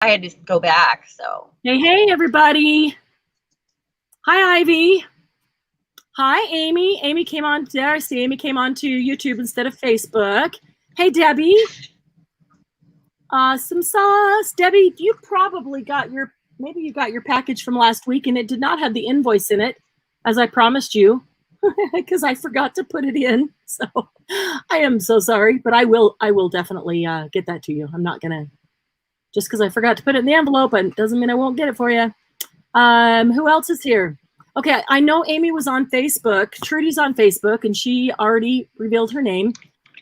I had to go back. So Hey, everybody. Hi, Ivy. Hi, Amy. Amy came on. There, I see Amy came on to YouTube instead of Facebook. Hey, Debbie. Awesome sauce. Debbie, you probably got maybe you got your package from last week and it did not have the invoice in it, as I promised you, because I forgot to put it in. So I am so sorry, but I will definitely get that to you. I'm not gonna, just because I forgot to put it in the envelope, and doesn't mean I won't get it for you. Who else is here? Okay, I know Amy was on Facebook. Trudy's on Facebook, and she already revealed her name.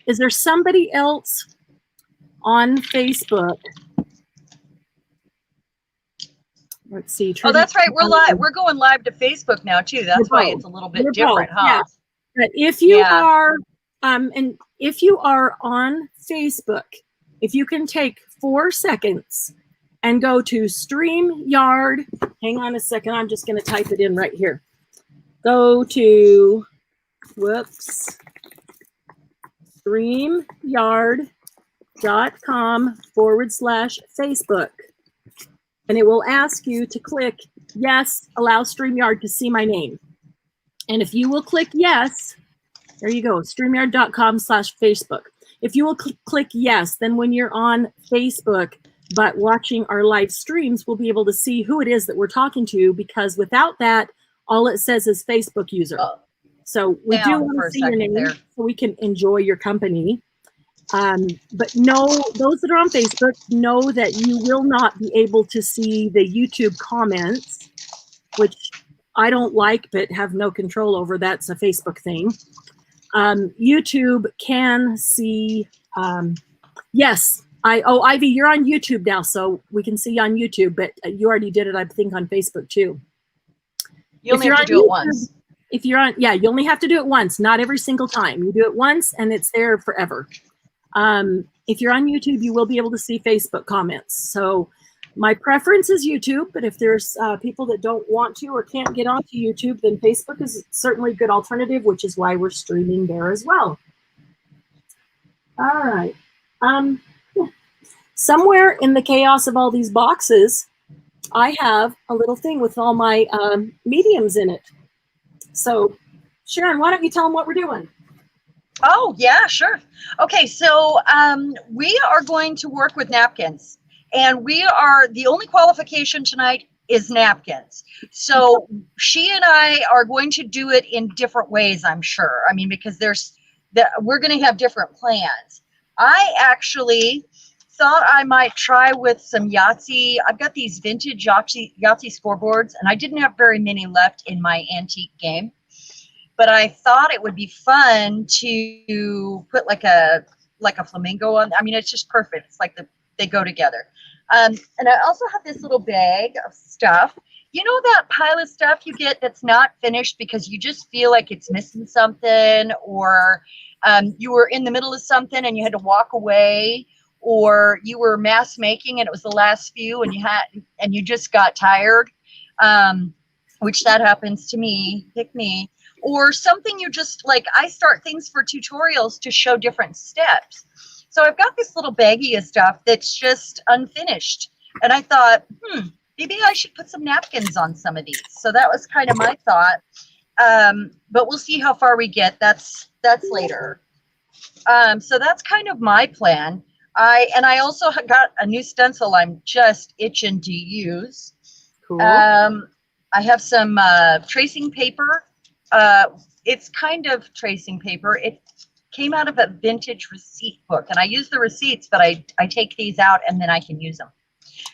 Is there somebody else on Facebook? Let's see. Trudy, that's right. We're live. We're going live to Facebook now too. That's why it's a little bit different, huh? Yeah. But if you are, and if you are on Facebook, if you can take 4 seconds and go to StreamYard. Hang on a second. I'm just going to type it in right here. Go to, StreamYard.com/Facebook. And it will ask you to click yes, allow StreamYard to see my name. And if you will click yes, there you go, StreamYard.com/Facebook. If you will click yes, then when you're on Facebook, but watching our live streams, we'll be able to see who it is that we're talking to, because without that, all it says is Facebook user. So we do want to see your name so we can enjoy your company. But no, those that are on Facebook know that you will not be able to see the YouTube comments, which I don't like but have no control over. That's a Facebook thing. YouTube can see, yes. Ivy, you're on YouTube now, so we can see you on YouTube, but you already did it, I think, on Facebook too. You only have to do it once. If you're on, yeah, you only have to do it once, not every single time. You do it once and it's there forever. If you're on YouTube, you will be able to see Facebook comments. So my preference is YouTube, but if there's people that don't want to or can't get onto YouTube, then Facebook is certainly a good alternative, which is why we're streaming there as well. All right. Somewhere in the chaos of all these boxes, I have a little thing with all my mediums in it. So, Cheran, why don't you tell them what we're doing? Oh, yeah, sure. Okay, so we are going to work with napkins. And the only qualification tonight is napkins. So she and I are going to do it in different ways, I'm sure. I mean, because we're going to have different plans. I actually thought I might try with some Yahtzee. I've got these vintage Yahtzee scoreboards, and I didn't have very many left in my antique game. But I thought it would be fun to put like a flamingo on. I mean, it's just perfect. It's like they go together. And I also have this little bag of stuff. You know that pile of stuff you get that's not finished because you just feel like it's missing something, or you were in the middle of something and you had to walk away, or you were mass making and it was the last few and you just got tired, which that happens to me, pick me, or something you just like. I start things for tutorials to show different steps. So I've got this little baggie of stuff that's just unfinished. And I thought, maybe I should put some napkins on some of these. So that was kind of my thought. But we'll see how far we get. That's later. So that's kind of my plan. I also got a new stencil I'm just itching to use. Cool. I have some tracing paper. It's kind of tracing paper. It came out of a vintage receipt book, and I use the receipts, but I take these out and then I can use them.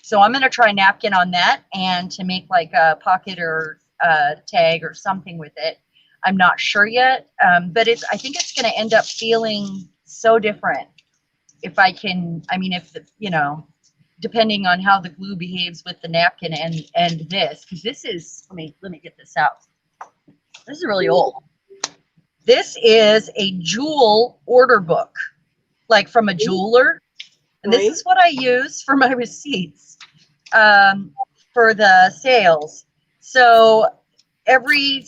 So I'm going to try napkin on that, and to make like a pocket or a tag or something with it. I'm not sure yet, but I think it's going to end up feeling so different if I can. I mean, depending on how the glue behaves with the napkin and this, because this is, let me get this out. This is really old. This is a jewel order book, like from a jeweler. And this is what I use for my receipts for the sales. So every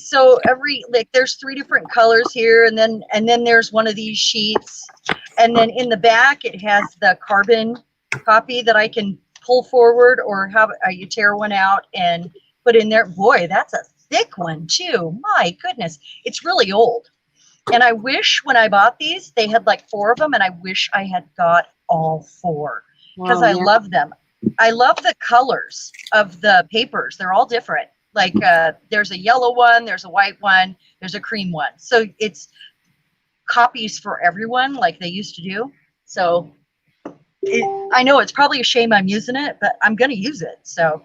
like there's 3 different colors here, and then there's one of these sheets, and then in the back it has the carbon copy that I can pull forward or have you tear one out and put in there. Boy, that's a thick one too. My goodness, it's really old. And I wish when I bought these, they had like 4 of them, and I wish I had got all 4 because I love them. I love the colors of the papers. They're all different. Like there's a yellow one, there's a white one, there's a cream one. So it's copies for everyone like they used to do. So I know it's probably a shame I'm using it, but I'm going to use it. So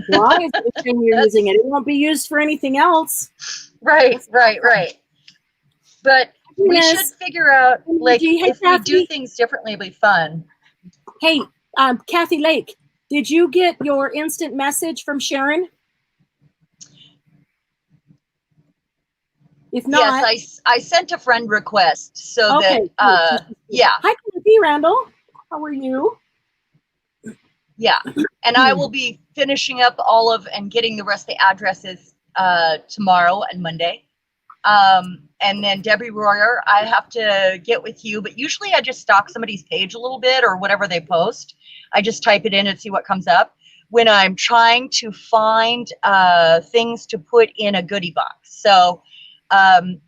why is it a shame you're using it? It won't be used for anything else. Right. But we should figure out, like, if we do things differently, it'll be fun. Hey, Kathy Lake, did you get your instant message from Cheran? If not, yes, I sent a friend request so that yeah. Hi, Kathy Randall. How are you? Yeah, and I will be finishing up all of and getting the rest of the addresses tomorrow and Monday. And then Debbie Royer, I have to get with you, but usually I just stalk somebody's page a little bit or whatever they post. I just type it in and see what comes up when I'm trying to find things to put in a goodie box. So I'm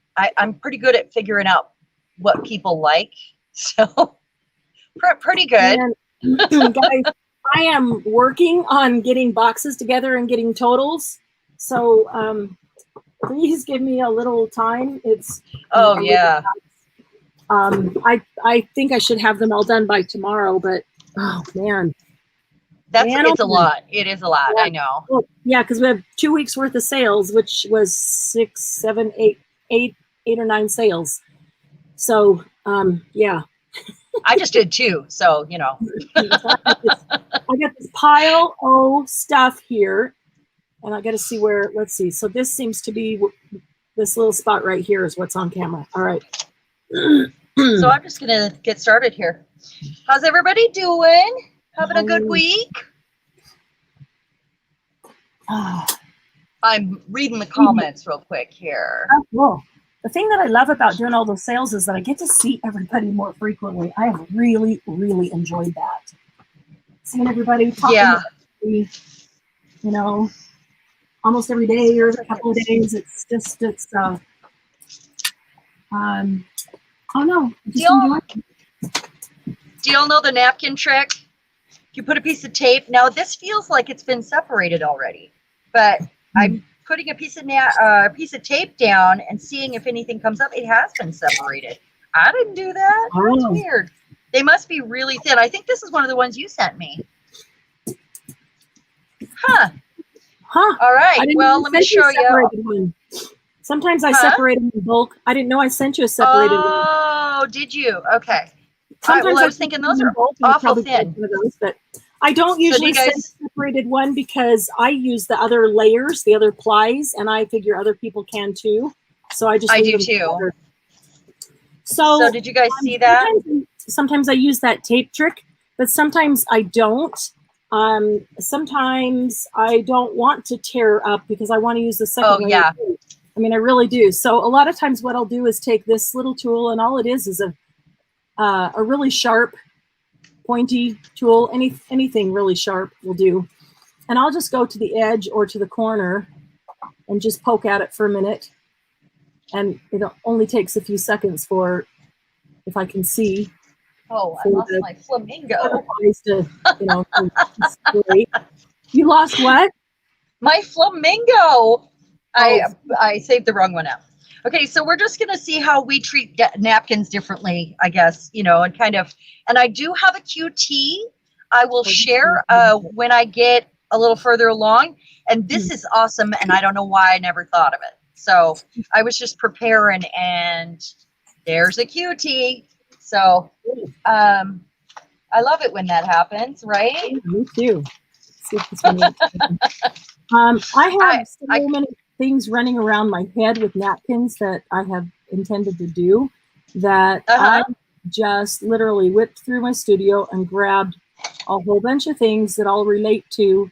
pretty good at figuring out what people like. So pretty good. And, guys, I am working on getting boxes together and getting totals. So please give me a little time. It's yeah. I think I should have them all done by tomorrow, but oh man. It's a lot. It is a lot. I know. Well, yeah, because we have 2 weeks worth of sales, which was 6, 7, 8 or 9 sales. So yeah. I just did 2, so you know. I got this pile of stuff here, and I got to see where. Let's see. So this seems to be this little spot right here is what's on camera. All right. So I'm just gonna get started here. How's everybody doing? Having a good week? I'm reading the comments real quick here. Oh, cool. The thing that I love about doing all those sales is that I get to see everybody more frequently. I have really, really enjoyed that. Seeing everybody talking to everybody, you know, almost every day or a couple of days. It's just, oh no. Do y'all know the napkin trick? You put a piece of tape. Now this feels like it's been separated already, but I'm putting a piece of tape down and seeing if anything comes up. It has been separated. I didn't do that. That's weird. They must be really thin. I think this is one of the ones you sent me. Huh. All right. Well, let me show you. Sometimes I separate them in bulk. I didn't know I sent you a separated one. Oh, did you? Okay. Well, I was thinking those are awful thin. But I don't usually send a separated one because I use the other layers, the other plies, and I figure other people can too. So I just do too. Together. So did you guys see that? Sometimes I use that tape trick, but sometimes I don't. Sometimes I don't want to tear up because I want to use the second layer. Yeah. I mean, I really do. So a lot of times what I'll do is take this little tool, and all it is a really sharp, pointy tool. Anything really sharp will do. And I'll just go to the edge or to the corner and just poke at it for a minute. And it only takes a few seconds if I can see. Oh, I lost my flamingo. You lost what? My flamingo. I saved the wrong one out. Okay, so we're just going to see how we treat napkins differently, I guess, and and I do have a QT. I will share when I get a little further along, and this is awesome, and I don't know why I never thought of it. So I was just preparing, and there's a QT. So I love it when that happens, right? Me too. I have so many things running around my head with napkins that I have intended to do that I just literally whipped through my studio and grabbed a whole bunch of things that all relate to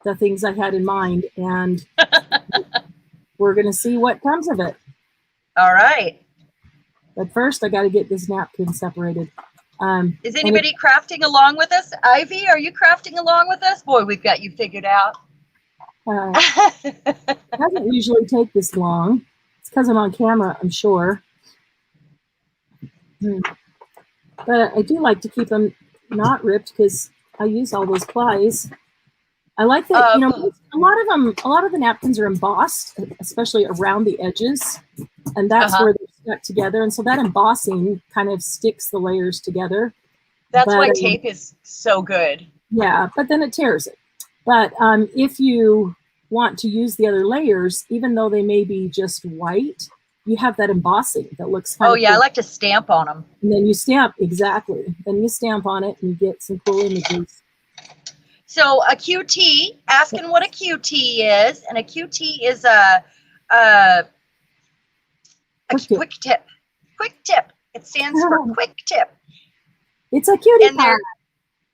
the things I had in mind, and we're going to see what comes of it. All right. But first I got to get this napkin separated. Is anybody crafting along with us? Ivy, are you crafting along with us? Boy, we've got you figured out. It doesn't usually take this long. It's because I'm on camera, I'm sure. But I do like to keep them not ripped because I use all those plies. I like that, a lot of the napkins are embossed, especially around the edges, and that's where they're stuck together. And so that embossing kind of sticks the layers together. That's why tape is so good. Yeah, but then it tears it. But if you want to use the other layers, even though they may be just white, you have that embossing that looks kind of cool. I like to stamp on them. And then you stamp, exactly. Then you stamp on it and you get some cool images. So a QT, asking what a QT is, and a QT is a quick tip. Quick tip. It stands for quick tip. It's a cutie pie.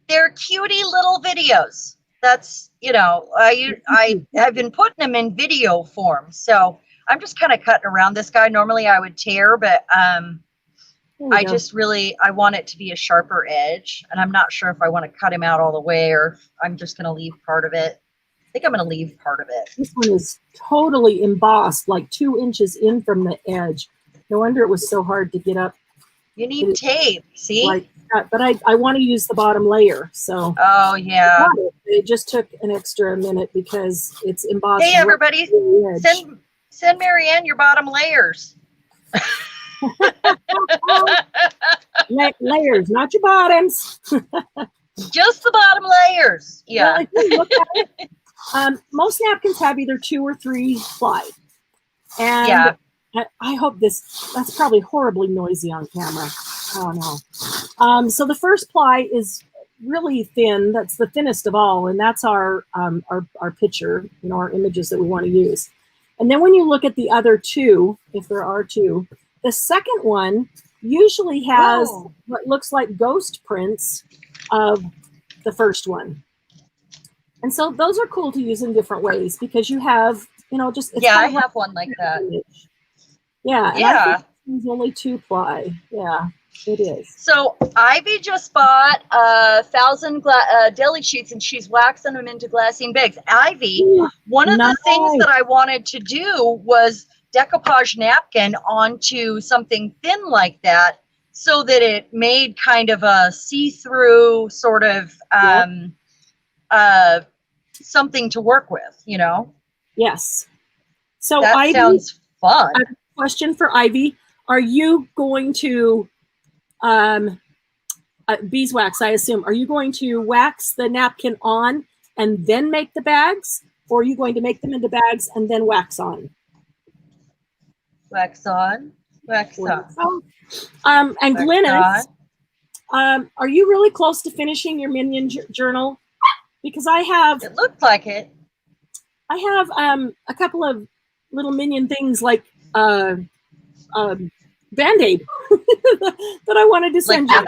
They're cutie little videos. That's, I've been putting them in video form. So I'm just kind of cutting around this guy. Normally I would tear, but I just really, I want it to be a sharper edge. And I'm not sure if I want to cut him out all the way or if I'm just going to leave part of it. I think I'm going to leave part of it. This one is totally embossed, like 2 inches in from the edge. No wonder it was so hard to get up. You need tape, see? Like that. But I want to use the bottom layer, so. Oh, yeah. It just took an extra minute because it's embossed. Hey, everybody, send Marianne your bottom layers. Layers, not your bottoms. Just the bottom layers. Yeah. Most napkins have either 2 or 3 ply. And I hope that's probably horribly noisy on camera. Oh no. So the first ply is really thin. That's the thinnest of all, and that's our picture, our images that we want to use. And then when you look at the other 2, if there are 2, the second one usually has what looks like ghost prints of the first one. And so those are cool to use in different ways because you have, just I have one like that. Image. Yeah. I think it's only 2 ply. Yeah. It is. So Ivy just bought 1,000 deli sheets and she's waxing them into glassine bags. Ivy, one of the things that I wanted to do was decoupage napkin onto something thin like that so that it made kind of a see-through sort of something to work with, Yes. So that Ivy, sounds fun. I have a question for Ivy. Are you going to beeswax, I assume, are you going to wax the napkin on and then make the bags, or are you going to make them into bags and then wax on? Wax on, wax on. And wax Glynis, are you really close to finishing your Minion journal? Because I have. It looked like it. I have a couple of little Minion things like Band-Aid that I wanted to send you.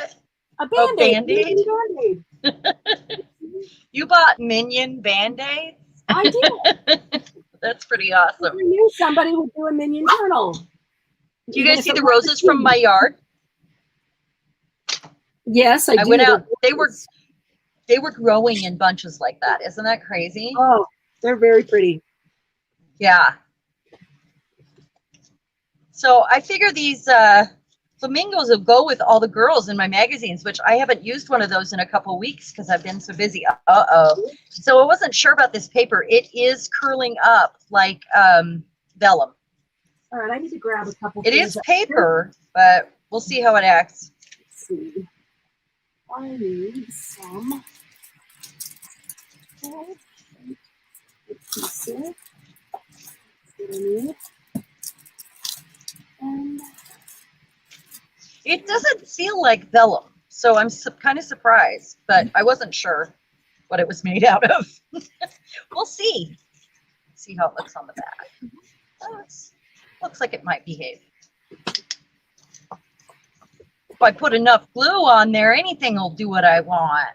A Band-Aid. Band-Aid? You bought Minion Band-Aids? I did. That's pretty awesome. I knew somebody would do a Minion journal. Do you guys see the roses from my yard? Yes, I do. Went out. They were growing in bunches like that. Isn't that crazy? Oh, they're very pretty. Yeah. So I figure these flamingos will go with all the girls in my magazines, which I haven't used one of those in a couple of weeks because I've been so busy. So I wasn't sure about this paper. It is curling up like vellum. All right, I need to grab a couple. It is paper, but we'll see how it acts. Let's see. I need some. Pieces. It doesn't feel like vellum, so I'm kind of surprised, but I wasn't sure what it was made out of. We'll see. See how it looks on the back. Looks like it might behave. If I put enough glue on there, anything will do what I want.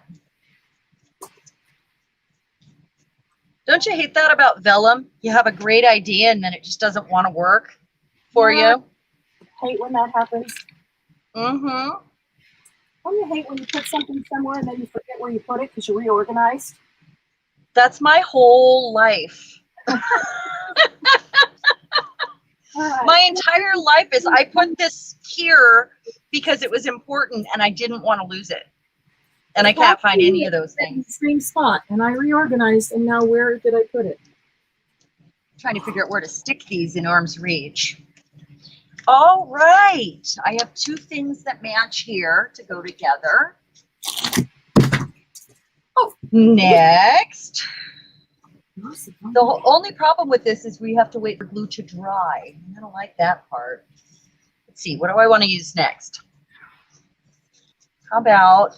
Don't you hate that about vellum? You have a great idea and then it just doesn't want to work for you. I hate when that happens. Mm-hmm. Don't you hate when you put something somewhere and then you forget where you put it because you're reorganized? That's my whole life. All My right. entire life is I put this here because it was important and I didn't want to lose it. And I can't find any of those In the things. same spot, and I reorganized, and now where did I put it? Trying to figure out where to stick these in arm's reach. All right. I have two things that match here to go together. Oh. Next. The only problem with this is we have to wait for glue to dry. I don't like that part. Let's see, what do I want to use next? How about,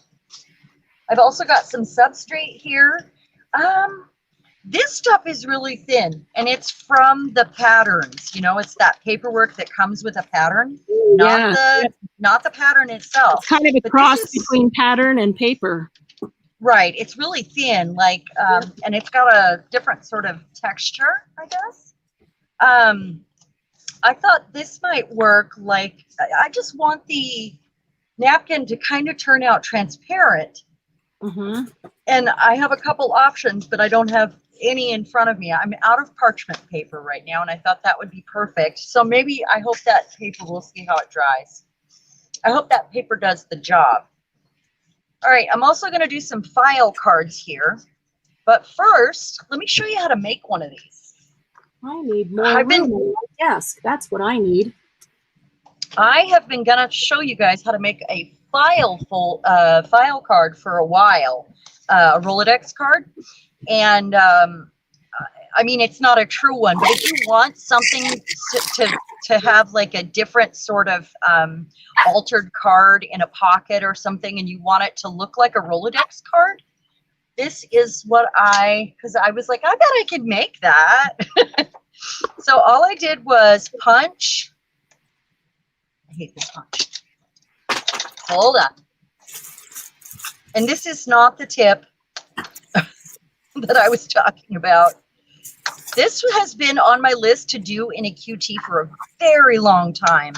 I've also got some substrate here. This stuff is really thin, and it's from the patterns. You know, it's that paperwork that comes with a pattern, not the pattern itself. It's kind of a But cross this is- between pattern and paper. Right, it's really thin, like, and it's got a different sort of texture, I guess. I thought this might work. Like, I just want the napkin to kind of turn out transparent. Mm-hmm. And I have a couple options, but I don't have any in front of me. I'm out of parchment paper right now, and I thought that would be perfect. So maybe I hope that paper, we'll see how it dries. I hope that paper does the job. All right, I'm also going to do some file cards here. But first, let me show you how to make one of these. I need more room on my desk. That's what I need. I have been going to show you guys how to make a file card for a while, a Rolodex card. And I mean, it's not a true one, but if you want something to have like a different sort of altered card in a pocket or something, and you want it to look like a Rolodex card, this is what because I was like, I bet I could make that. So all I did was punch. I hate this punch. Hold on. And this is not the tip that I was talking about. This has been on my list to do in a QT for a very long time.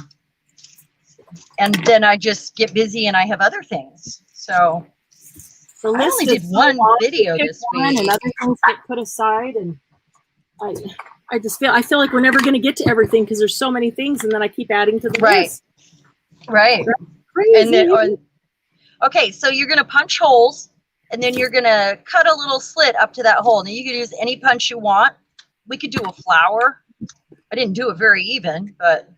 And then I just get busy and I have other things. So I only did one video this week. And other things get put aside, and I just feel like we're never going to get to everything because there's so many things, and then I keep adding to the list. Right. Crazy. And then, okay, so you're going to punch holes, and then you're going to cut a little slit up to that hole. And you can use any punch you want. We could do a flower. I didn't do it very even, but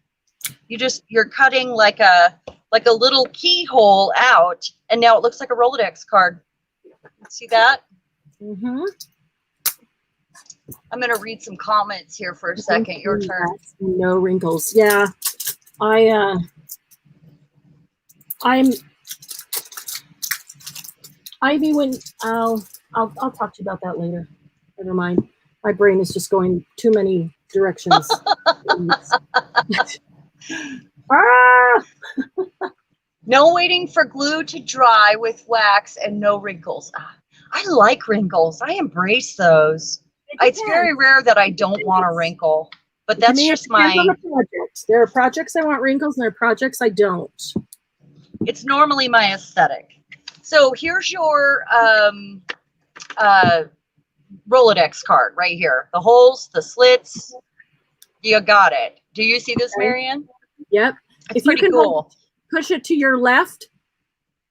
you're cutting like a little keyhole out, and now it looks like a Rolodex card. See that? Mm-hmm. I'm going to read some comments here for a second. Your turn. No wrinkles. Yeah. Ivy, when I'll talk to you about that later. Never mind. My brain is just going too many directions. No waiting for glue to dry with wax and no wrinkles. I like wrinkles. I embrace those. It's very rare that I don't want a wrinkle, but that's just my. Project. There are projects I want wrinkles, and there are projects I don't. It's normally my aesthetic. So here's your Rolodex card right here. The holes, the slits. You got it. Do you see this, Marianne? Yep. It's pretty cool. Push it to your left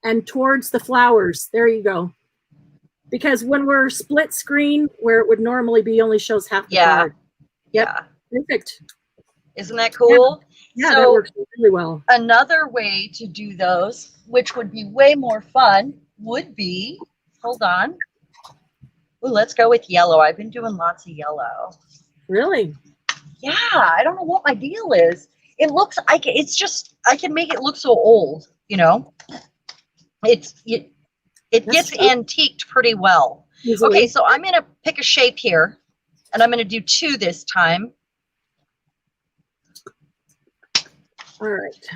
and towards the flowers. There you go. Because when we're split screen, where it would normally be, only shows half the card. Yep. Yeah. Perfect. Isn't that cool? Yeah, so that works really well. Another way to do those, which would be way more fun, would be, hold on. Ooh, let's go with yellow. I've been doing lots of yellow. Really? Yeah, I don't know what my deal is. It looks like it's just, I can make it look so old, you know? It gets antiqued pretty well. Easily. Okay, so I'm going to pick a shape here, and I'm going to do 2 this time. All right.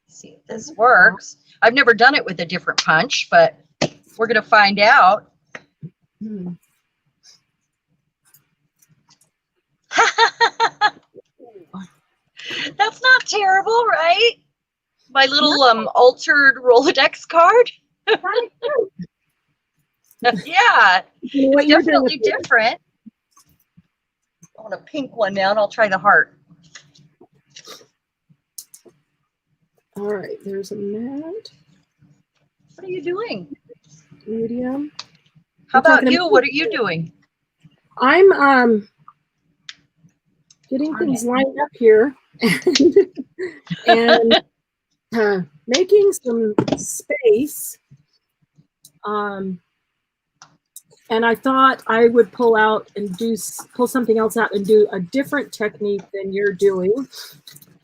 See if this works. I've never done it with a different punch, but we're going to find out. That's not terrible, right? My little altered Rolodex card. Yeah, What it's you're doing definitely different. I want a pink one now, and I'll try the heart. All right, there's a mat. What are you doing? Medium. How about you? What are you doing? I'm getting things lined up here and making some space. And I thought I would pull something else out and do a different technique than you're doing.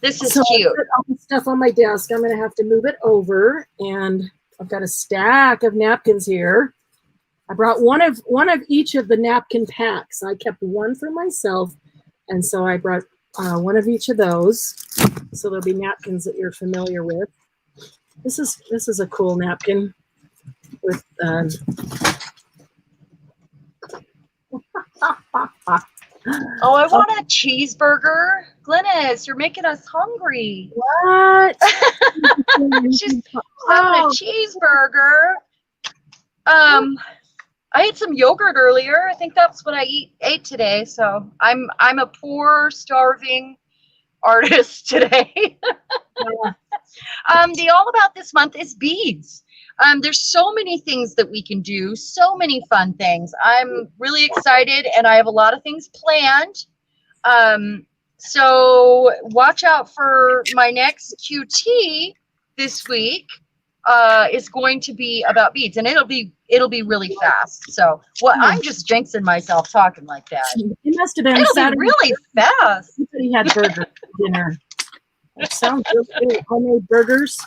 This is cute. I put all the stuff on my desk. I'm going to have to move it over, and I've got a stack of napkins here. I brought one of each of the napkin packs. I kept one for myself, and so I brought one of each of those. So there'll be napkins that you're familiar with. This is a cool napkin with. Oh, I want a cheeseburger. Glynis, you're making us hungry. What? She's having a cheeseburger. I ate some yogurt earlier. I think that's what I ate today. So I'm a poor, starving artist today. The all about this month is beads. There's so many things that we can do, so many fun things. I'm really excited, and I have a lot of things planned. So watch out for my next QT this week. Is going to be about beads, and it'll be really fast. So I'm just jinxing myself talking like that. It must have been it'll Saturday. Be really fast. He had burger for dinner. That sounds good. Homemade burgers.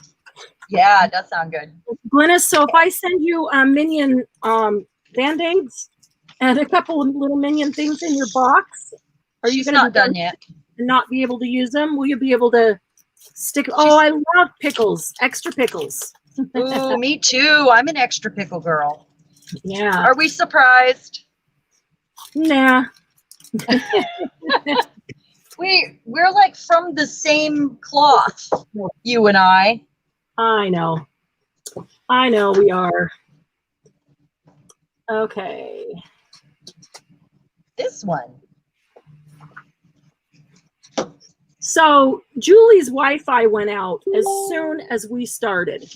Yeah, it does sound good. Glynis, so if I send you Minion Band-Aids and a couple of little Minion things in your box, are you going to not done yet and not be able to use them? Will you be able to stick? Oh, I love pickles, extra pickles. Ooh, me too. I'm an extra pickle girl. Yeah. Are we surprised? Nah. We're like from the same cloth, you and I. I know we are. Okay. This one. So Julie's Wi-Fi went out as soon as we started.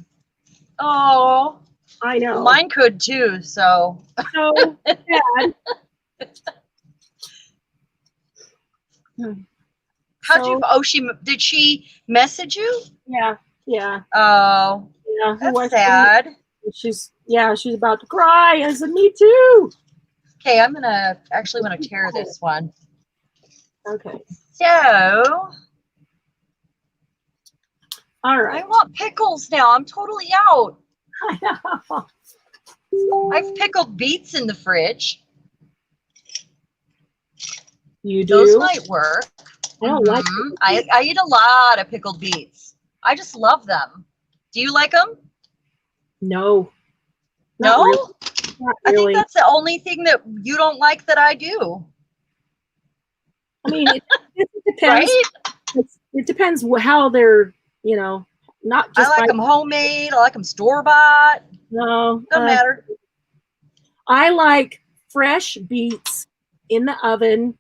Oh, I know. Mine could too. So bad. Did she message you? Yeah. Oh, yeah. That's sad. She's about to cry. I said, me too. Okay, I'm gonna tear this one. Okay. So, all right. I want pickles now. I'm totally out. I know. I've pickled beets in the fridge. You do? Those might work. I don't like I eat a lot of pickled beets. I just love them. Do you like them? No. No? Really. Not really. I think that's the only thing that you don't like that I do. I mean, it depends. Right? It depends how they're, not just. I like them homemade. I like them store-bought. No. Doesn't matter. I like fresh beets in the oven.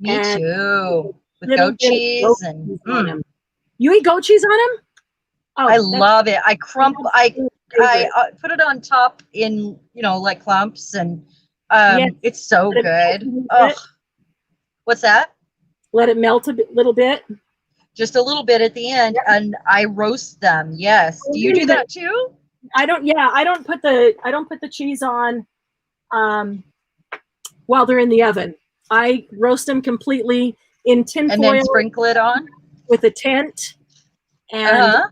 Me too. With goat cheese and on them. You eat goat cheese on them? Oh, I love it. I put it on top in like clumps, and it's so good. Oh, what's that? Let it melt little bit. Just a little bit at the end, and I roast them. Yes. Do you do that too? I don't. Yeah, I don't put the cheese on while they're in the oven. I roast them completely in tin foil and then sprinkle it on with a tent, and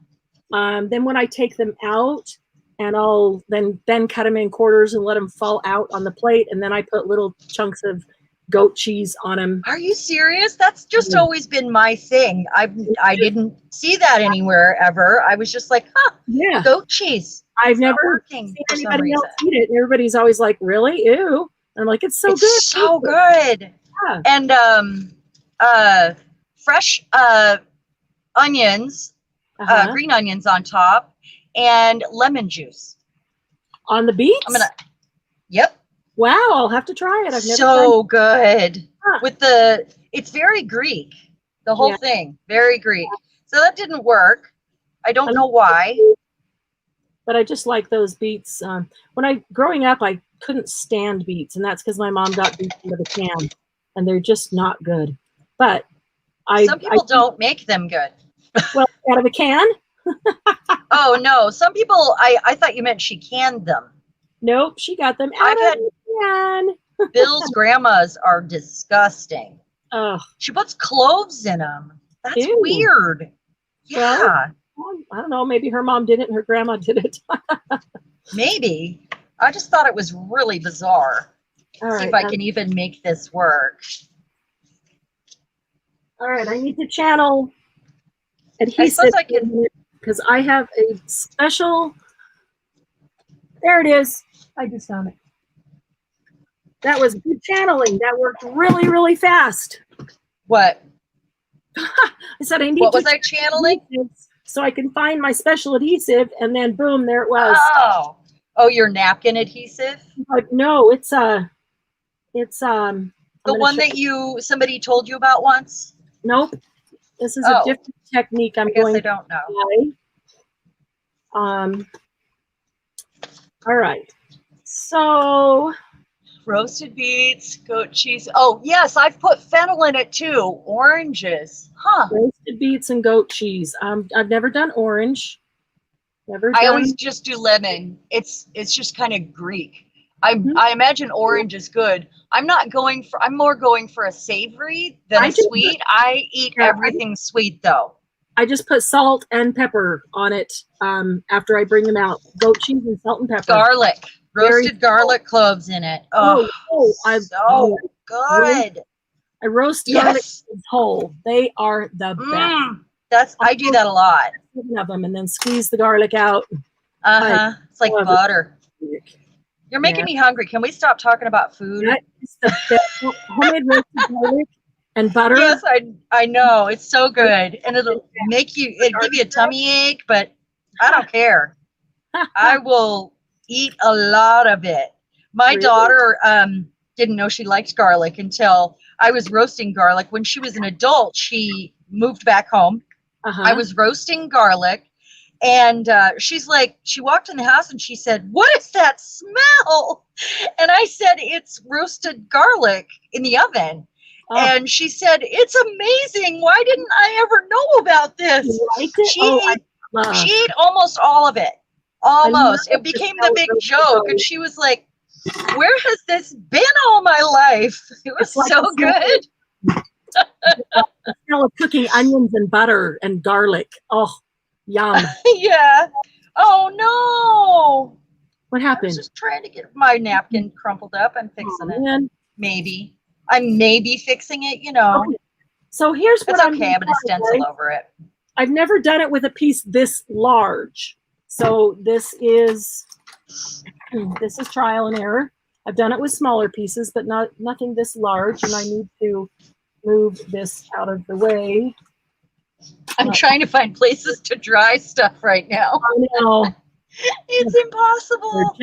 then when I take them out, and I'll then cut them in quarters and let them fall out on the plate, and then I put little chunks of goat cheese on them. Are you serious? That's just always been my thing. I didn't see that anywhere ever. I was just like, yeah, goat cheese. I've never seen anybody else eat it. And everybody's always like, really? Ew. And I'm like, it's so good. So good. Yeah. And fresh onions green onions on top, and lemon juice. On the beets? I'm gonna. Yep. Wow, I'll have to try it. I've never So good. Huh. With the, it's very Greek. The whole thing, very Greek. So that didn't work. I don't know why. But I just like those beets. Growing up, I couldn't stand beets, and that's because my mom got beets out of a can, and they're just not good. But Some people don't make them good. Well, out of a can? Oh no, some people. I thought you meant she canned them. Nope, she got them out of a can. Bill's grandmas are disgusting. Oh, She puts cloves in them. That's ew. weird. Yeah, Well, I don't know. Maybe her mom did it and her grandma did it. maybe. I just thought it was really bizarre. All See right, if I can even make this work. all right, I need to channel adhesive. I suppose I can. Because I have a special. There it is. I just found it. That was good channeling. That worked really, really fast. What? I said I need What to was I channeling? so I can find my special adhesive, and then boom, there it was. Oh, your napkin adhesive? But no, it's the one that somebody told you about once? Nope. This is a different technique. I don't know. All right. So roasted beets, goat cheese. Oh, yes, I've put fennel in it too. Oranges. Huh. Roasted beets and goat cheese. I've never done orange. I always just do lemon. It's just kind of Greek. I imagine orange is good. I'm more going for a savory than a sweet. I eat everything sweet though. I just put salt and pepper on it after I bring them out. Goat cheese and salt and pepper. Garlic. Roasted garlic cloves in it. Oh, so good. I roast garlic whole. They are the best. I do that a lot. Of them, and then squeeze the garlic out. It's like butter. You're making me hungry. Can we stop talking about food? That is the best. Homemade roasted garlic and butter. Yes, I know. It's so good. And it'll give you a tummy ache, but I don't care. I will eat a lot of it. My daughter didn't know she liked garlic until I was roasting garlic. When she was an adult, she moved back home. I was roasting garlic, and she's like, she walked in the house and she said, "What is that smell?" And I said, "It's roasted garlic in the oven." And she said, "It's amazing. Why didn't I ever know about this?" She ate almost all of it. Almost. It became the big joke. And she was like, "Where has this been all my life?" It was so good. The smell of cooking onions and butter and garlic. Oh, yum. Yeah. Oh, no. What happened? I was just trying to get my napkin crumpled up. I'm fixing it. Man. Maybe. I'm maybe fixing it, Okay. So here's what I'm okay. I'm going to stencil over it. I've never done it with a piece this large. So this is trial and error. I've done it with smaller pieces, but nothing this large, and I need to move this out of the way. I'm trying to find places to dry stuff right now. I know. It's impossible.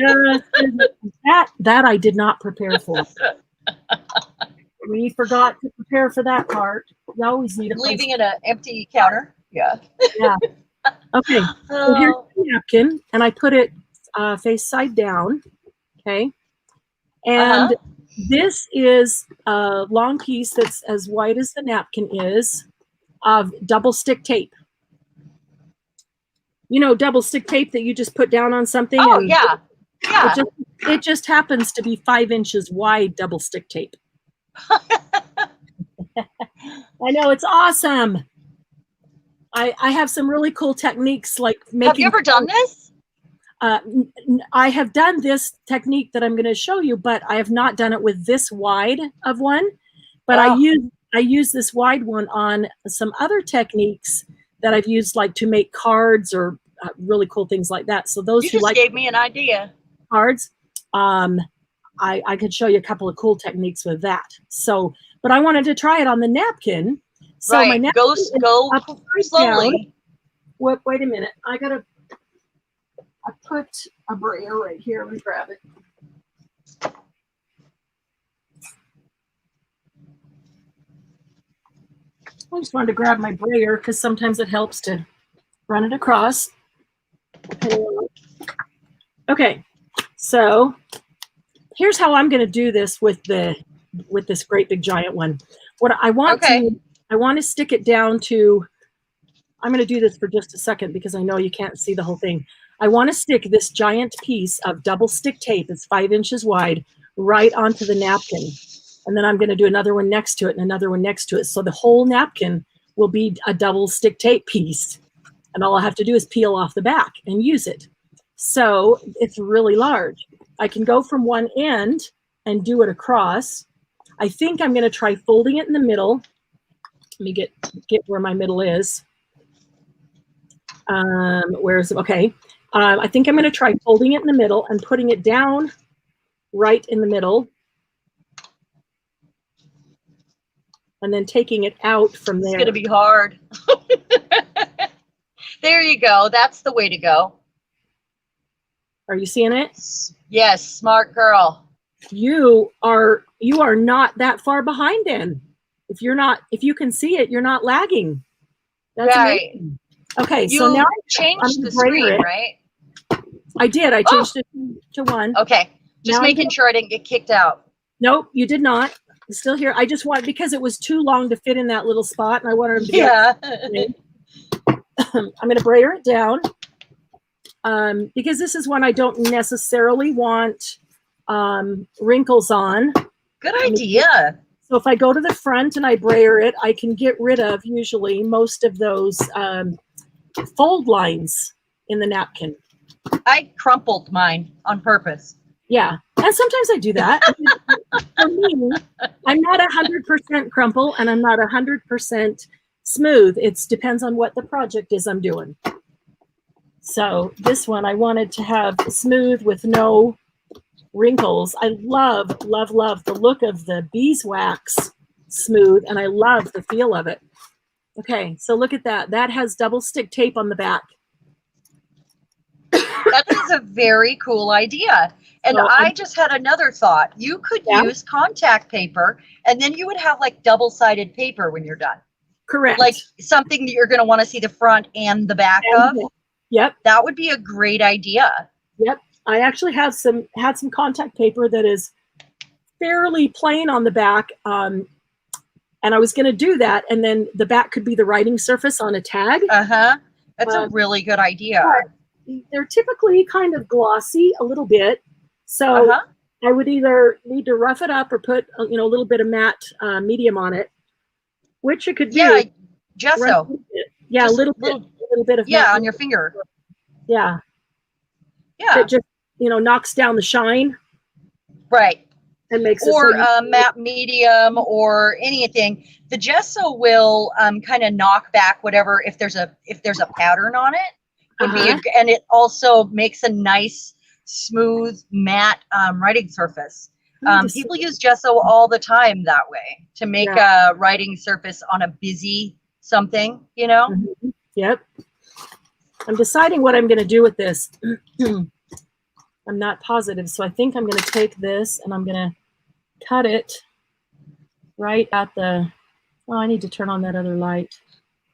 That I did not prepare for. We forgot to prepare for that part. You always need leaving it an empty counter. Yeah. Yeah. Okay. So here's the napkin, and I put it face side down. Okay. And this is a long piece that's as wide as the napkin is of double stick tape. Double stick tape that you just put down on something. Oh, yeah. Yeah. It just happens to be 5 inches wide double stick tape. I know, it's awesome. I have some really cool techniques like making. Have you ever done this? I have done this technique that I'm going to show you, but I have not done it with this wide of one. But I use this wide one on some other techniques that I've used, like to make cards or really cool things like that. So those who like gave me an idea. Cards, I could show you a couple of cool techniques with that. So, but I wanted to try it on the napkin. So my napkin go slowly. wait a minute. I put a brayer right here. Let me grab it. I just wanted to grab my brayer because sometimes it helps to run it across. Okay, so here's how I'm going to do this with this great big giant one. What I want to stick it down to. I'm going to do this for just a second because I know you can't see the whole thing. I want to stick this giant piece of double stick tape. It's 5 inches wide right onto the napkin. And then I'm going to do another one next to it and another one next to it. So the whole napkin will be a double stick tape piece. And all I have to do is peel off the back and use it. So it's really large. I can go from one end and do it across. I think I'm going to try folding it in the middle. Let me get where my middle is. Where's okay? I think I'm going to try folding it in the middle and putting it down right in the middle. And then taking it out from there. It's going to be hard. There you go. That's the way to go. Are you seeing it? Yes, smart girl. You are not that far behind then. If you can see it, you're not lagging. That's right. Amazing. Okay, You so now changed the screen, right? I did. I changed it to 1. Okay. Just now making sure I didn't get kicked out. Nope, you did not. It's still here. I just want, because it was too long to fit in that little spot, and I wanted him to get I'm going to brayer it down because this is one I don't necessarily want wrinkles on. Good idea. So if I go to the front and I brayer it, I can get rid of usually most of those fold lines in the napkin. I crumpled mine on purpose. Yeah, and sometimes I do that. For me, I'm not 100% crumple and I'm not 100% smooth. It depends on what the project is I'm doing. So this one I wanted to have smooth with no wrinkles. I love, love, love the look of the beeswax smooth, and I love the feel of it. Okay, so look at that. That has double stick tape on the back. That is a very cool idea. And So I just had another thought. You could use contact paper, and then you would have like double-sided paper when you're done. Correct. Like something that you're going to want to see the front and the back of. Yep. That would be a great idea. Yep. I actually had some contact paper that is fairly plain on the back. And I was going to do that. And then the back could be the writing surface on a tag. Uh-huh. That's a really good idea. They're typically kind of glossy a little bit. So I would either need to rough it up or put, a little bit of matte medium on it, which you could do. Yeah, gesso. Yeah, just a little bit of matte on your finger. Yeah. Yeah. It just, knocks down the shine. Right. And makes or it matte medium or anything. The gesso will kind of knock back whatever if there's a pattern on it. Would be and it also makes a nice smooth matte writing surface. People use gesso all the time that way to make a writing surface on a busy something, Mm-hmm. Yep. I'm deciding what I'm going to do with this. I'm not positive, so I think I'm going to take this and I'm going to cut it right at the. Oh, I need to turn on that other light.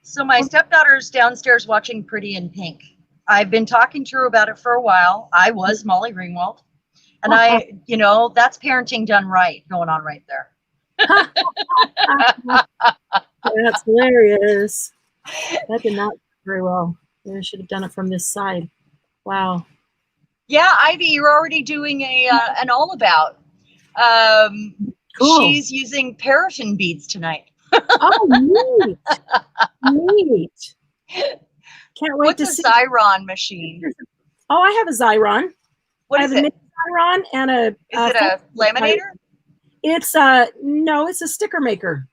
So my stepdaughter's downstairs watching Pretty in Pink. I've been talking to her about it for a while. I was Molly Ringwald. And that's parenting done right going on right there. That's hilarious. That did not very well. I should have done it from this side. Wow. Yeah, Ivy, you're already doing an all about. Cool. She's using paraffin beads tonight. Oh, neat. Neat. Can't wait to see. What's a Cheran machine? Oh, I have a Cheran. What is it? I have a Cheran and a. Is it a laminator? It's no, it's a sticker maker.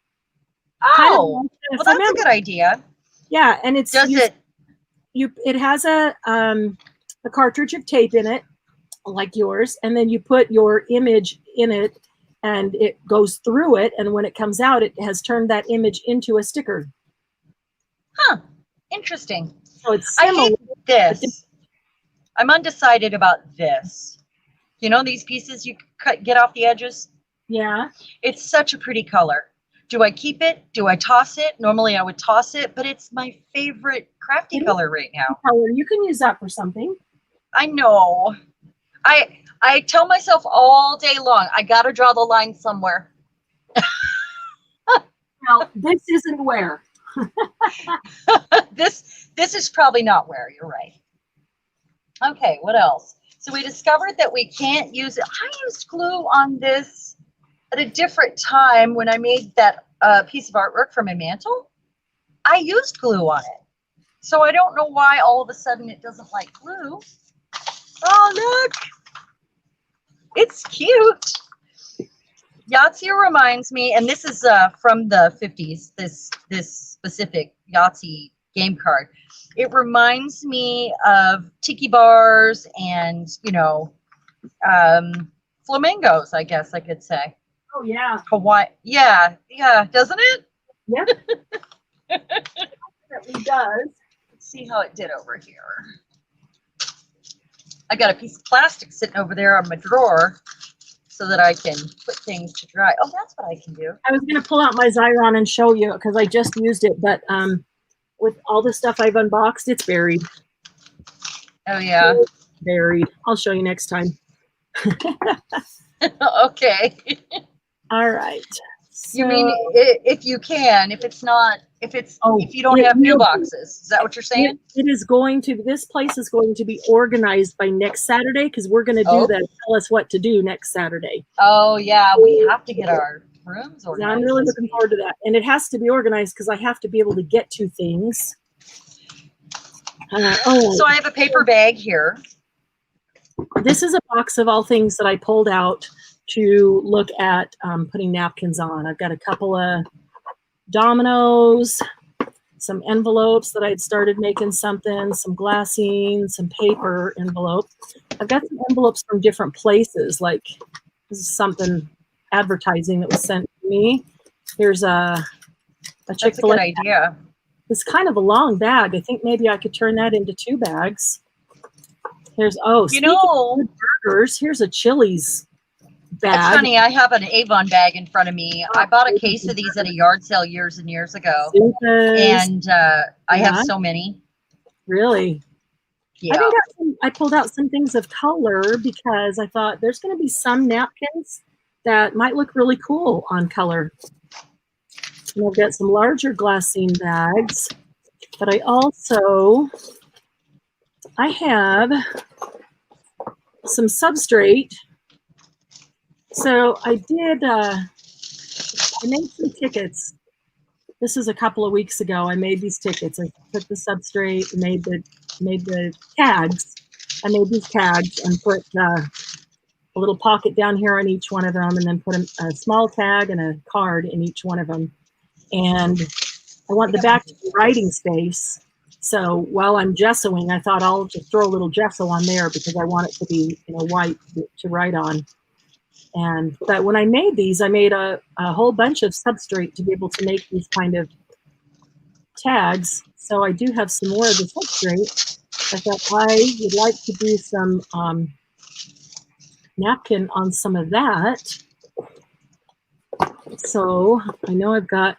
Oh, well, that's a good idea. Yeah, and it's it has a cartridge of tape in it, like yours, and then you put your image in it, and it goes through it, and when it comes out, it has turned that image into a sticker. Huh. Interesting. So it's I similar. hate this. I'm undecided about this. You know, these pieces you get off the edges? Yeah. It's such a pretty color. Do I keep it? Do I toss it? Normally I would toss it, but it's my favorite crafty color right now. Color. You can use that for something. I know. I tell myself all day long, I gotta draw the line somewhere. Now, this isn't where. This is probably not where, you're right. Okay, what else? So we discovered that we can't use it. I used glue on this at a different time when I made that piece of artwork for my mantle. I used glue on it. So I don't know why all of a sudden it doesn't like glue. Oh, look. It's cute. Yahtzee reminds me, and this is from the 50s, this specific Yahtzee game card. It reminds me of tiki bars and, you know, flamingos, I guess I could say. Oh, yeah. Hawaii. Yeah, doesn't it? Yeah. It does. Let's see how it did over here. I got a piece of plastic sitting over there on my drawer so that I can put things to dry. Oh, that's what I can do. I was going to pull out my Cheran and show you because I just used it, but with all the stuff I've unboxed, it's buried. Oh, yeah. It's buried. I'll show you next time. Okay. All right. So, you mean if you can, if you don't have new boxes, is that what you're saying? It is going to, this place is going to be organized by next Saturday because we're going to do the tell us what to do next Saturday. Oh, yeah. We have to get our rooms organized. Yeah, I'm really looking forward to that. And it has to be organized because I have to be able to get to things. So I have a paper bag here. This is a box of all things that I pulled out to look at putting napkins on. I've got a couple of dominoes, some envelopes that I'd started making something, some glassine, some paper envelope. I've got some envelopes from different places, like this is something advertising that was sent to me. Here's a Chick-fil-A. That's a good idea. It's kind of a long bag. I think maybe I could turn that into 2 bags. There's, speaking of burgers, here's a Chili's bag. That's funny. I have an Avon bag in front of me. I bought a case of these at a yard sale years and years ago. And I have so many. Really? Yeah. I pulled out some things of color because I thought there's going to be some napkins that might look really cool on color. And I've got some larger glassine bags, but I have some substrate. So I made some tickets. This is a couple of weeks ago. I made these tickets. I put the substrate, made the tags. I made these tags and put a little pocket down here on each one of them, and then put a small tag and a card in each one of them. And I want the back to be writing space. So while I'm gessoing, I thought I'll just throw a little gesso on there because I want it to be, white to write on. But when I made these, I made a whole bunch of substrate to be able to make these kind of tags. So I do have some more of the substrate. I thought I would like to do some napkin on some of that. So I know I've got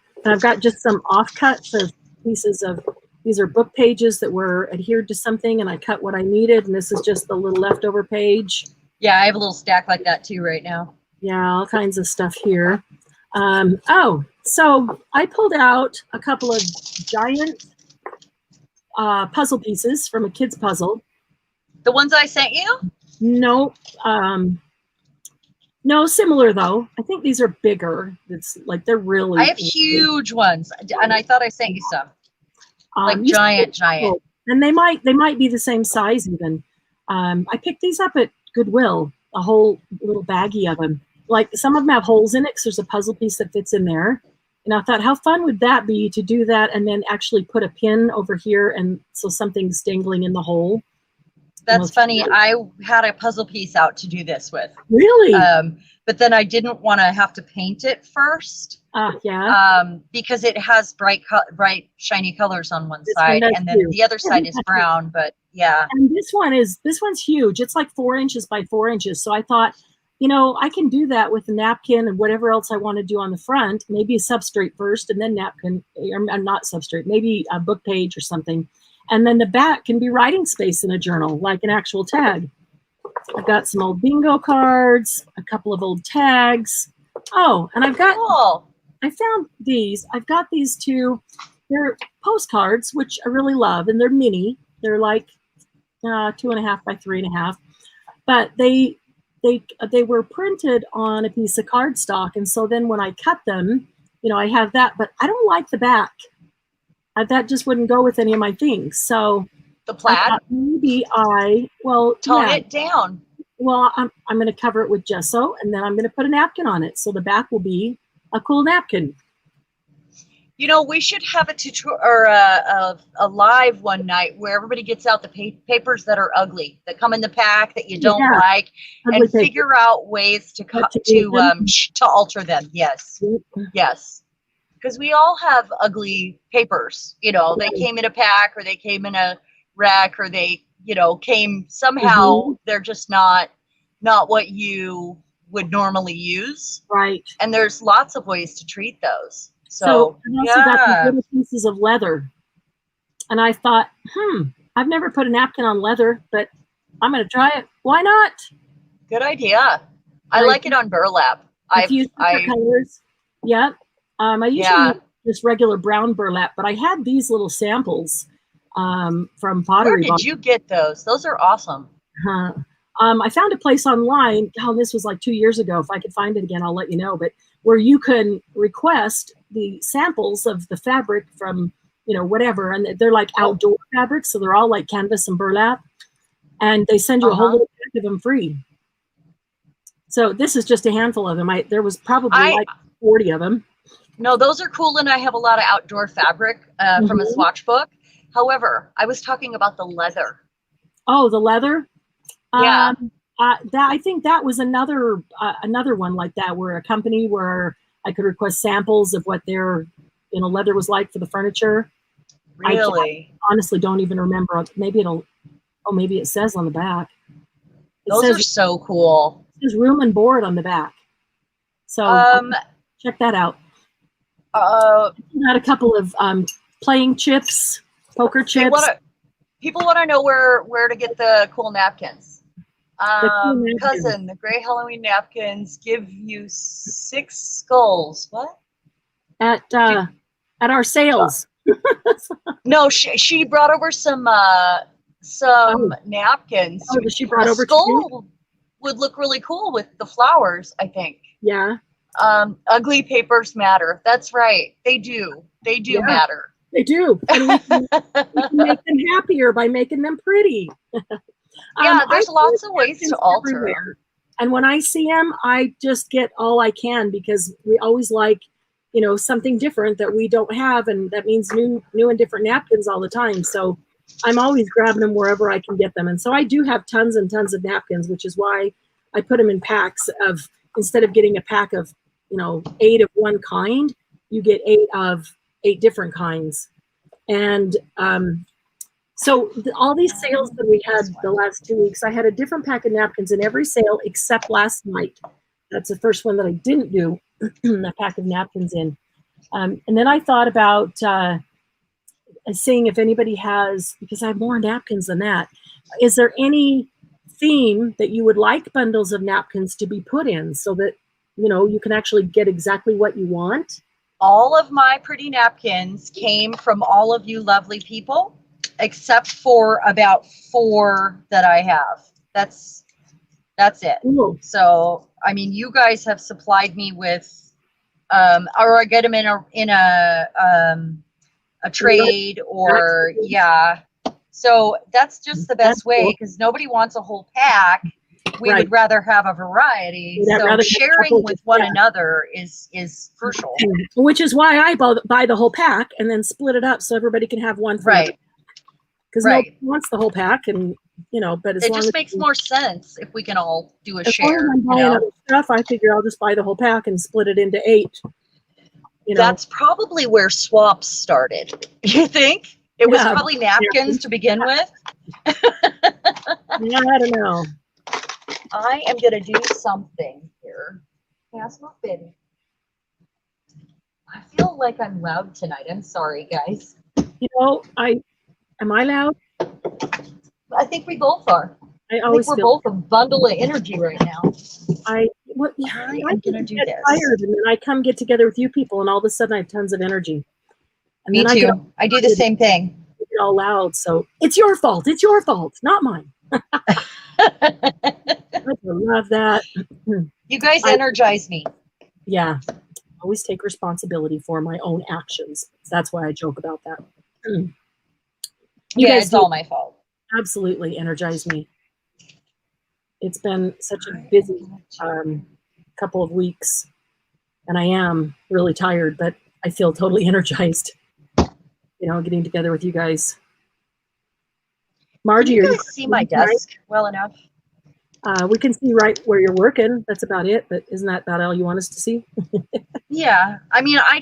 just some offcuts of pieces of, these are book pages that were adhered to something, and I cut what I needed, and this is just the little leftover page. Yeah, I have a little stack like that too right now. Yeah, all kinds of stuff here. So I pulled out a couple of giant puzzle pieces from a kid's puzzle. The ones I sent you? No, no, similar though. I think these are bigger. It's like they're really. I have huge ones, and I thought I sent you some. Like giant. And they might be the same size even. I picked these up at Goodwill, a whole little baggie of them. Like some of them have holes in it because there's a puzzle piece that fits in there. And I thought, how fun would that be to do that and then actually put a pin over here and so something's dangling in the hole. That's funny. I had a puzzle piece out to do this with. Really? but then I didn't want to have to paint it first. Yeah. Because it has bright, shiny colors on one This side, one does and then too. the other side is brown. But yeah, And this one's huge. It's like 4 inches by 4 inches. So I thought, I can do that with a napkin and whatever else I want to do on the front. Maybe a substrate first, and then napkin, or not substrate, maybe a book page or something. And then the back can be writing space in a journal, like an actual tag. I've got some old bingo cards, a couple of old tags. Oh, and cool. I found these. I've got these two. They're postcards, which I really love, and they're mini. They're like 2.5 by 3.5, but they were printed on a piece of cardstock, and so then when I cut them, I have that, but I don't like the back. That just wouldn't go with any of my things. So The plaid. Maybe tone it down. Well, I'm going to cover it with gesso, and then I'm going to put a napkin on it, so the back will be a cool napkin. We should have a tutorial or a live one night where everybody gets out the papers that are ugly, that come in the pack that you don't like, ugly and figure out ways to alter them. Yes, yes, because we all have ugly papers. They came in a pack, or they came in a rack, or they came somehow. They're just not what you would normally use. Right. And there's lots of ways to treat those. So I also got these little pieces of leather, and I thought, I've never put a napkin on leather, but I'm going to try it. Why not? Good idea. I like it on burlap. I've used different colors. Yeah. I usually use just regular brown burlap, but I had these little samples from Pottery. Where did you get those? Those are awesome. I found a place online. This was like 2 years ago. If I could find it again, I'll let you know. But where you can request the samples of the fabric from, whatever. And they're like outdoor fabrics. So they're all like canvas and burlap. And they send you a whole little pack of them free. So this is just a handful of them. There was probably like 40 of them. No, those are cool. And I have a lot of outdoor fabric from a swatch book. However, I was talking about the leather. Oh, the leather? Yeah. I think that was another one like that, where a company where I could request samples of what their leather was like for the furniture. Really? I honestly don't even remember. Maybe it says on the back. Those are so cool. It says room and board on the back. So check that out. Got a couple of playing chips, poker chips. People want to know where to get the cool napkins. Cousin, the gray Halloween napkins give you 6 skulls. What? At our sales. No, she brought over some napkins. Oh, she brought over skull would look really cool with the flowers, I think. Yeah. Ugly papers matter. That's right. They do. They do matter. They do. And we can make them happier by making them pretty. There's lots of ways to alter. Everywhere. And when I see them, I just get all I can, because we always like, something different that we don't have. And that means new and different napkins all the time. So I'm always grabbing them wherever I can get them. And so I do have tons and tons of napkins, which is why I put them in packs of, instead of getting a pack of, 8 of one kind, you get 8 of 8 different kinds. And so all these sales that we had the last 2 weeks, I had a different pack of napkins in every sale except last night. That's the first one that I didn't do a pack of napkins in. And then I thought about seeing if anybody has, because I have more napkins than that. Is there any theme that you would like bundles of napkins to be put in, so that, you can actually get exactly what you want? All of my pretty napkins came from all of you lovely people, except for about 4 that I have. That's it. Ooh. So, I mean, you guys have supplied me with, or I get them in a trade, or So that's just the best way, because nobody wants a whole pack. We would rather have a variety. So sharing with one another is crucial. Which is why I buy the whole pack and then split it up so everybody can have one. Because nobody wants the whole pack, and but as It long just as, makes more sense if we can all do a as long as share, I'm buying other stuff, I figure I'll just buy the whole pack and split it into 8. That's probably where swaps started. You think? It was Yeah. probably napkins to begin with. Yeah, I don't know. I am going to do something here. Pass my bin. I feel like I'm loud tonight. I'm sorry, guys. Am I loud? I think we both are. I I think always we're feel both a bundle of energy right now. I I'm going to do this. tired, and then I come get together with you people, and all of a sudden I have tons of energy. And Me then too. I do the same thing. I get all loud. So it's your fault. It's your fault, not mine. I love that. You guys energize me. Yeah. Always take responsibility for my own actions. That's why I joke about that. You guys It's all my fault. Absolutely energize me. It's been such a busy couple of weeks, and I am really tired, but I feel totally energized, getting together with you guys. Margie, can you guys see my desk well enough? We can see right where you're working. That's about it, but isn't that about all you want us to see? Yeah. I mean, I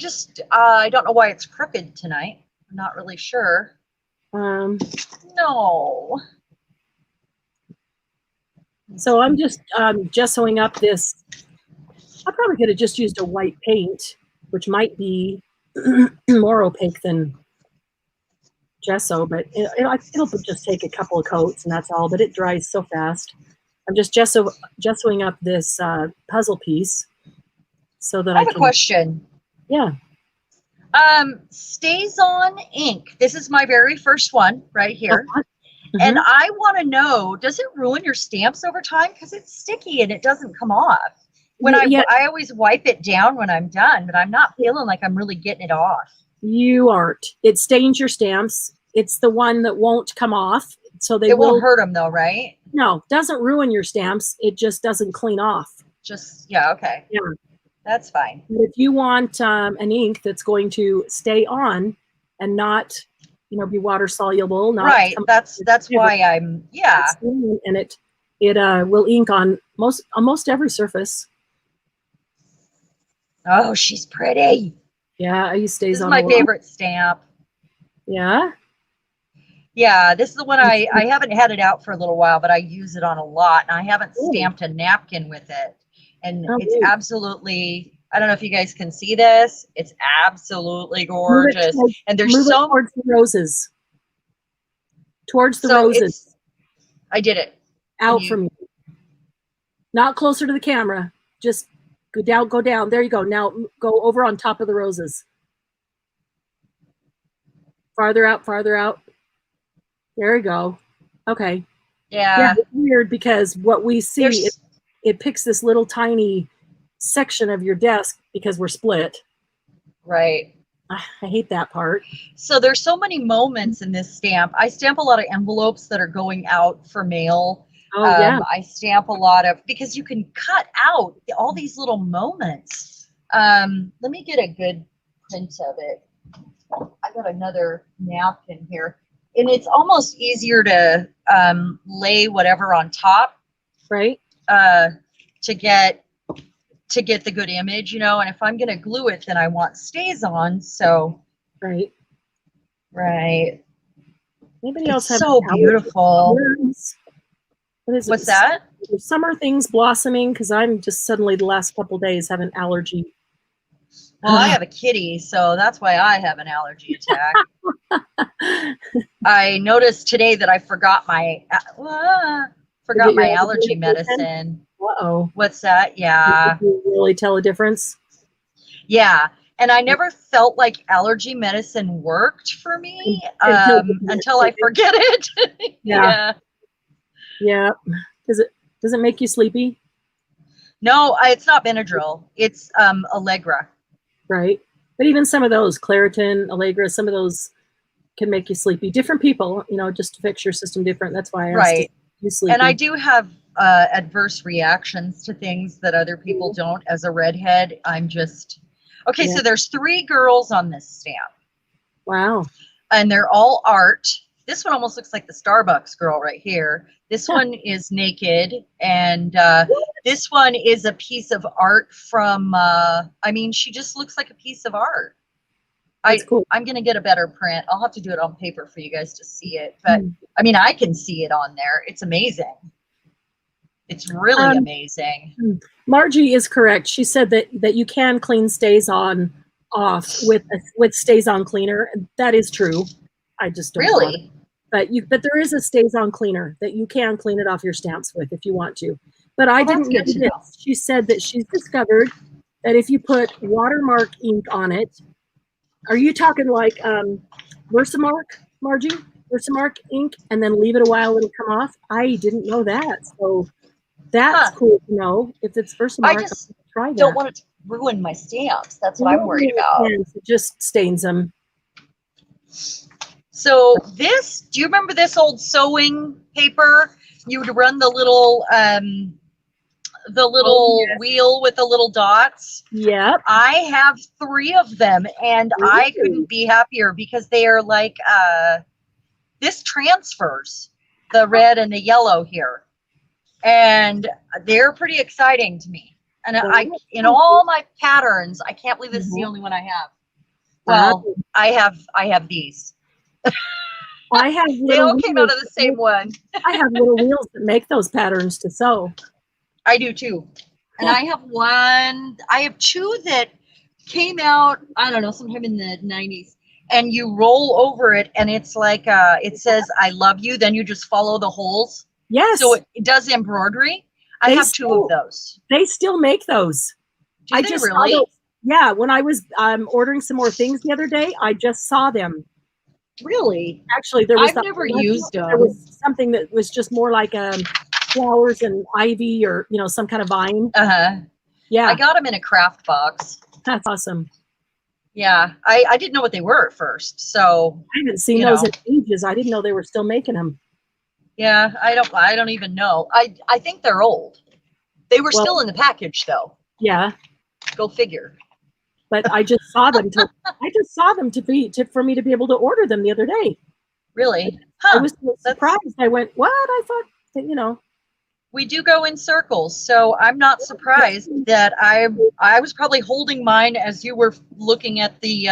don't know why it's crooked tonight. I'm not really sure. No. So I'm just gessoing up this. I probably could have just used a white paint, which might be more opaque than gesso, but it'll just take a couple of coats and that's all, but it dries so fast. I'm just gessoing up this puzzle piece so that I have a question. Yeah. StazOn ink. This is my very first one right here. Mm-hmm. And I want to know, does it ruin your stamps over time? Because it's sticky and it doesn't come off. I always wipe it down when I'm done, but I'm not feeling like I'm really getting it off. You aren't. It stains your stamps. It's the one that won't come off. So it won't hurt them though, right? No, doesn't ruin your stamps. It just doesn't clean off. Okay. Yeah. That's fine. But if you want an ink that's going to stay on and not, be water soluble, right? That's why I'm and it will ink on almost every surface. Oh, she's pretty. Yeah, I use StazOn. This is my favorite stamp. Yeah. Yeah, this is the one I haven't had it out for a little while, but I use it on a lot, and I haven't stamped a napkin with it. And it's absolutely, I don't know if you guys can see this. It's absolutely gorgeous. And there's towards the roses. Towards the roses. I did it. Out from you. Not closer to the camera. Just go down. There you go. Now go over on top of the roses. Farther out. There you go. Okay. Yeah. It's weird because what we see, it picks this little tiny section of your desk because we're split. Right. I hate that part. So there's so many moments in this stamp. I stamp a lot of envelopes that are going out for mail. Oh, yeah. I stamp a lot of, because you can cut out all these little moments. Let me get a good print of it. I got another napkin here. And it's almost easier to lay whatever on top, right? To get the good image, And if I'm going to glue it, then I want StazOn. So, right. Anybody else have so beautiful? What is it? What's that? Summer things blossoming, because I'm just suddenly the last couple days have an allergy. Well, I have a kitty, so that's why I have an allergy attack. I noticed today that I forgot my allergy medicine. Uh-oh. What's that? Yeah. Did you really tell a difference? Yeah. And I never felt like allergy medicine worked for me until I forget it. Yeah. Does it make you sleepy? No, it's not Benadryl. It's Allegra. Right. But even some of those, Claritin, Allegra, some of those can make you sleepy. Different people, just to fix your system different. That's why I asked you sleepy. And I do have adverse reactions to things that other people don't. As a redhead, I'm just... Okay, so there's 3 girls on this stamp. Wow. And they're all art. This one almost looks like the Starbucks girl right here. This one is naked, and this one is a piece of art from, I mean, she just looks like a piece of art. That's cool. I'm going to get a better print. I'll have to do it on paper for you guys to see it. But I mean, I can see it on there. It's amazing. It's really amazing. Margie is correct. She said that you can clean stays on off with stays on cleaner. That is true. I just don't really. But there is a stays on cleaner that you can clean it off your stamps with if you want to. But I didn't know this. She said that she's discovered that if you put watermark ink on it, are you talking like Versamark, Margie? Versamark ink, and then leave it a while, it'll come off? I didn't know that. So that's cool to know. If it's Versamark, I just try that. Don't want it to ruin my stamps. That's what I'm worried about. It just stains them. So this, do you remember this old sewing paper? You would run the little wheel with the little dots. Yep. I have 3 of them, and I couldn't be happier because they are like, this transfers the red and the yellow here. And they're pretty exciting to me. And in all my patterns, I can't believe this is the only one I have. Well, I have these. I have they all came out of the same one. I have little wheels that make those patterns to sew. I do too. And I have 2 that came out, I don't know, sometime in the 90s. And you roll over it and it's like, it says, I love you. Then you just follow the holes. Yes. So it does embroidery. I have 2 of those. They still make those. Do they really? Yeah. When I was ordering some more things the other day, I just saw them. Really? Actually, there was. I've never used them. There was something that was just more like flowers and ivy, or some kind of vine. Yeah. I got them in a craft box. That's awesome. Yeah, I didn't know what they were at first, so I haven't seen those in ages. I didn't know they were still making them. Yeah, I don't even know. I think they're old. They were still in the package though. Yeah. Go figure. But I just saw them. For me to be able to order them the other day. Really? Huh. I was surprised. I went, what? I thought that, We do go in circles, so I'm not surprised that I was probably holding mine as you were looking at the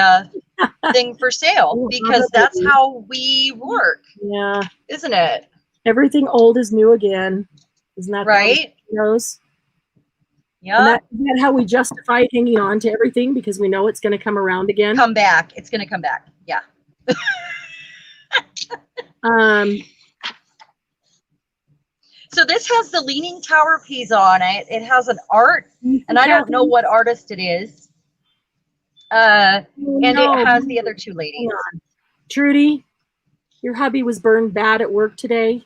thing for sale, because that's how we work. Yeah. Isn't it? Everything old is new again. Isn't that right? Yeah. Isn't that how we justify hanging on to everything, because we know it's going to come around again? Come back. It's going to come back. Yeah. So this has the Leaning Tower piece on it. It has an art, and I don't know what artist it is. And it has the other 2 ladies. Trudy, your hubby was burned bad at work today.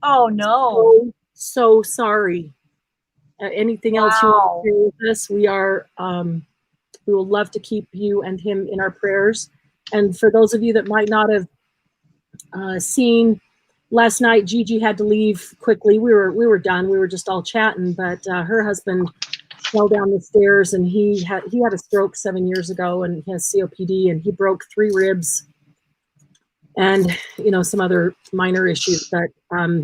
Oh no! So sorry. Anything else you want to share with us? We are. We will love to keep you and him in our prayers. And for those of you that might not have seen. Last night, Gigi had to leave quickly. We were done. We were just all chatting, but her husband fell down the stairs, and he had a stroke 7 years ago, and he has COPD, and he broke 3 ribs, and some other minor issues. But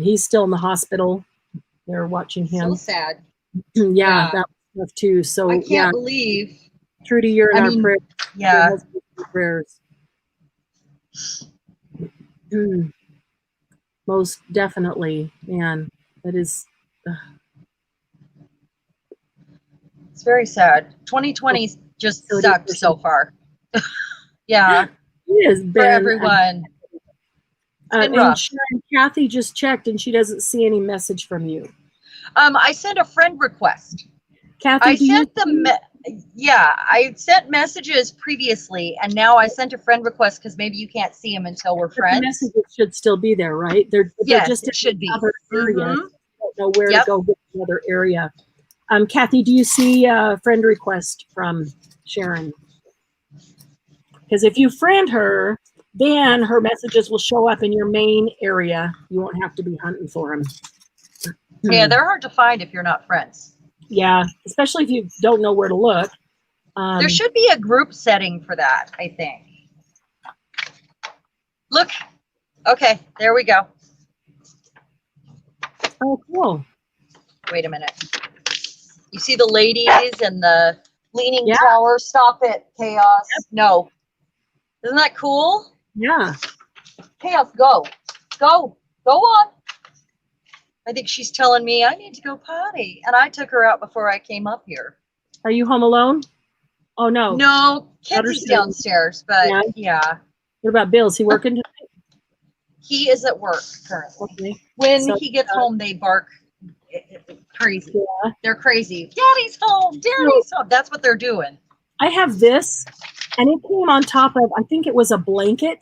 he's still in the hospital. They're watching him. So sad. Yeah, that was tough too. So I can't believe. Trudy, you're in our prayers. Yeah. Prayers. Most definitely, man. That is. It's very sad. 2020 just sucked so far. Yeah. It has been for everyone. And Cheran, Kathy just checked, and she doesn't see any message from you. I sent a friend request. Kathy, I sent messages previously, and now I sent a friend request because maybe you can't see them until we're friends. The messages should still be there, right? They're just it should be. Other area. I don't know where to go with another area. Kathy, do you see a friend request from Cheran? Because if you friend her, then her messages will show up in your main area. You won't have to be hunting for them. Yeah, they're hard to find if you're not friends. Yeah, especially if you don't know where to look. There should be a group setting for that, I think. Look, Okay, there we go. Oh, cool. Wait a minute. You see the ladies and the leaning Yeah. tower? Stop it, Chaos. Yep. No. Isn't that cool? Yeah. Chaos, go. Go. Go on. I think she's telling me I need to go potty. And I took her out before I came up here. Are you home alone? Oh, no. No, Kenzie's downstairs, but yeah. What about Bill? Is he working tonight? He is at work currently. Okay. When So, he gets home, they bark crazy. Yeah. They're crazy. Daddy's home. Daddy's home. That's what they're doing. I have this, and it came on top of, I think it was a blanket,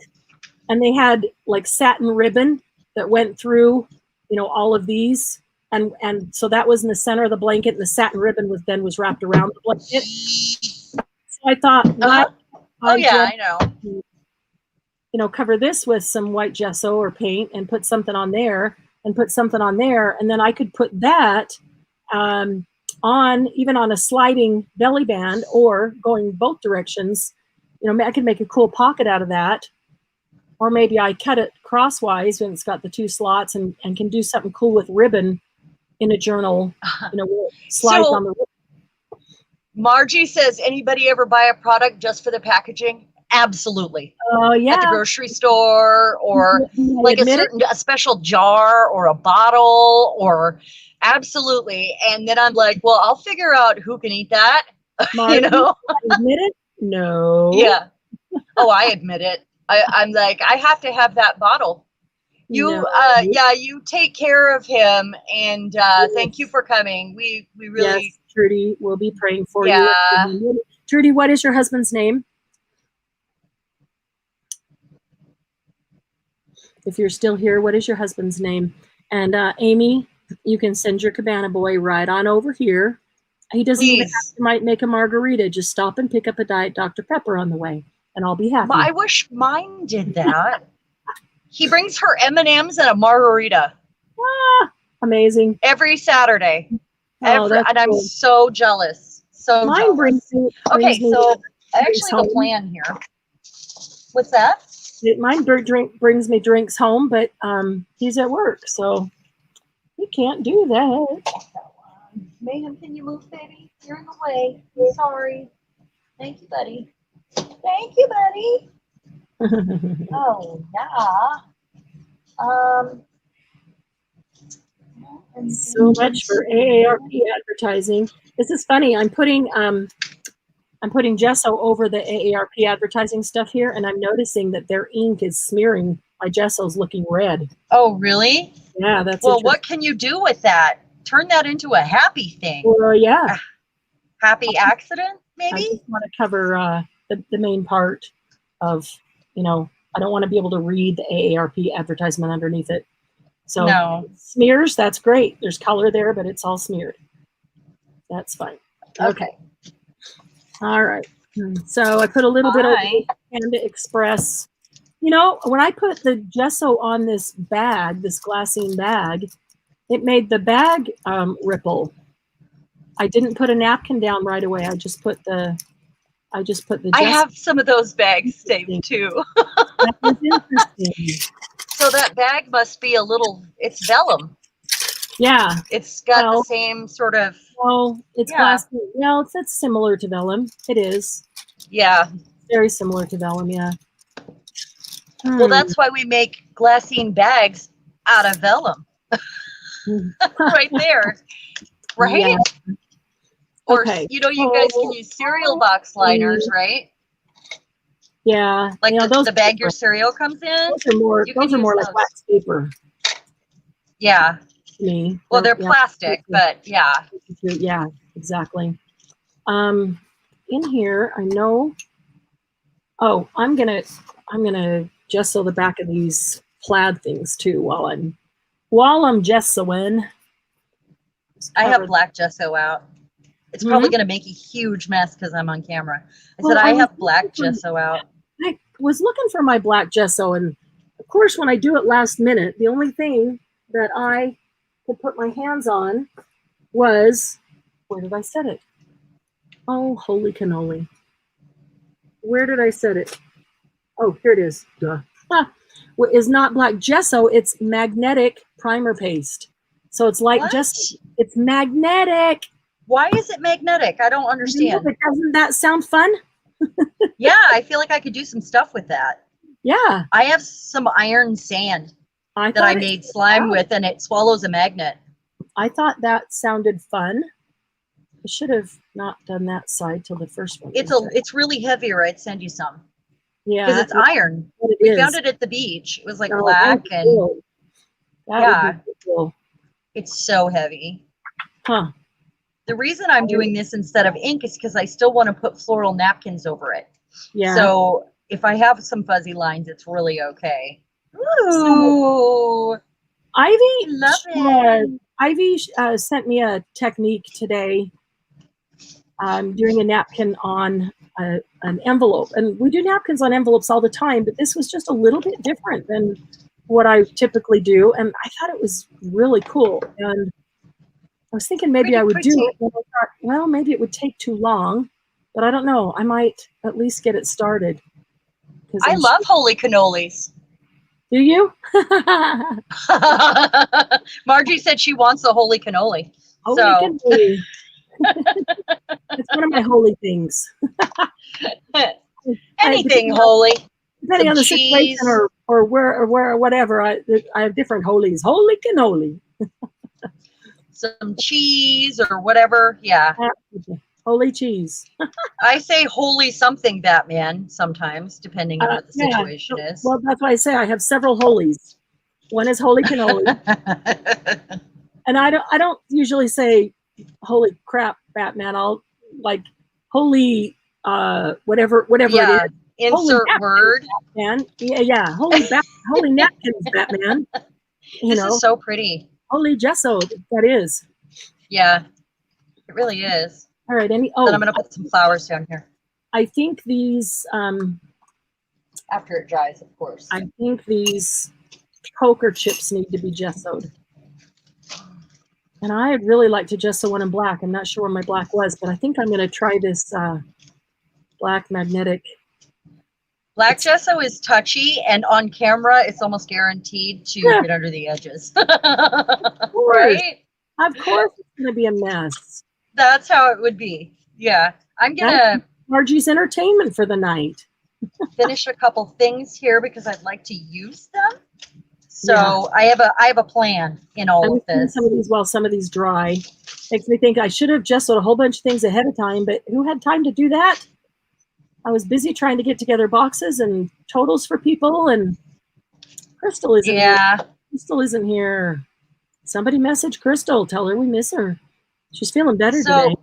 and they had like satin ribbon that went through, you know, all of these. And so that was in the center of the blanket, and the satin ribbon was wrapped around the blanket. So I thought, oh yeah, I know. You know, cover this with some white gesso or paint and put something on there and put something on there. And then I could put that on even on a sliding belly band or going both directions. You know, I could make a cool pocket out of that. Or maybe I cut it crosswise when it's got the two slots and can do something cool with ribbon in a journal, you know, where it slides on the ribbon. Margie says, anybody ever buy a product just for the packaging? Absolutely. Oh, yeah. At the grocery store or like a special jar or a bottle or absolutely. And then I'm like, well, I'll figure out who can eat that. Margie, you know? admit it? No. Yeah. Oh, I admit it. I'm like, I have to have that bottle. You, yeah, you take care of him. And thank you for coming. We really. Yes, Trudy, we'll be praying for you. Trudy, what is your husband's name? If you're still here, what is your husband's name? And Amy, you can send your cabana boy right on over here. He doesn't even have to might make a margarita. Just stop and pick up a Diet Dr. Pepper on the way, and I'll be happy. I wish mine did that. He brings her M&Ms and a margarita. Amazing. Every Saturday. And I'm so jealous. So mine jealous. Okay, so I actually have a plan here. What's that? Mine brings me drinks home, but he's at work, so he can't do that. Mayhem, can you move, baby? You're in the way. I'm sorry. Thank you, buddy. Thank you, buddy. Oh, yeah. So much for AARP advertising. This is funny. I'm putting gesso over the AARP advertising stuff here, and I'm noticing that their ink is smearing. My gesso's looking red. Oh, really? Yeah, that's well. What can you do with that? Turn that into a happy thing. Well, yeah. Happy accident, maybe? I just want to cover the main part of, you know, I don't want to be able to read the AARP advertisement underneath it. So no. Smears, that's great. There's color there, but it's all smeared. That's fine. Okay. All right. So I put a little bit of Panda Express. You know, when I put the gesso on this bag, this glassine bag, it made the bag ripple. I didn't put a napkin down right away. I just put the gesso. I have some of those bags saved too. That was interesting. So that bag must be it's vellum. Yeah. It's got the same sort of. Well, it's glassine. Well, it's similar to vellum. It is. Yeah. Very similar to vellum, yeah. Well, that's why we make glassine bags out of vellum. Right there. Right? Yeah. Or, you know, you guys can use cereal box liners, right? Yeah. Like the bag your cereal comes in? Those are more like wax paper. Yeah. To me. Well, they're plastic, but yeah. Yeah, exactly. In here, I know. Oh, I'm gonna gesso the back of these plaid things too while I'm gessoing. I have black gesso out. It's probably going to make a huge mess because I'm on camera. I have black gesso out. I was looking for my black gesso, and of course, when I do it last minute, the only thing that I could put my hands on was, where did I set it? Oh, holy cannoli. Where did I set it? Oh, here it is. Duh. is not black gesso, it's magnetic primer paste. So it's like What? just, it's magnetic. Why is it magnetic? I don't understand. But doesn't that sound fun? Yeah, I feel like I could do some stuff with that. Yeah. I have some iron sand that I made slime with, and it swallows a magnet. I thought that sounded fun. I should have not done that side till the first one. It's really heavier. I'd send you some. Yeah. Because it's iron. We found it at the beach. It was like black and cool. yeah. Cool. It's so heavy. Huh. The reason I'm doing this instead of ink is because I still want to put floral napkins over it. Yeah. So if I have some fuzzy lines, it's really okay. Ooh. Ivy, love it. Ivy sent me a technique today. Doing a napkin on an envelope, and we do napkins on envelopes all the time, but this was just a little bit different than what I typically do, and I thought it was really cool. And I was thinking maybe I would do it, and I thought, well, maybe it would take too long, but I don't know. I might at least get it started. I love holy cannolis. Do you? Margie said she wants a holy cannoli. Holy cannoli. It's one of my holy things. Anything holy. Depending on the situation or where whatever, I have different holies. Holy cannoli. Some cheese or whatever. Yeah. Holy cheese. I say holy something Batman sometimes, depending on what the situation is. Well, that's why I say I have several holies. One is holy cannoli. And I don't usually say holy crap, Batman. I'll like holy whatever it is. Insert word. Batman. Yeah. Holy napkins, Batman. This is so pretty. Holy gesso, that is. Yeah, it really is. All right. Then I'm gonna put some flowers down here. I think these after it dries, of course. I think these poker chips need to be gessoed. And I'd really like to gesso one in black. I'm not sure where my black was, but I think I'm going to try this black magnetic. Black gesso is touchy, and on camera, it's almost guaranteed to get under the edges. Right? Of course, it's going to be a mess. That's how it would be. Yeah. I'm going to... Margie's entertainment for the night. Finish a couple things here because I'd like to use them. So I have a plan in all of this. Some of these, while some of these dry, makes me think I should have gessoed a whole bunch of things ahead of time, but who had time to do that? I was busy trying to get together boxes and totals for people, and Crystal isn't here. Crystal isn't here. Somebody message Crystal. Tell her we miss her. She's feeling better today.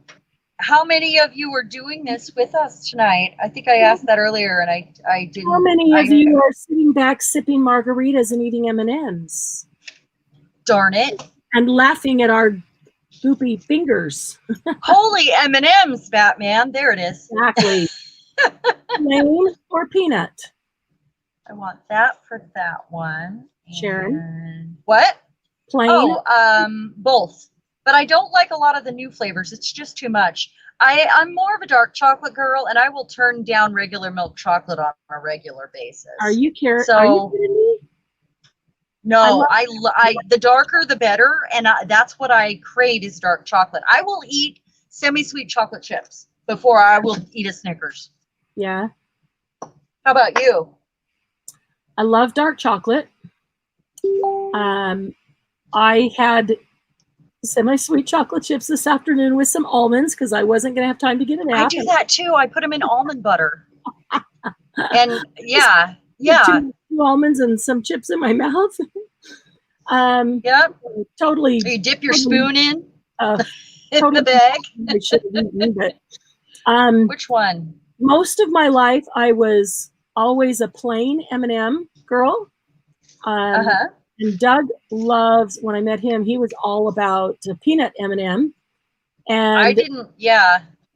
How many of you were doing this with us tonight? I think I asked that earlier, and I didn't. How many of you are sitting back sipping margaritas and eating M&Ms? Darn it. And laughing at our goopy fingers. Holy M&Ms, Batman. There it is. Exactly. Plain or peanut? I want that for that one. Cheran? What? Plain? Oh, both. But I don't like a lot of the new flavors. It's just too much. I'm more of a dark chocolate girl, and I will turn down regular milk chocolate on a regular basis. Are you kidding me? No, the darker the better, and that's what I crave is dark chocolate. I will eat semi-sweet chocolate chips before I will eat a Snickers. Yeah. How about you? I love dark chocolate. I had semi-sweet chocolate chips this afternoon with some almonds because I wasn't going to have time to get a nap. I do that too. I put them in almond butter. And two almonds and some chips in my mouth. Yep. Totally. You dip your spoon in the bag. I should have eaten, but which one? Most of my life, I was always a plain M&M girl. And Doug loves, when I met him, he was all about peanut M&M. And I didn't,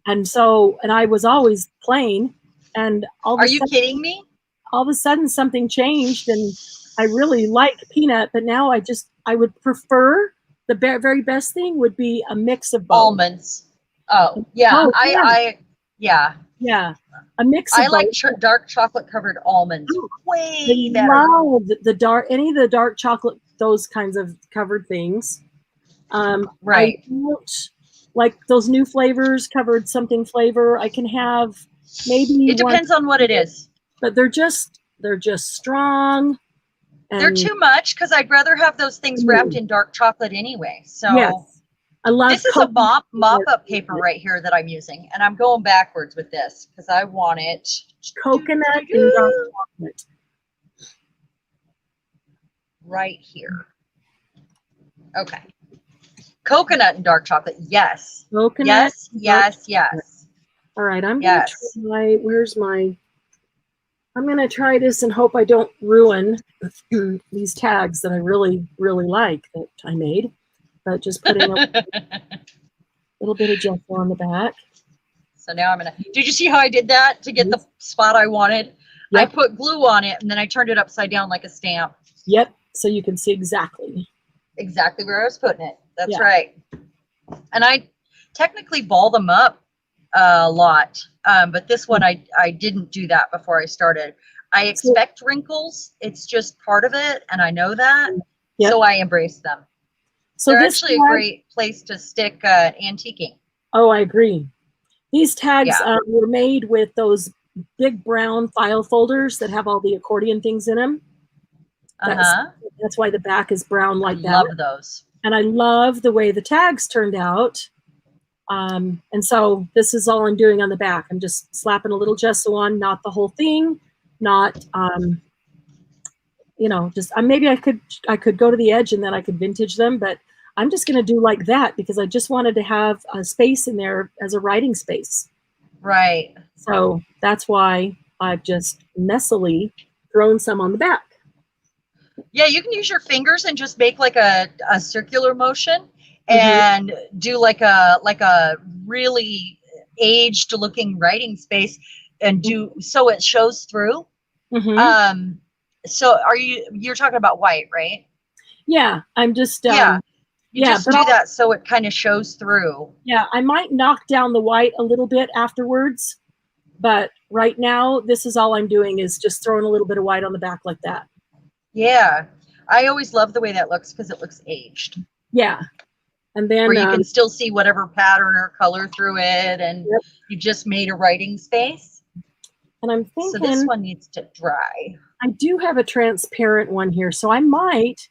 And so, and I was always plain. And Are you kidding me? All of a sudden something changed and I really like peanut, but now I would prefer, the very best thing would be a mix of both. Almonds. Oh, yeah. Yeah, a mix of I like both. dark chocolate covered almonds. Oh, Way I better. love the dark, any of the dark chocolate, those kinds of covered things. I Right. don't like those new flavors, covered something flavor. I can have maybe It one, depends on what it is. but they're just strong They're and too much because I'd rather have those things wrapped in dark chocolate anyway. So yes, I love this is a mop-up paper right here that I'm using, and I'm going backwards with this because I want it coconut and dark chocolate. right here. Okay. Coconut and dark chocolate. Yes. Coconut. Yes, yes, yes. All right, I'm going to try, I'm going to try this and hope I don't ruin these tags that I really, really like that I made. But just putting a little bit of gesso on the back. So now I'm going to, did you see how I did that to get the spot I wanted? Yep. I put glue on it and then I turned it upside down like a stamp. Yep, so you can see exactly where I was putting it. That's right. And I technically ball them up a lot, but this one I didn't do that before I started. I expect wrinkles. It's just part of it, and I know that, so I embrace them. So they're actually a great place to stick antiquing. Oh, I agree. These tags were made with those big brown file folders that have all the accordion things in them. That's why the back is brown like that. I love those. And I love the way the tags turned out. And so this is all I'm doing on the back. I'm just slapping a little gesso on, not the whole thing, not, you know, just maybe I could go to the edge and then I could vintage them, but I'm just going to do like that because I just wanted to have a space in there as a writing space. Right. So that's why I've just messily thrown some on the back. Yeah, you can use your fingers and just make like a circular motion and do like a really aged looking writing space and do so it shows through. So you're talking about white, right? Yeah, I'm just you just do that so it kind of shows through. Yeah, I might knock down the white a little bit afterwards, but right now this is all I'm doing is just throwing a little bit of white on the back like that. Yeah, I always love the way that looks because it looks aged. Yeah, and then where you can still see whatever pattern or color through it, and you just made a writing space. And I'm thinking, so this one needs to dry. I do have a transparent one here, so I might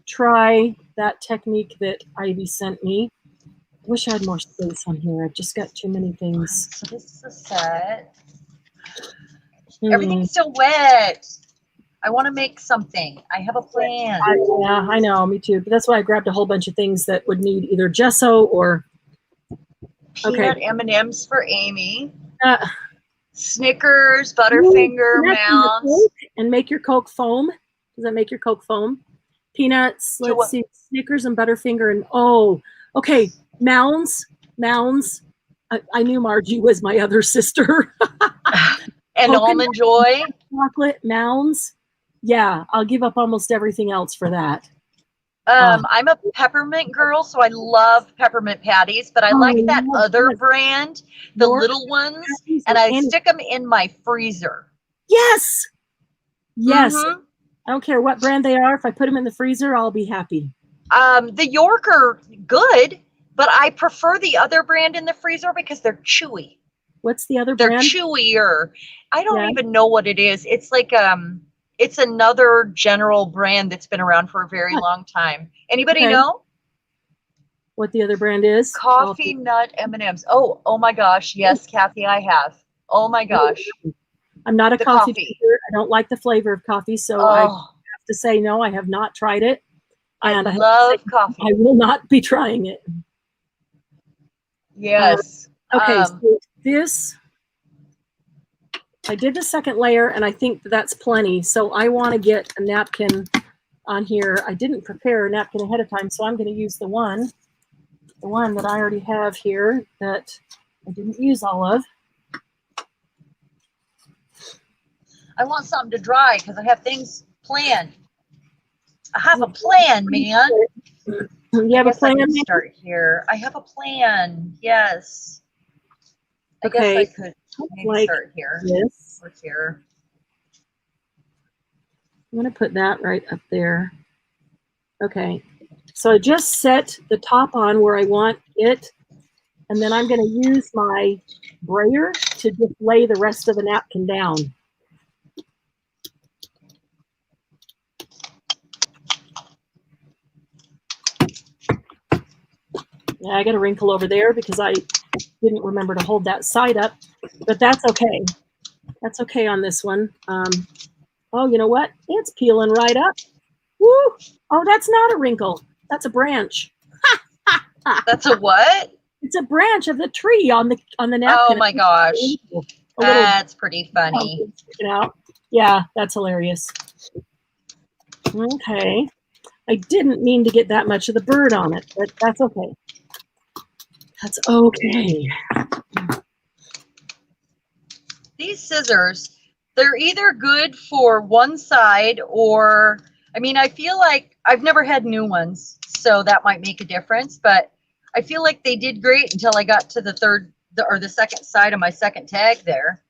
try that technique that Ivy sent me. I wish I had more space on here. I've just got too many things. So this is a set. Everything's still wet. I want to make something. I have a plan. Yeah, I know, me too. But that's why I grabbed a whole bunch of things that would need either gesso or peanut M&Ms for Amy. Snickers, Butterfinger, Mounds. And make your Coke foam. Does that make your Coke foam? Peanuts, let's see, Snickers and Butterfinger and okay, Mounds. I knew Margie was my other sister. And Almond Joy. Chocolate, Mounds. Yeah, I'll give up almost everything else for that. I'm a peppermint girl, so I love peppermint patties, but I like that other brand, the little ones, and I stick them in my freezer. Yes. I don't care what brand they are. If I put them in the freezer, I'll be happy. The York are good, but I prefer the other brand in the freezer because they're chewy. What's the other brand? They're chewier. I don't even know what it is. It's like it's another general brand that's been around for a very long time. Anybody know what the other brand is? Coffee Nut M&Ms. Oh my gosh. Yes, Kathy, I have. Oh my gosh. I'm not a coffee drinker. I don't like the flavor of coffee, so I have to say no, I have not tried it. And I love coffee. I will not be trying it. Yes. Okay, so this, I did the second layer and I think that's plenty. So I want to get a napkin on here. I didn't prepare a napkin ahead of time, so I'm going to use the one that I already have here that I didn't use all of. I want something to dry because I have things planned. I have a plan, man. You have a plan? I can start here. I have a plan. Yes. I guess I could. maybe like start here this. or here. I'm going to put that right up there. Okay. So I just set the top on where I want it. And then I'm going to use my brayer to just lay the rest of the napkin down. Yeah, I got a wrinkle over there because I didn't remember to hold that side up, but that's okay. That's okay on this one. Oh, you know what? It's peeling right up. Woo! Oh, that's not a wrinkle. That's a branch. That's a what? It's a branch of the tree on the napkin. Oh my gosh. That's pretty little funny. sticking out. Yeah, that's hilarious. Okay. I didn't mean to get that much of the bird on it, but that's okay. That's okay. These scissors, they're either good for one side or, I mean, I feel like I've never had new ones, so that might make a difference, but I feel like they did great until I got to the the second side of my second tag there.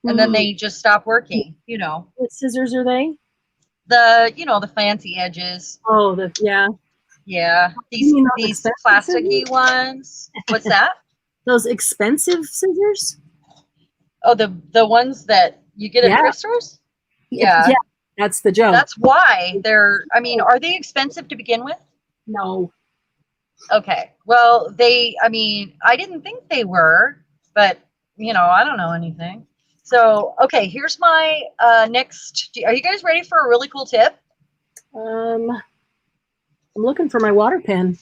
And then they just stopped working, you know. What scissors are they? The fancy edges. Oh, yeah. Yeah. You mean These those plasticky ones. What's that? Those expensive scissors? Oh, the ones that you get at thrift stores? Yeah. Yeah, that's the joke. That's why they're, I mean, are they expensive to begin with? No. Okay. Well, I mean, I didn't think they were, but, I don't know anything. So, okay, here's my next. Are you guys ready for a really cool tip? I'm looking for my water pen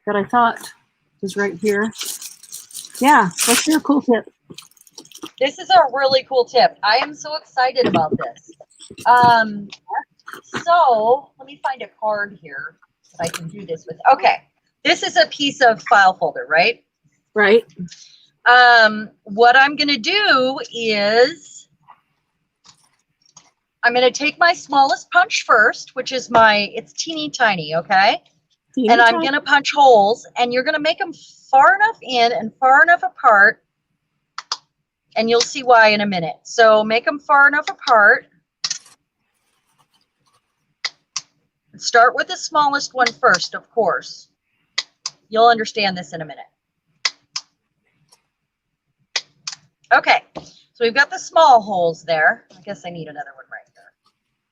that I thought was right here. Yeah, let's do a cool tip. This is a really cool tip. I am so excited about this. So let me find a card here that I can do this with. Okay, this is a piece of file folder, right? Right. What I'm going to do is I'm going to take my smallest punch first, which is it's teeny tiny, okay? And I'm going to punch holes, and you're going to make them far enough in and far enough apart, and you'll see why in a minute. So make them far enough apart. Start with the smallest one first, of course. You'll understand this in a minute. Okay, so we've got the small holes there. I guess I need another one right there.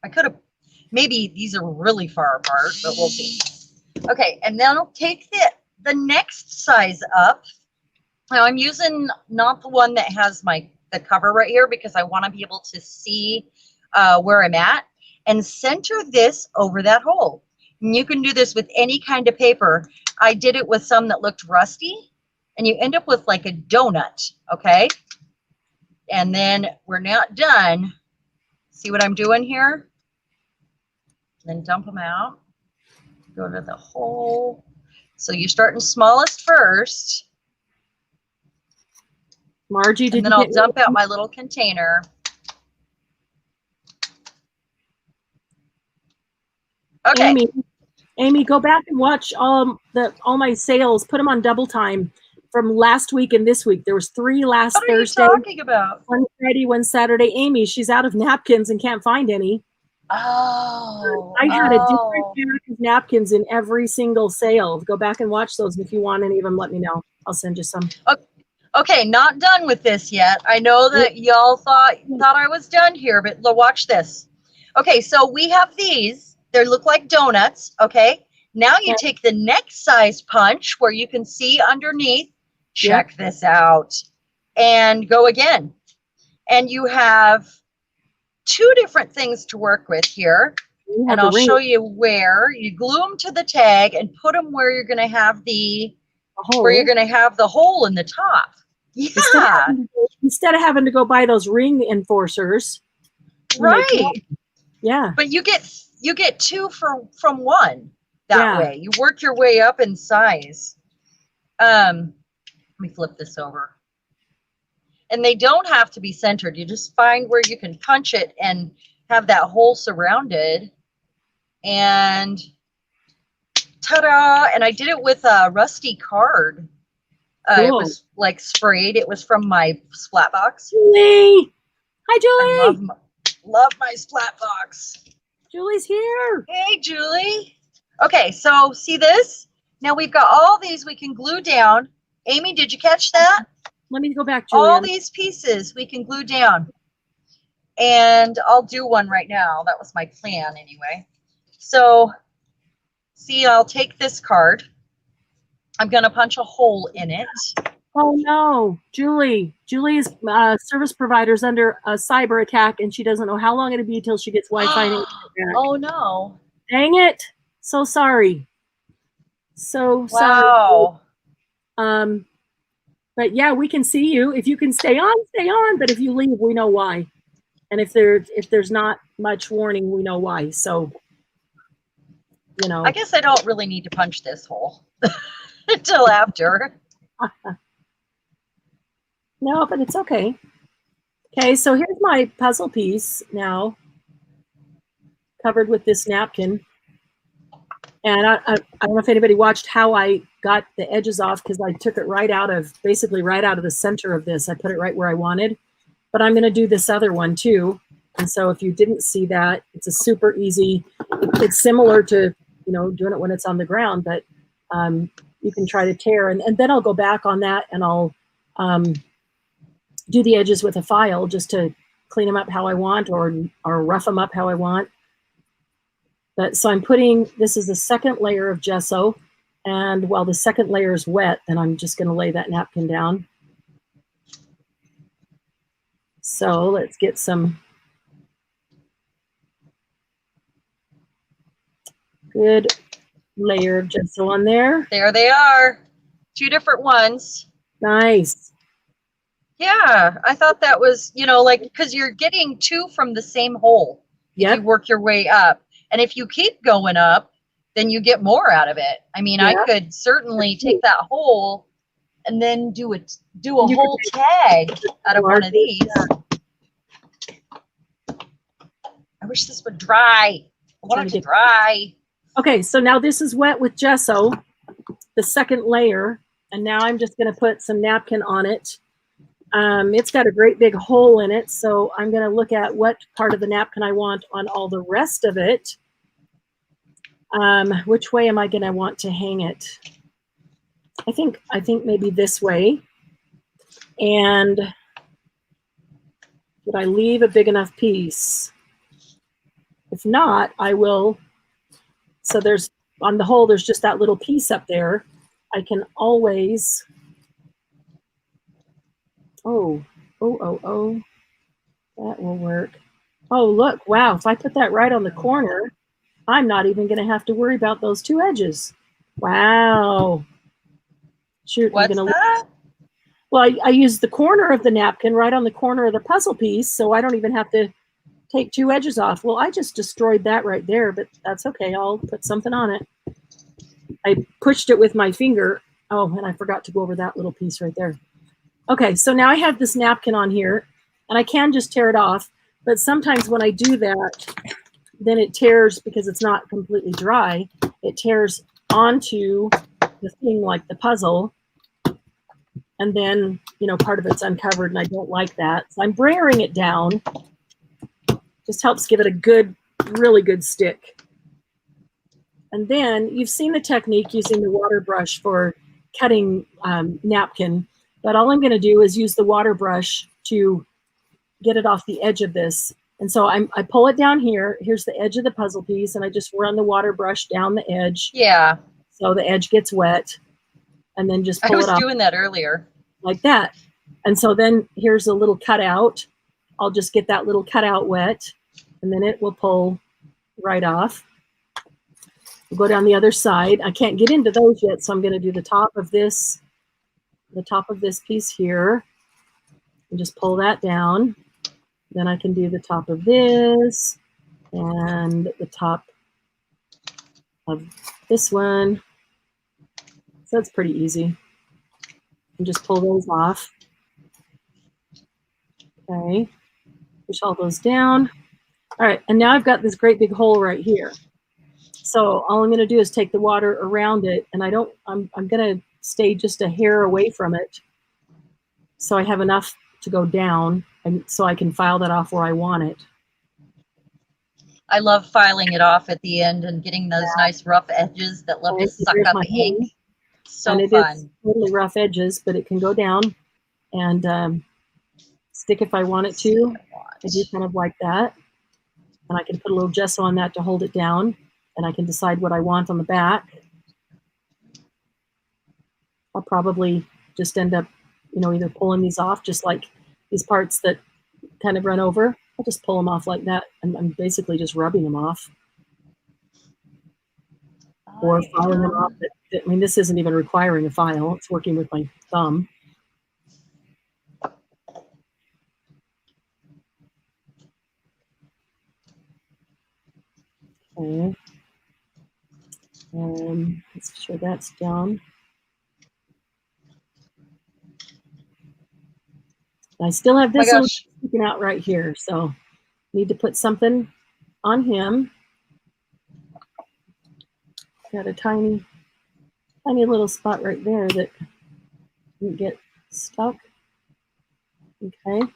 I could have, maybe these are really far apart, but we'll see. Okay, and then I'll take the next size up. Now I'm using not the one that has the cover right here because I want to be able to see where I'm at, and center this over that hole. And you can do this with any kind of paper. I did it with some that looked rusty, and you end up with like a donut, okay? And then we're not done. See what I'm doing here? Then dump them out. Go to the hole. So you're starting smallest first. Margie, and then I'll dump out my little container. Okay. Amy, go back and watch all my sales. Put them on double time from last week and this week. There was 3 last Thursday. What are you talking about? One Friday, one Saturday. Amy, she's out of napkins and can't find any. Oh. I had a different pack of napkins in every single sale. Go back and watch those. And if you want any of them, let me know. I'll send you some. Okay, not done with this yet. I know that y'all thought I was done here, but watch this. Okay, so we have these. They look like donuts, okay? Now you take the next size punch where you can see underneath. Check this out. And go again. And you have 2 different things to work with here. And I'll show you where. You glue them to the tag and put them where you're going to have the hole in the top. Yeah. Instead of having to go buy those ring enforcers. Right. Yeah. But you get 2 from 1 that way. You work your way up in size. Let me flip this over. And they don't have to be centered. You just find where you can punch it and have that hole surrounded. And ta-da! And I did it with a rusty card. It Cool. was like sprayed. It was from my splat box. Julie. Hi, I Julie. love my splat box. Julie's here. Hey, Julie. Okay, so see this? Now we've got all these we can glue down. Amy, did you catch that? Let me go back, Julie. All these pieces we can glue down. And I'll do one right now. That was my plan anyway. So see, I'll take this card. I'm going to punch a hole in it. Oh no, Julie. Julie's service provider's under a cyber attack, and she doesn't know how long it'll be till she gets Wi-Fi. And Oh no. dang it. So sorry. So Wow. sorry. But yeah, we can see you. If you can stay on, stay on. But if you leave, we know why. And if there's not much warning, we know why. So, you know. I guess I don't really need to punch this hole until after. No, but it's okay. Okay, so here's my puzzle piece now, covered with this napkin. And I don't know if anybody watched how I got the edges off, because I took it basically right out of the center of this. I put it right where I wanted. But I'm going to do this other one too. And so if you didn't see that, it's a super easy, it's similar to, doing it when it's on the ground, but you can try to tear. And then I'll go back on that and I'll do the edges with a file just to clean them up how I want, or rough them up how I want. But so this is the second layer of gesso. And while the second layer is wet, then I'm just going to lay that napkin down. So let's get some good layer of gesso on there. There they are. 2 different ones. Nice. Yeah, I thought that was, because you're getting 2 from the same hole. Yep. You work your way up. And if you keep going up, then you get more out of it. I mean, I could certainly take that hole and then do a whole tag out of one of these. I wish this would dry. I want it to dry. Okay, so now this is wet with gesso, the second layer. And now I'm just going to put some napkin on it. It's got a great big hole in it, so I'm going to look at what part of the napkin I want on all the rest of it. Which way am I going to want to hang it? I think maybe this way. And did I leave a big enough piece? If not, I will. So there's, on the hole, there's just that little piece up there. I can always, oh, that will work. Oh, look, wow, if I put that right on the corner, I'm not even going to have to worry about those 2 edges. Wow. Shoot, What's that? Well, I use the corner of the napkin right on the corner of the puzzle piece, so I don't even have to take 2 edges off. Well, I just destroyed that right there, but that's okay. I'll put something on it. I pushed it with my finger. Oh, and I forgot to go over that little piece right there. Okay, so now I have this napkin on here, and I can just tear it off, but sometimes when I do that, then it tears because it's not completely dry. It tears onto the thing like the puzzle, and then, part of it's uncovered, and I don't like that. So I'm brayering it down. Just helps give it a good, really good stick. And then you've seen the technique using the water brush for cutting napkin, but all I'm going to do is use the water brush to get it off the edge of this. And so I pull it down here. Here's the edge of the puzzle piece, and I just run the water brush down the edge. Yeah. So the edge gets wet, and then just pull it off. I was doing that earlier. Like that. And so then here's a little cutout. I'll just get that little cutout wet, and then it will pull right off. We'll go down the other side. I can't get into those yet, so I'm going to do the top of this piece here, and just pull that down. Then I can do the top of this and the top of this one. So that's pretty easy. And just pull those off. Okay, push all those down. All right, and now I've got this great big hole right here. So all I'm going to do is take the water around it, and I'm going to stay just a hair away from it. So I have enough to go down, and so I can file that off where I want it. I love filing it off at the end and getting those nice rough edges that love to suck up ink. So and it fun. is totally rough edges, but it can go down and stick if I want it to. I do kind of like that. And I can put a little gesso on that to hold it down, and I can decide what I want on the back. I'll probably just end up, either pulling these off, just like these parts that kind of run over. I'll just pull them off like that, and I'm basically just rubbing them off. Or filing them off. I mean, this isn't even requiring a file. It's working with my thumb. Okay. Let's sure that's down. I still have this one sticking out right here, so need to put something on him. Got a tiny little spot right there that didn't get stuck. Okay,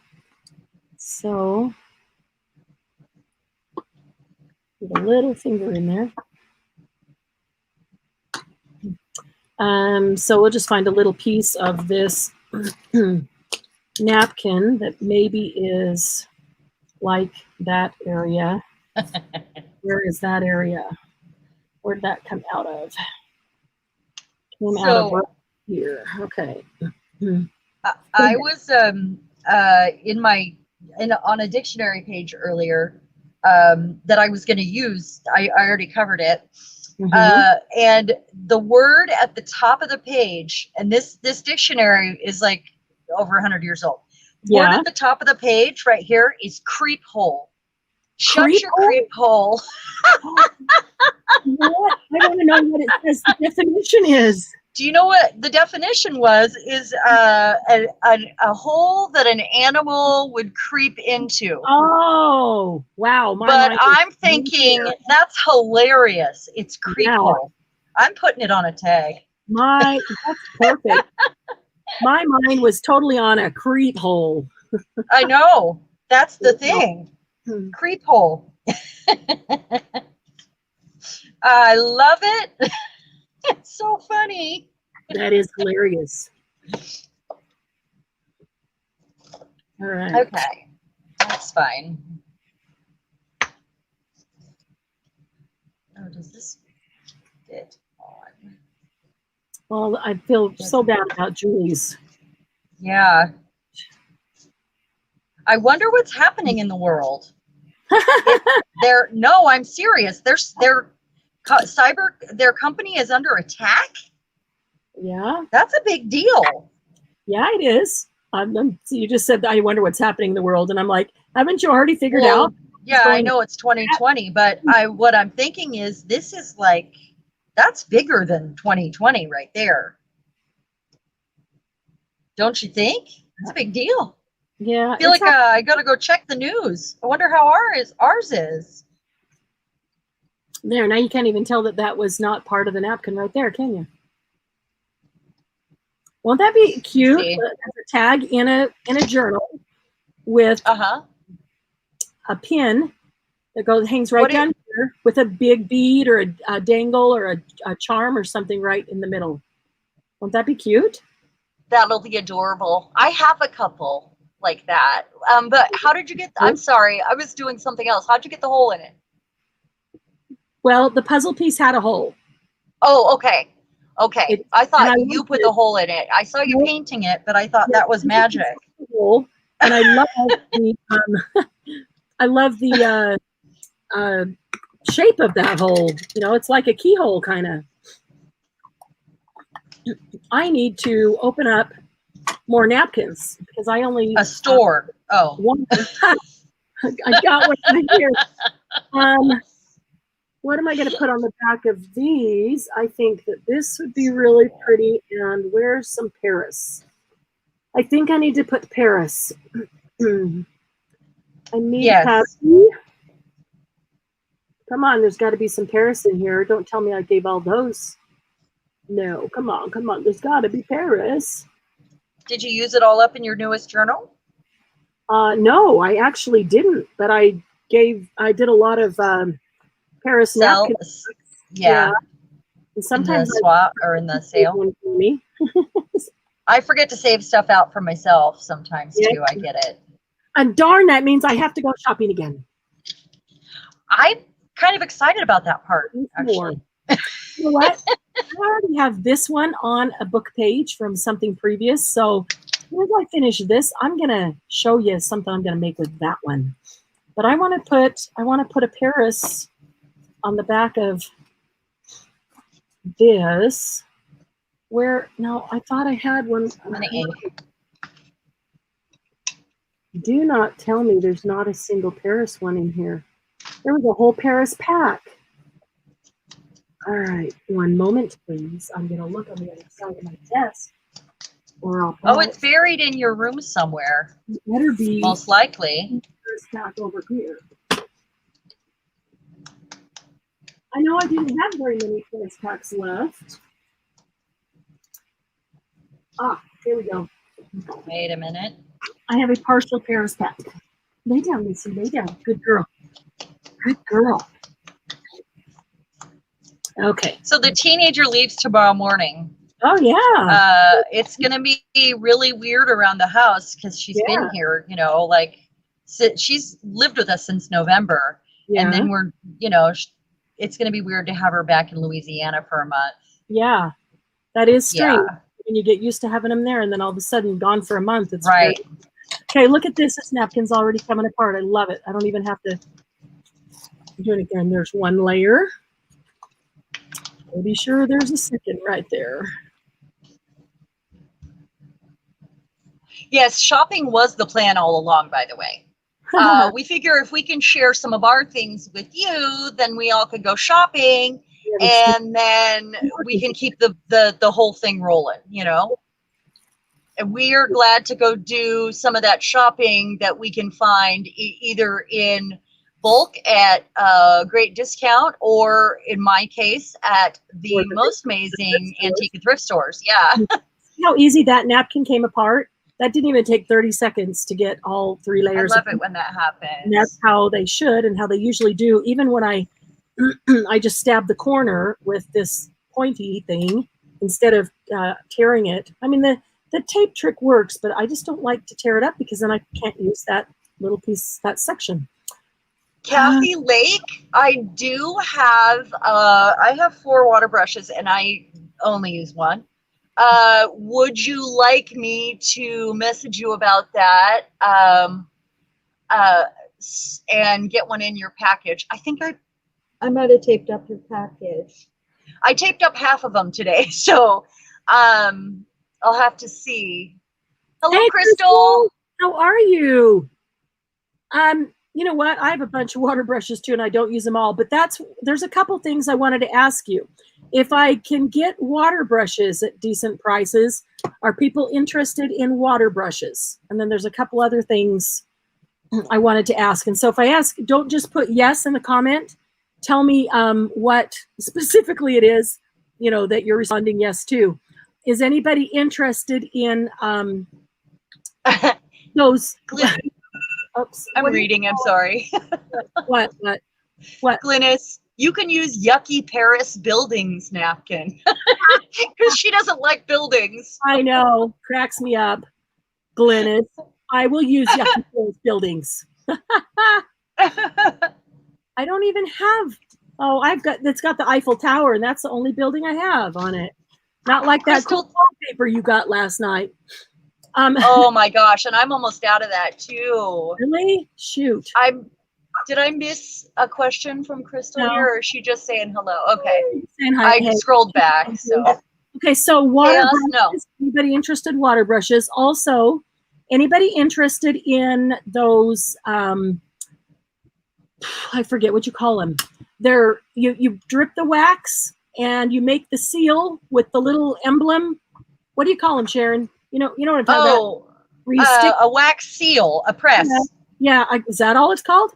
so put a little finger in there. So we'll just find a little piece of this napkin that maybe is like that area. Where is that area? Where did that come out of? Came out of right here. Okay. I was on a dictionary page earlier that I was going to use. I already covered it. And the word at the top of the page, and this dictionary is like over 100 years old. Yeah. Word at the top of the page right here is creep hole. Shut your creep hole. What? I want to know what it says the definition is. Do you know what the definition is a hole that an animal would creep into. Oh, wow. But I'm thinking that's hilarious. It's creep hole. I'm putting it on a tag. That's perfect. My mind was totally on a creep hole. I know. That's the thing. Creep hole. I love it. It's so funny. That is hilarious. All right. Okay. That's fine. Oh, does this fit on? Well, I feel so bad about Julie's. Yeah. I wonder what's happening in the world. No, I'm serious. Their company is under attack. Yeah. That's a big deal. Yeah, it is. So you just said that I wonder what's happening in the world, and I'm like, haven't you already figured out? Yeah, I know it's 2020, but what I'm thinking is this is like, that's bigger than 2020 right there. Don't you think? It's a big deal. Yeah. I feel like I got to go check the news. I wonder how ours is. There, now you can't even tell that was not part of the napkin right there, can you? Won't that be cute? As a tag in a journal with a pin that hangs right down here with a big bead or a dangle or a charm or something right in the middle. Won't that be cute? That'll be adorable. I have a couple like that. But how did you get? I'm sorry, I was doing something else. How'd you get the hole in it? Well, the puzzle piece had a hole. Oh, okay. Okay. I thought you put the hole in it. I saw you painting it, but I thought that was magic. And I love the shape of that hole. It's like a keyhole kind of. I need to open up more napkins because I only a store. One. I got one right here. What am I going to put on the back of these? I think that this would be really pretty. And where's some Paris? I think I need to put Paris. I need happy. Come on, there's got to be some Paris in here. Don't tell me I gave all those. No, come on, come on. There's got to be Paris. Did you use it all up in your newest journal? No, I actually didn't. But I did a lot of Paris napkins. Yeah. And In sometimes the swap or in the sale. one for me. I forget to save stuff out for myself sometimes too. I get it. And darn, that means I have to go shopping again. I'm kind of excited about that part, actually. You know what? I already have this one on a book page from something previous. So as soon as I finish this, I'm gonna show you something I'm gonna make with that one. But I want to put a Paris on the back of this. Where no, I thought I had one. Do not tell me there's not a single Paris one in here. There was a whole Paris pack. All right, one moment, please. I'm going to look on the other side of my desk. Or I'll it's buried in your room somewhere. It better be. Most likely. Paris pack over here. I know I didn't have very many Paris packs left. Ah, here we go. Wait a minute. I have a partial Paris pack. Lay down, Lucy. Lay down. Good girl. Good girl. Okay. So the teenager leaves tomorrow morning. Oh, yeah. It's going to be really weird around the house because she's been here, she's lived with us since November. Yeah. And then it's going to be weird to have her back in Louisiana for a month. Yeah. That is strange. Yeah. When you get used to having them there and then all of a sudden gone for a month. It's right. Weird. Okay, look at this. This napkin's already coming apart. I love it. I don't even have to do it again. There's one layer. I'll be sure there's a second right there. Yes, shopping was the plan all along, by the way. We figure if we can share some of our things with you, then we all could go shopping, and then we can keep the whole thing rolling, And we are glad to go do some of that shopping that we can find either in bulk at a great discount, or in my case, at the most amazing antique and thrift stores. Yeah. See how easy that napkin came apart? That didn't even take 30 seconds to get all 3 layers. I love it when that happens. And that's how they should and how they usually do. Even when I just stab the corner with this pointy thing instead of tearing it. I mean, the tape trick works, but I just don't like to tear it up because then I can't use that little piece, that section. Kathy Lake, I do have, I have 4 water brushes and I only use one. Would you like me to message you about that and get one in your package? I think I might have taped up your package. I taped up half of them today, so I'll have to see. Hello, hey, Crystal. How are you? You know what? I have a bunch of water brushes too, and I don't use them all. But there's a couple things I wanted to ask you. If I can get water brushes at decent prices, are people interested in water brushes? And then there's a couple other things I wanted to ask. And so if I ask, don't just put yes in the comment. Tell me what specifically it is, that you're responding yes to. Is anybody interested in those? Oops. I'm reading. I'm sorry. What? Glynis, you can use Yucky Paris Buildings napkin because she doesn't like buildings. I know. Cracks me up. Glynis, I will use Yucky Paris Buildings. I don't even have. Oh, it's got the Eiffel Tower, and that's the only building I have on it. Not like that cool wallpaper you got last night. Oh my gosh, and I'm almost out of that too. Really? Shoot. Did I miss a question from Crystal here, or is she just saying hello? Okay. Saying hi. I scrolled back. So. Okay, so water brushes. Anybody interested in water brushes? Also, anybody interested in those? I forget what you call them. They're you drip the wax and you make the seal with the little emblem. What do you call them, Cheran? You know what I'm talking about? A wax seal, a press. Yeah. Is that all it's called?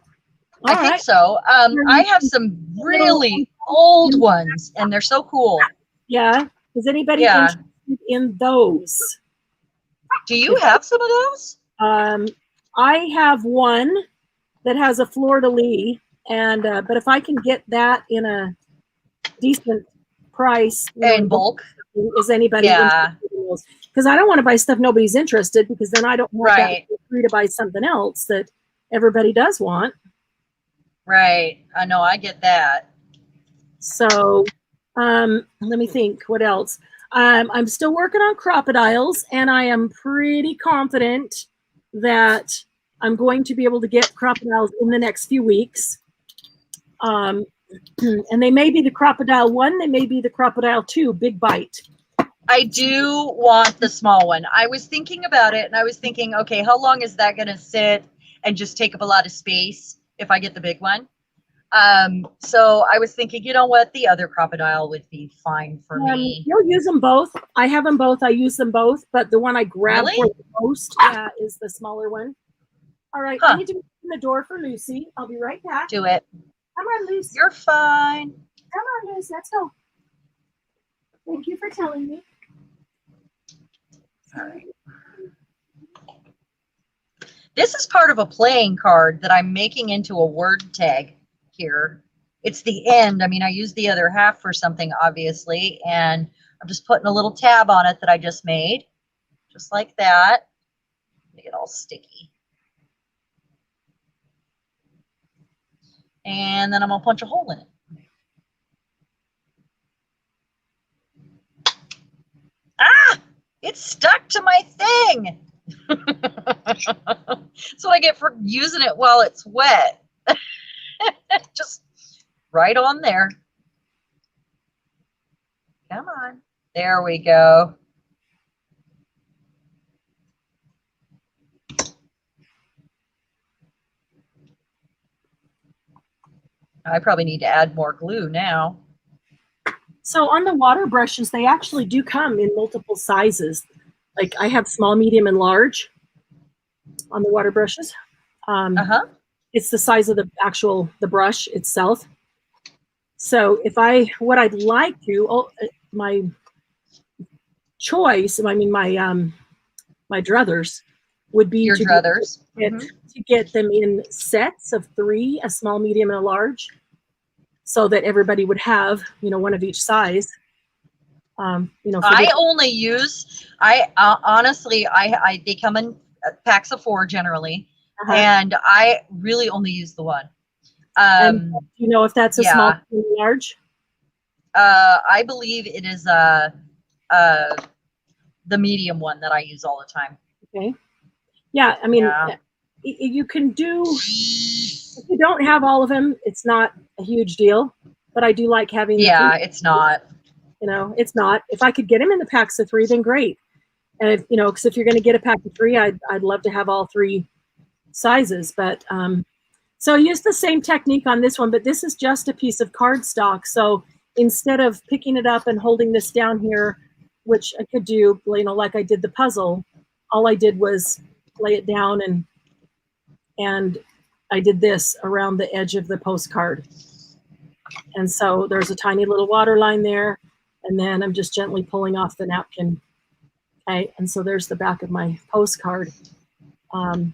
I think so. I have some really old ones, and they're so cool. Yeah. Is anybody Yeah. interested in those? Do you have some of those? I have one that has a fleur-de-lis, and but if I can get that in a decent price, In bulk? is anybody Yeah. interested in those? Because I don't want to buy stuff nobody's interested, because then I don't want Right. that free to buy something else that everybody does want. Right. I know. I get that. So let me think. What else? I'm still working on crocodiles, and I am pretty confident that I'm going to be able to get crocodiles in the next few weeks. And they may be the crocodile 1, they may be the crocodile 2, big bite. I do want the small one. I was thinking about it, and I was thinking, okay, how long is that going to sit and just take up a lot of space if I get the big one? So I was thinking, you know what, the other crocodile would be fine for me. You'll use them both. I have them both. I use them both, but the one I grab Really? for the most, is the smaller one. All right, I need to open the door for Lucy. I'll be right back. Do it. Come on, Lucy. You're fine. Come on, Lucy. Let's go. Thank you for telling me. All right. This is part of a playing card that I'm making into a word tag here. It's the end. I mean, I used the other half for something, obviously, and I'm just putting a little tab on it that I just made, just like that. Make it all sticky. And then I'm going to punch a hole in it. Ah! It's stuck to my thing. That's what I get for using it while it's wet. Just right on there. Come on. There we go. I probably need to add more glue now. So on the water brushes, they actually do come in multiple sizes. Like I have small, medium, and large on the water brushes. It's the size of the brush itself. So what I'd like to, my choice, I mean my druthers would be to get them in sets of 3, a small, medium, and a large, so that everybody would have, one of each size. I only use, honestly, they come in packs of 4 generally, and I really only use the one. And do you know if that's a small or large? I believe it is the medium one that I use all the time. Okay. Yeah, I mean, you can do, if you don't have all of them, it's not a huge deal, but I do like having it's not. It's not. If I could get them in the packs of 3, then great. And if, because if you're going to get a pack of 3, I'd love to have all 3 sizes. But so I use the same technique on this one, but this is just a piece of cardstock. So instead of picking it up and holding this down here, which I could do, like I did the puzzle, all I did was lay it down and I did this around the edge of the postcard. And so there's a tiny little water line there. And then I'm just gently pulling off the napkin. Okay, and so there's the back of my postcard. And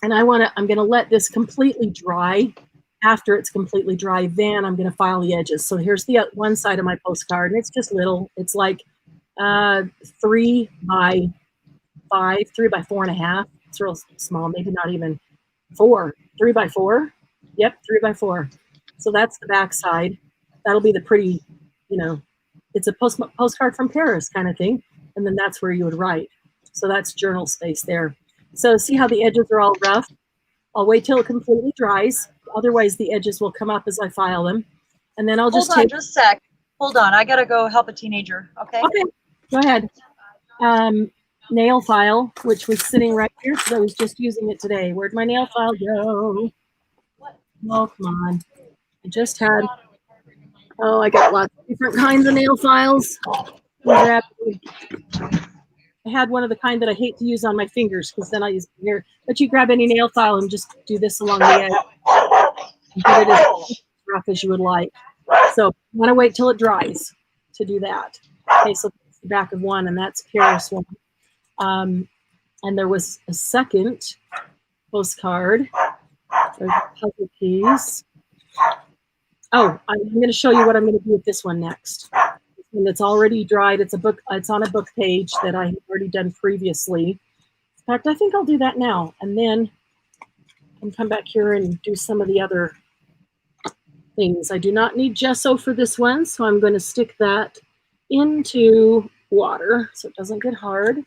I'm going to let this completely dry. After it's completely dry, then I'm going to file the edges. So here's the one side of my postcard, and it's just little. It's like 3 by 5, 3 by 4.5. It's real small, maybe not even 4. 3 by 4. Yep, 3 by 4. So that's the back side. That'll be the pretty, it's a postcard from Paris kind of thing. And then that's where you would write. So that's journal space there. So see how the edges are all rough? I'll wait till it completely dries. Otherwise, the edges will come up as I file them. And then I'll just Hold on just a sec. Hold on. I got to go help a teenager. Okay. Okay. Go ahead. Nail file, which was sitting right here because I was just using it today. Where'd my nail file go? Oh, come on. I just had, I got lots of different kinds of nail files. I had one of the kind that I hate to use on my fingers because then I use it here. But you grab any nail file and just do this along the edge. And get it as rough as you would like. So you want to wait till it dries to do that. Okay, so that's the back of one, and that's Paris one. And there was a second postcard. There's a puzzle piece. Oh, I'm going to show you what I'm going to do with this one next. And it's already dried. It's a book. It's on a book page that I have already done previously. In fact, I think I'll do that now, and then I can come back here and do some of the other things. I do not need gesso for this one, so I'm going to stick that into water so it doesn't get hard.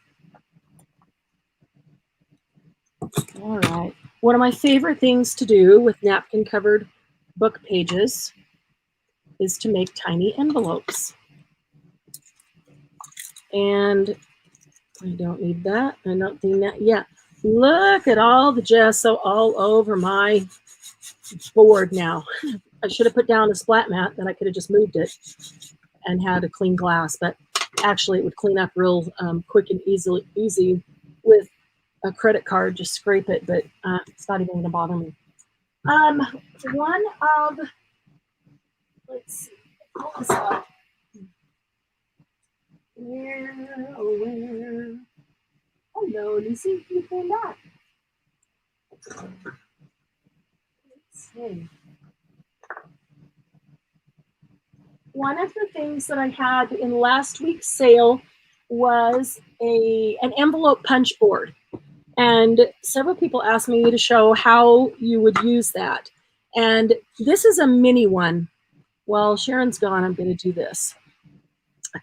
All right. One of my favorite things to do with napkin covered book pages is to make tiny envelopes. And I don't need that. I don't need that yet. Look at all the gesso all over my board now. I should have put down a splat mat, then I could have just moved it and had a clean glass, but actually it would clean up real quick and easy with a credit card. Just scrape it, but it's not even going to bother me. One of, let's see, pull this up. Where? Hello, Lucy, you came back. Let's see. One of the things that I had in last week's sale was an envelope punch board. And several people asked me to show how you would use that. And this is a mini one. While Cheran's gone, I'm going to do this.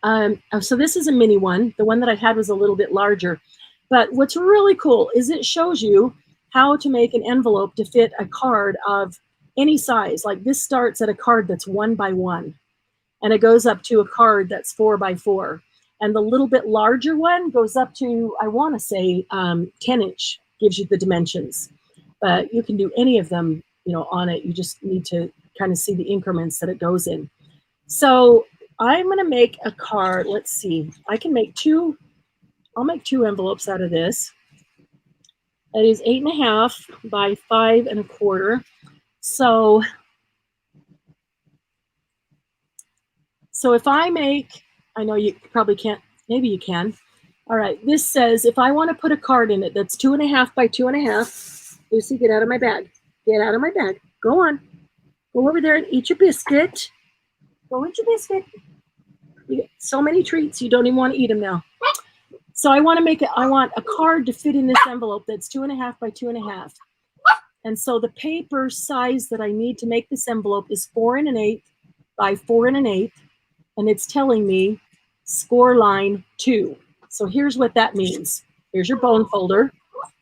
So this is a mini one. The one that I had was a little bit larger. But what's really cool is it shows you how to make an envelope to fit a card of any size. Like this starts at a card that's 1 by 1. And it goes up to a card that's 4 by 4. And the little bit larger one goes up to, I want to say, 10-inch, gives you the dimensions. But you can do any of them, on it. You just need to kind of see the increments that it goes in. So I'm going to make a card. Let's see. I can make two. I'll make 2 envelopes out of this. That is 8.5 by 5 1/4. So if I make, I know you probably can't, maybe you can. All right, this says if I want to put a card in it that's 2.5 by 2.5, Lucy, get out of my bag. Get out of my bag. Go on. Go over there and eat your biscuit. Go eat your biscuit. You get so many treats, you don't even want to eat them now. So I want to make it, I want a card to fit in this envelope that's 2.5 by 2.5. And so the paper size that I need to make this envelope is 4 1/8 by 4 1/8. And it's telling me score line 2. So here's what that means. Here's your bone folder.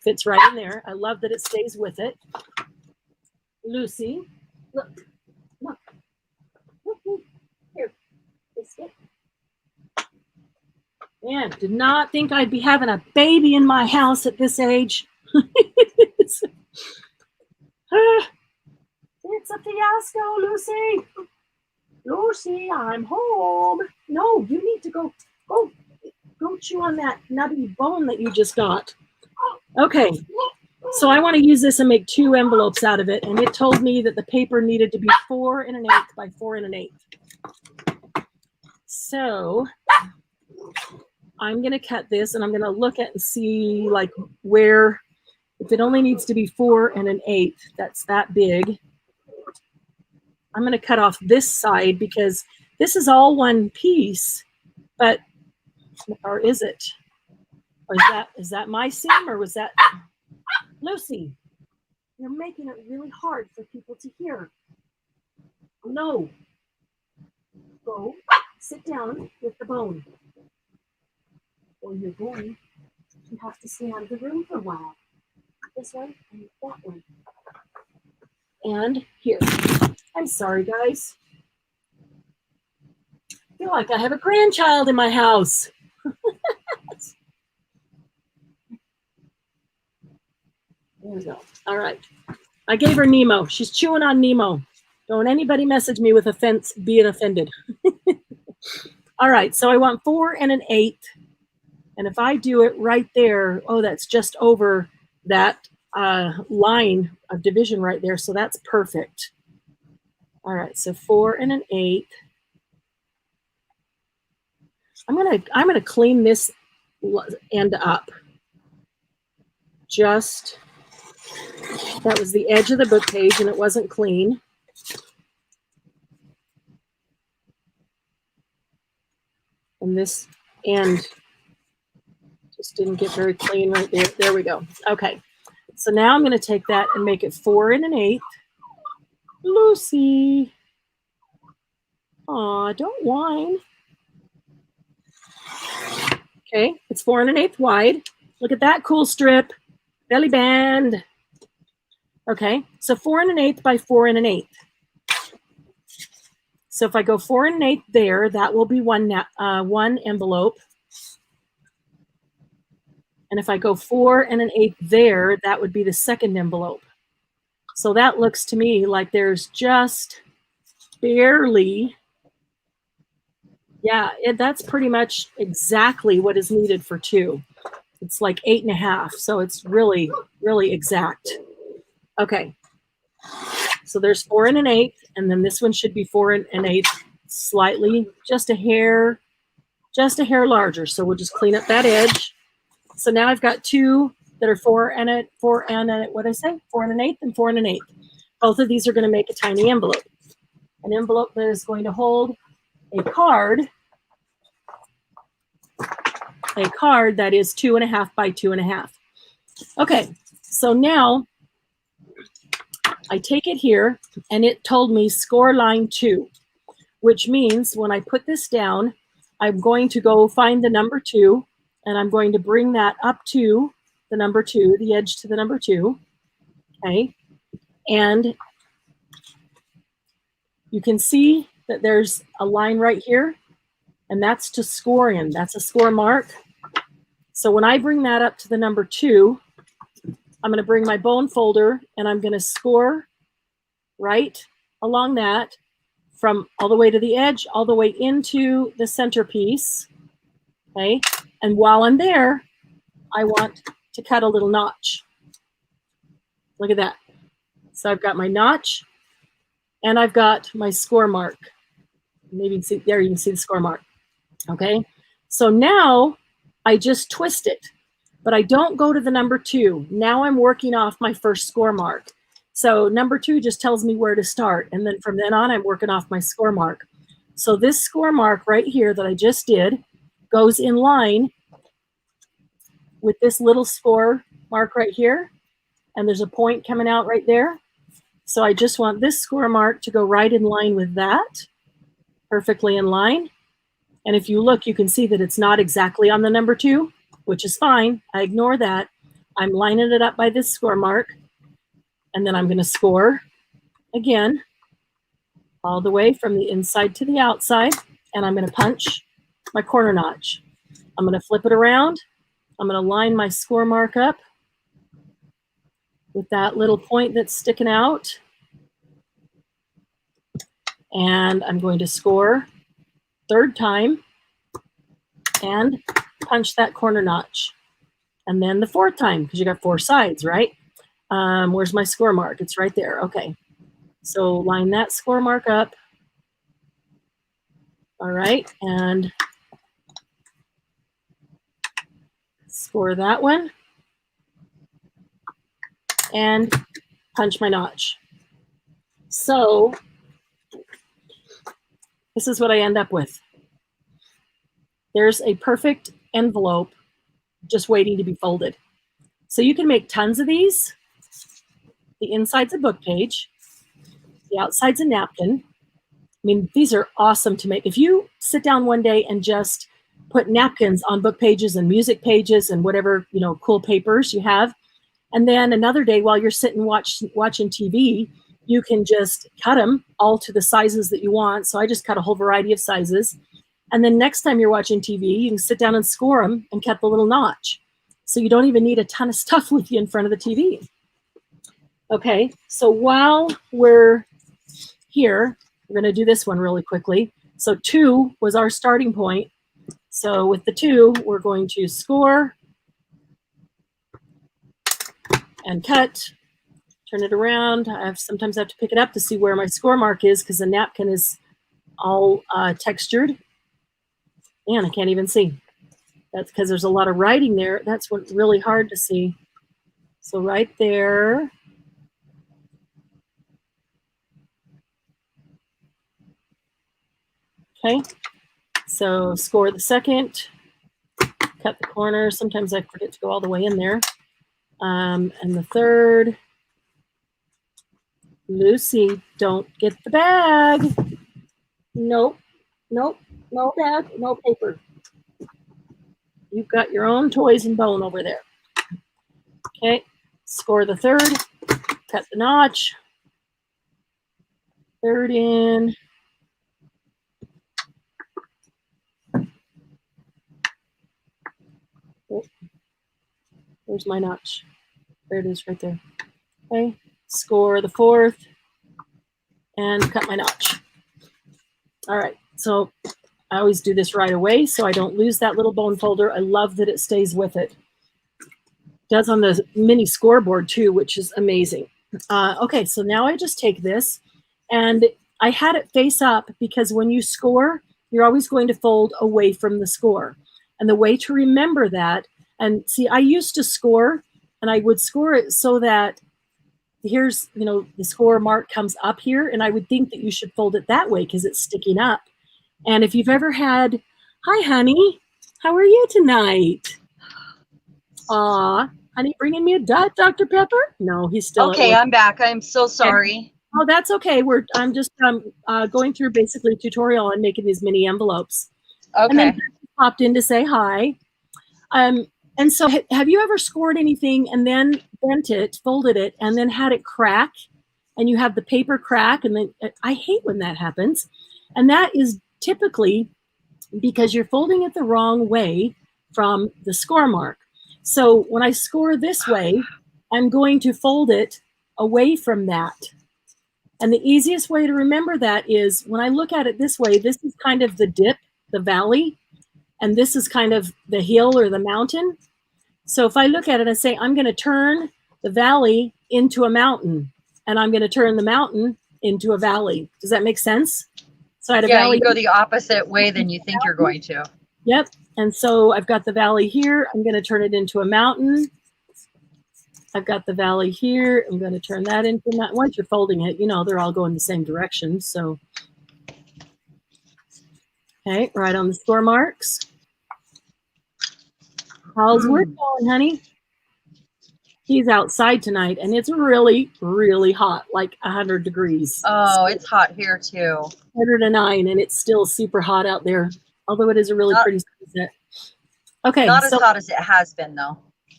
Fits right in there. I love that it stays with it. Lucy, look. Here, biscuit. Man, did not think I'd be having a baby in my house at this age. It's a fiasco, Lucy. Lucy, I'm home. No, you need to go chew on that nubby bone that you just got. Okay, so I want to use this and make 2 envelopes out of it, and it told me that the paper needed to be 4 1/8 by 4 1/8. So I'm going to cut this, and I'm going to look at and see like where, if it only needs to be 4 1/8, that's that big. I'm going to cut off this side because this is all one piece, but, or is it? Or is that my seam, or was that, Lucy, you're making it really hard for people to hear. No. Go sit down with the bone. Or you're going to have to stay out of the room for a while. This one and that one. And here. I'm sorry, guys. I feel like I have a grandchild in my house. There we go. All right. I gave her Nemo. She's chewing on Nemo. Don't anybody message me with offense being offended. All right. So I want 4 1/8. And if I do it right there, oh, that's just over that line of division right there. So that's perfect. All right, so 4 1/8. I'm gonna clean this end up. Just, that was the edge of the book page and it wasn't clean. And this end just didn't get very clean right there. There we go. Okay. So now I'm going to take that and make it 4 1/8. Lucy. Aw, don't whine. Okay, it's 4 1/8 wide. Look at that cool strip. Belly band. Okay, so 4 1/8 by 4 1/8. So if I go 4 1/8 there, that will be one envelope. And if I go 4 1/8 there, that would be the second envelope. So that looks to me like there's just barely, yeah, that's pretty much exactly what is needed for 2. It's like 8 1/2. So it's really, really exact. Okay. So there's 4 1/8, and then this one should be 4 1/8, slightly, just a hair larger. So we'll just clean up that edge. So now I've got 2 that are 4 1/8 and 4 1/8. Both of these are going to make a tiny envelope. An envelope that is going to hold a card that is 2 1/2 by 2 1/2. Okay, so now I take it here and it told me score line 2, which means when I put this down, I'm going to go find the number 2 and I'm going to bring that up to the number 2, the edge to the number 2. Okay, and you can see that there's a line right here, and that's to score in. That's a score mark. So when I bring that up to the number 2, I'm going to bring my bone folder and I'm going to score right along that from all the way to the edge, all the way into the centerpiece. Okay, and while I'm there, I want to cut a little notch. Look at that. So I've got my notch and I've got my score mark. Maybe you can see there, you can see the score mark. Okay, so now I just twist it, but I don't go to the number 2. Now I'm working off my first score mark. So number 2 just tells me where to start. And then from then on, I'm working off my score mark. So this score mark right here that I just did goes in line with this little score mark right here. And there's a point coming out right there. So I just want this score mark to go right in line with that, perfectly in line. And if you look, you can see that it's not exactly on the number 2, which is fine. I ignore that. I'm lining it up by this score mark. And then I'm going to score again, all the way from the inside to the outside. And I'm going to punch my corner notch. I'm going to flip it around. I'm going to line my score mark up with that little point that's sticking out. And I'm going to score 3rd time and punch that corner notch. And then the 4th time, because you got 4 sides, right? Where's my score mark? It's right there. Okay. So line that score mark up. All right. And score that one. And punch my notch. So this is what I end up with. There's a perfect envelope just waiting to be folded. So you can make tons of these. The inside's a book page. The outside's a napkin. I mean, these are awesome to make. If you sit down one day and just put napkins on book pages and music pages and whatever, cool papers you have, and then another day while you're sitting watching TV, you can just cut them all to the sizes that you want. So I just cut a whole variety of sizes. And then next time you're watching TV, you can sit down and score them and cut the little notch. So you don't even need a ton of stuff with you in front of the TV. Okay, so while we're here, we're going to do this one really quickly. So 2 was our starting point. So with the 2, we're going to score and cut, turn it around. Sometimes I have to pick it up to see where my score mark is because the napkin is all textured. Man, I can't even see. That's because there's a lot of writing there. That's what really hard to see. So right there. Okay. So score the second. Cut the corner. Sometimes I forget to go all the way in there. And the third. Lucy, don't get the bag. Nope. Nope. No bag. No paper. You've got your own toys and bone over there. Okay. Score the third. Cut the notch. Third in. Oh, where's my notch? There it is right there. Okay. Score the fourth. And cut my notch. All right. So I always do this right away so I don't lose that little bone folder. I love that it stays with it. It does on the mini scoreboard too, which is amazing. Okay, so now I just take this, and I had it face up because when you score, you're always going to fold away from the score. And the way to remember that, and see, I used to score, and I would score it so that here's, you know, the score mark comes up here, and I would think that you should fold it that way because it's sticking up. And if you've ever had, hi, honey, how are you tonight? Aw, honey, bringing me a Dr. Pepper? No, he's still Okay, I'm back. I'm so sorry. Oh, that's okay. I'm just going through basically a tutorial on making these mini envelopes. Okay. And then he popped in to say hi. And so have you ever scored anything and then bent it, folded it, and then had it crack, and you have the paper crack, and then I hate when that happens. And that is typically because you're folding it the wrong way from the score mark. So when I score this way, I'm going to fold it away from that. And the easiest way to remember that is when I look at it this way, this is kind of the dip, the valley, and this is kind of the hill or the mountain. So if I look at it and say, I'm going to turn the valley into a mountain, and I'm going to turn the mountain into a valley. Does that make sense? So I had a valley. You go the opposite way than you think you're going to. Yep. And so I've got the valley here. I'm going to turn it into a mountain. I've got the valley here. I'm going to turn that into a mountain. Once you're folding it, you know, they're all going the same direction. So, okay, right on the score marks. How's work going, honey? He's outside tonight, and it's really, really hot, like 100 degrees. Oh, it's hot here too. 109, and it's still super hot out there, although it is a really pretty sunset. Okay. Not as hot as it has been, though.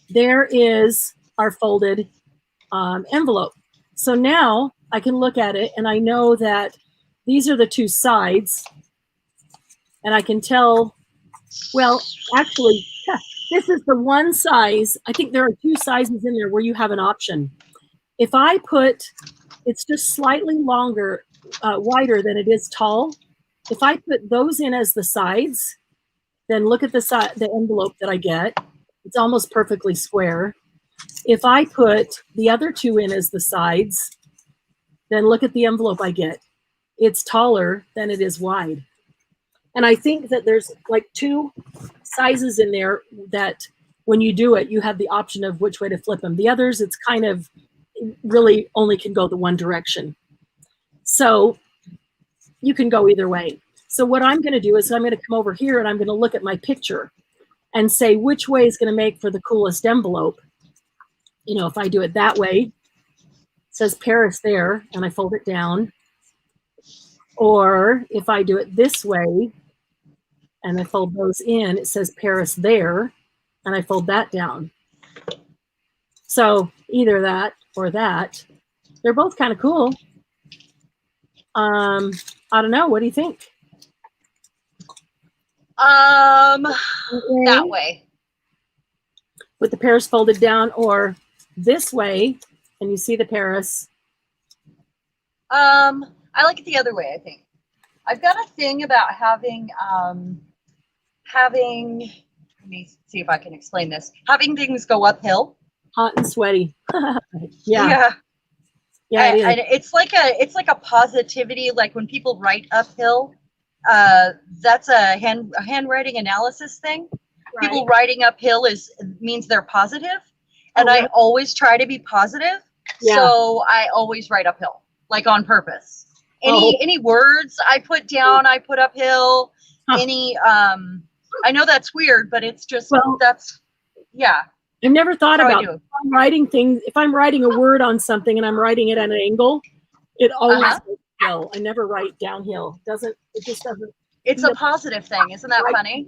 There is our folded envelope. So now I can look at it, and I know that these are the two sides, and I can tell, well, actually, this is the one size. I think there are two sizes in there where you have an option. If I put, it's just slightly longer, wider than it is tall. If I put those in as the sides, then look at the envelope that I get. It's almost perfectly square. If I put the other two in as the sides, then look at the envelope I get. It's taller than it is wide. And I think that there's like two sizes in there that when you do it, you have the option of which way to flip them. The others, it's kind of really only can go the one direction. So you can go either way. So what I'm going to do is I'm going to come over here and I'm going to look at my picture and say which way is going to make for the coolest envelope. You know, if I do it that way, it says Paris there, and I fold it down. Or if I do it this way and I fold those in, it says Paris there, and I fold that down. So either that or that. They're both kind of cool. I don't know. What do you think? That way. With the Paris folded down, or this way, and you see the Paris. I like it the other way, I think. I've got a thing about having, let me see if I can explain this. Having things go uphill. Hot and sweaty. Yeah. Yeah. It's like a positivity, like when people write uphill, That's a handwriting analysis thing. Right. People writing uphill means they're positive, and Oh, I right. always try to be positive. Yeah. So I always write uphill, like on purpose. Oh. Any words I put down, I put uphill. Huh. I know that's weird, but it's just Well, yeah. I've never thought That's how I about do. if I'm writing things. If I'm writing a word on something and I'm writing it at an angle, it always goes uphill. I never write downhill. It just doesn't. It's a positive thing, isn't that right. funny?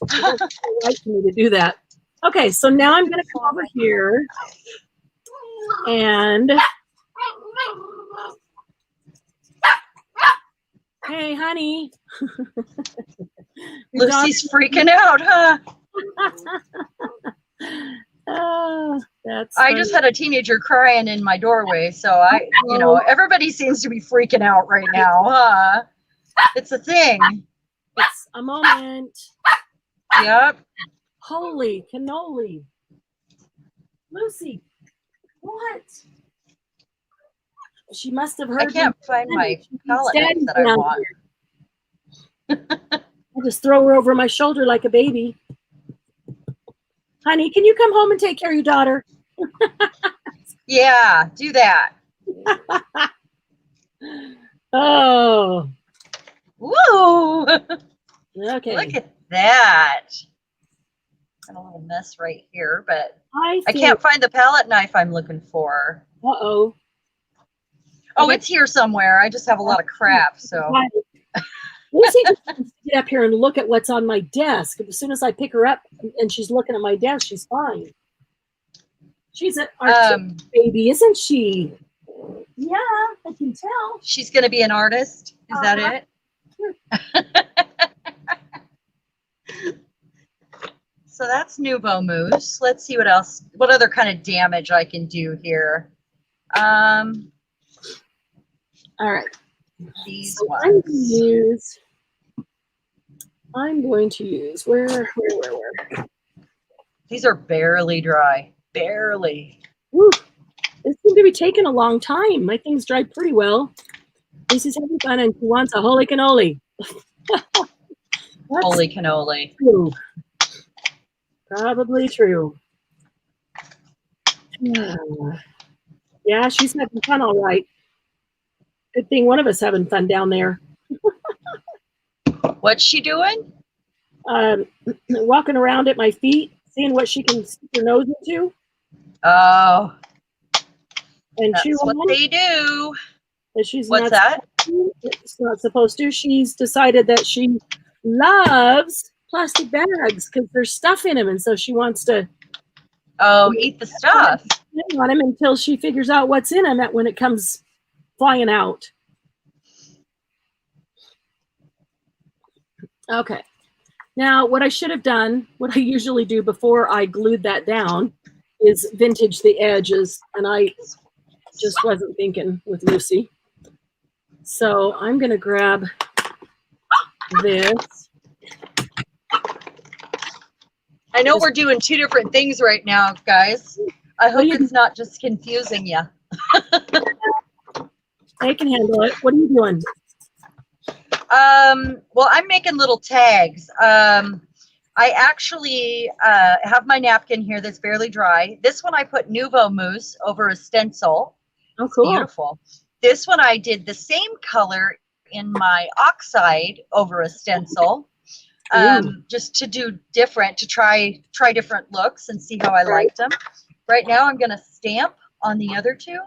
It doesn't feel right to me to do that. Okay, so now I'm going to come over here and hey, honey. Lucy's freaking out, huh? That's I funny. just had a teenager crying in my doorway, so everybody seems to be freaking out right now, huh? It's a thing. It's a moment. Yep. Holy cannoli. Lucy, what? She must have heard. I can't find my palette knife that I want. I'll just throw her over my shoulder like a baby. Honey, can you come home and take care of your daughter? Yeah, do that. Oh. Woo! Okay. Look at that. Got a little mess right here, but I can't find the palette knife I'm looking for. Uh-oh. Oh, it's here somewhere. I just have a lot of crap, so. Lucy just wants to get up here and look at what's on my desk. As soon as I pick her up and she's looking at my desk, she's fine. She's an artistic baby, isn't she? Yeah, I can tell. She's going to be an artist. Is that it? So that's Nouveau Mousse. Let's see what else, what other kind of damage I can do here. All right. These so ones. I'm going to use, where? These are barely dry. Barely. Woo. This seems to be taking a long time. My things dried pretty well. This is having fun and she wants a holy cannoli. Holy cannoli. True. Probably true. Yeah, she's having fun all right. Good thing one of us having fun down there. What's she doing? Walking around at my feet, seeing what she can stick her nose into. Oh. And that's what they do. She's What's that? It's not supposed to. She's decided that she loves plastic bags because there's stuff in them, and so she wants to eat the stuff on them until she figures out what's in them when it comes flying out. Okay. Now, what I should have done, what I usually do before I glued that down, is vintage the edges, and I just wasn't thinking with Lucy. So I'm going to grab this. I know we're doing two different things right now, guys. I hope it's not just confusing you. I can handle it. What are you doing? Well, I'm making little tags. I actually have my napkin here that's barely dry. This one I put Nouveau Mousse over a stencil. Oh, cool. Beautiful. This one I did the same color in my oxide over a stencil. Just to do different, to try different looks and see how I liked them. Right now I'm going to stamp on the other two.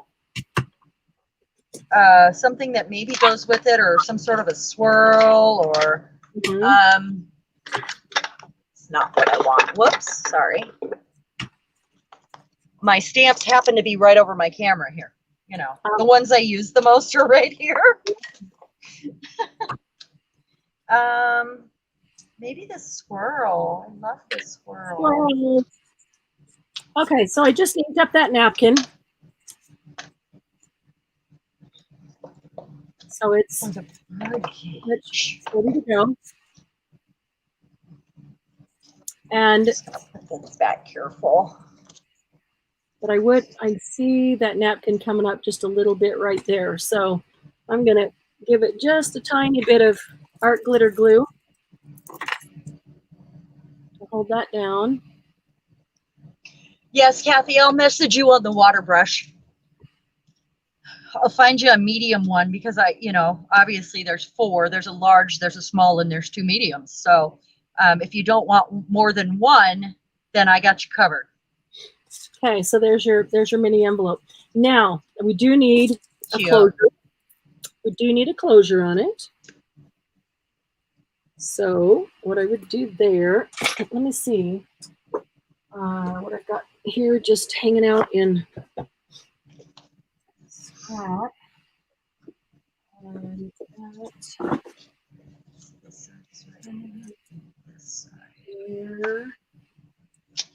Something that maybe goes with it, or some sort of a swirl, or it's not what I want. Whoops, sorry. My stamps happen to be right over my camera here. You know, the ones I use the most are right here. Maybe the swirl. I love the swirl. Okay, so I just inked up that napkin. So it's ready to go. And put this back careful. But I see that napkin coming up just a little bit right there. So I'm gonna give it just a tiny bit of art glitter glue. Hold that down. Yes, Kathy, I'll message you on the water brush. I'll find you a medium one because obviously there's 4. There's a large, there's a small, and there's 2 mediums. So if you don't want more than one, then I got you covered. Okay, so there's your mini envelope. Now we do need a Cute. closure. We do need a closure on it. So what I would do there, let me see what I've got here just hanging out in scrap. And that here.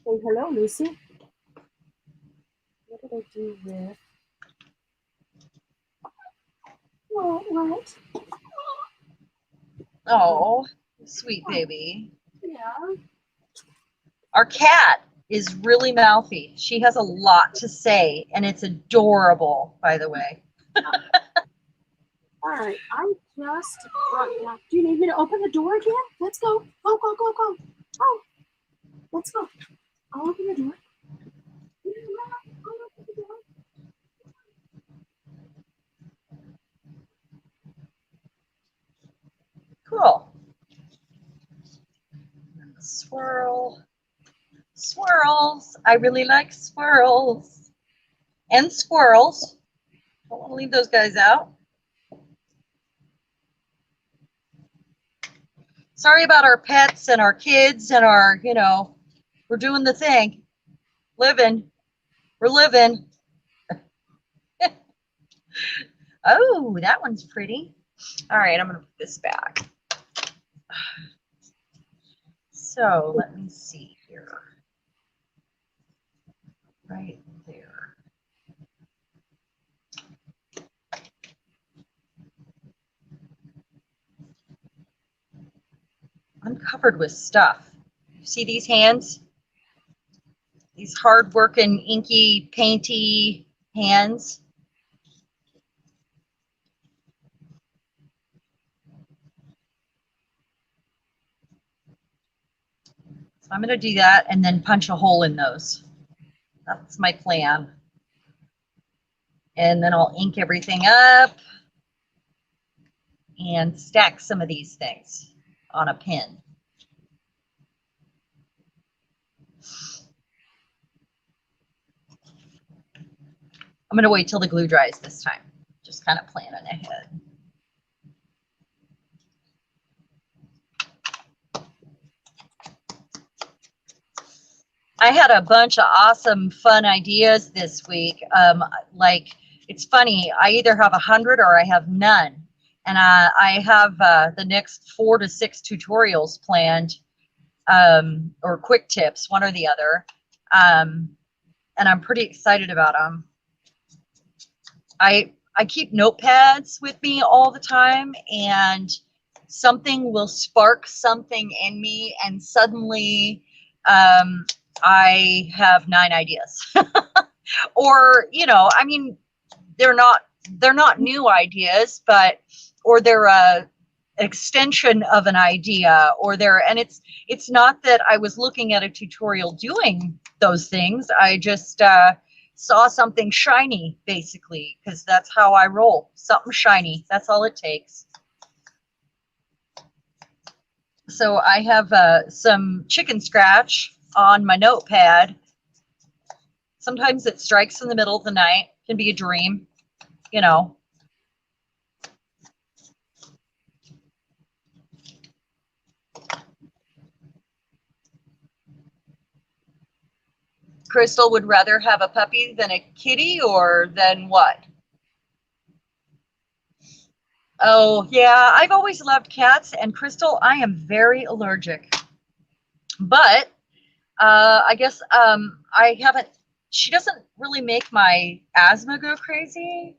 Oh, hello, Lucy. What did I do with? What? Oh, sweet baby. Yeah. Our cat is really mouthy. She has a lot to say, and it's adorable, by the way. All right, I just brought down. Do you need me to open the door again? Let's go. Go, go, go, go. Oh, let's go. I'll open the door. Cool. Swirl. Swirls. I really like swirls. And squirrels. Don't want to leave those guys out. Sorry about our pets and our kids and our, we're doing the thing. Living. We're living. Oh, that one's pretty. All right, I'm going to put this back. So let me see here. Right there. I'm covered with stuff. See these hands? These hard-working, inky, painty hands. So I'm going to do that and then punch a hole in those. That's my plan. And then I'll ink everything up and stack some of these things on a pin. I'm going to wait till the glue dries this time. Just kind of planning ahead. I had a bunch of awesome, fun ideas this week. Like, it's funny, I either have 100 or I have none. And I have the next 4 to 6 tutorials planned, or quick tips, one or the other. And I'm pretty excited about them. I keep notepads with me all the time, and something will spark something in me, and suddenly I have 9 ideas. Or, I mean, they're not new ideas, but, or they're a extension of an idea, or and it's not that I was looking at a tutorial doing those things. I just saw something shiny, basically, because that's how I roll. Something shiny, that's all it takes. So I have some chicken scratch on my notepad. Sometimes it strikes in the middle of the night, can be a dream, Crystal would rather have a puppy than a kitty, or than what? Oh, yeah, I've always loved cats, and Crystal, I am very allergic. But I guess I haven't, she doesn't really make my asthma go crazy.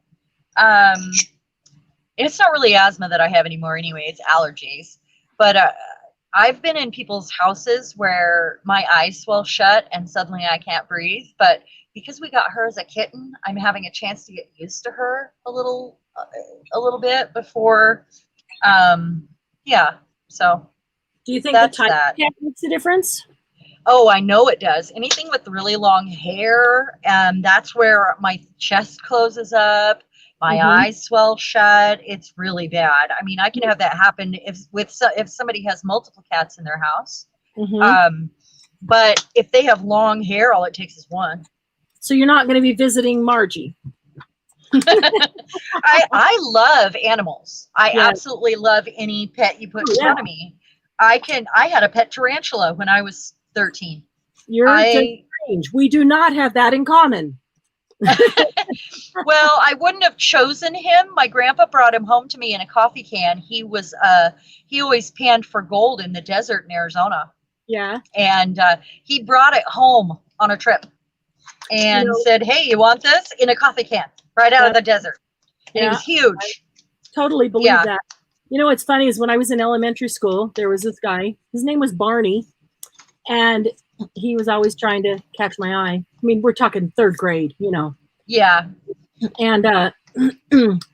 It's not really asthma that I have anymore anyway, it's allergies. But I've been in people's houses where my eyes swell shut and suddenly I can't breathe. But because we got her as a kitten, I'm having a chance to get used to her a little a little bit before. Yeah, so Do you think the that's type that. of cat makes a difference? Oh, I know it does. Anything with really long hair, that's where my chest closes up, my eyes swell shut. It's really bad. I mean, I can have that happen if somebody has multiple cats in their house. But if they have long hair, all it takes is one. So you're not going to be visiting Margie. I love animals. I Yeah. absolutely love any pet you put in front of me. I had a pet tarantula when I was 13. You're just strange. We do not have that in common. Well, I wouldn't have chosen him. My grandpa brought him home to me in a coffee can. He always panned for gold in the desert in Arizona. Yeah. And he brought it home on a trip and said, "Hey, you want this?" in a coffee can right out of the desert. And he was huge. I totally believe that. You know, what's funny is when I was in elementary school, there was this guy, his name was Barney, and he was always trying to catch my eye. I mean, we're talking third grade, you know. Yeah. And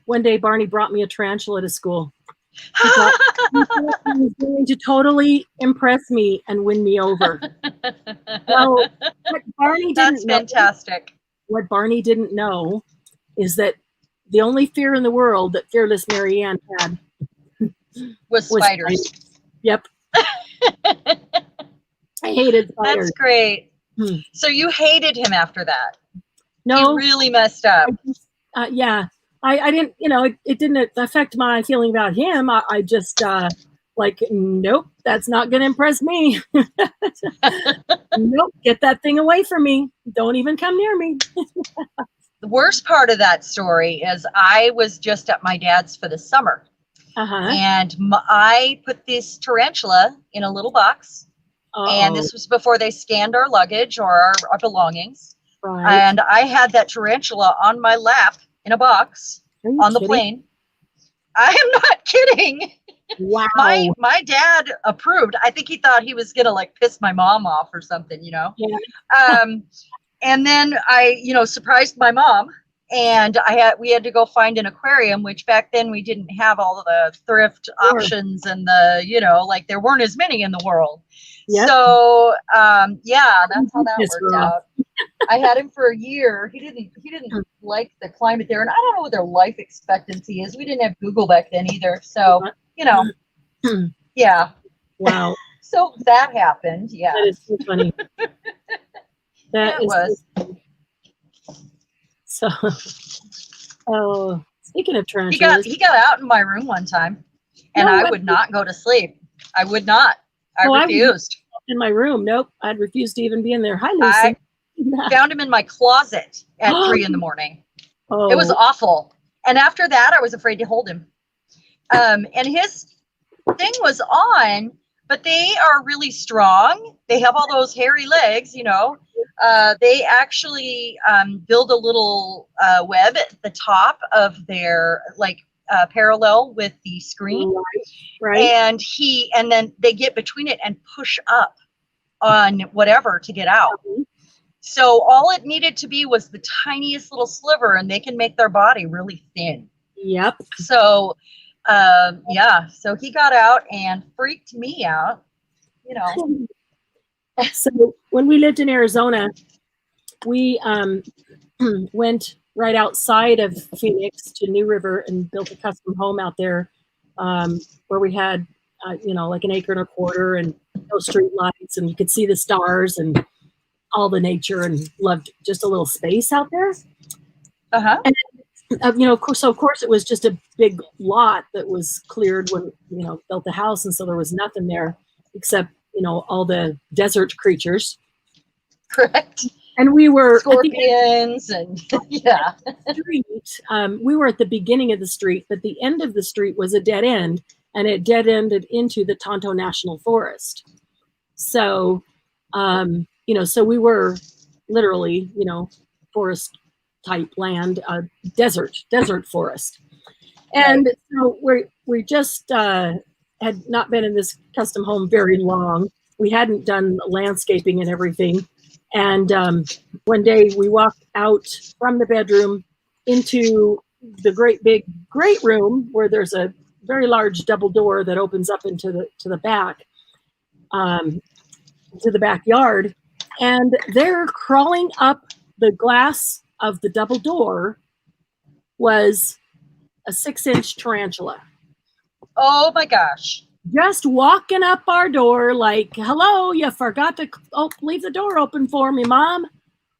one day Barney brought me a tarantula to school. He thought he was going to totally impress me and win me over. So what Barney didn't know, fantastic. What Barney didn't know is that the only fear in the world that fearless Marianne had was spiders. Yep. I hated spiders. That's great. So you hated him after that? No. You really messed up. Yeah. I didn't, you know, it didn't affect my feeling about him. I just like, nope, that's not going to impress me. Nope, get that thing away from me. Don't even come near me. The worst part of that story is I was just at my dad's for the summer. And I put this tarantula in a little box. And this was before they scanned our luggage or our belongings. Right. And I had that tarantula on my lap in a box on the plane. I am not kidding. Wow. My dad approved. I think he thought he was gonna like piss my mom off or something, you know. Yeah. And then I, surprised my mom, and we had to go find an aquarium, which back then we didn't have all of the thrift options and like there weren't as many in the world. Yep. So that's how that worked out. I had him for a year. He didn't like the climate there, and I don't know what their life expectancy is. We didn't have Google back then either, so yeah. Wow. So that happened. Yeah. That is so funny. That was. So, speaking of tarantulas, he got out in my room one time, and I would not go to sleep. I would not. I refused. In my room, nope. I'd refuse to even be in there. Hi, Lucy. I found him in my closet at 3 a.m. It was awful. And after that, I was afraid to hold him. And his thing was on, but they are really strong. They have all those hairy legs, They actually build a little web at the top of their, parallel with the screen. Right. And then they get between it and push up on whatever to get out. So all it needed to be was the tiniest little sliver, and they can make their body really thin. Yep. So, so he got out and freaked me out, So when we lived in Arizona, we went right outside of Phoenix to New River and built a custom home out there where we had, like an acre and a quarter and no street lights, and you could see the stars and all the nature, and loved just a little space out there. And, of course it was just a big lot that was cleared when, built the house. And so there was nothing there except, all the desert creatures. Correct. And we were scorpions and yeah. Street, we were at the beginning of the street, but the end of the street was a dead end, and it dead ended into the Tonto National Forest. So, so we were literally, forest type land, desert forest. And so we just had not been in this custom home very long. We hadn't done landscaping and everything. And one day we walked out from the bedroom into the great room where there's a very large double door that opens up into the back, to the backyard, and they're crawling up the glass of the double door was a 6-inch tarantula. Oh my gosh. Just walking up our door like, hello, you forgot to leave the door open for me, Mom.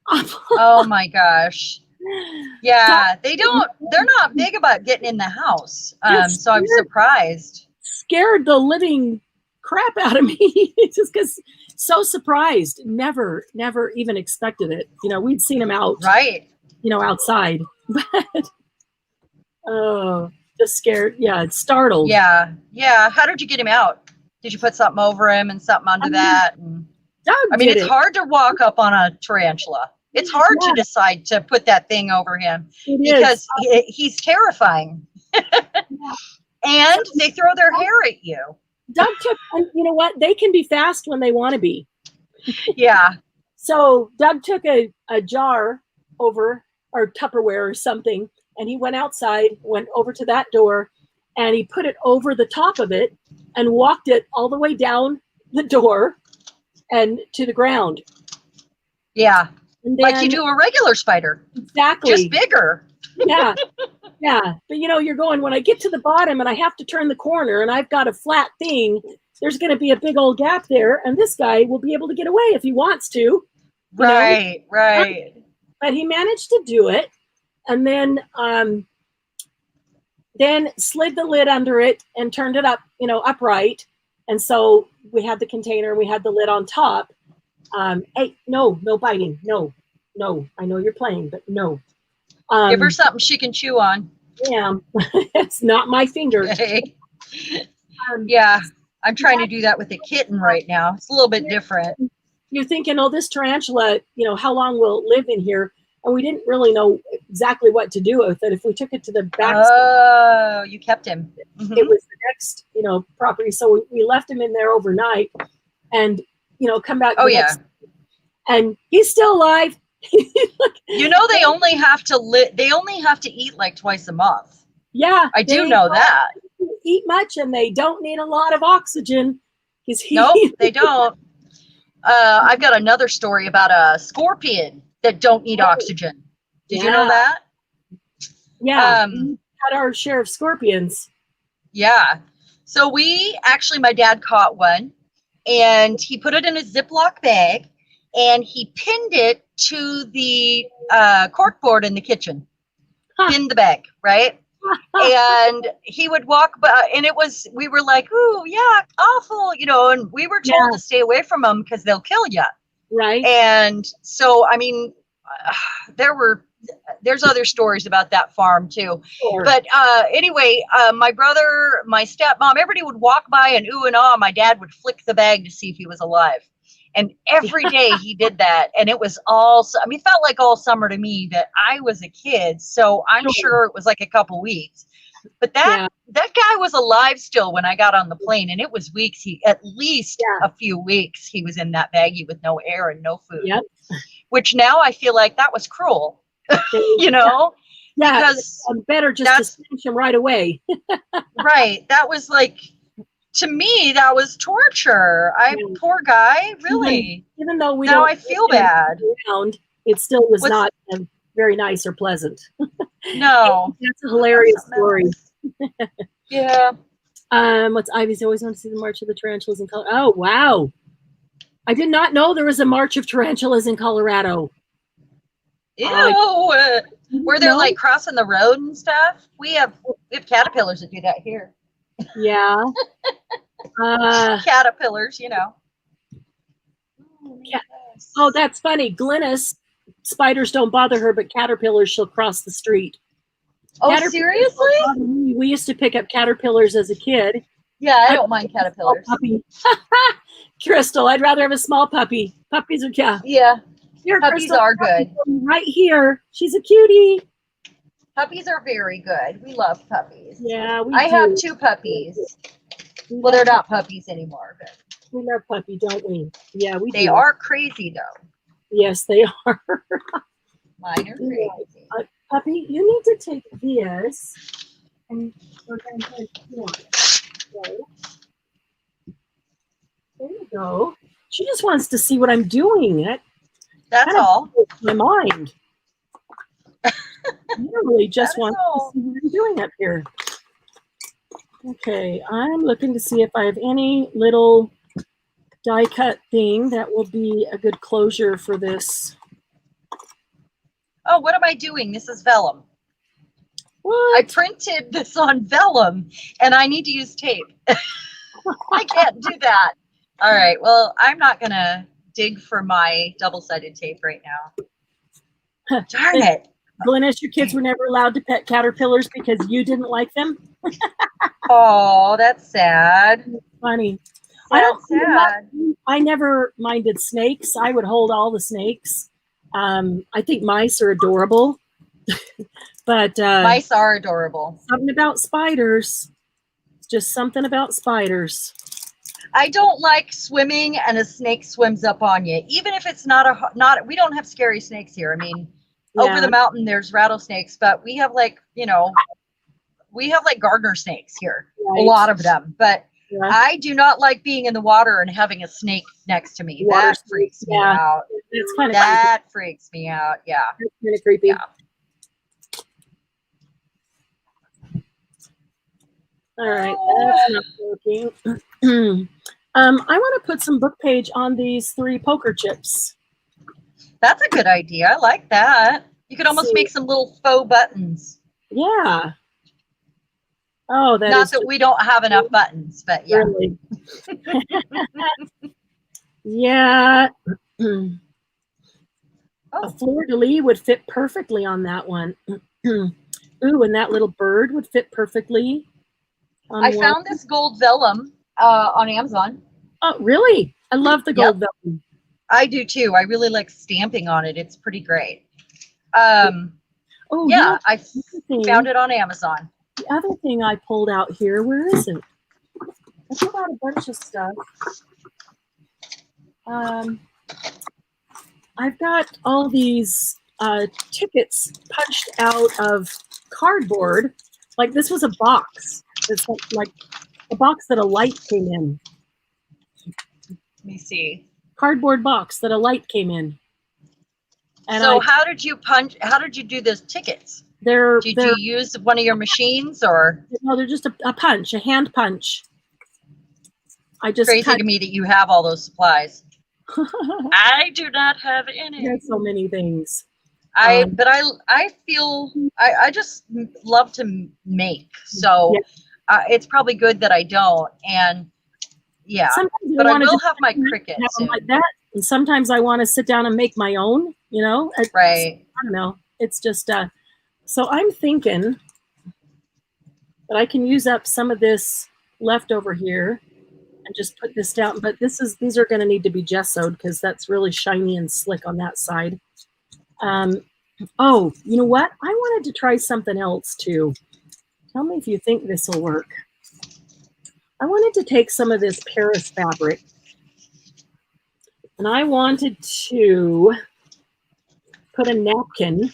Oh my gosh. Yeah, they're not big about getting in the house. So I'm surprised. Scared the living crap out of me just because so surprised. Never even expected it. We'd seen him out, right? Outside, but just scared. Yeah, startled. Yeah. How did you get him out? Did you put something over him and something under that? It's hard to walk up on a tarantula. It's hard to decide to put that thing over him because he's terrifying. And they throw their hair at you. Doug took, you know what? They can be fast when they want to be. Yeah. So Doug took a jar over, or Tupperware or something, and he went outside, went over to that door, and he put it over the top of it and walked it all the way down the door and to the ground. Yeah. And then, like you do a regular spider. Exactly. Just bigger. Yeah. Yeah. But you're going, when I get to the bottom and I have to turn the corner and I've got a flat thing, there's going to be a big old gap there. And this guy will be able to get away if he wants to. Right. But he managed to do it. And then slid the lid under it and turned it up, upright. And so we had the container, we had the lid on top. Hey, no biting. No. I know you're playing, but no. Give her something she can chew on. Yeah, it's not my finger. Yeah, I'm trying to do that with a kitten right now. It's a little bit different. You're thinking, this tarantula, how long will it live in here? And we didn't really know exactly what to do with it. If we took it to the back. Oh, you kept him. Mm-hmm. It was the next, property. So we left him in there overnight and, come back. Oh, yeah. And he's still alive. They only have to eat like twice a month. Yeah. I do know that. Eat much and they don't need a lot of oxygen. Nope, they don't. I've got another story about a scorpion that don't need oxygen. Did you know that? Yeah. We had our share of scorpions. Yeah. So my dad caught one and he put it in a Ziploc bag and he pinned it to the corkboard in the kitchen. Pinned the bag, right? And he would walk by, and we were like, ooh, yeah, awful, and we were told to stay away from them because they'll kill you. Right. And so, there's other stories about that farm too. Sure. But anyway, my brother, my stepmom, everybody would walk by and ooh and ah. My dad would flick the bag to see if he was alive. And every day he did that. And it was it felt like all summer to me that I was a kid. So I'm sure it was like a couple weeks. But that guy was alive still when I got on the plane. And it was weeks. At least a few weeks he was in that baggie with no air and no food. Yep. Which now I feel like that was cruel. Yeah, because better just to finish him right away. Right. That was like, to me, that was torture. Poor guy, really. Even though I feel bad. It still was not very nice or pleasant. No. That's a hilarious story. Yeah. What's Ivy's always want to see the March of the Tarantulas in Colorado. Oh, wow. I did not know there was a March of Tarantulas in Colorado. Ew. Where they're like crossing the road and stuff. We have caterpillars that do that here. Yeah. Caterpillars, Oh, that's funny. Glynis, spiders don't bother her, but caterpillars, she'll cross the street. Oh, seriously? We used to pick up caterpillars as a kid. Yeah, I don't mind caterpillars. Crystal, I'd rather have a small puppy. Puppies are Yeah. Here, puppies Crystal, are good. Right here. She's a cutie. Puppies are very good. We love puppies. Yeah, I have 2 puppies. Well, they're not puppies anymore, but we love puppy, don't we? Yeah, we do. They are crazy though. Yes, they are. Mine are crazy. Puppy, you need to take this and we're going to put it. Okay. There you go. She just wants to see what I'm doing. That's kind of all. blows my mind. Literally just wants to see what I'm doing up here. Okay, I'm looking to see if I have any little die cut thing that will be a good closure for this. Oh, what am I doing? This is vellum. What? I printed this on vellum and I need to use tape. I can't do that. All right. Well, I'm not going to dig for my double-sided tape right now. Darn it. Glennis, your kids were never allowed to pet caterpillars because you didn't like them? Oh, that's sad. Funny. That's sad. I never minded snakes. I would hold all the snakes. I think mice are adorable. But mice are adorable. Something about spiders. It's just something about spiders. I don't like swimming and a snake swims up on you, even if it's not we don't have scary snakes here. I mean, over the mountain there's rattlesnakes, but we have like gardener snakes here, right. A lot of them. But yeah. I do not like being in the water and having a snake next to me. That freaks me out. It's kind of that freaks me out. Yeah, it's kind of creepy. Yeah. All right, that's not working. I want to put some book page on these 3 poker chips. That's a good idea. I like that. You could almost make some little faux buttons. Yeah. Oh, not that we don't have enough buttons, but yeah. Really. Yeah. A fleur-de-lis would fit perfectly on that one. Ooh, and that little bird would fit perfectly. I found this gold vellum on Amazon. Oh, really? I love the gold vellum. I do too. I really like stamping on it. It's pretty great. I found it on Amazon. The other thing I pulled out here, where is it? I pulled out a bunch of stuff. I've got all these tickets punched out of cardboard. Like this was a box. It's like a box that a light came in. Let me see. Cardboard box that a light came in. And so how did you do those tickets? Did you use one of your machines or? No, they're just a punch, a hand punch. I just crazy to me that you have all those supplies. I do not have any. There's so many things. I feel I just love to make, so it's probably good that I don't. And yeah, but I will have my Cricut soon. Like that. And sometimes I want to sit down and make my own. You know, right? I don't know. It's just so I'm thinking that I can use up some of this leftover here and just put this down. But these are going to need to be gessoed because that's really shiny and slick on that side. Oh, you know what? I wanted to try something else too. Tell me if you think this will work. I wanted to take some of this Paris fabric and I wanted to put a napkin.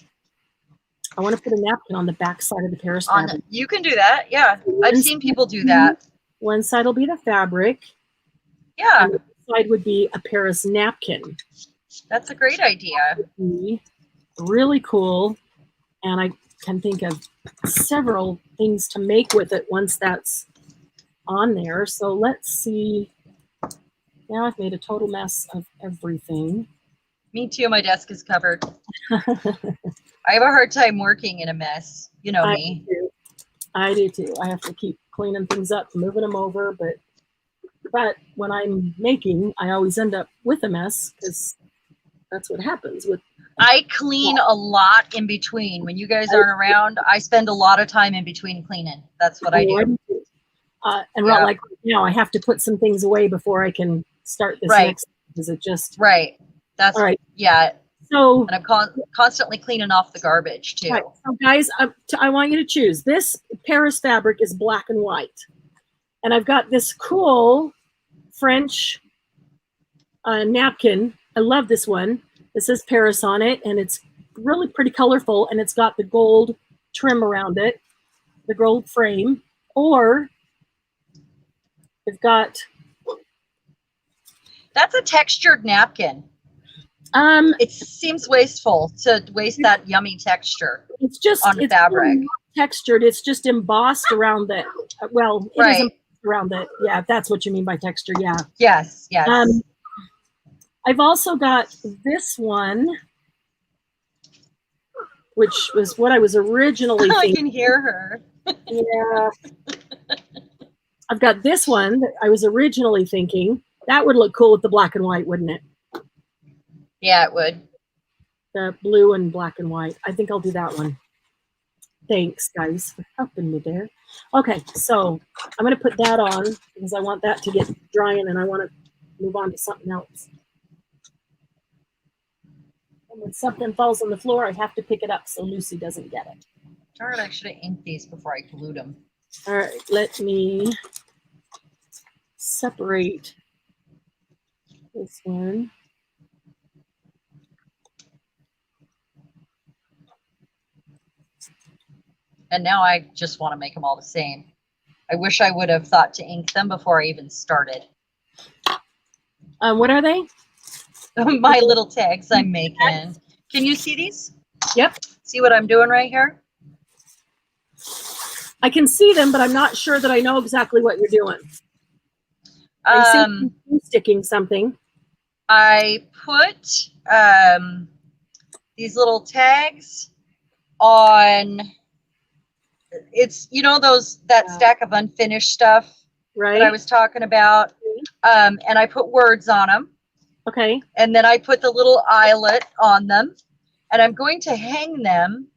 I want to put a napkin on the back side of the Paris fabric. You can do that. Yeah. I've seen people do that. One side will be the fabric. Yeah. And the other side would be a Paris napkin. That's a great idea. Really cool. And I can think of several things to make with it once that's on there. So let's see. Now I've made a total mess of everything. Me too. My desk is covered. I have a hard time working in a mess. You know me. I do too. I have to keep cleaning things up, moving them over. But when I'm making, I always end up with a mess because that's what happens with. I clean a lot in between. When you guys aren't around, I spend a lot of time in between cleaning. That's what I do. Like I have to put some things away before I can start this next. Because it just That's all right. Yeah. So and I'm constantly cleaning off the garbage too. Right. So guys, I want you to choose. This Paris fabric is black and white, and I've got this cool French napkin. I love this one. This says Paris on it, and it's really pretty colorful, and it's got the gold trim around it, the gold frame, or it's got That's a textured napkin. um It seems wasteful to waste that yummy texture it's just on it's fabric. not textured. It's just embossed around the well, it is Right. embossed around the if that's what you mean by texture, yeah. Yes, yes. I've also got this one, which was what I was originally I thinking. can hear her. Yeah. I've got this one that I was originally thinking. That would look cool with the black and white, wouldn't it? Yeah, it would. The blue and black and white. I think I'll do that one. Thanks, guys, for helping me there. Okay, so I'm going to put that on because I want that to get drying and I want to move on to something else. And when something falls on the floor, I have to pick it up so Lucy doesn't get it. Darn, I should have inked these before I glued them. All right, let me separate this one. And now I just want to make them all the same. I wish I would have thought to ink them before I even started. What are they? My little tags I'm making. Can you see these? Yep. See what I'm doing right here? I can see them, but I'm not sure that I know exactly what you're doing. I see you sticking something. I put these little tags on. It's, you know, that stack of unfinished stuff right? that I was talking about. And I put words on them. Okay. And then I put the little eyelet on them. And I'm going to hang them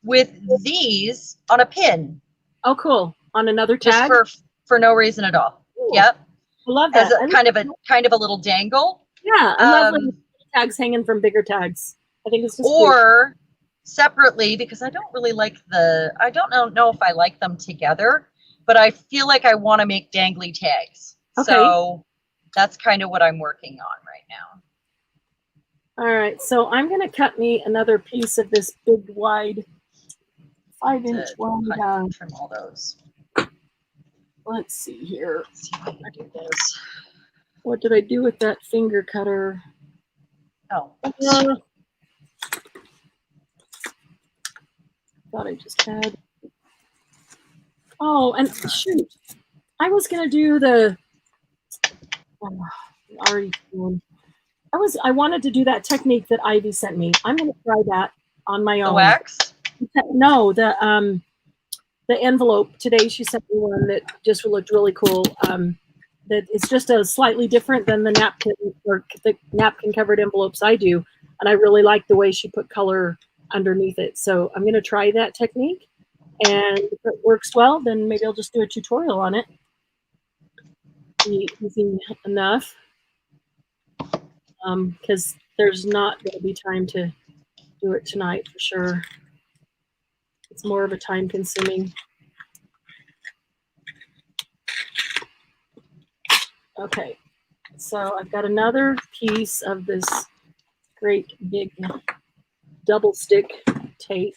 with these on a pin. Oh, cool. On another tag? Just for no reason at all. Cool. Yep. I love that. As a kind of a little dangle. Yeah, I love little tags hanging from bigger tags. I think it's just or separately, because I don't really like I don't know if I like them together, but I feel like I want to make dangly tags. Okay. So that's kind of what I'm working on right now. All right, so I'm going to cut me another piece of this big, wide, 5-inch wide. Trim all those. Let's see here. Let's see how I do this. What did I do with that finger cutter? Oh. Thought I just had. Oh, and shoot, I was gonna do the. Already doing. I wanted to do that technique that Ivy sent me. I'm gonna try that on my own. The wax? No, the envelope. Today she sent me one that just looked really cool. That it's just a slightly different than the napkin or the napkin covered envelopes I do, and I really like the way she put color underneath it. So I'm going to try that technique, and if it works well, then maybe I'll just do a tutorial on it. Easy enough, because there's not going to be time to do it tonight for sure. It's more of a time-consuming. Okay, so I've got another piece of this great big double stick tape.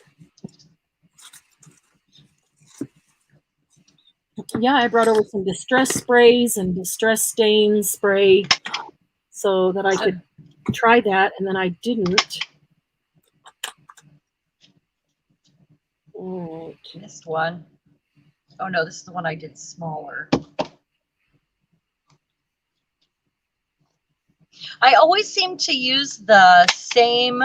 Yeah, I brought over some distress sprays and distress stain spray so that I could try that, and then I didn't. All right. Missed one. Oh no, this is the one I did smaller. I always seem to use the same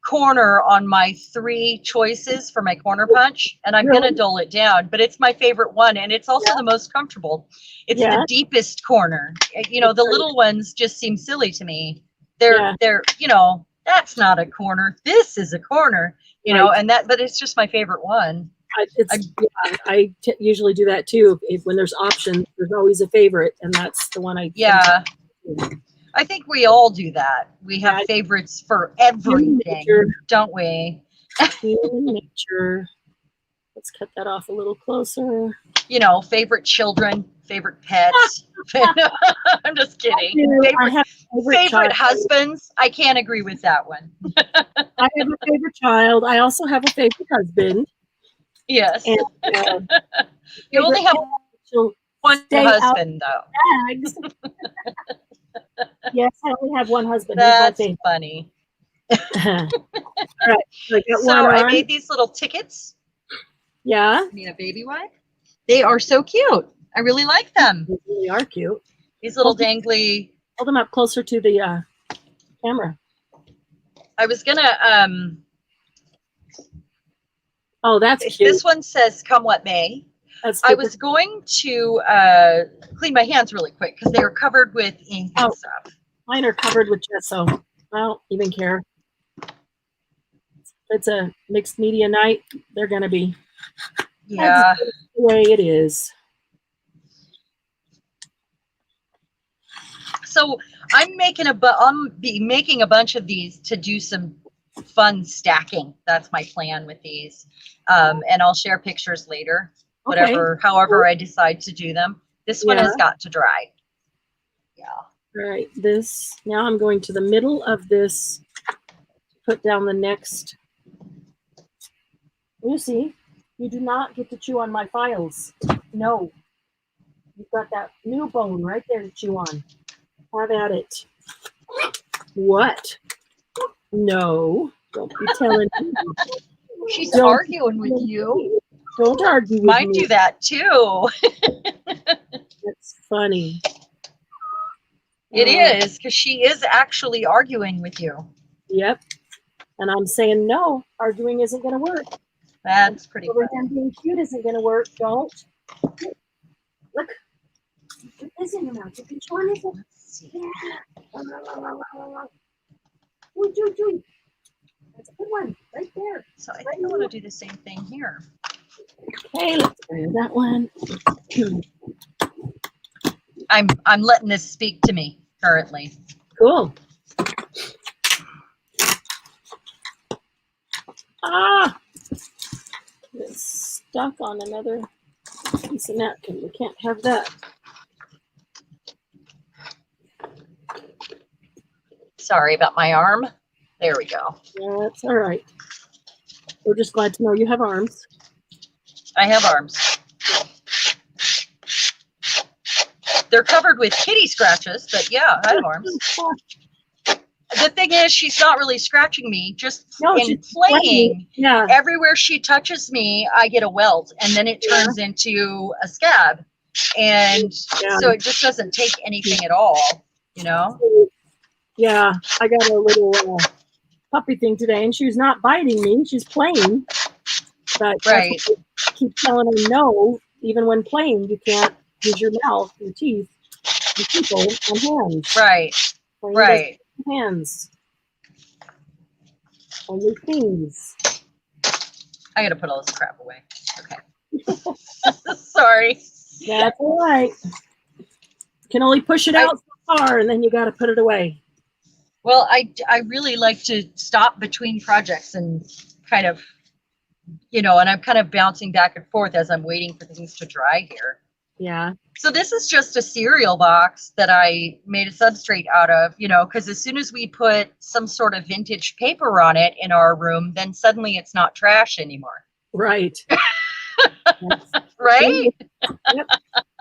corner on my 3 choices for my corner punch, and I'm gonna dull it down, but it's my favorite one, and it's also the most comfortable. It's the deepest corner. You know, the little ones just seem silly to me. They're you know, that's not a corner. This is a corner. You know, and but it's just my favorite one. I usually do that too. When there's options, there's always a favorite, and that's the one I. Yeah. I think we all do that. We have favorites for everything, don't we? Human nature. Let's cut that off a little closer. You know, favorite children, favorite pets. I'm just kidding. Favorite husbands. I can't agree with that one. I have a favorite child. I also have a favorite husband. Yes. And You only have she'll one stay out husband, though. bags. Yes, I only have one husband. That's He's my funny. favorite. All right, so I got So one I on. made these little tickets. Yeah, I need a baby one. They are so cute. I really like them. they really are cute. These little dangly. Hold them up closer to the camera. I was gonna Oh, that's cute. this one says come what may. That's I super. was going to clean my hands really quick because they were covered with ink and stuff. Mine are covered with gesso. I don't even care. It's a mixed media night. They're gonna be. Yeah. That's the way it is. So I'm making be making a bunch of these to do some fun stacking. That's my plan with these. And I'll share pictures later, whatever, however I decide to do them. This one has got to dry. Yeah. All right, this, now I'm going to the middle of this, put down the next. Lucy, you do not get to chew on my files. No. You've got that new bone right there to chew on. Have at it. What? No. Don't be telling me. She's arguing with you. Don't argue with Mine me. do that too. That's funny. It is, because she is actually arguing with you. Yep. And I'm saying, no, arguing isn't going to work. That's pretty Over funny. here being cute isn't going to work. Don't. Look. Put this in your mouth. You can chew on it. Let's see. Ooh. That's a good one. Right there. So I think I want to do the same thing here. Okay, let's do that one. I'm letting this speak to me currently. Cool. Ah! It's stuck on another piece of napkin. We can't have that. Sorry about my arm. There we go. That's all right. We're just glad to know you have arms. I have arms. They're covered with kitty scratches, but yeah, I have arms. The thing is, she's not really scratching me, just in playing. Yeah. Everywhere she touches me, I get a welt, and then it turns into a scab. And so it just doesn't take anything at all, you know? Yeah, I got a little puppy thing today, and she was not biting me. She's playing. But right. Keep telling her no, even when playing, you can't use your mouth, your teeth, your people, and hands. Right. Playing Right. hands. Only things. I gotta put all this crap away. Okay. Sorry. That's all right. You can only push it out so far, and then you got to put it away. Well, I really like to stop between projects and kind of, you know, and I'm kind of bouncing back and forth as I'm waiting for things to dry here. Yeah. So this is just a cereal box that I made a substrate out of, you know, because as soon as we put some sort of vintage paper on it in our room, then suddenly it's not trash anymore. Right. Right? Yep.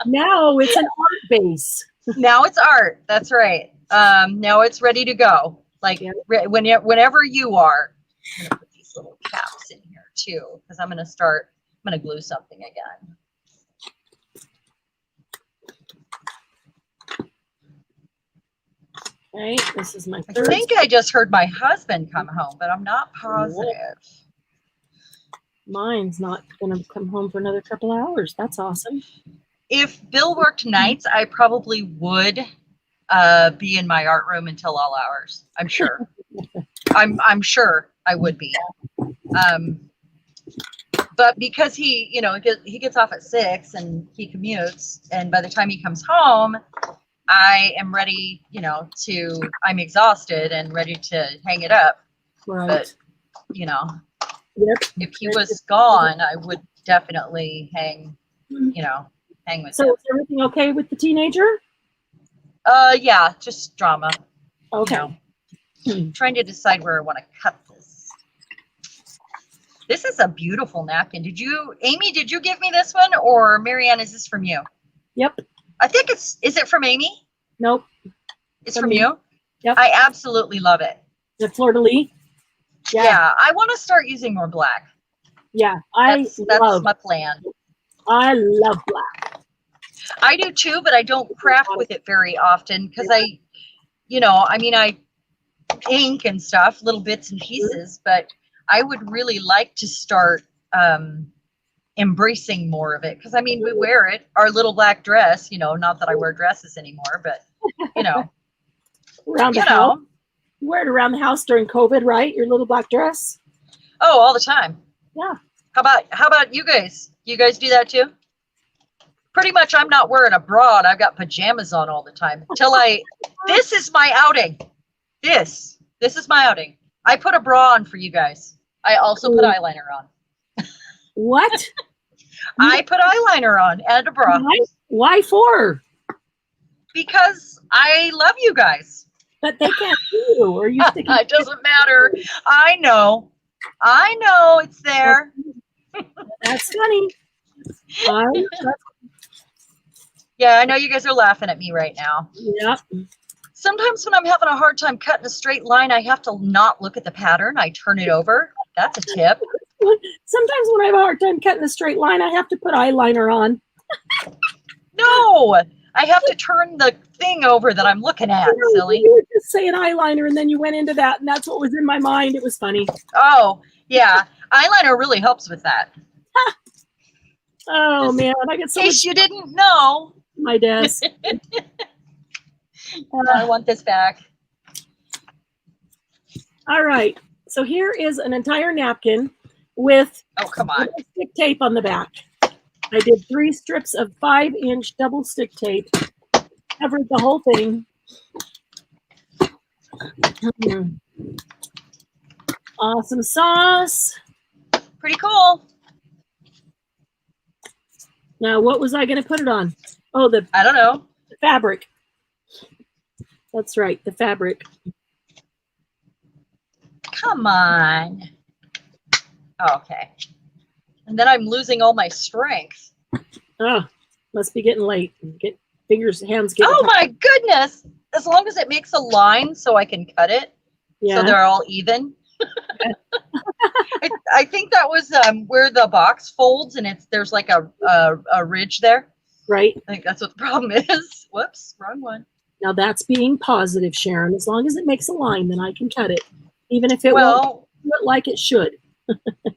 Now it's an art base. Now it's art. That's right. Now it's ready to go. Like whenever you are. I'm gonna put these little caps in here too, because I'm gonna glue something again. Okay, this is my I third. think I just heard my husband come home, but I'm not positive. Mine's not going to come home for another couple hours. That's awesome. If Bill worked nights, I probably would be in my art room until all hours. I'm sure. I'm sure I would be. But because he, you know, he gets off at 6 and he commutes, and by the time he comes home, I am ready, you know, I'm exhausted and ready to hang it up. Right. But, you know, if he was Yep. gone, I would definitely hang with him. So is everything okay with the teenager? Yeah, just drama. Okay. You know. Trying to decide where I want to cut this. This is a beautiful napkin. Amy, did you give me this one, or Marianne, is this from you? Yep. I think is it from Amy? Nope. It's from you? Yep. I absolutely love it. The fleur-de-lis? Yeah, I want to start using more black. Yeah, That's my plan. I love black. I do too, but I don't craft with it very often because I ink and stuff, little bits and pieces, but I would really like to start embracing more of it because we wear it, our little black dress, not that I wear dresses anymore, but around the house. You wear it around the house during COVID, right? Your little black dress? Oh, all the time. Yeah. How about you guys? You guys do that too? Pretty much I'm not wearing a bra and I've got pajamas on all the time until this is my outing. This is my outing. I put a bra on for you guys. I also put eyeliner on. What? I put eyeliner on and a bra. Why for? Because I love you guys. But they can't see you. Or you sticking it doesn't matter. I know it's there. That's funny. Yeah, I know you guys are laughing at me right now. Yep. Sometimes when I'm having a hard time cutting a straight line, I have to not look at the pattern. I turn it over. That's a tip. Sometimes when I have a hard time cutting a straight line, I have to put eyeliner on. No, I have to turn the thing over that I'm looking at, silly. You were just saying eyeliner, and then you went into that, and that's what was in my mind. It was funny. Oh, yeah. Eyeliner really helps with that. Oh, man. I get so in case you didn't know. My desk. I want this back. All right. So here is an entire napkin with come on. stick tape on the back. I did 3 strips of 5-inch double stick tape. Covered the whole thing. Awesome sauce. Pretty cool. Now, what was I going to put it on? Oh, I don't know. The fabric. That's right, the fabric. Come on. Okay. And then I'm losing all my strength. Oh, must be getting late. Hands get. Oh my goodness! As long as it makes a line so I can cut it, so they're all even. I think that was where the box folds and there's like a ridge there. Right. I think that's what the problem is. Whoops, wrong one. Now that's being positive, Cheran. As long as it makes a line, then I can cut it, even if it won't look like it should.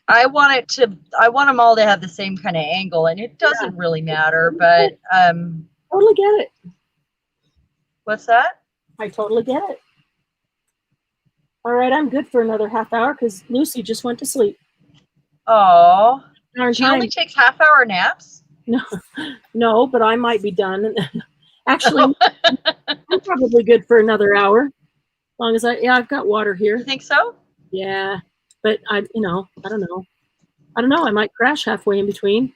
I want them all to have the same kind of angle, and it doesn't really matter, but totally get it. What's that? I totally get it. All right, I'm good for another half hour because Lucy just went to sleep. Oh, she only takes half-hour naps? No, but I might be done. Actually, I'm probably good for another hour. As long as I've got water here. You think so? Yeah, but I don't know. I don't know. I might crash halfway in between.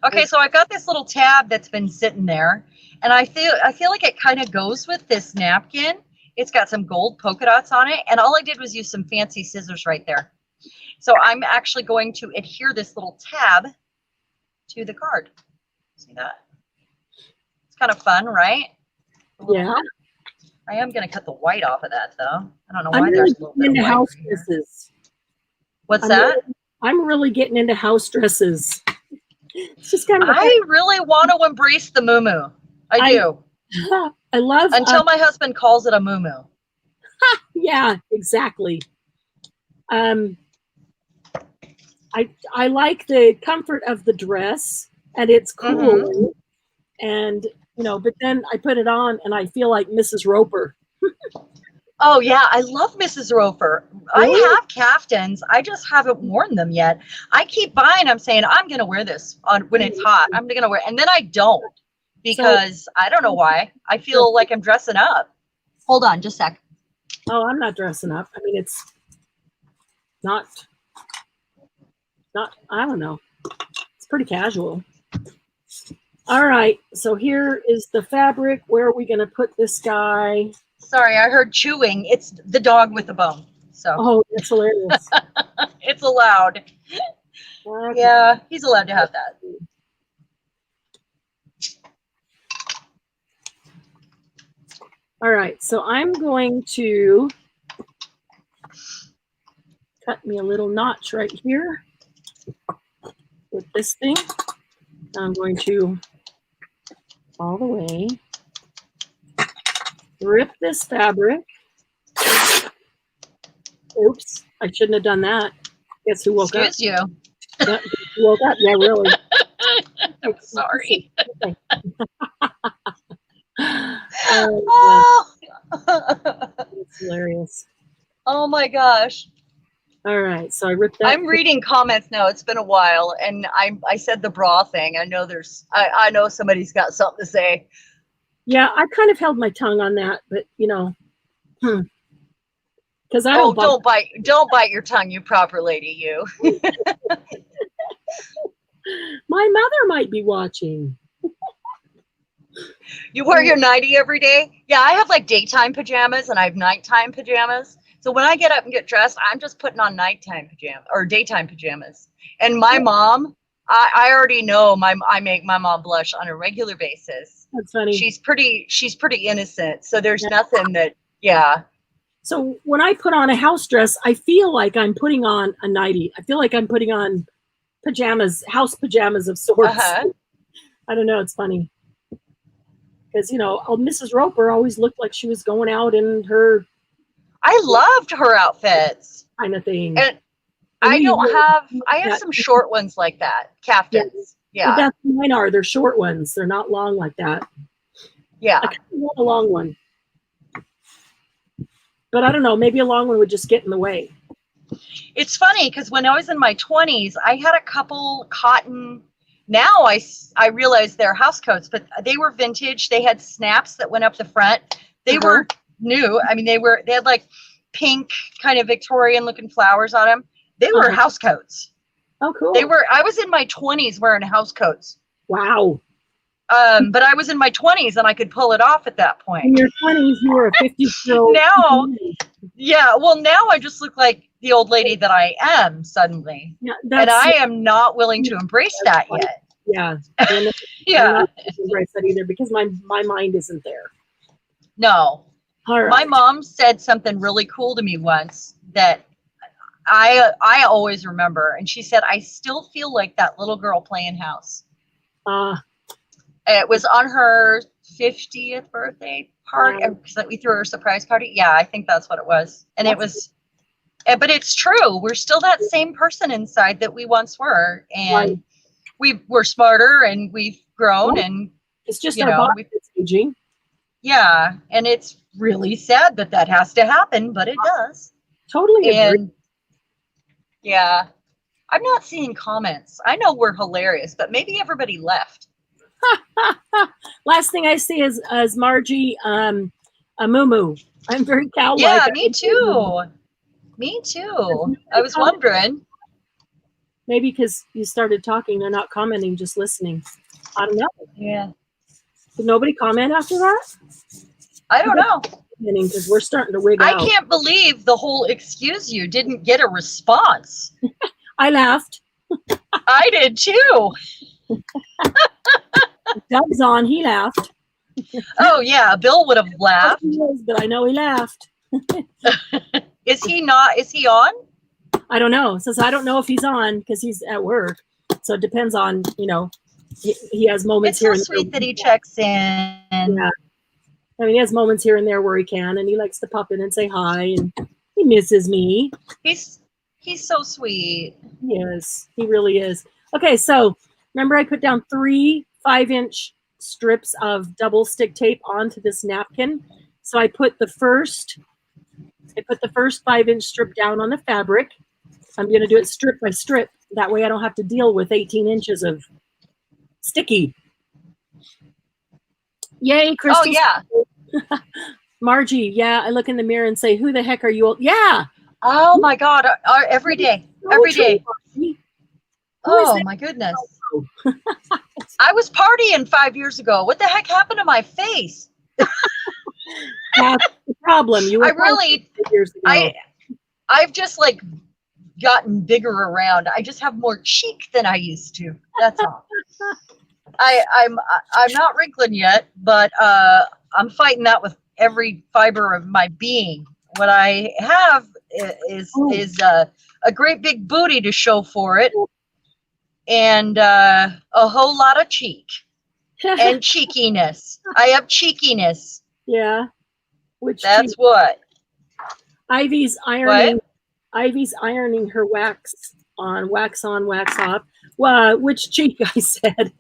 Okay, so I've got this little tab that's been sitting there, and I feel like it kind of goes with this napkin. It's got some gold polka dots on it, and all I did was use some fancy scissors right there. So I'm actually going to adhere this little tab to the card. See that? It's kind of fun, right? Yeah. I am going to cut the white off of that, though. I don't know I'm why really there's a little bit into of white house here. dresses. What's that? I'm really getting into house dresses. It's just kind of. I really want to embrace the muumuu. I do. I love until my husband calls it a muumuu. Yeah, exactly. I like the comfort of the dress, and it's cool, and but then I put it on and I feel like Mrs. Roper. Oh yeah, I love Mrs. Roper. Really? I have caftans. I just haven't worn them yet. I keep buying. I'm saying I'm gonna wear this when it's hot. I'm gonna wear, and then I don't because I don't know why. I feel like I'm dressing up. Hold on, just a sec. Oh, I'm not dressing up. I mean, it's not. I don't know. It's pretty casual. All right, so here is the fabric. Where are we going to put this guy? Sorry, I heard chewing. It's the dog with the bone. So. Oh, that's hilarious. it's allowed. Okay. Yeah, he's allowed to have that. All right, so I'm going to cut me a little notch right here with this thing. I'm going to all the way rip this fabric. Oops, I shouldn't have done that. Guess who woke up? Excuse you. Yeah, who woke up? Yeah, really. I'm sorry. Oh, that's hilarious. Oh my gosh. All right, so I ripped that. I'm reading comments now. It's been a while, and I said the bra thing. I know I know somebody's got something to say. Yeah, I kind of held my tongue on that, but you know, because I don't. Don't bite your tongue, you proper lady, you. My mother might be watching. You wear your nightie every day? Yeah, I have like daytime pajamas and I have nighttime pajamas. So when I get up and get dressed, I'm just putting on nighttime pajamas or daytime pajamas. And my mom, I already know I make my mom blush on a regular basis. That's funny. She's pretty innocent. So there's nothing that, yeah. So when I put on a house dress, I feel like I'm putting on a nightie. I feel like I'm putting on pajamas, house pajamas of sorts. I don't know. It's funny. Because, you know, Mrs. Roper always looked like she was going out in her. I loved her outfits. Kind of thing. And I have some short ones like that. Caftans. Yeah. Well, that's what mine are. They're short ones. They're not long like that. Yeah. I kind of want a long one. But I don't know. Maybe a long one would just get in the way. It's funny because when I was in my 20s, I had a couple cotton. Now I realize they're house coats, but they were vintage. They had snaps that went up the front. They were new. I mean, they had like pink kind of Victorian looking flowers on them. They were house coats. Oh, cool. I was in my 20s wearing house coats. Wow. But I was in my 20s and I could pull it off at that point. In your 20s, you were a 50-year-old. Now, yeah. Well, now I just look like the old lady that I am suddenly. Yeah, and I am not willing to embrace that yet. Yeah. Yeah. I'm not embrace that either because my mind isn't there. No. All right. My mom said something really cool to me once that I always remember. And she said, I still feel like that little girl playing house. It was on her 50th birthday party. Because we threw her a surprise party. Yeah, I think that's what it was. And it was, but it's true. We're still that same person inside that we once were. And we're smarter and we've grown. And it's just our body is aging. Yeah. And it's really sad that has to happen, but it does. Totally agree. Yeah. I'm not seeing comments. I know we're hilarious, but maybe everybody left. Last thing I see is Margie a moo. I'm very cow-like. Yeah, me too. Me too. I was wondering. Maybe because you started talking, they're not commenting, just listening. I don't know. Yeah. Did nobody comment after that? I don't know. Because we're starting to wig out. I can't believe the whole excuse you didn't get a response. I laughed. I did too. Doug's on. He laughed. Oh yeah, Bill would have laughed. But I know he laughed. Is he not? Is he on? I don't know. Says I don't know if he's on because he's at work. So it depends on, you know, he has moments here. It's so sweet that he checks in. Yeah. I mean, he has moments here and there where he can, and he likes to pop in and say hi, and he misses me. He's so sweet. Yes, he really is. Okay, so remember I put down 3 5-inch strips of double stick tape onto this napkin. So I put the first 5-inch strip down on the fabric. I'm going to do it strip by strip. That way I don't have to deal with 18 inches of sticky. Yay, Crystal. Oh, yeah. Margie, yeah, I look in the mirror and say, who the heck are you? Yeah. Oh, my God. Every day. Every day. Oh, my goodness. I was partying 5 years ago. What the heck happened to my face? That's the problem. You were I really, 5 years ago. I've just like gotten bigger around. I just have more cheek than I used to. That's all. I'm not wrinkling yet, but I'm fighting that with every fiber of my being. What I have is a great big booty to show for it, and a whole lot of cheek and cheekiness. I have cheekiness. Yeah. Which That's cheek? what. Ivy's ironing. What? Ivy's ironing her wax on, wax off. Well, which cheek? I said.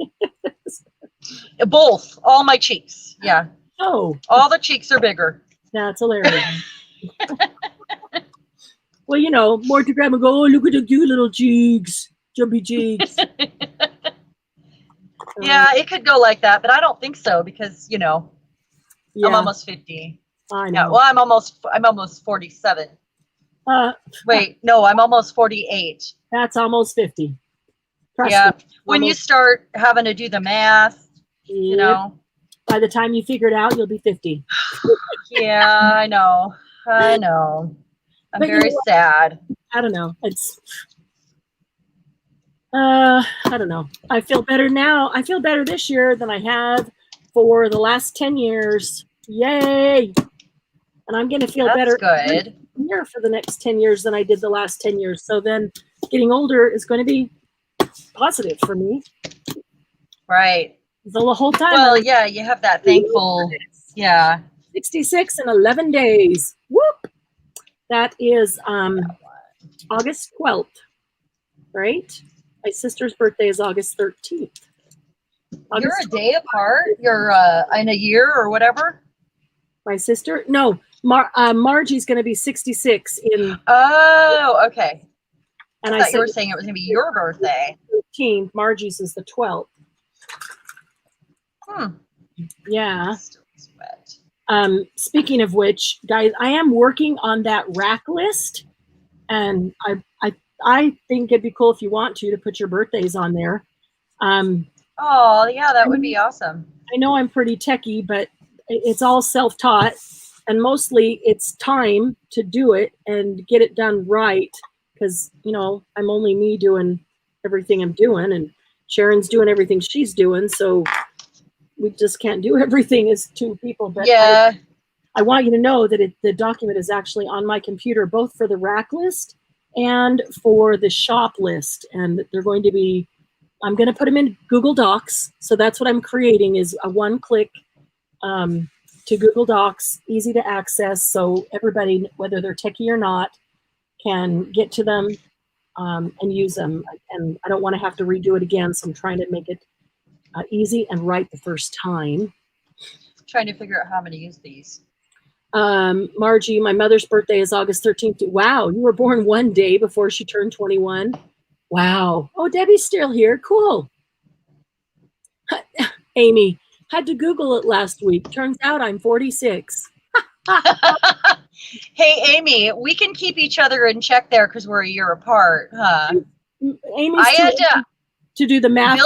Both. All my cheeks. Yeah. Oh. All the cheeks are bigger. That's hilarious. Well, you know, more to grandma go, oh, look at the cute little cheeks. Jumpy cheeks. Yeah, it could go like that, but I don't think so because, you know, yeah. I'm almost 50. I know. Yeah, well, I'm almost 47. Wait, no, I'm almost 48. That's almost 50. Trust me. When you start having to do the math, you know. By the time you figure it out, you'll be 50. Yeah, I know. I'm very sad. I don't know. It's I don't know. I feel better now. I feel better this year than I have for the last 10 years. Yay! And I'm going to feel better here for the next 10 years than I did the last 10 years. So then getting older is going to be positive for me. Right. The whole time. Well, yeah, you have that thankful. Yeah. 66 in 11 days. Whoop! That is August 12th, right? My sister's birthday is August 13th. You're a day apart? You're in a year or whatever? My sister? No, Margie's going to be 66 in. Oh, okay. And I thought you were saying it was going to be your birthday. 13th. Margie's is the 12th. Yeah. Speaking of which, guys, I am working on that rack list, and I think it'd be cool if you want to put your birthdays on there. Oh, yeah, that would be awesome. I know I'm pretty techie, but it's all self-taught, and mostly it's time to do it and get it done right, because, you know, I'm only me doing everything I'm doing, and Cheran's doing everything she's doing, so we just can't do everything as two people. But yeah, I want you to know that the document is actually on my computer, both for the rack list and for the shop list. And they're going to be, I'm going to put them in Google Docs. So that's what I'm creating, is a one-click to Google Docs, easy to access. So everybody, whether they're techie or not, can get to them and use them. And I don't want to have to redo it again. So I'm trying to make it easy and right the first time. Trying to figure out how I'm going to use these. Margie, my mother's birthday is August 13th. Wow, you were born one day before she turned 21. Wow. Oh, Debbie's still here. Cool. Amy, had to Google it last week. Turns out I'm 46. Hey, Amy, we can keep each other in check there because we're a year apart, huh? Amy's to do the math.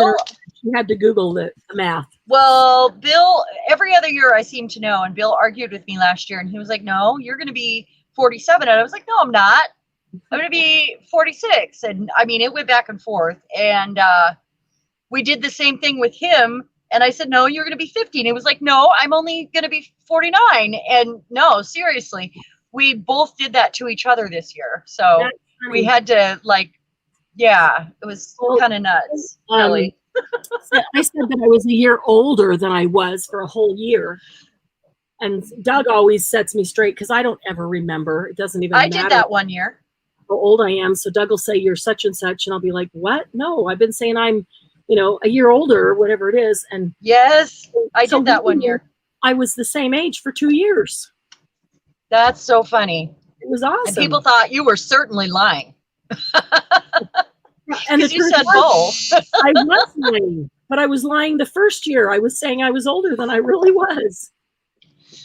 She had to Google the math. Well, Bill, every other year I seem to know, and Bill argued with me last year, and he was like, no, you're going to be 47. And I was like, no, I'm not. I'm going to be 46. And I mean, it went back and forth. And we did the same thing with him. And I said, no, you're going to be 50. And he was like, no, I'm only going to be 49. And no, seriously, we both did that to each other this year. So we had to, like, yeah, it was kind of nuts, really. I said that I was a year older than I was for a whole year. And Doug always sets me straight because I don't ever remember. It doesn't even matter. I did that one year. How old I am. So Doug will say, you're such and such. And I'll be like, what? No, I've been saying I'm, you know, a year older or whatever it is. And yes, I did that one year. I was the same age for 2 years. That's so funny. It was awesome. And people thought you were certainly lying. And you said both. I was lying, but I was lying the first year. I was saying I was older than I really was.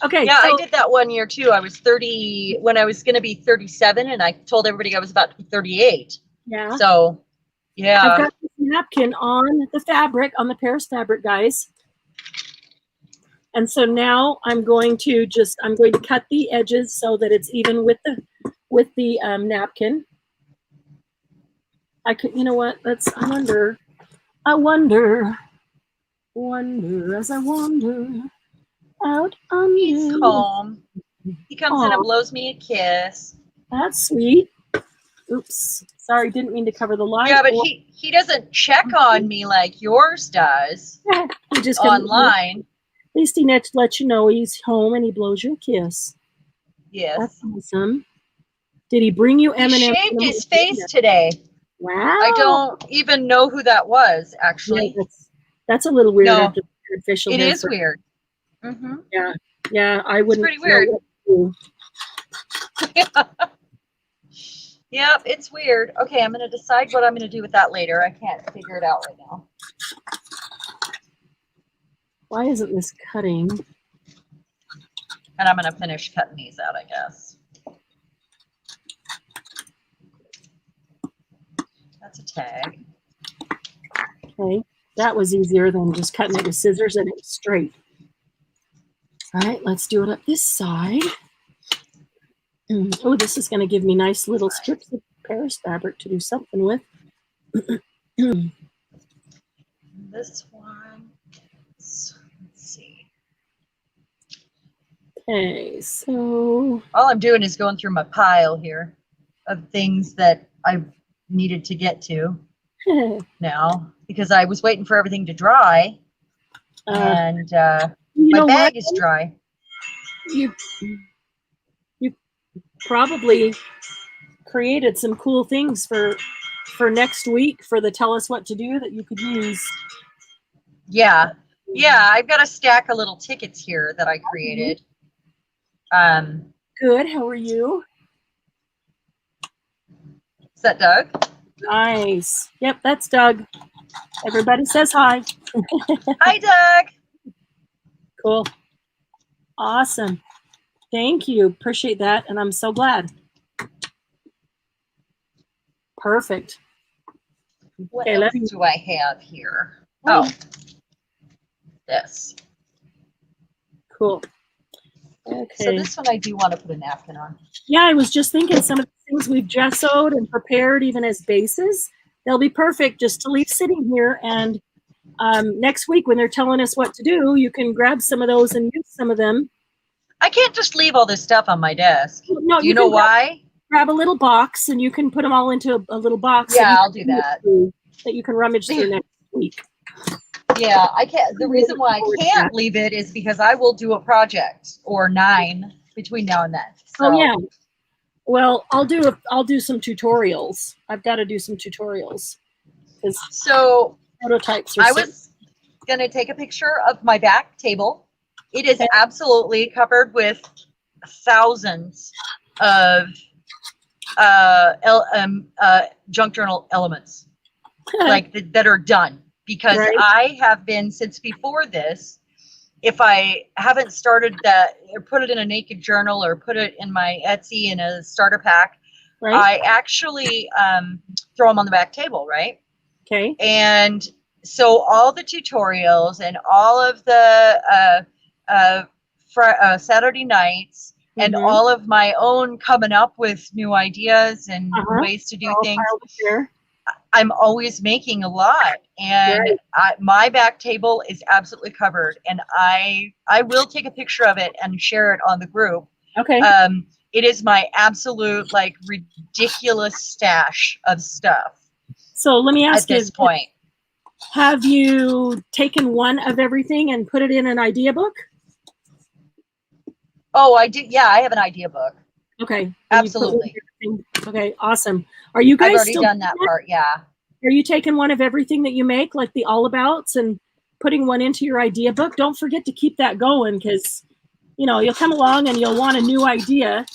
Okay. Yeah, so I did that one year too. I was 30 when I was going to be 37, and I told everybody I was about to be 38. Yeah. So, yeah. I've got this napkin on the fabric, on the Paris fabric, guys. And so now I'm going to cut the edges so that it's even with the napkin. I could, you know what? I wonder as I wander out He's under. calm. He comes in and Oh, blows me a kiss. that's sweet. Oops. Sorry, didn't mean to cover the light. Yeah, but he doesn't check on me like yours does He just online. At least he lets you know he's home and he blows you a kiss. Yes. That's awesome. Did he bring you He M&M's? shaved his face today. Wow. I don't even know who that was, actually. Yeah, that's a little weird No, after the official. it is weird. Mm-hmm. Yeah, I wouldn't. It's pretty weird. Yep, it's weird. Okay, I'm going to decide what I'm going to do with that later. I can't figure it out right now. Why isn't this cutting? And I'm going to finish cutting these out, I guess. That's a tag. Okay, that was easier than just cutting it with scissors and it was straight. All right, let's do it up this side. Oh, this is going to give me nice little strips of Paris fabric to do something with. This one, let's see. Okay, so all I'm doing is going through my pile here of things that I needed to get to now because I was waiting for everything to dry, and my bag is dry. You probably created some cool things for next week for the tell us what to do that you could use. Yeah, I've got a stack of little tickets here that I created. Good. How are you? Is that Doug? Nice. Yep, that's Doug. Everybody says hi. Hi, Doug. Cool. Awesome. Thank you. Appreciate that. And I'm so glad. Perfect. What else do I have here? Oh, this. Cool. Okay. So this one I do want to put a napkin on. Yeah, I was just thinking some of the things we've gessoed and prepared even as bases, they'll be perfect just to leave sitting here. And next week when they're telling us what to do, you can grab some of those and use some of them. I can't just leave all this stuff on my desk. No, do you know why? Grab a little box and you can put them all into a little box. Yeah, I'll do that. That you can rummage through next week. Yeah, I can't. The reason why I can't leave it is because I will do a project or 9 between now and then. So. Oh yeah. Well, I'll do some tutorials. I've got to do some tutorials. So prototypes. I was gonna take a picture of my back table. It is absolutely covered with thousands of junk journal elements like that are done because I have been since before this. If I haven't started that or put it in a naked journal or put it in my Etsy in a starter pack, I actually throw them on the back table, right? Okay. And so all the tutorials and all of the Saturday nights and all of my own coming up with new ideas and ways to do things, I'm always making a lot. And my back table is absolutely covered. And I will take a picture of it and share it on the group. Okay. It is my absolute like ridiculous stash of stuff. So let me ask you at this point. Have you taken one of everything and put it in an idea book? Oh, I do. Yeah, I have an idea book. Okay. Absolutely. Okay, awesome. Are you guys I've already done that part, yeah. Are you taking one of everything that you make, like the all abouts, and putting one into your idea book? Don't forget to keep that going because, you know, you'll come along and you'll want a new idea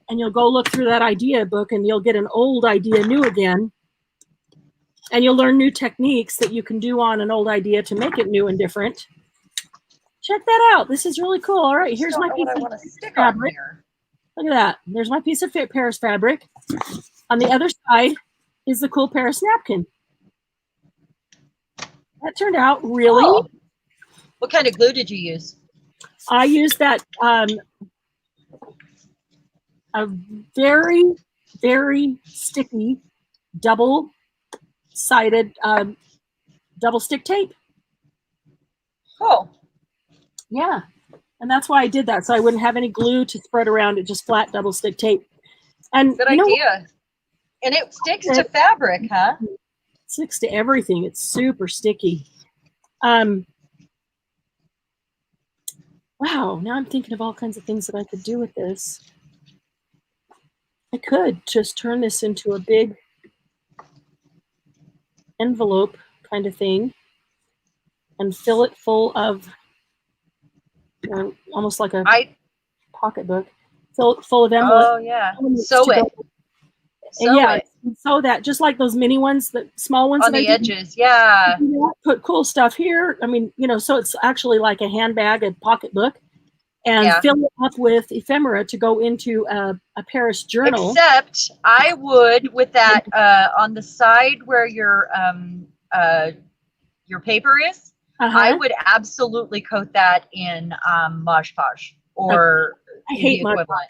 and you'll go look through that idea book and you'll get an old idea new again. And you'll learn new techniques that you can do on an old idea to make it new and different. Check that out. This is really cool. All right, here's my piece of fabric. Look at that. There's my piece of Paris fabric. On the other side is the cool Paris napkin. That turned out really. Oh. What kind of glue did you use? I used that a very, very sticky double sided double stick tape. Cool. Yeah. And that's why I did that. So I wouldn't have any glue to spread around it, just flat double stick tape. And Good you know what? idea. And it sticks to fabric, huh? It sticks to everything. It's super sticky. Wow, now I'm thinking of all kinds of things that I could do with this. I could just turn this into a big envelope kind of thing and fill it full of almost like a pocketbook, fill it full of envelopes. Oh yeah. Sew it. And yeah, sew that just like those mini ones, the small ones on the edges. Yeah. Put cool stuff here. I mean, so it's actually like a handbag, a pocketbook, and fill it up with ephemera to go into a Paris journal. Except I would, with that on the side where your paper is, I would absolutely coat that in Mod Podge or I hate Mod Podge.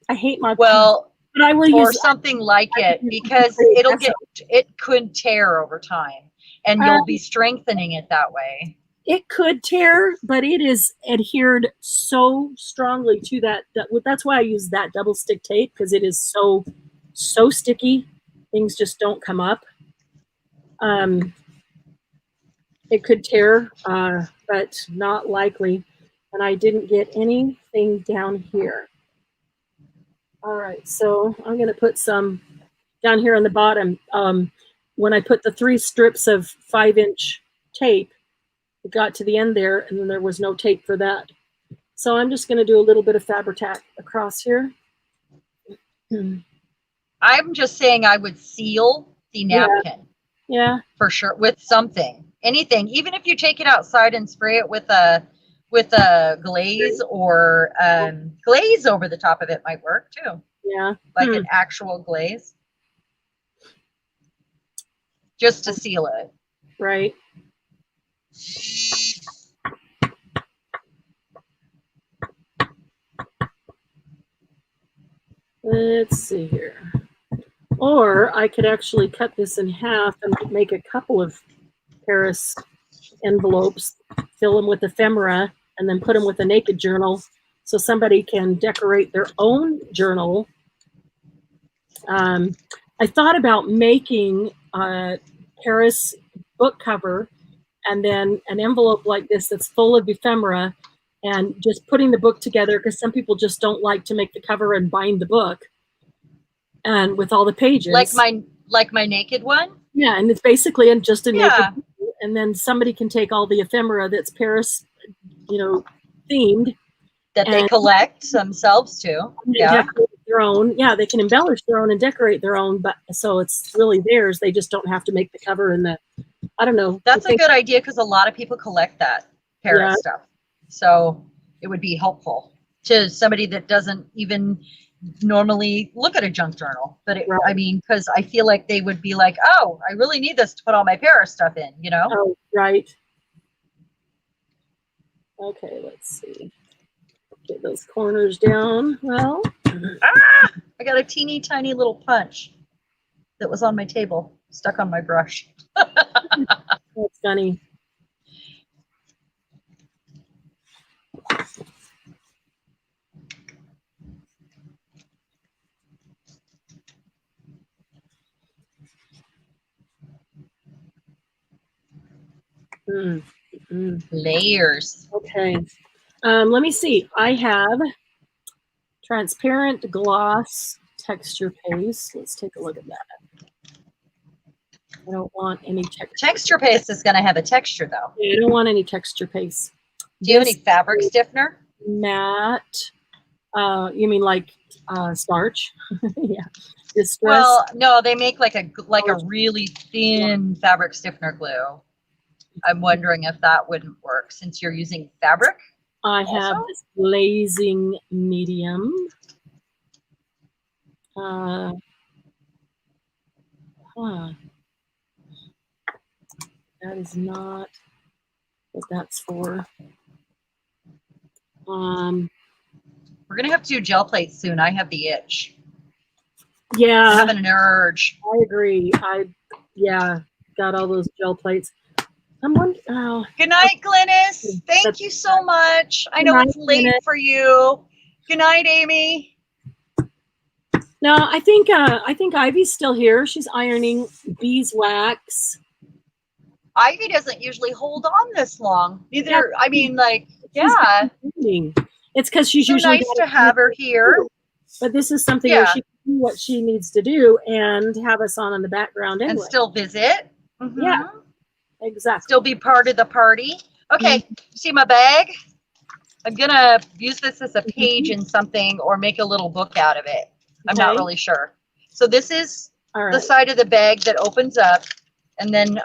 I hate Mod Podge. Well, but I will or use something like it, because it could tear over time, and you'll be strengthening it that way. It could tear, but it is adhered so strongly to that. That's why I use that double stick tape, because it is so sticky. Things just don't come up. It could tear, but not likely. And I didn't get anything down here. All right, so I'm going to put some down here on the bottom. When I put the 3 strips of 5-inch tape, it got to the end there, and then there was no tape for that. So I'm just going to do a little bit of Fabri-Tac across here. I'm just saying I would seal the napkin. Yeah. For sure, with something, anything, even if you take it outside and spray it with a glaze, or glaze over the top of it might work too. Yeah. Like an actual glaze. Just to seal it. Right. Let's see here. Or I could actually cut this in half and make a couple of Paris envelopes, fill them with ephemera, and then put them with a naked journal so somebody can decorate their own journal. I thought about making a Paris book cover and then an envelope like this that's full of ephemera, and just putting the book together, because some people just don't like to make the cover and bind the book, and with all the pages. Like my naked one? Yeah, and it's basically just a naked, and then somebody can take all the ephemera that's Paris, themed. That they collect themselves too. Yeah. Their own. Yeah, they can embellish their own and decorate their own, but so it's really theirs. They just don't have to make the cover and I don't know. That's a good idea, because a lot of people collect that Paris stuff. So it would be helpful to somebody that doesn't even normally look at a junk journal. But I mean, because I feel like they would be like, oh, I really need this to put all my Paris stuff in, Oh, right. Okay, let's see. Get those corners down. Well, I got a teeny tiny little punch that was on my table, stuck on my brush. That's funny. Layers. Okay. Let me see. I have transparent gloss texture paste. Let's take a look at that. I don't want any texture. Texture paste is going to have a texture, though. Yeah, I don't want any texture paste. Do you have any fabric stiffener? Matte. You mean like starch? Yeah. Distress. Well, no, they make like a really thin fabric stiffener glue. I'm wondering if that wouldn't work since you're using fabric. I have this glazing medium. That is not what that's for. We're gonna have to do gel plates soon. I have the itch. Yeah, I'm having an urge. I agree. got all those gel plates. I'm wondering. Oh, Good night, Glynis. Thank you so much. I know it's late for you. Good night, Amy. no, I think Ivy's still here. She's ironing beeswax. Ivy doesn't usually hold on this long. Neither. I mean, like, yeah. It's because she's so usually nice to have her here. But this is something where she can do what she needs to do and have us on in the background anyway. And still visit. Mm-hmm. Yeah, exactly. Still be part of the party. Okay, see my bag? I'm going to use this as a page in something or make a little book out of it. I'm not really sure. So this is the side of the bag that opens up. And then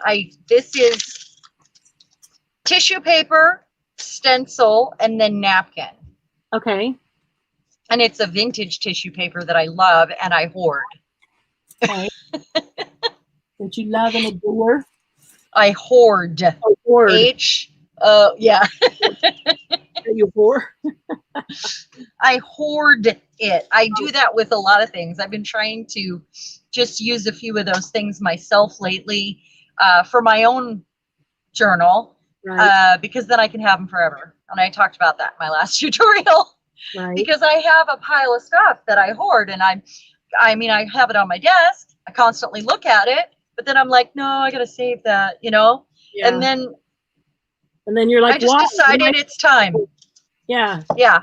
this is tissue paper, stencil, and then napkin. Okay. And it's a vintage tissue paper that I love and I hoard. Okay. That you love and adore? I hoard. Oh, hoard. Yeah. You hoard? I hoard it. I do that with a lot of things. I've been trying to just use a few of those things myself lately for my own journal, because then I can have them forever. And I talked about that in my last tutorial. Right. Because I have a pile of stuff that I hoard, and I have it on my desk. I constantly look at it, but then I'm like, no, I gotta save that, Yeah. And then you're like, I just decided it's time. Yeah. Yeah.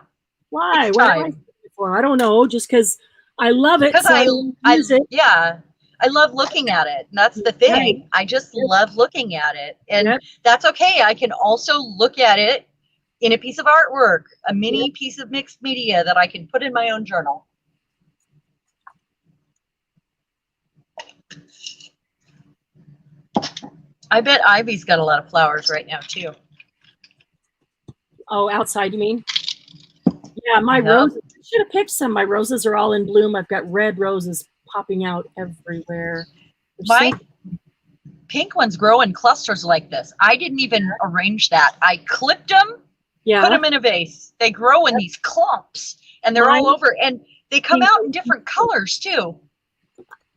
Why? What am I saving it for? I don't know. Just because I love it. Because I use it. Yeah. I love looking at it. And that's the thing. Right. I just love looking at it, and that's okay. I can also look at it in a piece of artwork, a mini piece of mixed media that I can put in my own journal. I bet Ivy's got a lot of flowers right now too. Oh, outside you mean? Yeah, my roses. I should have picked some. My roses are all in bloom. I've got red roses popping out everywhere. My pink ones grow in clusters like this. I didn't even arrange that. I clipped them. Put them in a vase. They grow in these clumps, and they're all over, and they come out in different colors too.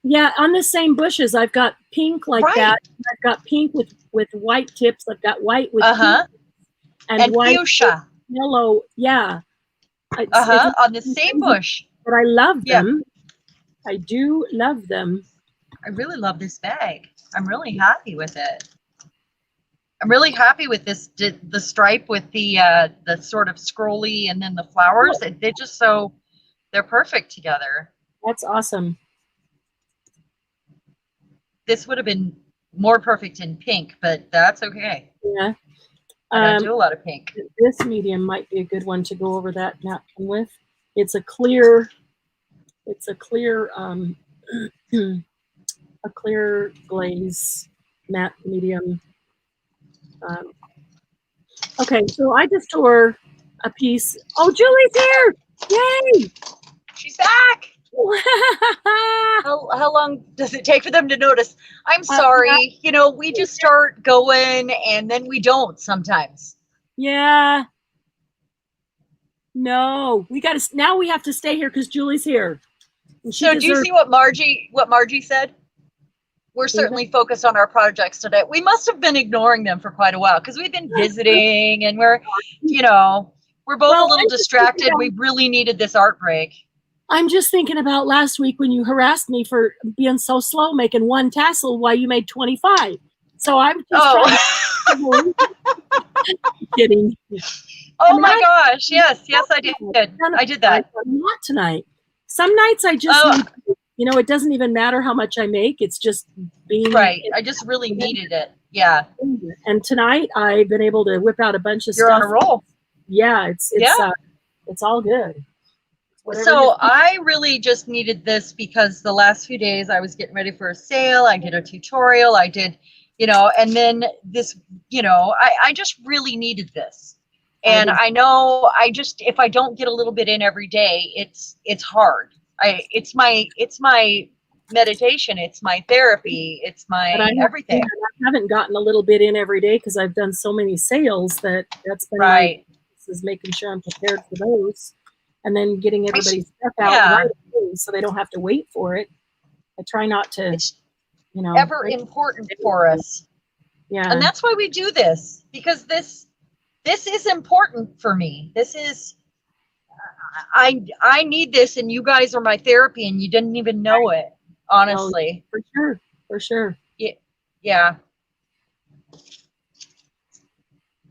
Yeah, on the same bushes, I've got pink like that. I've got pink with white tips. I've got white with pink and white fuchsia, yellow. Yeah. On the same bush. But I love them. I do love them. I really love this bag. I'm really happy with it. I'm really happy with this, the stripe with the sort of scrolly and then the flowers. They're just they're perfect together. That's awesome. This would have been more perfect in pink, but that's okay. Yeah. I do a lot of pink. This medium might be a good one to go over that napkin with. It's a clear a clear glaze matte medium. Okay, so I just tore a piece. Oh, Julie's here! Yay! She's back. How long does it take for them to notice? I'm sorry. We just start going and then we don't sometimes. Yeah. No, now we have to stay here because Julie's here. So do you see what Margie said? We're certainly focused on our projects today. We must have been ignoring them for quite a while because we've been visiting and we're both a little distracted. We really needed this art break. I'm just thinking about last week when you harassed me for being so slow making one tassel while you made 25. So I'm just trying kidding. Oh my gosh. Yes, I did. I did that. Not tonight. Some nights I just need, it doesn't even matter how much I make. It's just being right. I just really needed it. Yeah. And tonight I've been able to whip out a bunch of stuff. You're on a roll. Yeah, it's all good. So I really just needed this because the last few days I was getting ready for a sale. I did a tutorial. I did, and then this, I just really needed this. And I know if I don't get a little bit in every day, it's hard. It's my meditation. It's my therapy. It's my everything. I haven't gotten a little bit in every day because I've done so many sales that's been right. Is making sure I'm prepared for those. And then getting everybody's stuff out right away so they don't have to wait for it. I try not to you know, ever important for us. yeah. And that's why we do this, because this is important for me. This is, I need this, and you guys are my therapy, and you didn't even know it, honestly. For sure. For sure. Yeah.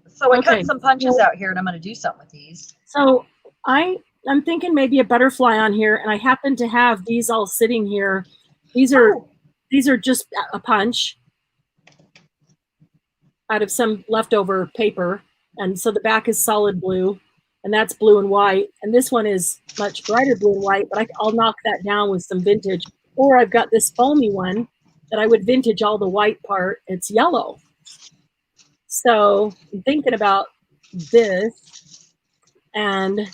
So I Okay. cut some punches out here, and I'm going to do something with these. So I'm thinking maybe a butterfly on here, and I happen to have these all sitting here. These are just a punch out of some leftover paper, and so the back is solid blue, and that's blue and white, and this one is much brighter blue and white, but I'll knock that down with some vintage. Or I've got this foamy one that I would vintage all the white part. It's yellow. So I'm thinking about this. And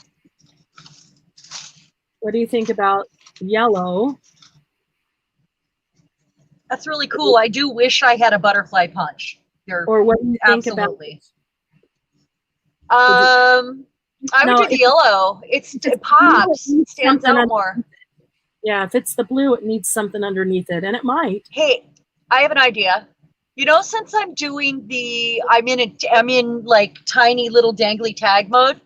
what do you think about yellow? That's really cool. I do wish I had a butterfly punch. Or what do you think absolutely. About I would do the yellow. It pops. It stands out more. Yeah, if it's the blue, it needs something underneath it, and it might. Hey, I have an idea. You know, since I'm doing I'm in like tiny little dangly tag mode.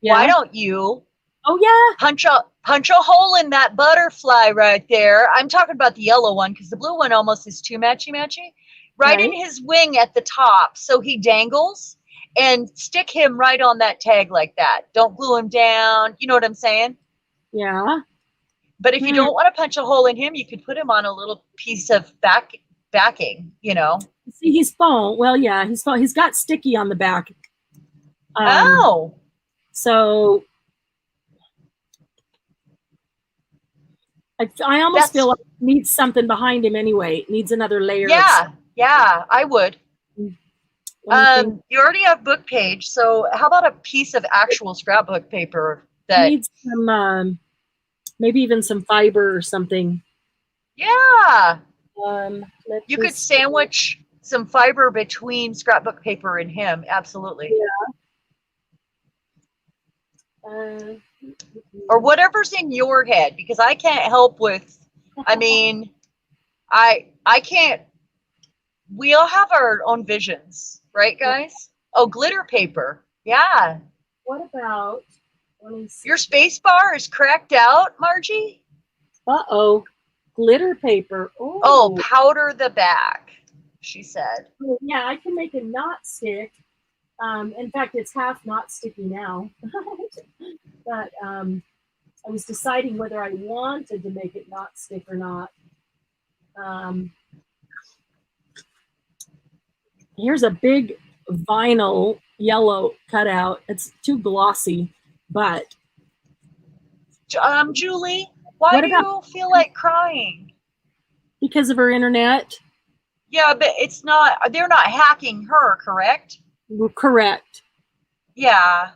Yeah. Why don't you? Oh yeah. Punch a hole in that butterfly right there. I'm talking about the yellow one, because the blue one almost is too matchy. Right in his wing at the top, so he dangles, and stick him right on that tag like that. Don't glue him down. You know what I'm saying? Yeah. But if you don't want to punch a hole in him, you could put him on a little piece of backing, you know. See, he's foam. Well, yeah, he's foam. He's got sticky on the back. So I almost feel like it needs something behind him anyway. It needs another layer. Yeah, I would. You already have book page, so how about a piece of actual scrapbook paper that needs some, maybe even some fiber or something. Yeah. You could sandwich some fiber between scrapbook paper and him. Absolutely. Yeah. Or whatever's in your head, because I can't help with, I mean, I can't, we all have our own visions, right, guys? Oh, glitter paper. Yeah. What about, your space bar is cracked out, Margie? Uh-oh. Glitter paper. Oh, powder the back, she said. Oh, yeah, I can make a knot stick. In fact, it's half knot sticky now. But I was deciding whether I wanted to make it knot stick or not. Here's a big vinyl yellow cutout. It's too glossy, but. Julie, why do you feel like crying? Because of her internet. Yeah, but it's not, they're not hacking her, correct? Correct. Yeah.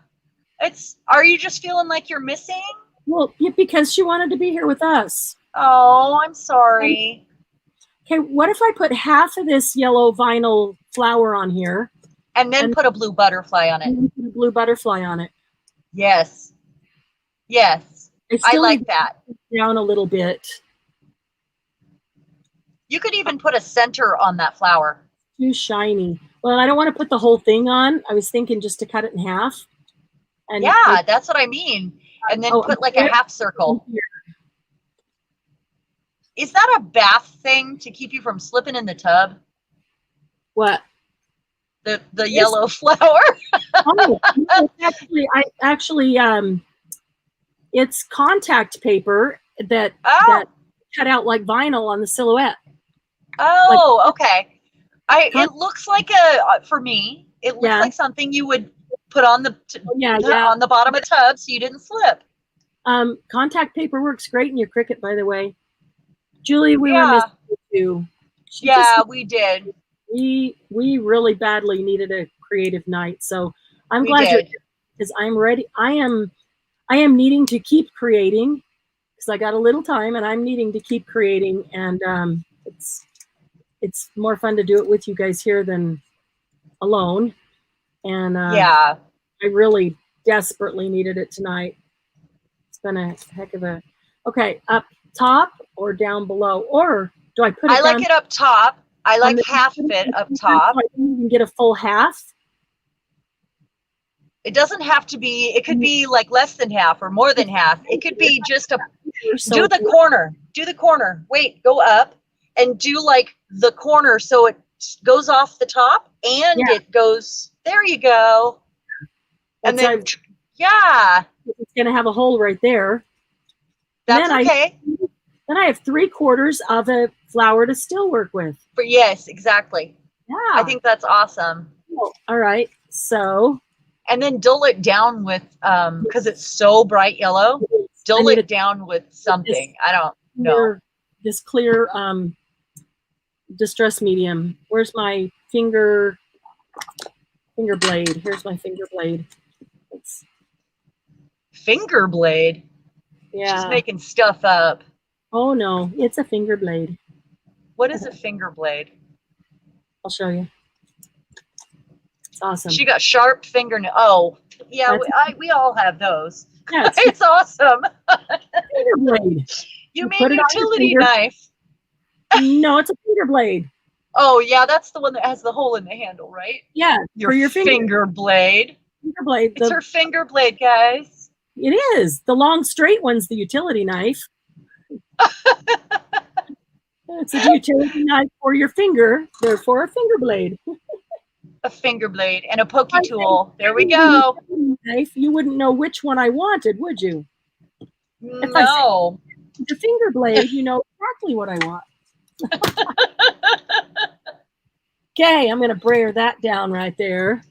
Are you just feeling like you're missing? Well, yeah, because she wanted to be here with us. Oh, I'm sorry. Okay, what if I put half of this yellow vinyl flower on here? And then put a blue butterfly on it. And put a blue butterfly on it. Yes. Yes. I like that. Down a little bit. You could even put a center on that flower. Too shiny. Well, I don't want to put the whole thing on. I was thinking just to cut it in half. And yeah, that's what I mean. And then put like a half circle. Is that a bath thing to keep you from slipping in the tub? What? The yellow flower? Oh, no, actually, it's contact paper that cut out like vinyl on the silhouette. Oh, like, okay. It looks like for me, it looks like something you would put on on the bottom of a tub so you didn't slip. Contact paper works great in your Cricut, by the way. Julie, we were missing you too. We did. We really badly needed a creative night, so I'm glad you're here because I'm ready. I am needing to keep creating because I got a little time and I'm needing to keep creating, and it's more fun to do it with you guys here than alone. And I really desperately needed it tonight. It's been a heck of a. Okay, up top or down below, or Do I put it I like down it up top. I on like the- half of it up so top. I can even get a full half? It doesn't have to be, it could be like less than half or more than half. It could be just a, So do the corner, do the corner. Wait, go up and do like the corner so it goes off the top and Yeah. it goes, there you go. And then, yeah, it's going to have a hole right there. that's then okay. Then I have 3/4 of a flower to still work with. But yes, exactly. Yeah. I think that's awesome. Cool. All right. So. And then dull it down with, because it's so bright yellow, dull it down with something. I don't know. This clear distress medium. Where's my finger blade? Here's my finger blade. It's finger blade. Yeah. She's making stuff up. Oh no, it's a finger blade. What is a finger blade? I'll show you. It's awesome. She got sharp fingernail. Oh, yeah, we all have those. Yeah, it's awesome. Finger blade. You mean utility knife? No, it's a finger blade. Oh yeah, that's the one that has the hole in the handle, right? Yeah, for your finger blade. Finger blade. It's her finger blade, guys. It is. The long straight one's the utility knife. It's a utility knife for your finger, therefore a finger blade. A finger blade and a pokey tool. There we go. Knife, you wouldn't know which one I wanted, would you? No. The finger blade, you know exactly what I want. Okay, I'm going to brayer that down right there.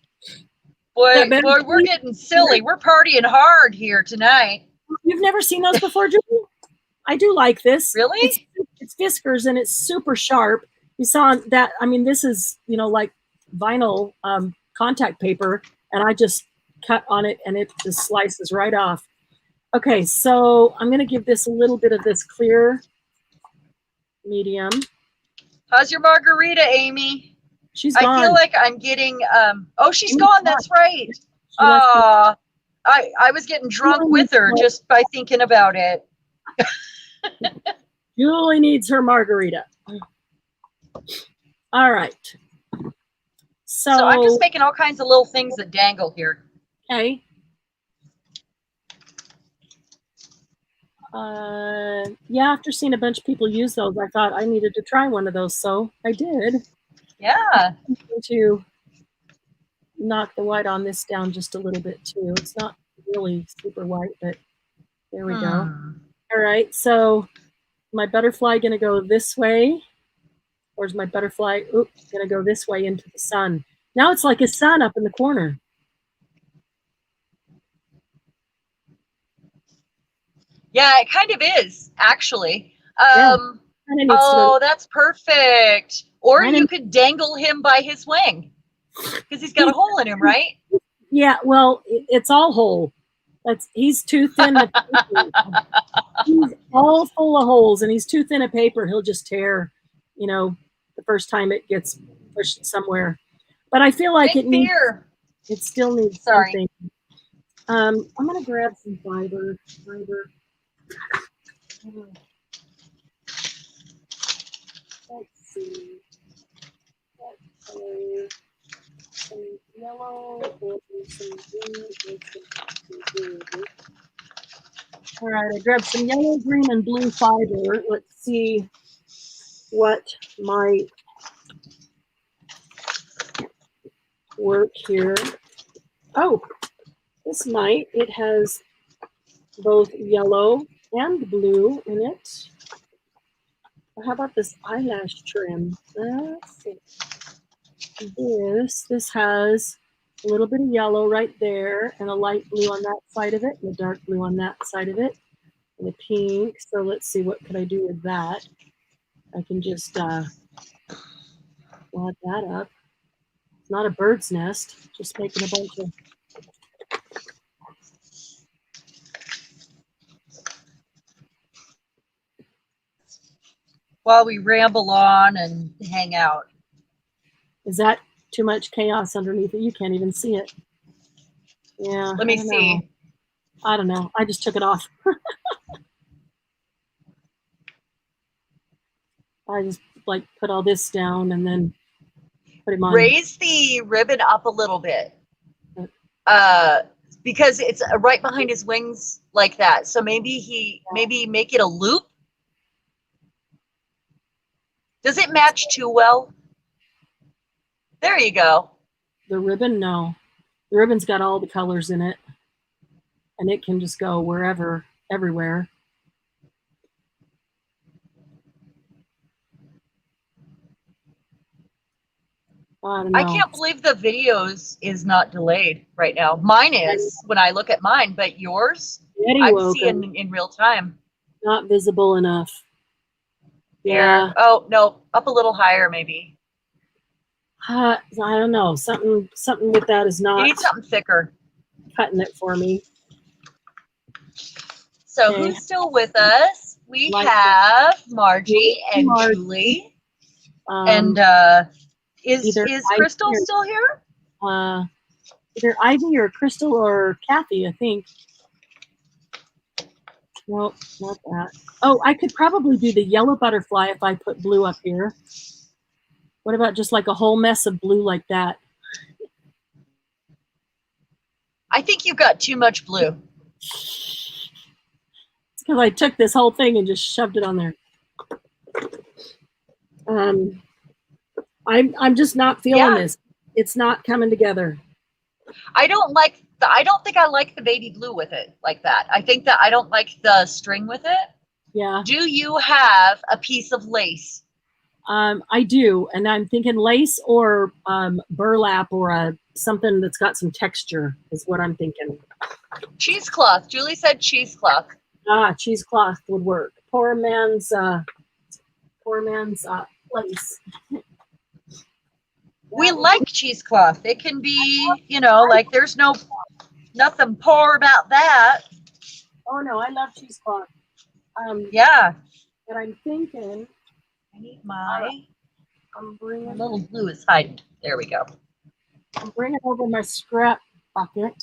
Boy, we're getting silly. We're partying hard here tonight. You've never seen those before, Julie? I do like this. Really? It's Fiskars and it's super sharp. You saw that. I mean, this is, you know, like vinyl contact paper, and I just cut on it and it just slices right off. Okay, so I'm going to give this a little bit of this clear medium. How's your margarita, Amy? She's gone. I feel like I'm getting, oh, she's gone. That's right. I was getting drunk with her just by thinking about it. Julie needs her margarita. All right. So I'm just making all kinds of little things that dangle here. Okay. Yeah, after seeing a bunch of people use those, I thought I needed to try one of those, so I did. Yeah. I'm going to knock the white on this down just a little bit too. It's not really super white, but there we go. All right, so my butterfly going to go this way. Or is my butterfly going to go this way into the sun? Now it's like a sun up in the corner. Yeah, it kind of is, actually. Yeah, oh, that's perfect. Or you could dangle him by his wing because he's got a hole in him, right? Yeah, well, it's all whole. He's too thin. He's all full of holes, and he's too thin a paper. He'll just tear, you know, the first time it gets pushed somewhere. But I feel like it still needs something. I'm gonna grab some fiber. Let's see. Some yellow and some green. All right, I grabbed some yellow, green, and blue fiber. Let's see what might work here. Oh, this might. It has both yellow and blue in it. How about this eyelash trim? Let's see. This has a little bit of yellow right there, and a light blue on that side of it, and a dark blue on that side of it, and a pink. So let's see, what could I do with that? I can just wad that up. It's not a bird's nest, just making a bunch of. While we ramble on and hang out. Is that too much chaos underneath it? You can't even see it. Yeah. Let me see. I don't know. I just took it off. I just like put all this down and then put him on. Raise the ribbon up a little bit. Because it's right behind his wings like that. So maybe maybe make it a loop. Does it match too well? There you go. The ribbon, no. The ribbon's got all the colors in it. And it can just go wherever, everywhere. I don't know. I can't believe the videos is not delayed right now. Mine is when I look at mine, but yours, I'm seeing in real time. Not visible enough. Yeah. Oh, no, up a little higher maybe. I don't know. Something with that is not. You need something thicker. Cutting it for me. So who's still with us? We have Margie and Julie. And is Crystal still here? Either Ivy or Crystal or Kathy, I think. Nope, not that. Oh, I could probably do the yellow butterfly if I put blue up here. What about just like a whole mess of blue like that? I think you've got too much blue. It's because I took this whole thing and just shoved it on there. I'm just not feeling this. It's not coming together. I don't think I like the baby blue with it like that. I think that I don't like the string with it. Yeah. Do you have a piece of lace? I do, and I'm thinking lace or burlap or something that's got some texture is what I'm thinking. Cheesecloth. Julie said cheesecloth. Cheesecloth would work. Poor man's lace. We like cheesecloth. It can be, like there's nothing poor about that. Oh no, I love cheesecloth. Yeah. But I'm thinking. I need my bringing little blue is hiding. There we go. I'm bringing over my scrap bucket.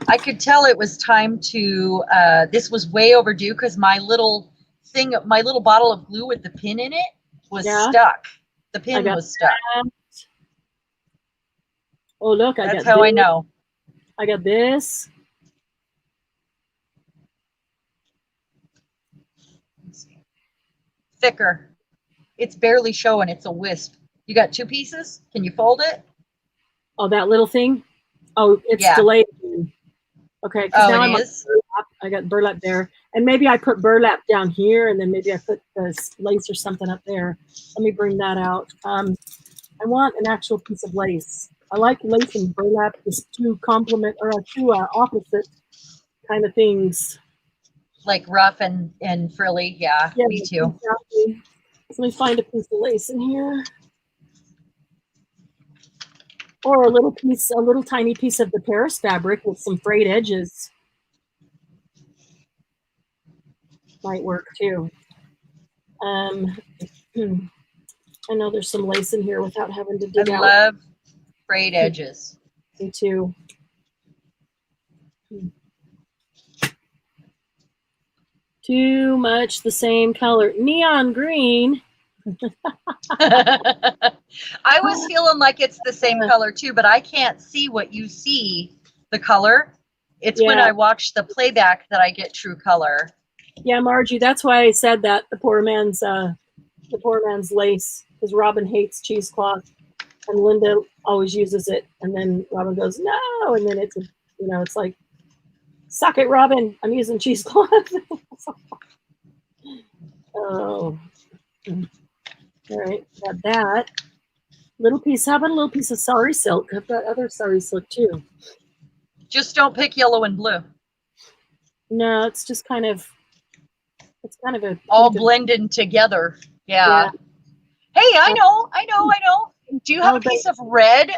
I could tell it was time to, this was way overdue because my little bottle of glue with the pin in it was stuck. The pin was stuck. That. Oh, look, That's how I know. I got this. Thicker. It's barely showing. It's a wisp. You got two pieces? Can you fold it? Oh, that little thing? Oh, it's delayed. Okay. Oh, now it is? I got burlap there. And maybe I put burlap down here, and then maybe I put the lace or something up there. Let me bring that out. I want an actual piece of lace. I like lace and burlap as two opposite kind of things. Like rough and frilly. Yeah, me too. Exactly. So let me find a piece of lace in here. Or a little tiny piece of the Paris fabric with some frayed edges. Might work too. I know there's some lace in here without having to dig out. I love frayed edges. Me too. Too much the same color. Neon green. I was feeling like it's the same color too, but I can't see what you see, the color. It's when I watch the playback that I get true color. Yeah, Margie, that's why I said that the poor man's lace, because Robin hates cheesecloth and Linda always uses it, and then Robin goes, no, and then it's like, suck it, Robin, I'm using cheesecloth. Oh. All right, got that. Little piece. How about a little piece of sari silk? I've got other sari silk too. Just don't pick yellow and blue. No, it's just kind of a all blended together. Yeah. Hey, I know. Do you have a piece of red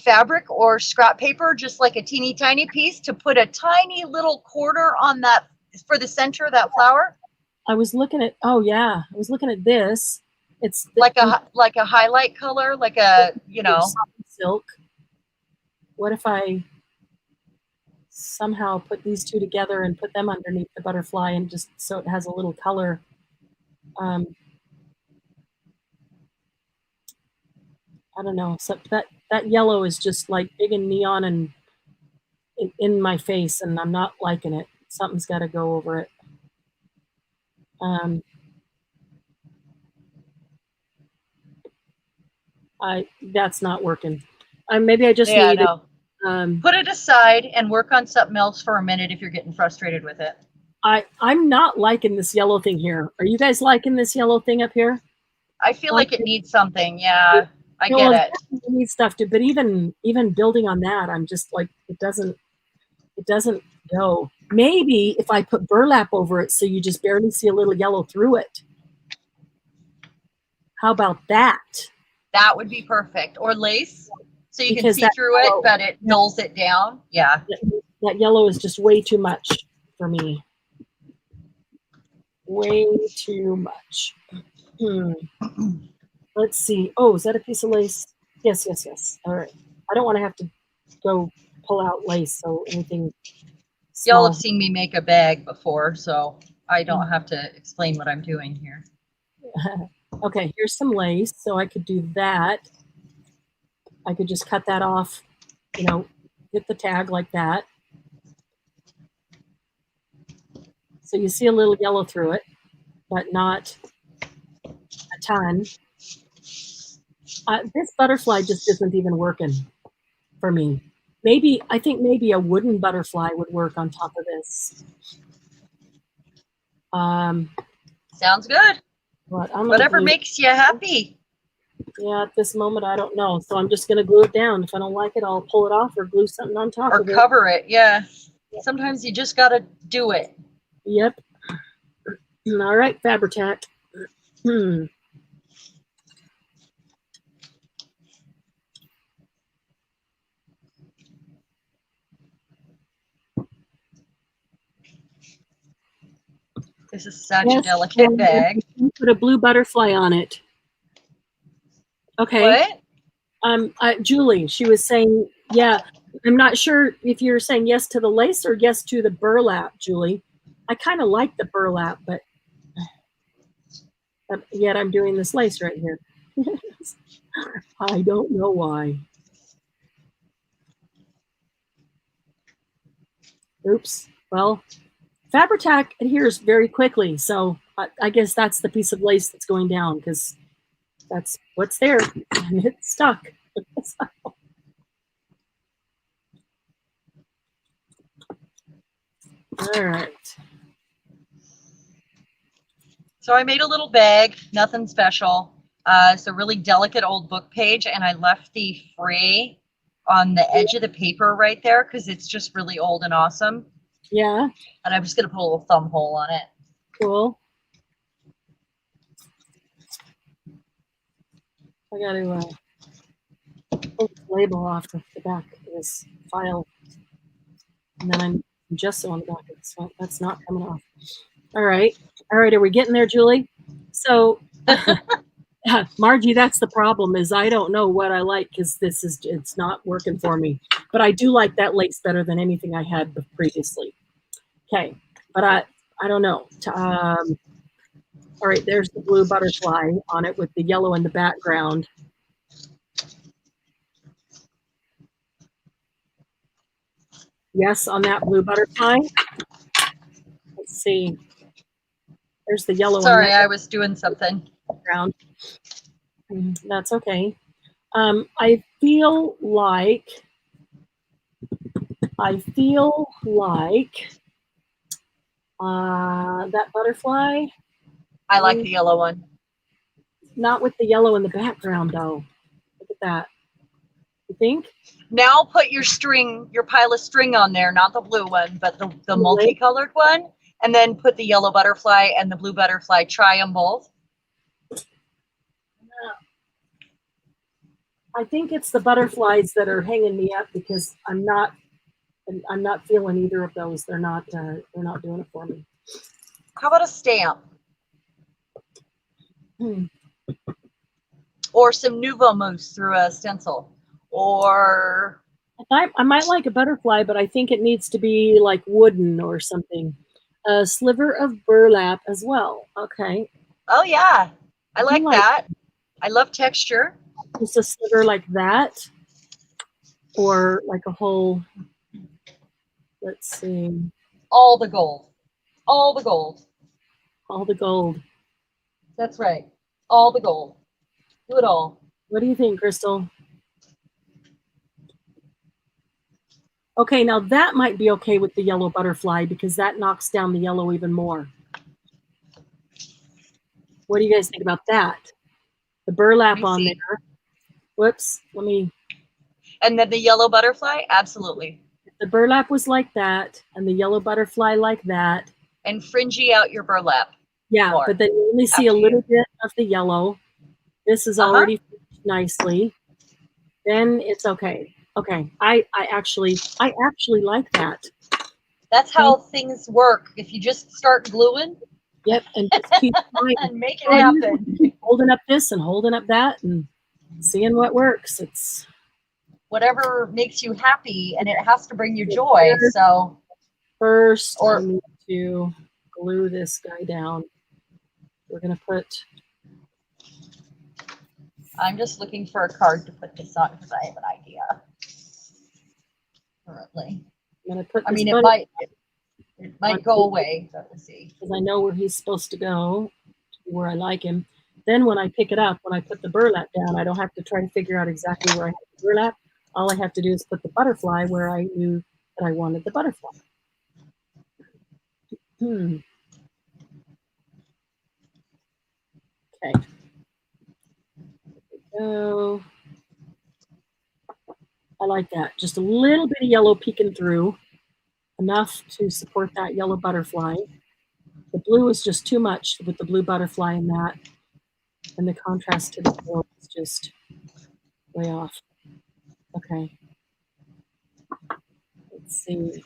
fabric or scrap paper, just like a teeny tiny piece, to put a tiny little quarter on that for the center of that flower? I was looking at. Oh yeah, I was looking at this. It's like a highlight color, like a silk. What if I somehow put these two together and put them underneath the butterfly, and just so it has a little color. I don't know. So that yellow is just like big and neon and in my face, and I'm not liking it. Something's got to go over it. That's not working. Maybe I just need no. Put it aside and work on something else for a minute if you're getting frustrated with it. I'm not liking this yellow thing here. Are you guys liking this yellow thing up here? I feel like it needs something. Yeah, I get it. It needs stuff to, but even building on that, I'm just like, it doesn't go. Maybe if I put burlap over it so you just barely see a little yellow through it. How about that? That would be perfect. Or lace, so you can see through it, but it dulls it down. Yeah. That yellow is just way too much for me. Way too much. Let's see. Oh, is that a piece of lace? Yes, yes, yes. All right. I don't want to have to go pull out lace, so anything small. Y'all have seen me make a bag before, so I don't have to explain what I'm doing here. Okay, here's some lace, so I could do that. I could just cut that off, you know, hit the tag like that. So you see a little yellow through it, but not a ton. This butterfly just isn't even working for me. I think maybe a wooden butterfly would work on top of this. Sounds good. Whatever makes you happy. Yeah, at this moment, I don't know. So I'm just going to glue it down. If I don't like it, I'll pull it off or glue something on top of it. Or cover it, yeah. Sometimes you just got to do it. Yep. All right, Fabri-Tac. This is such a delicate bag. Put a blue butterfly on it. Okay. What? Julie, she was saying, yeah, I'm not sure if you're saying yes to the lace or yes to the burlap, Julie. I kind of like the burlap, but yet I'm doing this lace right here. I don't know why. Oops. Well, Fabri-Tac adheres very quickly, so I guess that's the piece of lace that's going down, because that's what's there, and it's stuck. All right. So I made a little bag, nothing special. It's a really delicate old book page, and I left the fray on the edge of the paper right there because it's just really old and awesome. Yeah. And I'm just going to put a little thumb hole on it. Cool. I got to pull the label off the back of this file. And then I'm just on the back of this one. That's not coming off. All right. All right. Are we getting there, Julie? So, Margie, that's the problem, is I don't know what I like because it's not working for me. But I do like that lace better than anything I had previously. Okay. But I don't know. All right. There's the blue butterfly on it with the yellow in the background. Yes, on that blue butterfly. Let's see. There's the yellow one. Sorry, I was doing something. Background. That's okay. I feel like that butterfly. I like the yellow one. Not with the yellow in the background, though. Look at that. You think? Now put your pile of string on there, not the blue one, but the multicolored one, and then put the yellow butterfly and the blue butterfly. Try them both. I think it's the butterflies that are hanging me up because I'm not feeling either of those. They're not doing it for me. How about a stamp? Or some Nuvo mousse through a stencil. Or I might like a butterfly, but I think it needs to be like wooden or something. A sliver of burlap as well. Okay. Oh yeah, I I do like like that. I love texture. just a sliver like that, or like a whole, let's see, All the gold. All the gold. all the gold. That's right. All the gold. Do it all. What do you think, Crystal? Okay, now that might be okay with the yellow butterfly because that knocks down the yellow even more. What do you guys think about that? The burlap on see. there. Whoops, let me. And then the yellow butterfly, absolutely. If the burlap was like that and the yellow butterfly like that. And fringy out your burlap. Yeah, more. but then you only see a little bit of the yellow. This is already finished nicely. Then it's okay. Okay, I actually like that. That's how things work. If you just start gluing. Yep, and just keep trying. And make it happen. Keep holding up this and holding up that and seeing what works. It's whatever makes you happy, and it has to bring you joy. So first, I need to glue this guy down. We're gonna put. I'm just looking for a card to put this on because I have an idea. Currently, I'm gonna put. I mean, it might go away, but we'll see. Because I know where he's supposed to go, where I like him. Then when I pick it up, when I put the burlap down, I don't have to try to figure out exactly where I have the burlap. All I have to do is put the butterfly where I knew that I wanted the butterfly. Okay. So I like that. Just a little bit of yellow peeking through, enough to support that yellow butterfly. The blue is just too much with the blue butterfly in that. And the contrast to the blue is just way off. Okay. Let's see.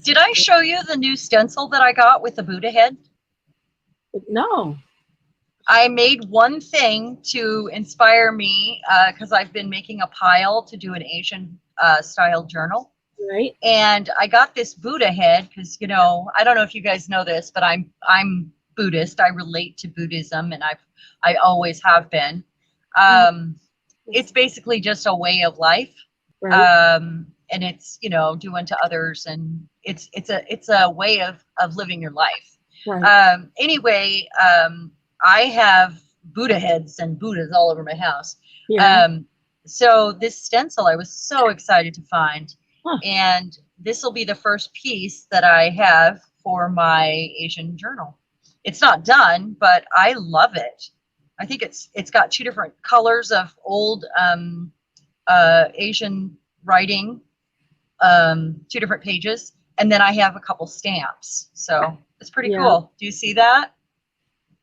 Did I show you the new stencil that I got with the Buddha head? No. I made one thing to inspire me because I've been making a pile to do an Asian style journal. Right. And I got this Buddha head because, you know, I don't know if you guys know this, but I'm Buddhist. I relate to Buddhism, and I always have been. It's basically just a way of life. Right. And it's, you know, do unto others, and it's a way of living your life. Right. Anyway, I have Buddha heads and Buddhas all over my house. Yeah. So this stencil I was so excited to find. Huh. And this will be the first piece that I have for my Asian journal. It's not done, but I love it. I think it's got two different colors of old Asian writing, two different pages, and then I have a couple stamps. So it's pretty cool. Do you see that?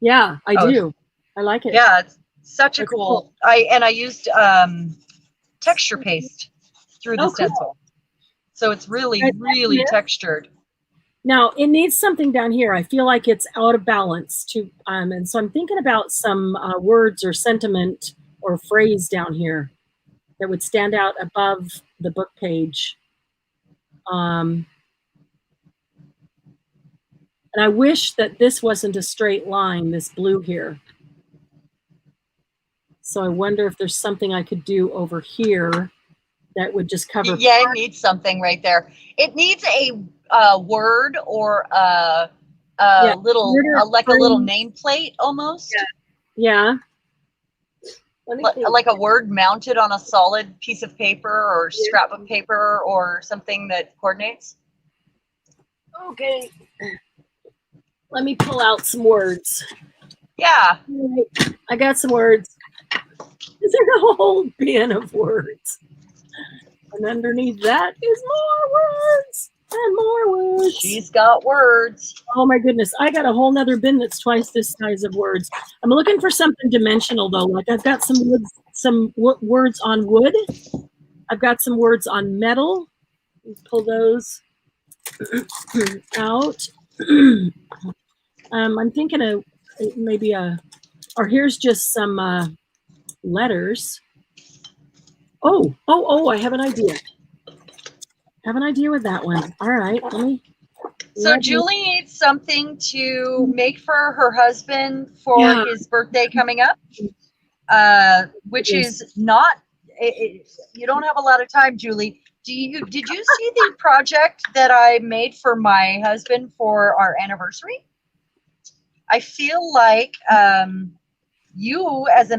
Yeah, I do. I like it. Yeah, it's such a cool. I used texture paste through the stencil. Cool. So it's really textured. Now it needs something down here. I feel like it's out of balance too, and so I'm thinking about some words or sentiment or phrase down here that would stand out above the book page. And I wish that this wasn't a straight line, this blue here. So I wonder if there's something I could do over here that would just cover. Yeah, it needs something right there. It needs a word or a little, like a little nameplate almost. Yeah. Like a word mounted on a solid piece of paper or scrapbook paper or something that coordinates. Okay. Let me pull out some words. Yeah. Right. I got some words. There's a whole bin of words. And underneath that is more words and more words. She's got words. Oh my goodness. I got a whole nother bin that's twice this size of words. I'm looking for something dimensional though. Like I've got some words on wood. I've got some words on metal. Let's pull those out. I'm thinking of maybe or here's just some letters. Oh, I have an idea. Have an idea with that one. All right. Let me. So Julie needs something to make for her husband for Yeah. his birthday coming up, which is not. You don't have a lot of time, Julie. Did you see the project that I made for my husband for our anniversary? I feel like you as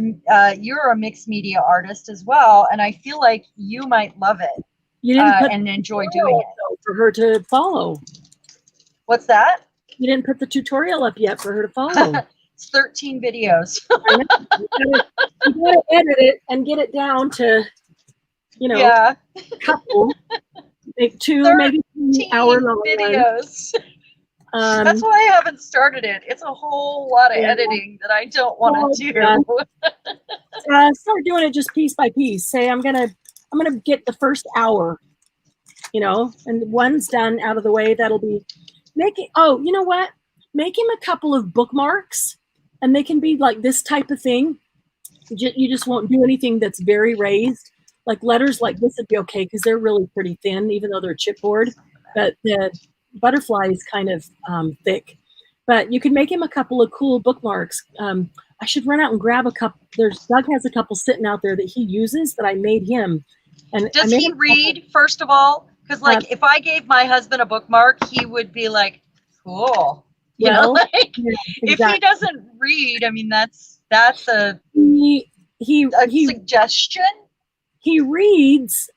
you're a mixed media artist as well, and I feel like you might love it and enjoy doing it for her to follow. What's that? You didn't put the tutorial up yet for her to follow. It's 13 videos. I know. You gotta edit it and get it down to, yeah, couple, make 2, maybe 3 hour long videos. That's why I haven't started it. It's a whole lot of editing that I don't want to do. Yeah. Start doing it just piece by piece. Say I'm gonna get the first hour, and one's done out of the way. That'll be making. Oh, you know what? Make him a couple of bookmarks, and they can be like this type of thing. You just won't do anything that's very raised. Like letters like this would be okay because they're really pretty thin, even though they're chipboard. But the butterfly is kind of thick. But you can make him a couple of cool bookmarks. I should run out and grab a couple. Doug has a couple sitting out there that he uses that I made him. And does he read, first of all? Because if I gave my husband a bookmark, he would be like, cool. Exactly. If he doesn't read, I mean, that's a suggestion. He reads.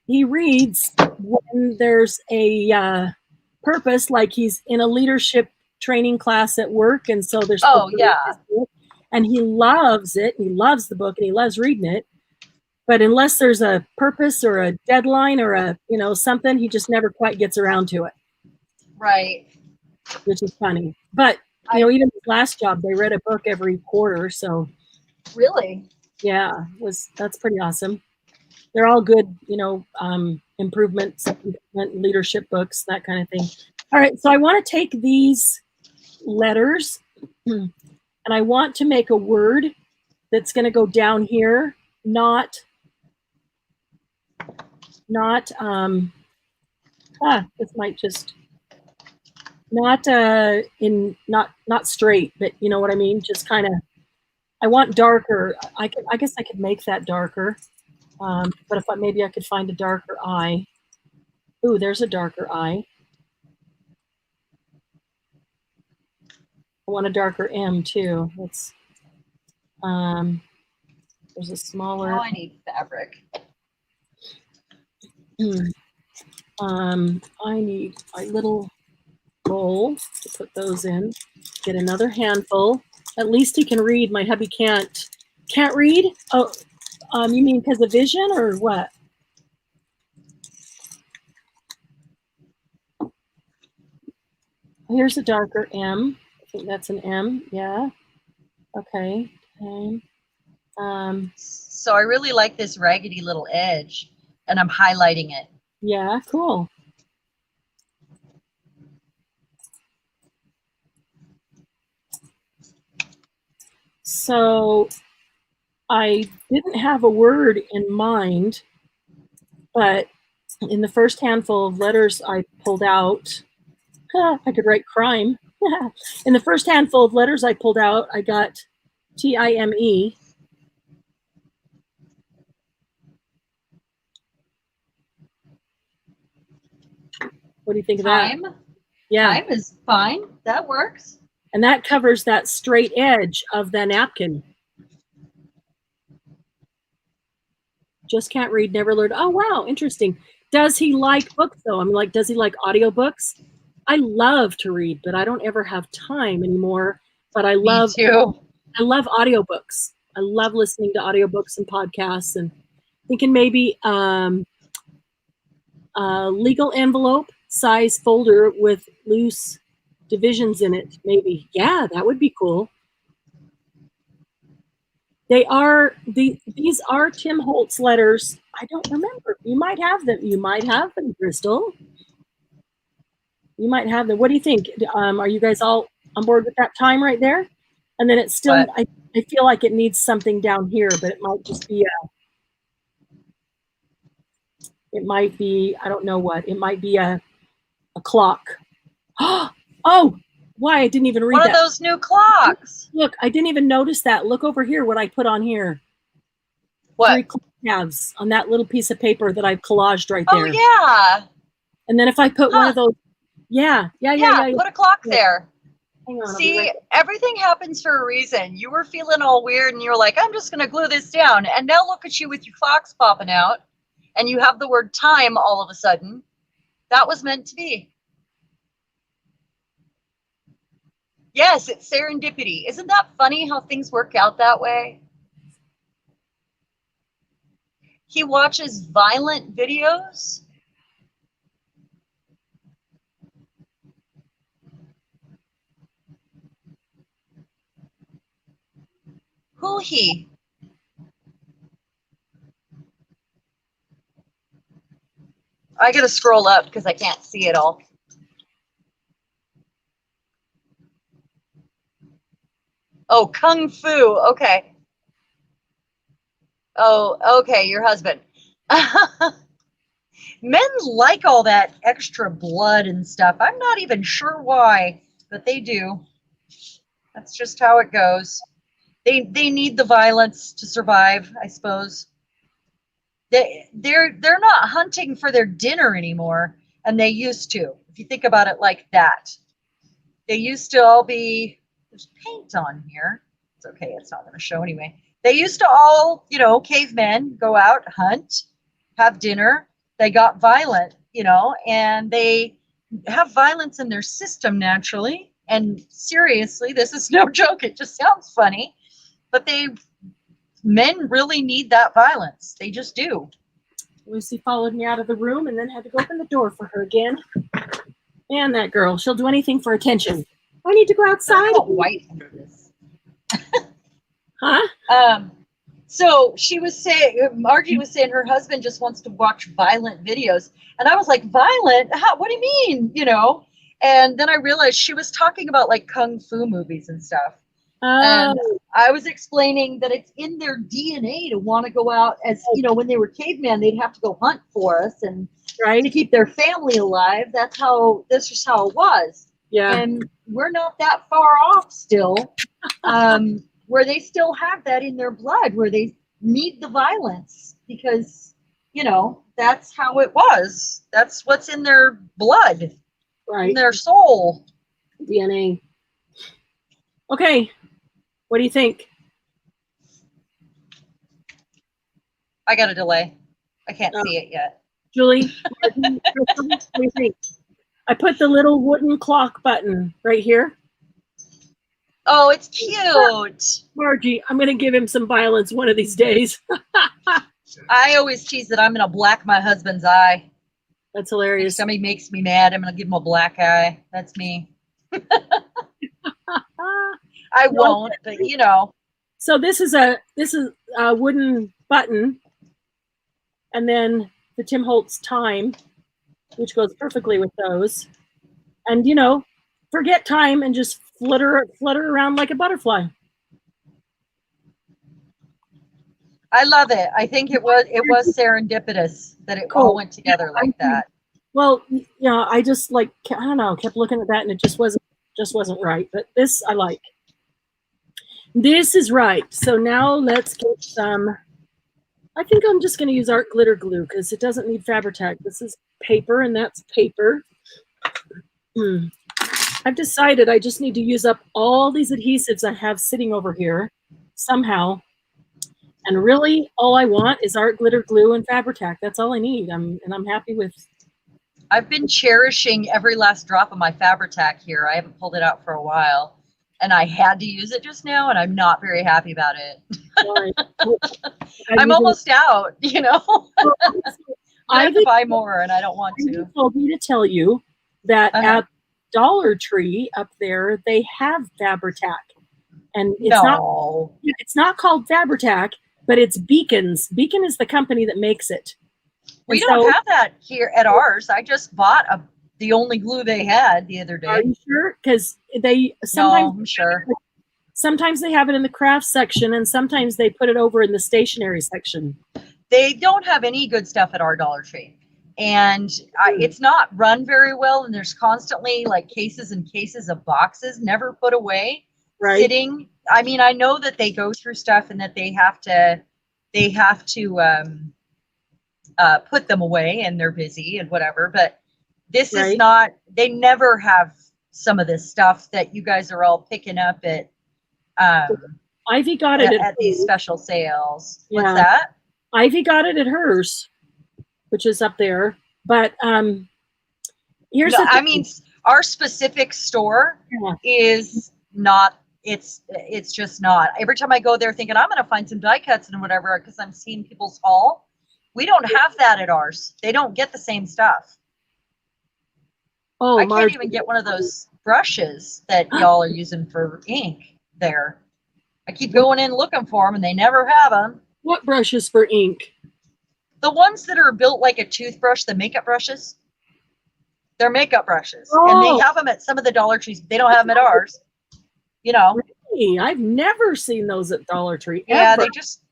He reads when there's a purpose, like he's in a leadership training class at work, and so there's and he loves it. He loves the book and he loves reading it. But unless there's a purpose or a deadline or a something, he just never quite gets around to it. Right. Which is funny. But even his last job, they read a book every quarter. So really, yeah, that's pretty awesome. They're all good, improvement, leadership books, that kind of thing. All right, so I want to take these letters and I want to make a word that's going to go down here, not this might just not straight, but you know what I mean? Just kind of, I want darker. I guess I could make that darker. But maybe I could find a darker I. Ooh, there's a darker I. I want a darker M too. Let's. There's a smaller. Now I need fabric. I need a little bowl to put those in. Get another handful. At least he can read. My hubby can't read. Oh. You mean because of vision or what? Here's a darker M. I think that's an M. Yeah. Okay. So I really like this raggedy little edge, and I'm highlighting it. Yeah, cool. So I didn't have a word in mind, but in the first handful of letters I pulled out, I could write crime. In the first handful of letters I pulled out, I got T-I-M-E. What do you think of that? Time? Yeah. Time is fine. That works. And that covers that straight edge of the napkin. Just can't read, never learned. Oh, wow, interesting. Does he like books, though? I mean, like, does he like audiobooks? I love to read, but I don't ever have time anymore. But I love audiobooks. I love listening to audiobooks and podcasts, and thinking maybe legal envelope size folder with loose divisions in it. Maybe. Yeah, that would be cool. These are Tim Holtz letters. I don't remember. You might have them. You might have them, Crystal. You might have them. What do you think? Are you guys all on board with that time right there? And then it's still, I feel like it needs something down here, but it might just be It might be, I don't know what. It might be a clock. Oh, why? I didn't even read One of that. those new clocks. Look, I didn't even notice that. Look over here, what I put on here. What? 3 clock halves on that little piece of paper that I've collaged right Oh, there. yeah. And then if I put one of those, yeah. Put a clock there. Hang on, See, right everything happens for a reason. You were feeling all weird and you were like, I'm just going to glue this down. And now look at you with your clocks popping out and you have the word time all of a sudden. That was meant to be. Yes, it's serendipity. Isn't that funny how things work out that way? He watches violent videos. Who he? I gotta scroll up because I can't see it all. Oh, Kung Fu. Okay. Oh, okay, your husband. Men like all that extra blood and stuff. I'm not even sure why, but they do. That's just how it goes. They need the violence to survive, I suppose. They're not hunting for their dinner anymore, and they used to. If you think about it like that, they used to all be. There's paint on here. It's okay. It's not going to show anyway. They used to all, cavemen go out, hunt, have dinner. They got violent, and they have violence in their system naturally. And seriously, this is no joke. It just sounds funny, but men really need that violence. They just do. Lucy followed me out of the room and then had to go open the door for her again. Man, that girl, she'll do anything for attention. I need to go outside. White under this. Huh? So she was saying, Margie was saying her husband just wants to watch violent videos. And I was like, violent? What do you mean? And then I realized she was talking about like Kung Fu movies and stuff. And I was explaining that it's in their DNA to want to go out as, when they were cavemen, they'd have to go hunt for us and to keep their family alive. That's just how it was. Yeah. And we're not that far off still, where they still have that in their blood, where they need the violence because, that's how it was. That's what's in their blood, in their soul. DNA. Okay. What do you think? I got a delay. I can't see it yet. Julie, what do you think? I put the little wooden clock button right here. Oh, it's cute. Margie, I'm going to give him some violence one of these days. I always tease that I'm going to black my husband's eye. That's hilarious. If somebody makes me mad, I'm going to give him a black eye. That's me. I won't, but So this is a wooden button, and then the Tim Holtz time, which goes perfectly with those. And forget time and just flutter around like a butterfly. I love it. I think it was serendipitous that it all went together like that. Well, I just I don't know, kept looking at that and it just wasn't right. But this I like. This is right. So now let's get some. I think I'm just going to use art glitter glue because it doesn't need Fabri-Tac. This is paper and that's paper. I've decided I just need to use up all these adhesives I have sitting over here somehow. And really, all I want is art glitter glue and Fabri-Tac. That's all I need. I'm happy with. I've been cherishing every last drop of my Fabri-Tac here. I haven't pulled it out for a while. And I had to use it just now, and I'm not very happy about it. I'm almost out, I have to buy more, and I don't want to. I told me to tell you that at Dollar Tree up there, they have Fabri-Tac. And it's not called Fabri-Tac, but it's Beacons. Beacon is the company that makes it. We don't have that here at ours. I just bought the only glue they had the other day. Are you sure? Because I'm sure. Sometimes they have it in the craft section, and sometimes they put it over in the stationery section. They don't have any good stuff at our Dollar Tree. and it's not run very well. And there's constantly like cases and cases of boxes never put away, Right. sitting. I mean, I know that they go through stuff and that they have to put them away and they're busy and whatever. But this is Right. not. They never have some of this stuff that you guys are all picking up at. Ivy got it at these hers. special sales. Yeah. What's that? Ivy got it at hers, which is up there. But here's No, the I mean, our specific store is not. It's just not. Every time I go there thinking I'm going to find some die cuts and whatever because I'm seeing people's haul, we don't have that at ours. They don't get the same stuff. Oh, I can't even get one of those brushes that y'all are using for ink there. I keep going in looking for them and they never have them. What brushes for ink? The ones that are built like a toothbrush, the makeup brushes. They're makeup brushes. Oh. And they have them at some of the Dollar Trees. They don't have them at ours. You know. Really? I've never seen those at Dollar Tree. Yeah, ever. they just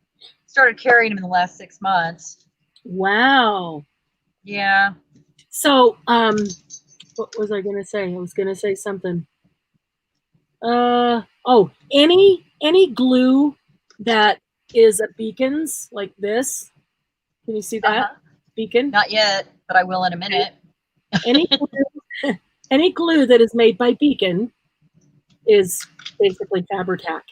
started carrying them in the last 6 months. Wow. Yeah. So, what was I going to say? I was going to say something. Oh, any glue that is a beacons like this. Can you see that? Beacon? Not yet, but I will in a minute. Any glue that is made by Beacon is basically Fabri-Tac.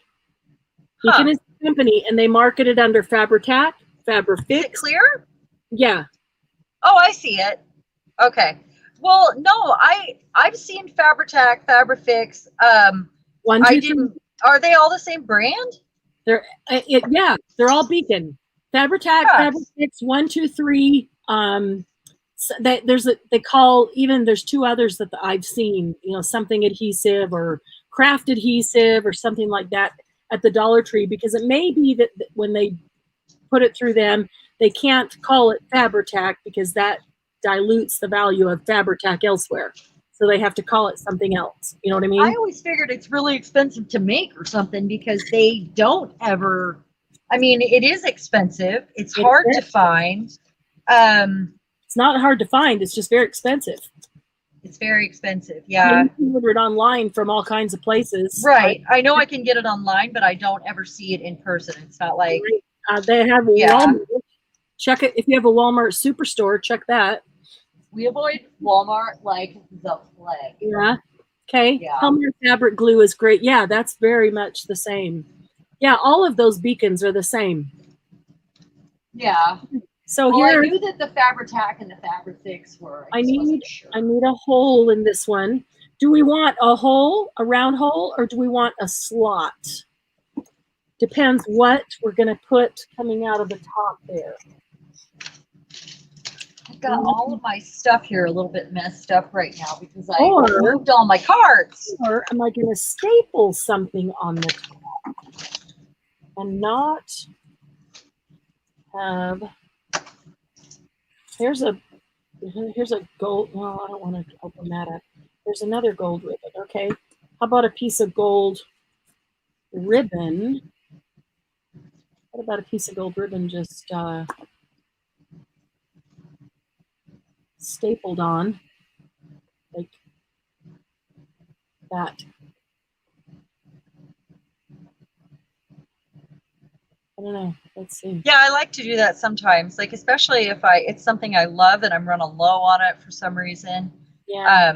Beacon is a company, and they market it under Fabri-Tac, Fabri-Fix. Is it clear? Yeah. Oh, I see it. Okay. Well, no, I've seen Fabri-Tac, Fabri-Fix. I didn't. Are they all the same brand? They're all Beacon. Fabri-Tac, Fabri-Fix, 1, 2, 3. So there's 2 others that I've seen. You know, something adhesive or craft adhesive or something like that at the Dollar Tree, because it may be that when they put it through them, they can't call it Fabri-Tac because that dilutes the value of Fabri-Tac elsewhere. So they have to call it something else. You know what I mean? I always figured it's really expensive to make or something because they don't ever. I mean, it is expensive. It's hard to find. It's not hard to find. It's just very expensive. It's very expensive. Yeah. I mean, you can order it online from all kinds of places. Right. I know I can get it online, but I don't ever see it in person. It's not like they have Walmart. Check it if you have a Walmart superstore. Check that. We avoid Walmart like the plague. Yeah. Okay. Yeah. Helmer fabric glue is great. Yeah, that's very much the same. Yeah, all of those beacons are the same. Yeah. So well, here I knew that the Fabri-Tac and the Fabri-Fix were. I need a hole in this one. Do we want a hole, a round hole, or do we want a slot? Depends what we're going to put coming out of the top there. I've got all of my stuff here a little bit messed up right now because I moved all my cards. Or am I going to staple something on the top and not have? Here's a gold. No, I don't want to open that up. There's another gold ribbon. Okay, how about a piece of gold ribbon? What about a piece of gold ribbon just stapled on like that? I don't know. Let's see. Yeah, I like to do that sometimes, like especially if it's something I love and I'm running low on it for some reason. Yeah.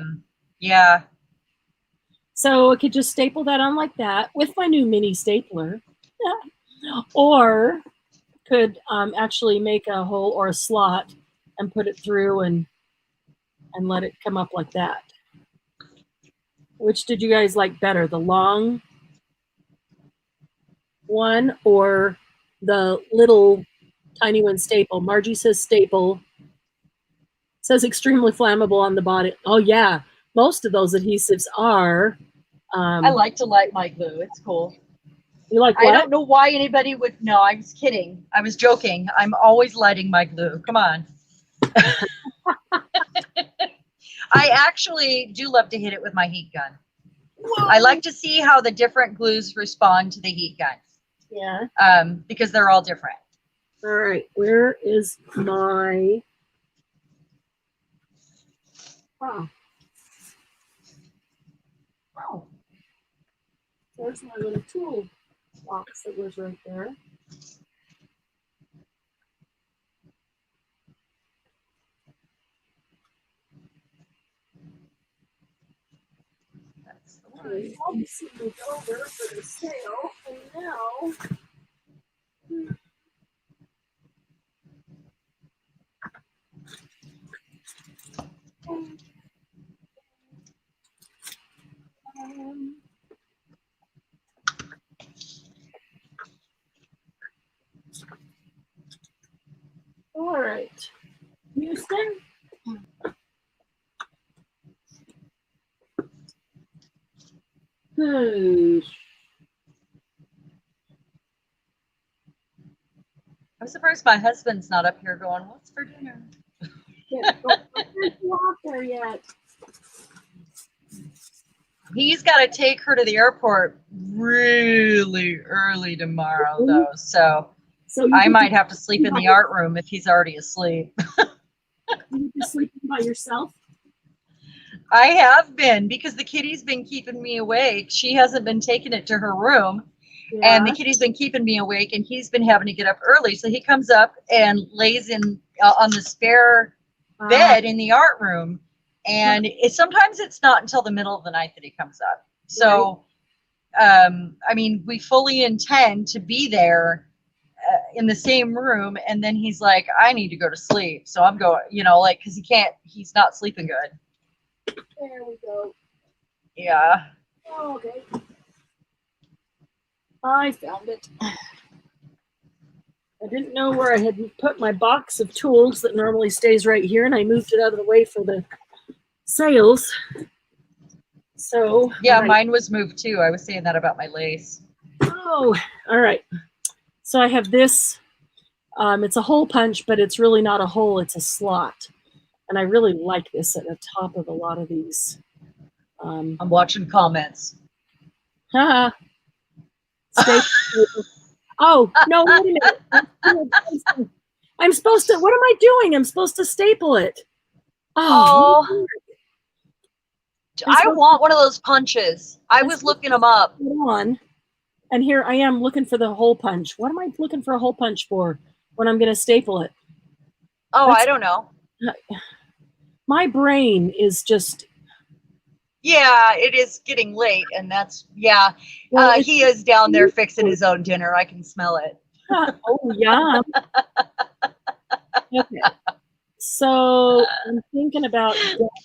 Yeah. So I could just staple that on like that with my new mini stapler, or could actually make a hole or a slot and put it through and let it come up like that. Which did you guys like better, the long one or the little tiny one staple? Margie says staple. Says extremely flammable on the body. Oh yeah, most of those adhesives are. I like to light my glue. It's cool. You like what? I don't know why anybody would. No, I was kidding. I was joking. I'm always lighting my glue. Come on. I actually do love to hit it with my heat gun. Whoa. I like to see how the different glues respond to the heat gun. Yeah. Because they're all different. All right. Where is my Huh. Oh, there's my little tool box that was right there. That's the one. Okay, obviously moved over for the sale, and now. All right, Houston. I'm surprised my husband's not up here going, what's for dinner? Can't walk there yet. He's got to take her to the airport really early tomorrow, though. So I might have to sleep in the art room if he's already asleep. You just sleeping by yourself? I have been, because the kitty's been keeping me awake. She hasn't been taking it to her room. Yeah. And the kitty's been keeping me awake, and he's been having to get up early. So he comes up and lays in on the spare bed in the art room. And sometimes it's not until the middle of the night that he comes up. So, I mean, we fully intend to be there in the same room. And then he's like, I need to go to sleep. So I'm going, you know, like, because he's not sleeping good. There we go. Yeah. Oh, okay. I found it. I didn't know where I had put my box of tools that normally stays right here, and I moved it out of the way for the sales. So yeah, mine was moved too. I was saying that about my lace. Oh, all right. So I have this. It's a hole punch, but it's really not a hole, it's a slot. And I really like this at the top of a lot of these. I'm watching comments. Haha. Oh, no, wait a minute. I'm supposed to, what am I doing? I'm supposed to staple it. Oh. I want one of those punches. I was looking them up. And here I am looking for the hole punch. What am I looking for a hole punch for when I'm going to staple it? Oh, I don't know. My brain is just. Yeah, it is getting late, and that's, yeah. Well, he is down there fixing his own dinner. I can smell it. Oh, yeah. Okay. So I'm thinking about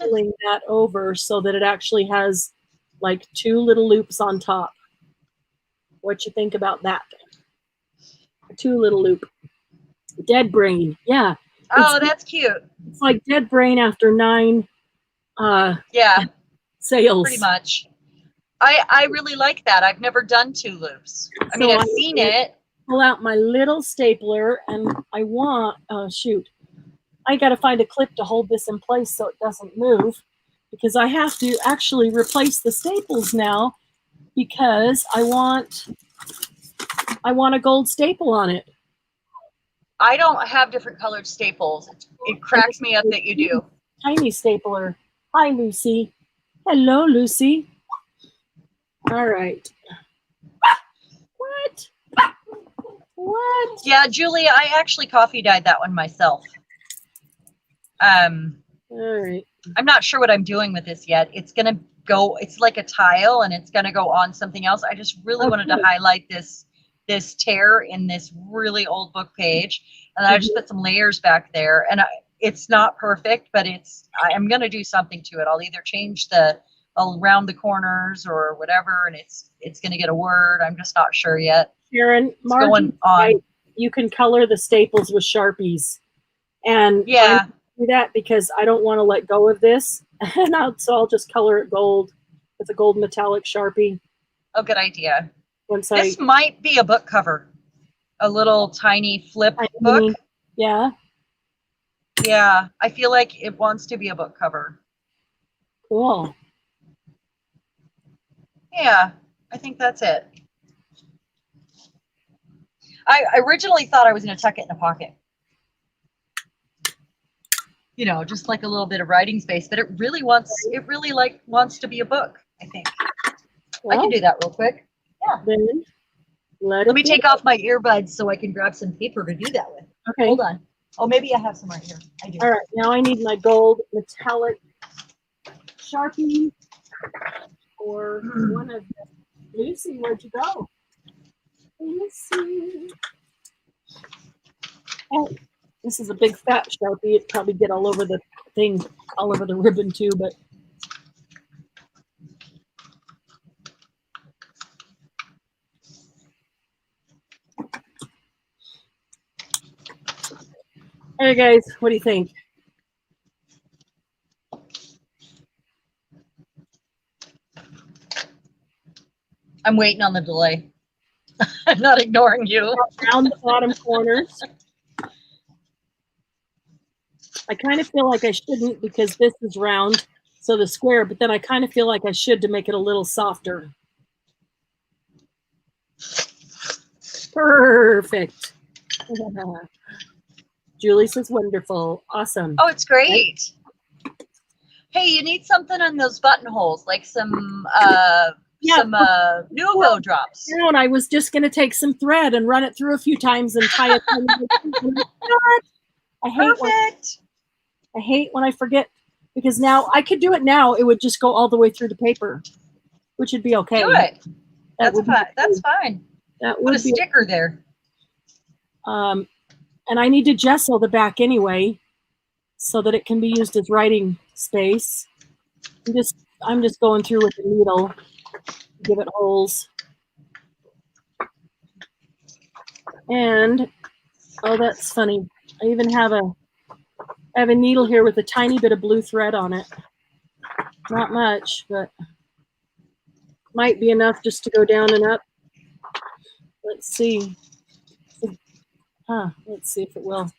doubling that over so that it actually has like 2 little loops on top. What you think about that? 2 little loop. Dead brain. Yeah. Oh, that's cute. It's like dead brain after 9 yeah. sales. Pretty much. I really like that. I've never done 2 loops. I mean, I've seen it. Pull out my little stapler, and I want, shoot. I got to find a clip to hold this in place so it doesn't move, because I have to actually replace the staples now because I want a gold staple on it. I don't have different colored staples. It cracks me up that you do. Tiny stapler. Hi, Lucy. Hello, Lucy. All right. What? What? Yeah, Julie, I actually coffee dyed that one myself. All right. I'm not sure what I'm doing with this yet. It's gonna go. It's like a tile, and it's gonna go on something else. I just really wanted to highlight this tear in this really old book page, and I just put some layers back there. And it's not perfect, but I'm gonna do something to it. I'll either change around the corners or whatever, and it's gonna get a word. I'm just not sure yet. Sharon, going on. You can color the staples with Sharpies, and yeah. Do that because I don't want to let go of this, and so I'll just color it gold with a gold metallic Sharpie. Oh, good idea. This might be a book cover, a little tiny flip book. Yeah. Yeah, I feel like it wants to be a book cover. Cool. Yeah, I think that's it. I originally thought I was going to tuck it in a pocket. you know, just like a little bit of writing space, but it really like wants to be a book, I think. I can do that real quick. Yeah. Then Let me take off my earbuds so I can grab some paper to do that with. Okay. Hold on. Oh, maybe I have some right here. I do. All right. Now I need my gold metallic Sharpie or one of them. Lucy, where'd you go? Lucy. Oh, this is a big fat Sharpie. It'd probably get all over the thing, all over the ribbon too, but. Hey guys, what do you think? I'm waiting on the delay. I'm not ignoring you. Around the bottom corners. I kind of feel like I shouldn't because this is round, so the square, but then I kind of feel like I should to make it a little softer. Perfect. Julie says wonderful. Awesome. Oh, it's great. Hey, you need something on those buttonholes, like some Nuvo drops. You know, and I was just going to take some thread and run it through a few times and tie it. I hate when I forget, because now I could do it now. It would just go all the way through the paper, which would be okay. Do it. That's fine. That's fine. That would put a sticker there. And I need to gesso the back anyway, so that it can be used as writing space. I'm just going through with the needle, give it holes. And oh, that's funny. I even have a needle here with a tiny bit of blue thread on it. Not much, but might be enough just to go down and up. Let's see. Let's see if it will.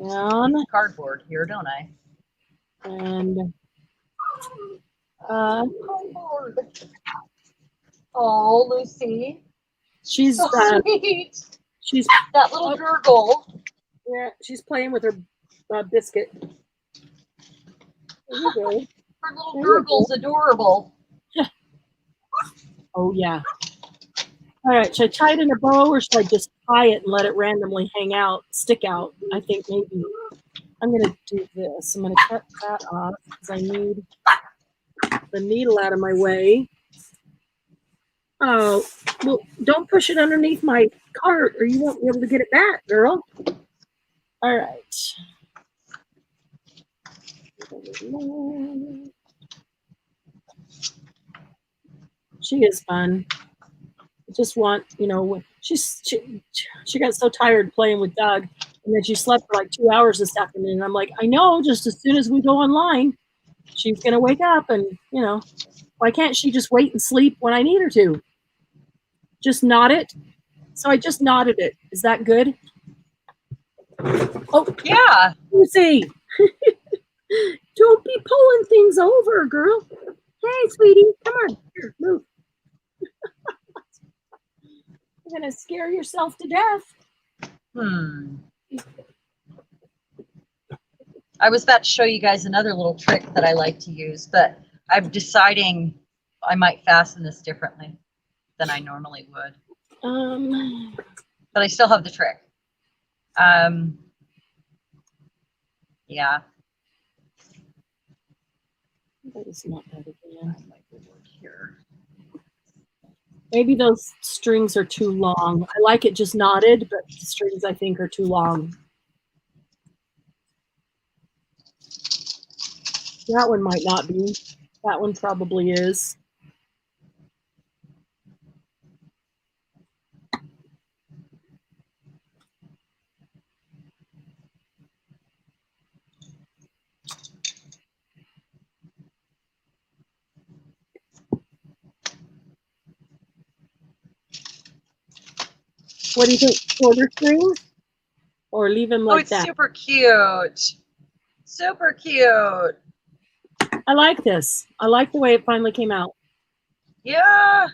Down. Cardboard here, don't I? And cardboard. Oh, Lucy. She's so sweet. She's that little gurgle. Yeah, she's playing with her biscuit. There you go. Her little gurgle's adorable. Oh yeah. All right, should I tie it in a bow or should I just tie it and let it randomly hang out, stick out? I think maybe I'm gonna do this. I'm gonna cut that off because I need the needle out of my way. Oh, well, don't push it underneath my cart or you won't be able to get it back, girl. All right. She is fun. I just want, you know, she got so tired playing with Doug, and then she slept for like 2 hours this afternoon. And I'm like, I know, just as soon as we go online, she's gonna wake up, and you know, why can't she just wait and sleep when I need her to? Just knot it. So I just knotted it. Is that good? Oh yeah. Lucy. Don't be pulling things over, girl. Hey, sweetie, come on. Here, move. You're gonna scare yourself to death. I was about to show you guys another little trick that I like to use, but I'm deciding I might fasten this differently than I normally would. But I still have the trick. Yeah. That is not that again. I might work here. Maybe those strings are too long. I like it just knotted, but the strings I think are too long. That one might not be. That one probably is. What do you think? Shorter strings? Or leave them like that? Oh, it's super cute. Super cute. I like this. I like the way it finally came out. Yeah.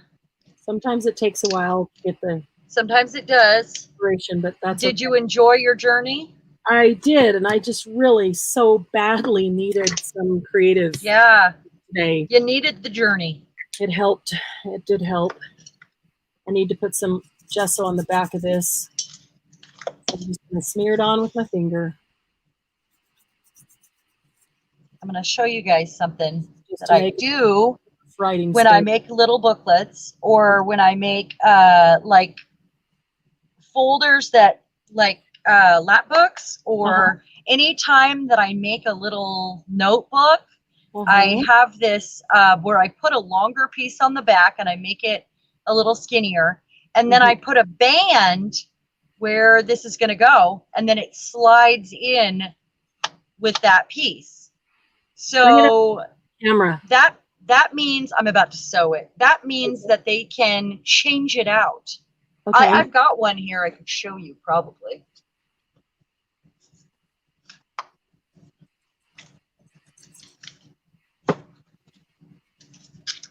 Sometimes it takes a while to get the Sometimes it does. inspiration, but that's Did you enjoy your journey? I did, and I just really so badly needed some creative Yeah, today. you needed the journey. It helped. It did help. I need to put some gesso on the back of this. I'm just going to smear it on with my finger. I'm going to show you guys something Just that to I make do writing when I space. make little booklets, or when I make like folders that like lap books, or anytime that I make a little notebook. I have this where I put a longer piece on the back and I make it a little skinnier. And then I put a band where this is going to go, and then it slides in with that piece. So Camera. that means I'm about to sew it. That means that they can change it out. Okay. I've got one here I could show you probably.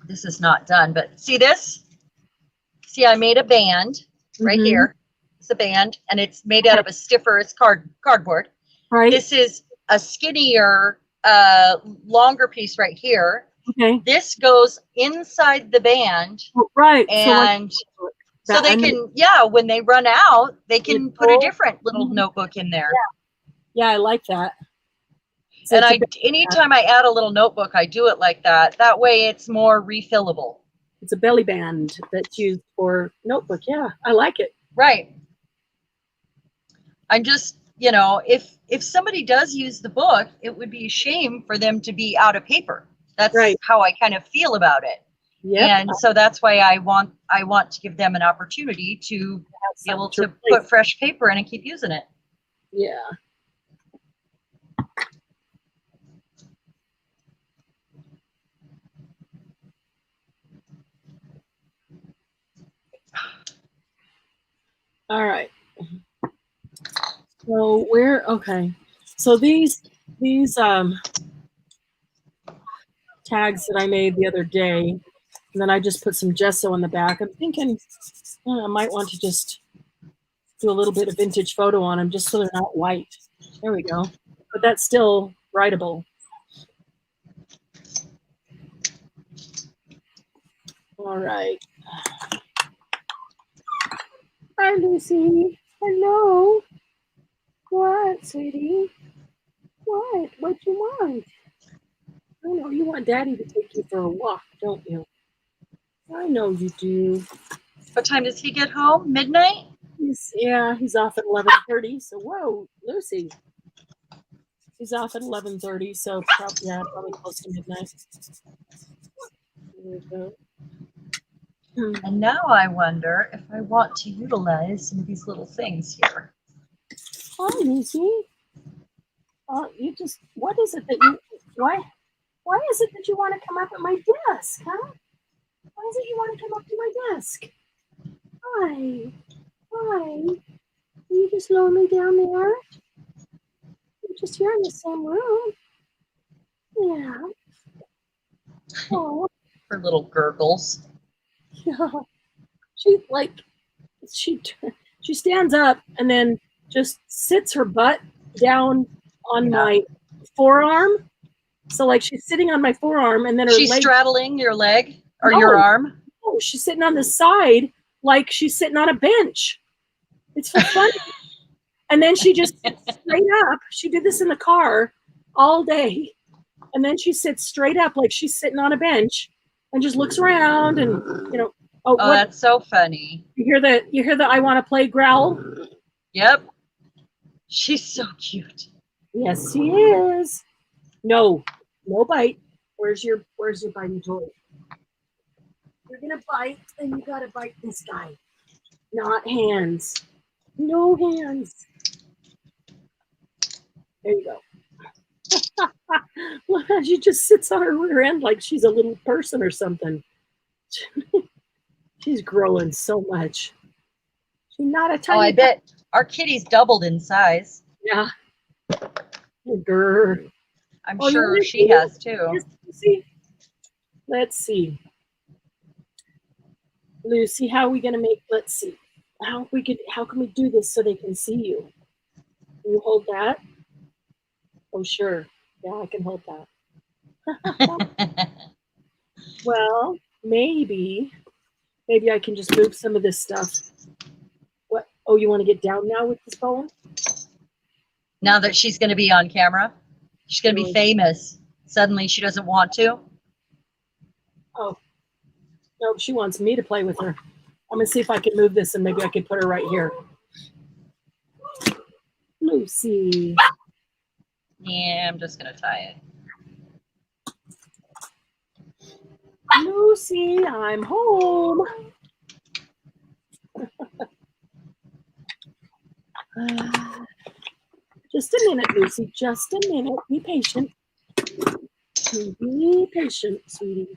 This is not done, but see this? See, I made a band right here. It's a band, and it's made out of a stiffer, it's cardboard. Right. This is a skinnier, longer piece right here. Okay. This goes inside the band. Right. And so they can, when they run out, they can put a different little notebook in there. Yeah, I like that. So and anytime I add a little notebook, I do it like that. That way it's more refillable. It's a belly band that's used for notebook. Yeah, I like it. Right. I'm just, if somebody does use the book, it would be a shame for them to be out of paper. That's how I kind of feel about it. Yeah. And so that's why I want to give them an opportunity to be able to put fresh paper in and keep using it. Yeah. All right. So so these tags that I made the other day, and then I just put some gesso on the back. I'm thinking I might want to just do a little bit of vintage photo on them just so they're not white. There we go. But that's still writable. All right. Hi, Lucy. Hello. What, sweetie? What? What you want? I know you want Daddy to take you for a walk, don't you? I know you do. What time does he get home? Midnight? He's off at 11:30. So whoa, Lucy. He's off at 11:30, so probably close to midnight. There we go. And now I wonder if I want to utilize some of these little things here. Hi, Lucy. What is it that you, why is it that you want to come up at my desk, huh? Why is it you want to come up to my desk? Hi. Are you just lonely down there? You're just here in the same room. Yeah. Oh. Her little gurgles. Yeah. She stands up and then just sits her butt down on my forearm. So like she's sitting on my forearm, and then she's straddling your leg or your arm. No, she's sitting on the side like she's sitting on a bench. It's for fun. And then she just sits straight up. She did this in the car all day. And then she sits straight up like she's sitting on a bench and just looks around and, that's so funny. You hear the I want to play growl? Yep. She's so cute. Yes, she is. No bite. Where's your biting toy? You're gonna bite, then you gotta bite this guy. Not hands. No hands. There you go. Well, she just sits on her rear end like she's a little person or something. She's growing so much. She's not a tiny. I bet our kitty's doubled in size. Yeah. Grr. I'm sure she has too. Let's see. Lucy, how are we gonna make, let's see. How can we do this so they can see you? You hold that? Oh, sure. Yeah, I can hold that. Well, maybe I can just move some of this stuff. What? Oh, you want to get down now with this phone? Now that she's going to be on camera, she's going to be famous. Suddenly she doesn't want to. Oh, no, she wants me to play with her. I'm going to see if I can move this and maybe I can put her right here. Lucy. Yeah, I'm just going to tie it. Lucy, I'm home. Just a minute, Lucy. Just a minute. Be patient. Be patient, sweetie.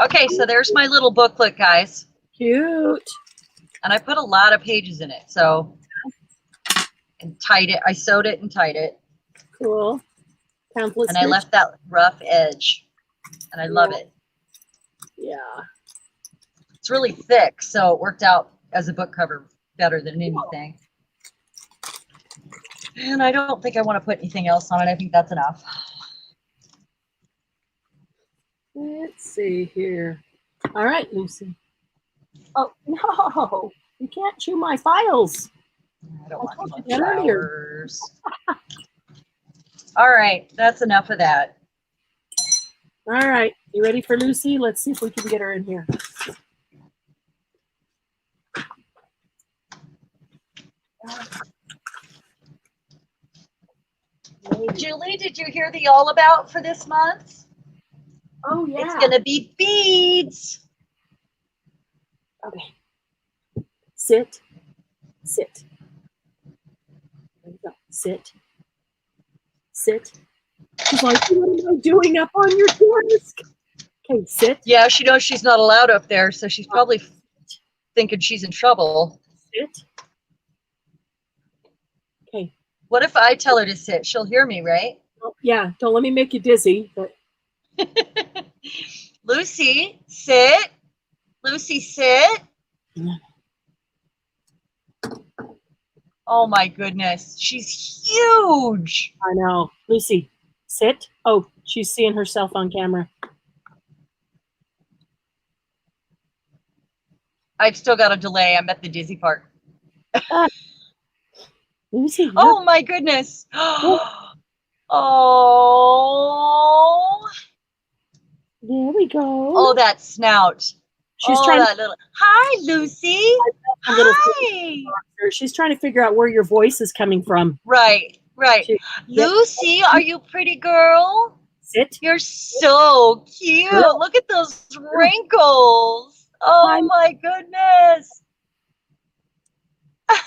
Okay, so there's my little booklet, guys. Cute. And I put a lot of pages in it, so and tied it. I sewed it and tied it. Cool. Pamphlet and I left that rough edge, and I love it. Yeah. It's really thick, so it worked out as a book cover better than anything. And I don't think I want to put anything else on it. I think that's enough. Let's see here. All right, Lucy. Oh, no. You can't chew my files. I don't want any flowers. All right, that's enough of that. All right, you ready for Lucy? Let's see if we can get her in here. Julie, did you hear the all about for this month? Oh, yeah. It's going to be beads. Okay. Sit. Sit. There you go. Sit. Sit. She's like, what am I doing up on your desk? Okay, sit. Yeah, she knows she's not allowed up there, so she's probably thinking she's in trouble. Sit. Okay. What if I tell her to sit? She'll hear me, right? Oh, yeah, don't let me make you dizzy. But Lucy, sit. Lucy, sit. Oh my goodness, she's huge. I know. Lucy, sit. Oh, she's seeing herself on camera. I've still got a delay. I'm at the dizzy part. Lucy. Oh my goodness. Oh. There we go. Oh, that snout. She's trying that little. Hi, Lucy. Hi. She's trying to figure out where your voice is coming from. Right. Lucy, are you pretty girl? Sit. You're so cute. Look at those wrinkles. Oh my goodness. I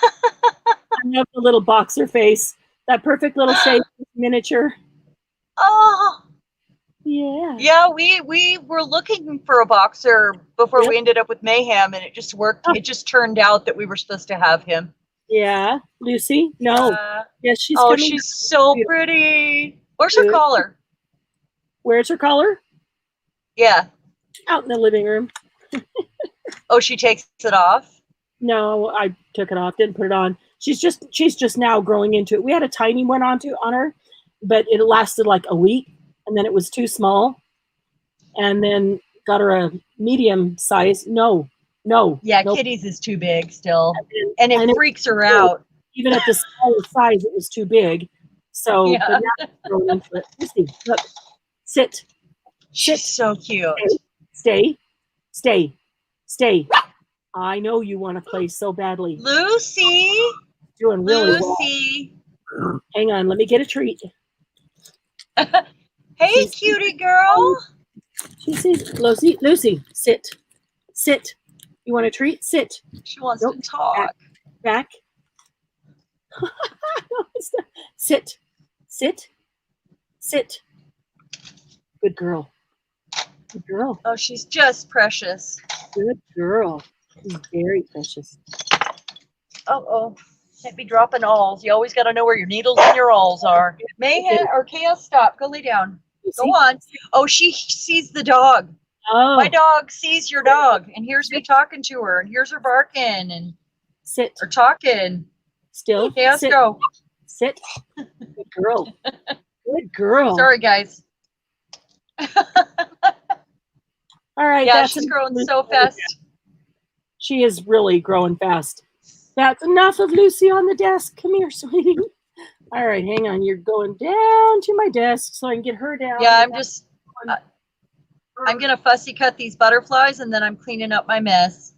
love the little boxer face. That perfect little shape, miniature. Oh. Yeah. Yeah, we were looking for a boxer before we ended up with Mayhem, and it just worked. It just turned out that we were supposed to have him. Yeah. Lucy? No. Yes, she's coming. Oh, she's so pretty. Where's her collar? Where's her collar? Yeah. Out in the living room. Oh, she takes it off? No, I took it off, didn't put it on. She's just now growing into it. We had a tiny one on her, but it lasted like a week, and then it was too small. And then got her a medium size. No. Yeah, Kitty's is too big still. And it freaks her out. Even at the smaller size, it was too big. So yeah. But now she's growing into it. Lucy, look. Sit. She's so cute. Stay. I know you want to play so badly. Lucy. Doing really well. Hang on, let me get a treat. Hey, cutie girl. She sees Lucy, sit. You want a treat? Sit. She wants to talk. Back. Sit. Good girl. Oh, she's just precious. Good girl. She's very precious. Oh. Can't be dropping alls. You always got to know where your needles and your alls are. Mayhem or Chaos, stop. Go lay down. Go on. Oh, she sees the dog. Oh. My dog sees your dog. And here's me talking to her. And here's her barking. And Sit. We're talking. Still. Okay, let's Sit. go. Sit. Good girl. Good girl. Sorry, guys. All right. Yeah, that's she's enough growing of so Lucy. fast. She is really growing fast. That's enough of Lucy on the desk. Come here, sweetie. All right, hang on. You're going down to my desk so I can get her down. Yeah, I'm gonna fussy cut these butterflies and then I'm cleaning up my mess.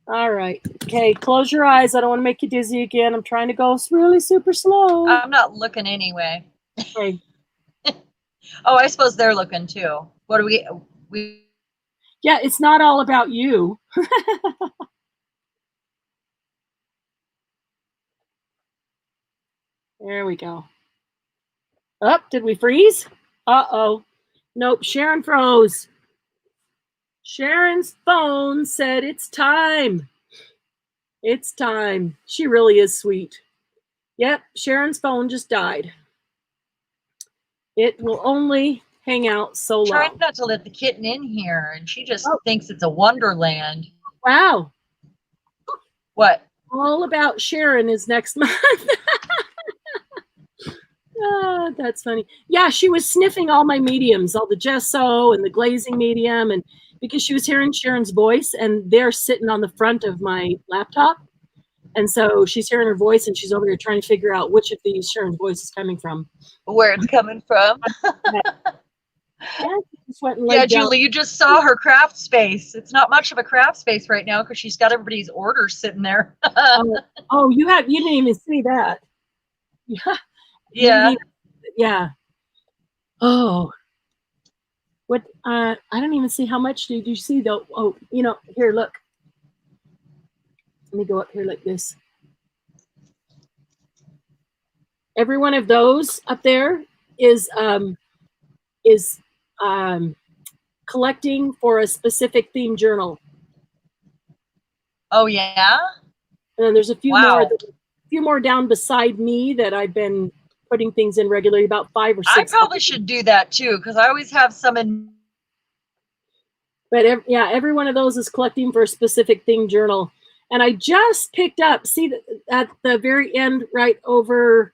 All right. Okay, close your eyes. I don't want to make you dizzy again. I'm trying to go really super slow. I'm not looking anyway. Okay. Oh, I suppose they're looking too. What do we? Yeah, it's not all about you. There we go. Up, did we freeze? Uh-oh. Nope, Cheran froze. Cheran's phone said it's time. It's time. She really is sweet. Yep, Cheran's phone just died. It will only hang out so Try long. not to let the kitten in here, and she just thinks it's a wonderland. Wow. What? All About Cheran is next month. Oh, that's funny. Yeah, she was sniffing all my mediums, all the gesso and the glazing medium, and because she was hearing Cheran's voice, and they're sitting on the front of my laptop. And so she's hearing her voice, and she's over here trying to figure out which of these Cheran's voice is coming from. Where it's coming from? Yeah, just went and laid down. Julie, you just saw her craft space. It's not much of a craft space right now because she's got everybody's orders sitting there. Oh, you didn't even see that. Yeah. Yeah. Yeah. Oh. What? I don't even see how much did you see though. Oh, here, look. Let me go up here like this. Every one of those up there is collecting for a specific theme journal. Oh yeah. And then there's a few Wow. more down beside me that I've been putting things in regularly, about 5 or 6. I probably should do that too because I always have some in. But every one of those is collecting for a specific theme journal. And I just picked up, see at the very end, right over.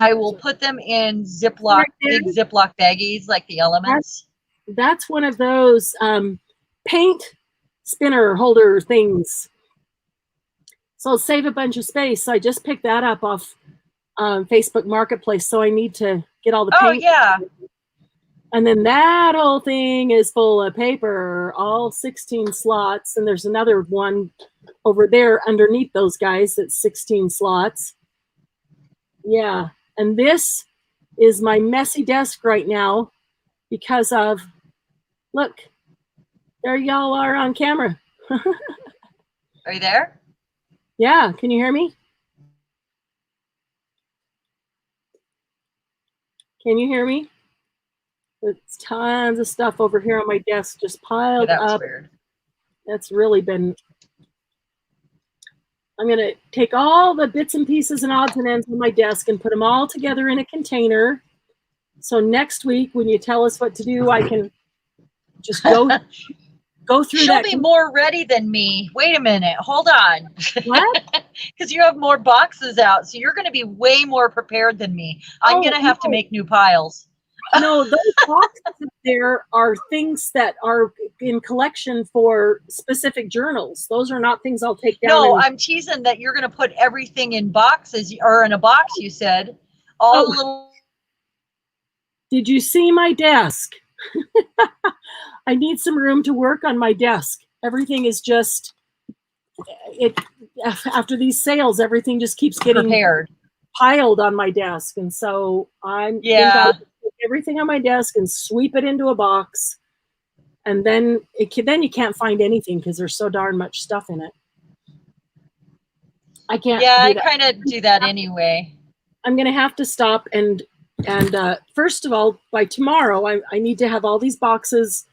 I will put them in Ziploc, big Ziploc baggies like the Elements. That's one of those paint spinner holder things. So I'll save a bunch of space. So I just picked that up off Facebook Marketplace. So I need to get all the paint. Oh, yeah. And then that whole thing is full of paper, all 16 slots. And there's another one over there underneath those guys that's 16 slots. Yeah. And this is my messy desk right now because of, look, there y'all are on camera. Are you there? Yeah. Can you hear me? Can you hear me? There's tons of stuff over here on my desk just piled up. Weird. That's really been. I'm going to take all the bits and pieces and odds and ends on my desk and put them all together in a container. So next week, when you tell us what to do, I can just go through She'll that. She'll be more ready than me. Wait a minute. Hold on. What? Because you have more boxes out. So you're going to be way more prepared than me. I'm going to have to make new piles. No, those boxes there are things that are in collection for specific journals. Those are not things I'll take down. No, I'm teasing that you're going to put everything in boxes or in a box, you said. All little. Did you see my desk? I need some room to work on my desk. Everything is just, after these sales, everything just keeps getting prepared, piled on my desk. And so I'm everything on my desk and sweep it into a box, and then you can't find anything because there's so darn much stuff in it. I can't. Yeah, I kind of do that anyway. I'm gonna have to stop and first of all, by tomorrow, I need to have all these boxes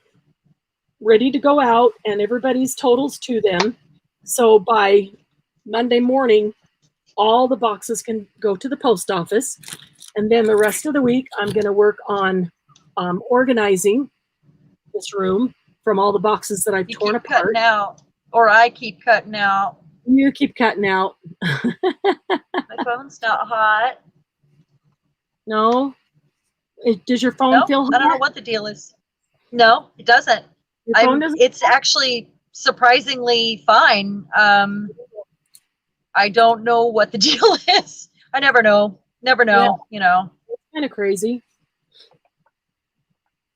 ready to go out and everybody's totals to them. So by Monday morning, all the boxes can go to the post office. And then the rest of the week, I'm going to work on organizing this room from all the boxes that I've torn apart. Now, Or I keep cutting out. You keep cutting out. My phone's not hot. No? Does your phone No, feel hot? I don't know what the deal is. No, it doesn't. Your phone doesn't? It's actually surprisingly fine. I don't know what the deal is. I never know. Never know, you know. It's kind of crazy.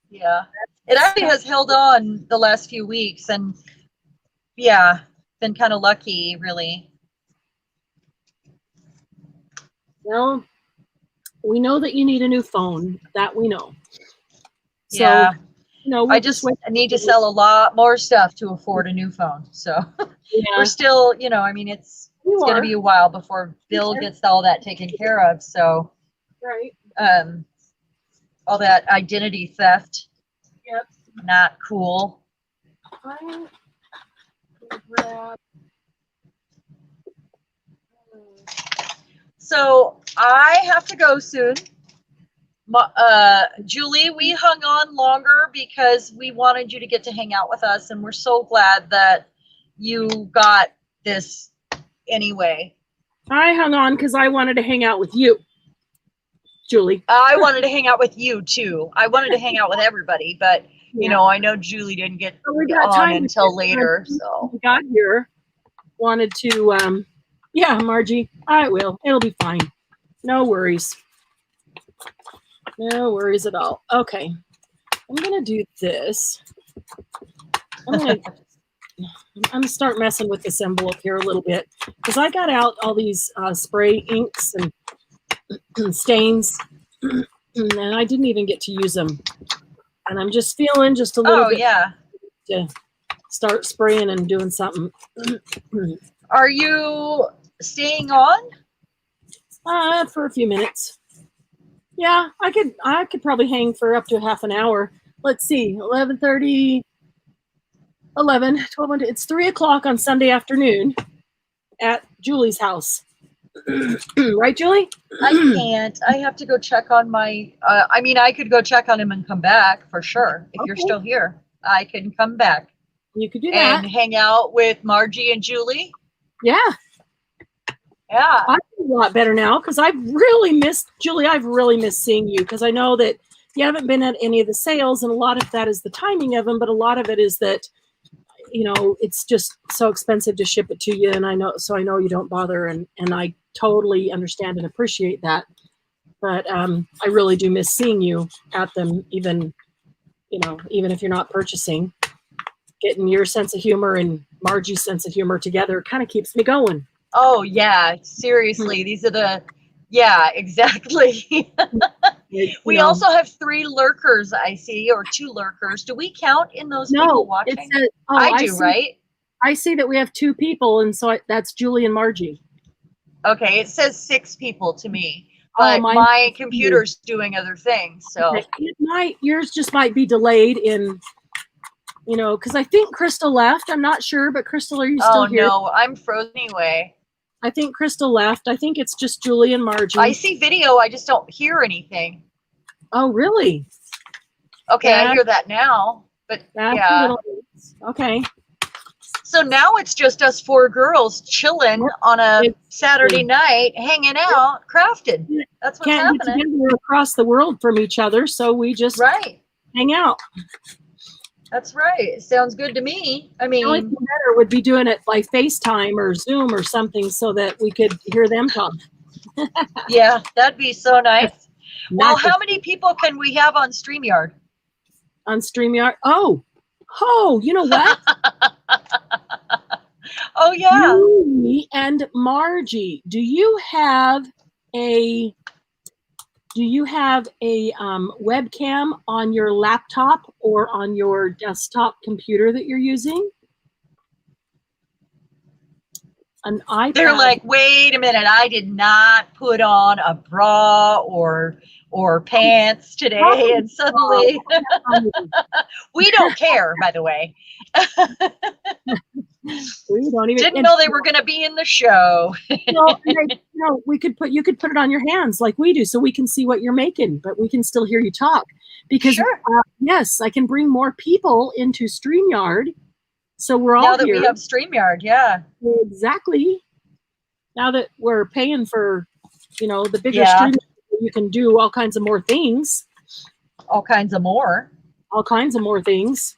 Yeah. It actually has held on the last few weeks, and yeah, been kind of lucky, really. Well, we know that you need a new phone. That we know. So, Yeah. you know, I just need to sell a lot more stuff to afford a new phone. So we're still, you know, I mean, it's going to be a while before Bill gets all that taken care of. So, right. All that identity theft. Yep. Not cool. So I have to go soon. Julie, we hung on longer because we wanted you to get to hang out with us, and we're so glad that you got this anyway. I hung on because I wanted to hang out with you, Julie. I wanted to hang out with you too. I wanted to hang out with everybody, but you know, I know Julie didn't get on until later. So we got here. Wanted to, yeah, Margie, I will. It'll be fine. No worries. No worries at all. Okay. I'm going to do this. I'm going to start messing with this envelope here a little bit because I got out all these spray inks and stains and I didn't even get to use them. And I'm just feeling just a little bit to start spraying and doing something. Are you staying on? For a few minutes. Yeah, I could probably hang for up to half an hour. Let's see, 11:30, 11, 12, it's 3 o'clock on Sunday afternoon at Julie's house. Right, Julie? I can't. I have to go check on my, I mean, I could go check on him and come back for sure. If you're still here, I can come back. You could do that. And hang out with Margie and Julie. Yeah. Yeah. I feel a lot better now because I've really missed, Julie, I've really missed seeing you because I know that you haven't been at any of the sales, and a lot of that is the timing of them, but a lot of it is that, you know, it's just so expensive to ship it to you, and I know you don't bother, and I totally understand and appreciate that. But I really do miss seeing you at them, even if you're not purchasing. Getting your sense of humor and Margie's sense of humor together kind of keeps me going. Oh, yeah. Seriously. These are exactly. We also have 3 lurkers, I see, or 2 lurkers. Do we count in those people watching? It says, I do, right? I see that we have 2 people, and so that's Julie and Margie. Okay, it says 6 people to me, but my computer's doing other things. So yours just might be delayed in, you know, because I think Crystal left. I'm not sure, but Crystal, are you still here? Oh no, I'm frozen anyway. I think Crystal left. I think it's just Julie and Margie. I see video. I just don't hear anything. Oh, really? Okay, I hear that now. But yeah. Okay. So now it's just us 4 girls chilling on a Saturday night, hanging out, crafting. That's what's happening. Can't get together across the world from each other, so we just hang out. That's right. It sounds good to me. I mean, the only thing better would be doing it by FaceTime or Zoom or something so that we could hear them talk. Yeah, that'd be so nice. Well, how many people can we have on StreamYard? On StreamYard? Oh, you know what? Oh, yeah. Me and Margie, do you have a webcam on your laptop or on your desktop computer that you're using? An iPad. They're like, wait a minute, I did not put on a bra or pants today, and suddenly we don't care, by the way. We don't even didn't know they were going to be in the show. You could put it on your hands like we do, so we can see what you're making, but we can still hear you talk. Because yes, I can bring more people into StreamYard, So we're all Now that here. we have StreamYard, yeah. Exactly. Now that we're paying for, the bigger Yeah. stream, you can do all kinds of more things. All kinds of more. All kinds of more things.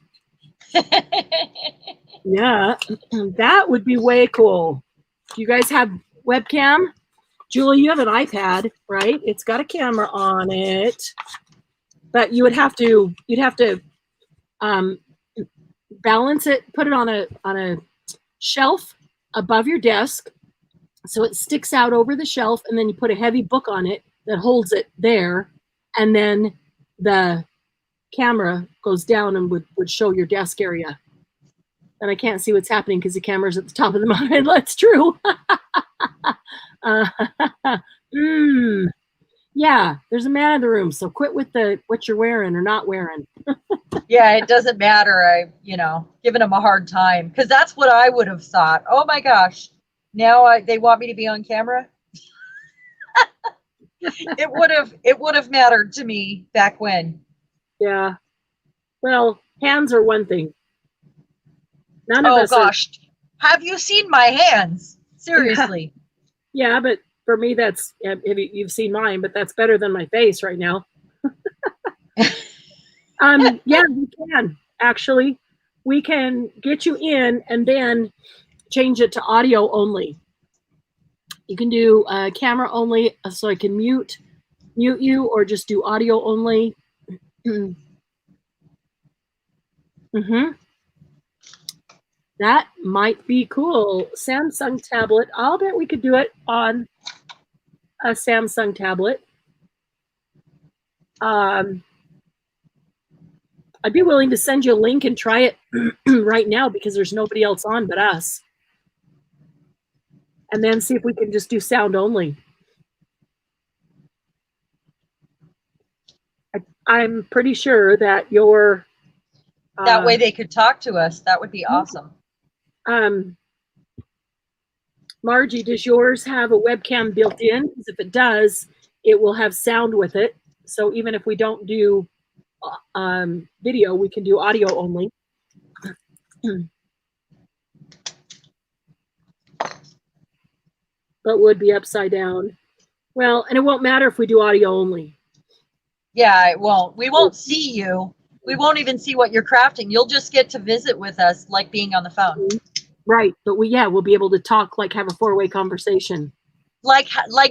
Yeah, that would be way cool. Do you guys have webcam? Julie, you have an iPad, right? It's got a camera on it, but you'd have to balance it, put it on a shelf above your desk, so it sticks out over the shelf, and then you put a heavy book on it that holds it there, and then the camera goes down and would show your desk area. And I can't see what's happening because the camera's at the top of the mountain. That's true. Yeah, there's a man in the room, so quit with the what you're wearing or not wearing. Yeah, it doesn't matter. Giving them a hard time because that's what I would have thought. Oh my gosh, now they want me to be on camera. It would have mattered to me back when. Yeah. Well, hands are one thing. None of us. Oh gosh, have you seen my hands? Seriously. Yeah, but for me, you've seen mine, but that's better than my face right now. Yeah, we can actually. We can get you in and then change it to audio only. You can do camera only, so I can mute you, or just do audio only. That might be cool. Samsung tablet. I'll bet we could do it on a Samsung tablet. I'd be willing to send you a link and try it right now because there's nobody else on but us. And then see if we can just do sound only. I'm pretty sure that your... that way they could talk to us. That would be awesome. Margie, does yours have a webcam built in? Because if it does, it will have sound with it. So even if we don't do video, we can do audio only. But would be upside down. Well, and it won't matter if we do audio only. Yeah, it won't. We won't see you. We won't even see what you're crafting. You'll just get to visit with us like being on the phone. Right. But we'll be able to talk, like have a four-way conversation. Like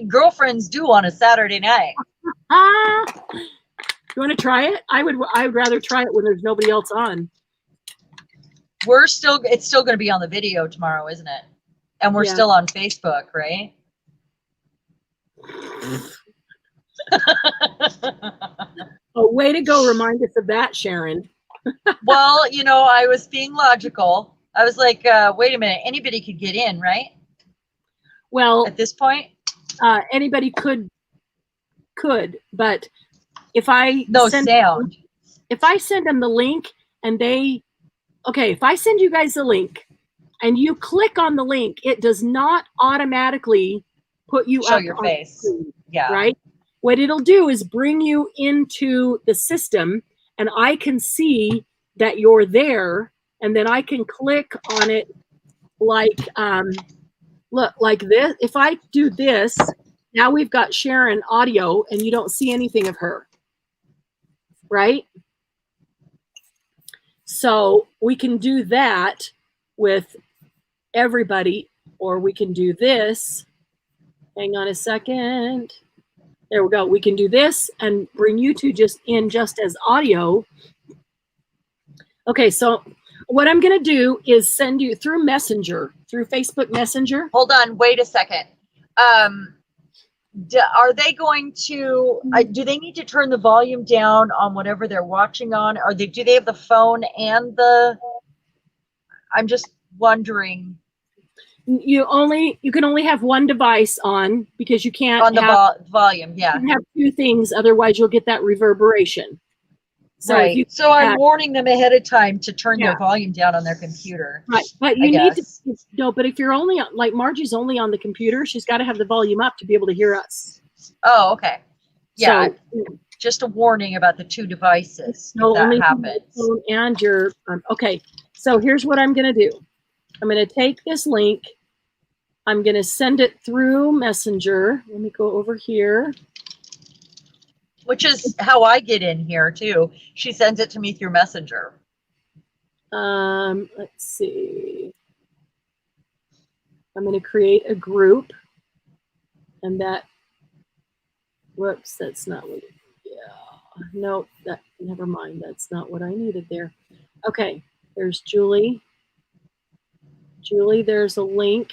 girlfriends do on a Saturday night. You want to try it? I would rather try it when there's nobody else on. It's still going to be on the video tomorrow, isn't it? And we're still on Facebook, right? Oh, way to go. Remind us of that, Cheran. Well, I was being logical. I was like, wait a minute, anybody could get in, right? Well, at this point, anybody could, but if I if I send them the link and if I send you guys the link and you click on the link, it does not automatically put you show up your on face. the screen, yeah. Right. What it'll do is bring you into the system and I can see that you're there, and then I can click on it like, look, like this. If I do this, now we've got Cheran audio and you don't see anything of her, right? So we can do that with everybody, or we can do this. Hang on a second. There we go. We can do this and bring you two just as audio. Okay, so what I'm going to do is send you through Messenger, through Facebook Messenger. Hold on, wait a second. Are they going to, do they need to turn the volume down on whatever they're watching on? Do they have the phone and I'm just wondering. You can only have one device on because you can't on the volume. Yeah. You can have two things, otherwise you'll get that reverberation. So right. So I'm warning them ahead of time to turn their volume down on their computer. Right. But you need to but if you're only like Margie's only on the computer, she's got to have the volume up to be able to hear us. Oh, okay. Yeah. So, just a warning about the two devices. No, if that only happens. phone and your okay. So here's what I'm going to do. I'm going to take this link. I'm going to send it through Messenger. Let me go over here. Which is how I get in here too. She sends it to me through Messenger. Let's see. I'm going to create a group, and that, whoops, that's not what, no, that, never mind. That's not what I needed there. Okay, there's Julie. Julie, there's a link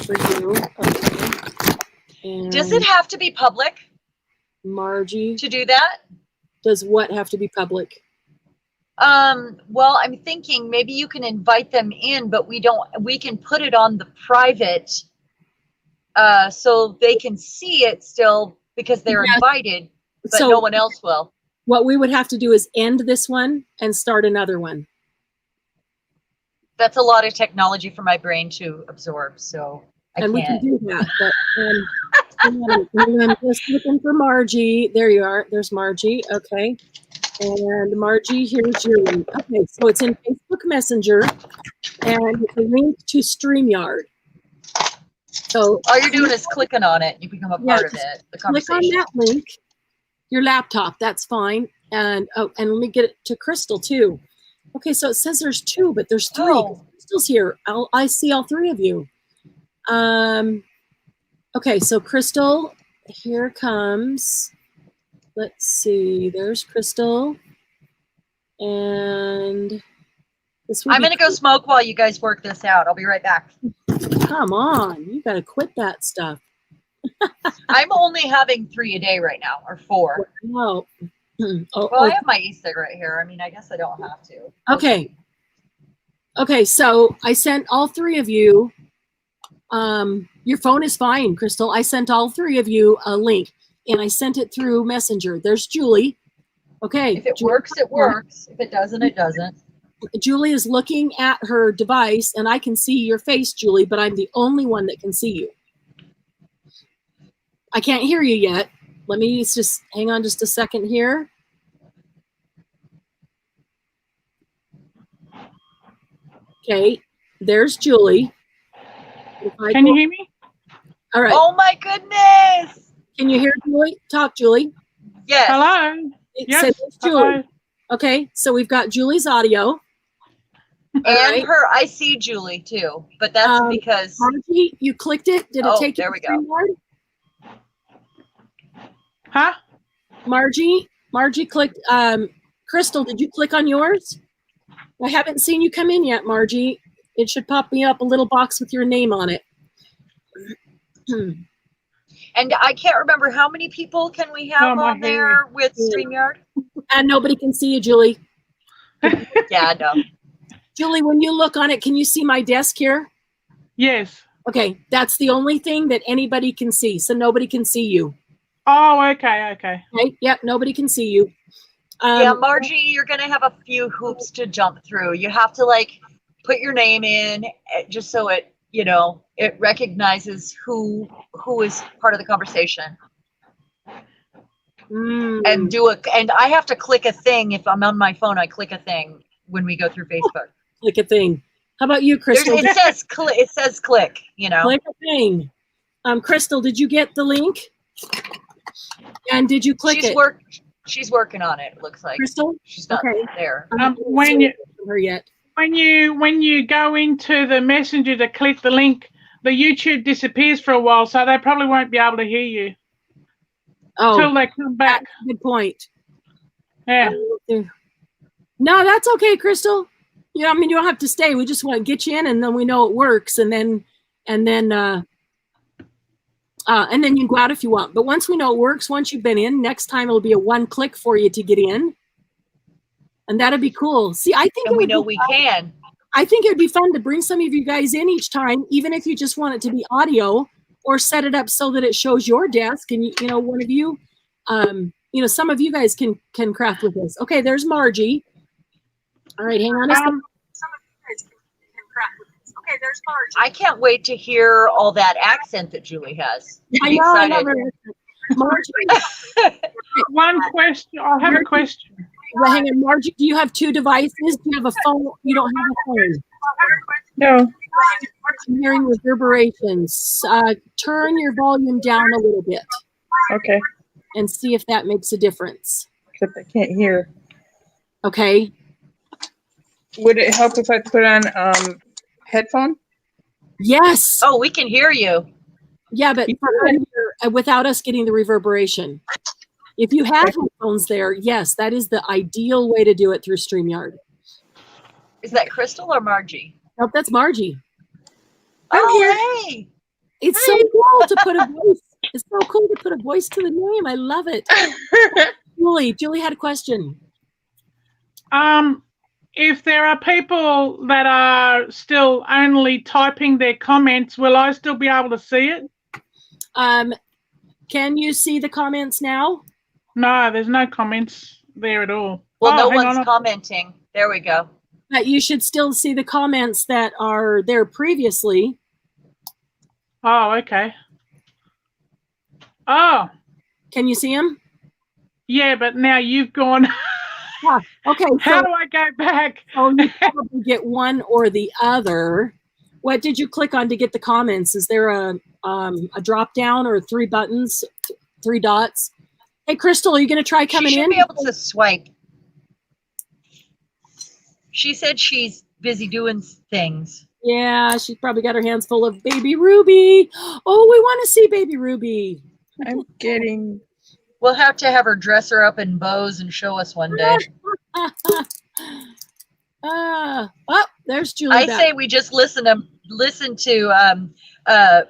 for you. Okay. And does it have to be public? Margie. To do that? Does what have to be public? Well, I'm thinking maybe you can invite them in, but we can put it on the private, so they can see it still because they're invited, but so no one else will. What we would have to do is end this one and start another one. That's a lot of technology for my brain to absorb, so and we can do that. But, I'm just looking for Margie. There you are. There's Margie. Okay. And Margie, here's your link. Okay, so it's in Facebook Messenger, and it's a link to StreamYard. So all you're doing is clicking on it. You become a part of it. The conversation. Click on that link. Your laptop. That's fine. And and let me get it to Crystal too. Okay, so it says there's 2, but there's 3. Oh. Crystal's here. I see all 3 of you. Okay, so Crystal, here comes. Let's see. There's Crystal. And this I'm going to go smoke while you guys work this out. I'll be right back. Come on. You got to quit that stuff. I'm only having 3 a day right now, or 4. No. Well, I have my e-cigarette here. I mean, I guess I don't have to. Okay. Okay, so I sent all 3 of you. Your phone is fine, Crystal. I sent all 3 of you a link, and I sent it through Messenger. There's Julie. Okay. If it works, it works. If it doesn't, it doesn't. Julie is looking at her device, and I can see your face, Julie, but I'm the only one that can see you. I can't hear you yet. Let me just hang on just a second here. Okay, there's Julie. Can you hear me? All right. Oh my goodness! Can you hear Julie? Talk, Julie. Yes. Hello. Yes. Julie. Hello. Okay, so we've got Julie's audio. And right. I see Julie too, but that's because Margie, you clicked it. Did it take you? There we go. Huh? Margie clicked. Crystal, did you click on yours? I haven't seen you come in yet, Margie. It should pop me up a little box with your name on it. And I can't remember how many people can we have on there with StreamYard? And nobody can see you, Julie. Yeah, no. Julie, when you look on it, can you see my desk here? Yes. Okay, that's the only thing that anybody can see, so nobody can see you. Oh, okay. Okay, yep, nobody can see you. Yeah, Margie, you're going to have a few hoops to jump through. You have to, like, put your name in just so it, you know, it recognizes who is part of the conversation. And and I have to click a thing. If I'm on my phone, I click a thing when we go through Facebook. Click a thing. How about you, Crystal? It says click. It says click. You know. Click a thing. Crystal, did you get the link? And did you click it? She's working on it. It looks like. Crystal. She's not there. When you go into the messenger to click the link, the YouTube disappears for a while, so they probably won't be able to hear you. Oh, until they come back. Good point. Yeah. No, that's okay, Crystal. You know, I mean, you don't have to stay. We just want to get you in, and then we know it works, and then you can go out if you want. But once we know it works, once you've been in, next time it'll be a 1-click for you to get in, and that'd be cool. See, I think we know we can. I think it'd be fun to bring some of you guys in each time, even if you just want it to be audio, or set it up so that it shows your desk, and you know, one of you, some of you guys can craft with this. Okay, there's Margie. All right, hang on a second. Okay, there's Margie. I can't wait to hear all that accent that Julie has. I know. Margie. One question. I have a question. Well, hang on, Margie, do you have two devices? Do you have a phone? You don't have a phone. No. I'm hearing reverberations. Turn your volume down a little bit Okay. and see if that makes a difference. Except I can't hear. Okay. Would it help if I put on headphone? Yes. Oh, we can hear you. Yeah, but without us getting the reverberation. If you have headphones there, yes, that is the ideal way to do it through StreamYard. Is that Crystal or Margie? Nope, that's Margie. Oh, hey. It's so cool to put a voice. It's so cool to put a voice to the name. I love it. Julie had a question. If there are people that are still only typing their comments, will I still be able to see it? Can you see the comments now? No, there's no comments there at all. Well, no hang one's on. commenting. There we go. But you should still see the comments that are there previously. Oh, okay. Oh, Can you see them? yeah, but now you've gone. Yeah. Okay. How So, do I go back? you probably get one or the other. What did you click on to get the comments? Is there a drop down or three buttons, three dots? Hey, Crystal, are you going to try coming She should in? be able to swipe. She said she's busy doing things. Yeah, she's probably got her hands full of baby Ruby. Oh, we want to see baby Ruby. I'm getting. We'll have to have her dress her up in bows and show us one day. Oh, there's Julie. I back. say we just listen to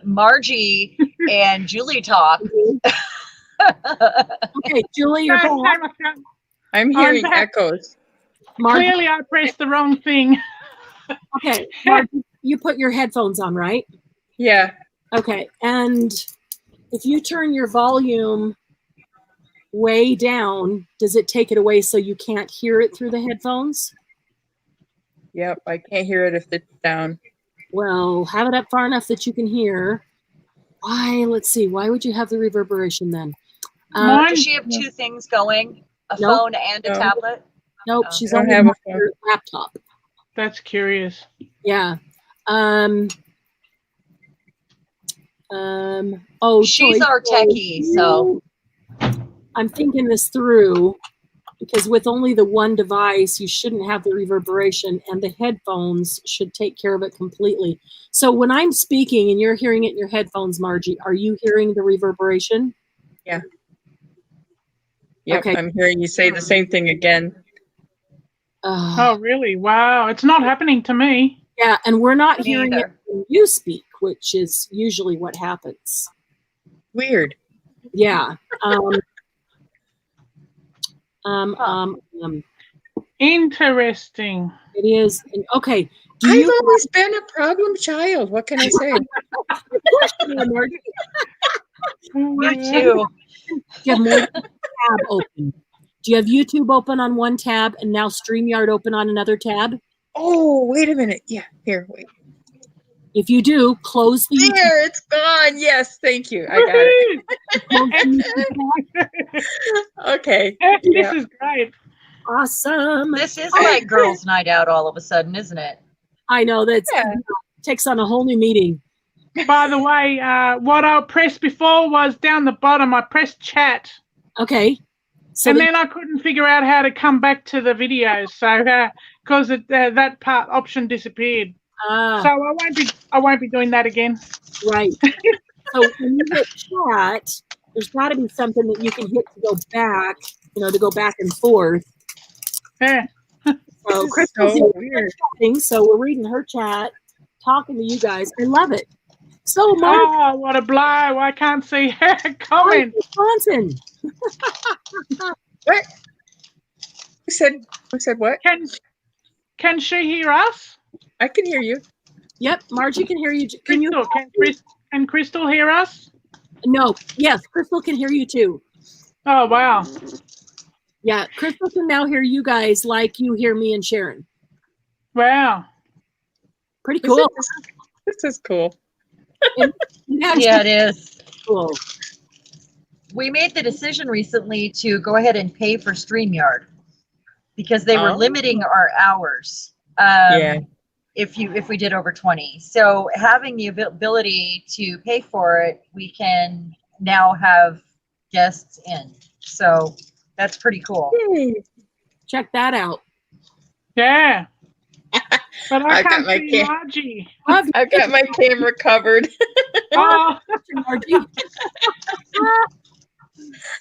Margie and Julie talk. Okay, Julie, you're back. I'm hearing echoes. Margie, Clearly, I pressed the wrong thing. okay, Margie, you put your headphones on, right? Yeah. Okay, and if you turn your volume way down, does it take it away so you can't hear it through the headphones? Yep, I can't hear it if it's down. Well, have it up far enough that you can hear. Why? Let's see. Why would you have the reverberation then? Does she have two things going? A Nope. phone and a tablet? Nope, Oh. she's I don't only have a on phone. her laptop. That's curious. Yeah. Oh, She's Joy, our techie, so I'm thinking this through because with only the one device, you shouldn't have the reverberation, and the headphones should take care of it completely. So when I'm speaking and you're hearing it in your headphones, Margie, are you hearing the reverberation? Yeah. Yep, Okay. I'm hearing you say the same thing again. Oh, really? Wow. It's not happening to me. yeah, and we're not Me hearing either. it when you speak, which is usually what happens. Weird. Yeah. Interesting. It is. Okay. Do I've you always been a problem child. What can I say? Margie, you too. do you have more than one tab open? Do you have YouTube open on one tab and now StreamYard open on another tab? Oh, wait a minute. Yeah, here, wait. If you do, close the YouTube There, it's gone. Yes, thank you. I got it. close the YouTube tab. Okay. This Yeah. is great. Awesome. This is like girls' night out all of a sudden, isn't it? I know that takes on a whole new meaning. By the way, what I pressed before was down the bottom. I pressed chat. Okay. So And then I couldn't figure out how to come back to the videos, so because that part option disappeared. So I won't be doing that again. right. So when you hit chat, there's got to be something that you can hit to go back, to go back and forth. Yeah. So Crystal's chatting, so we're reading her chat, talking to you guys. I love it. So Mark, Oh, what a blow! I can't see her comment. Wisconsin. What? Who said what? Can she hear us? I can hear you. Yep, Margie can hear you. Can you? Can Crystal hear us? No. Yes, Crystal can hear you too. Oh wow! Yeah, Crystal can now hear you guys like you hear me and Cheran. Wow! Pretty cool. This is cool. Yeah, it is. Cool. We made the decision recently to go ahead and pay for StreamYard. because they were Oh. limiting our hours. Yeah. If we did over 20. So having the ability to pay for it, we can now have guests in. So that's pretty cool. Yay. Check that out. Yeah. But I I got can't my see Margie. I've got my camera covered. Oh, Margie.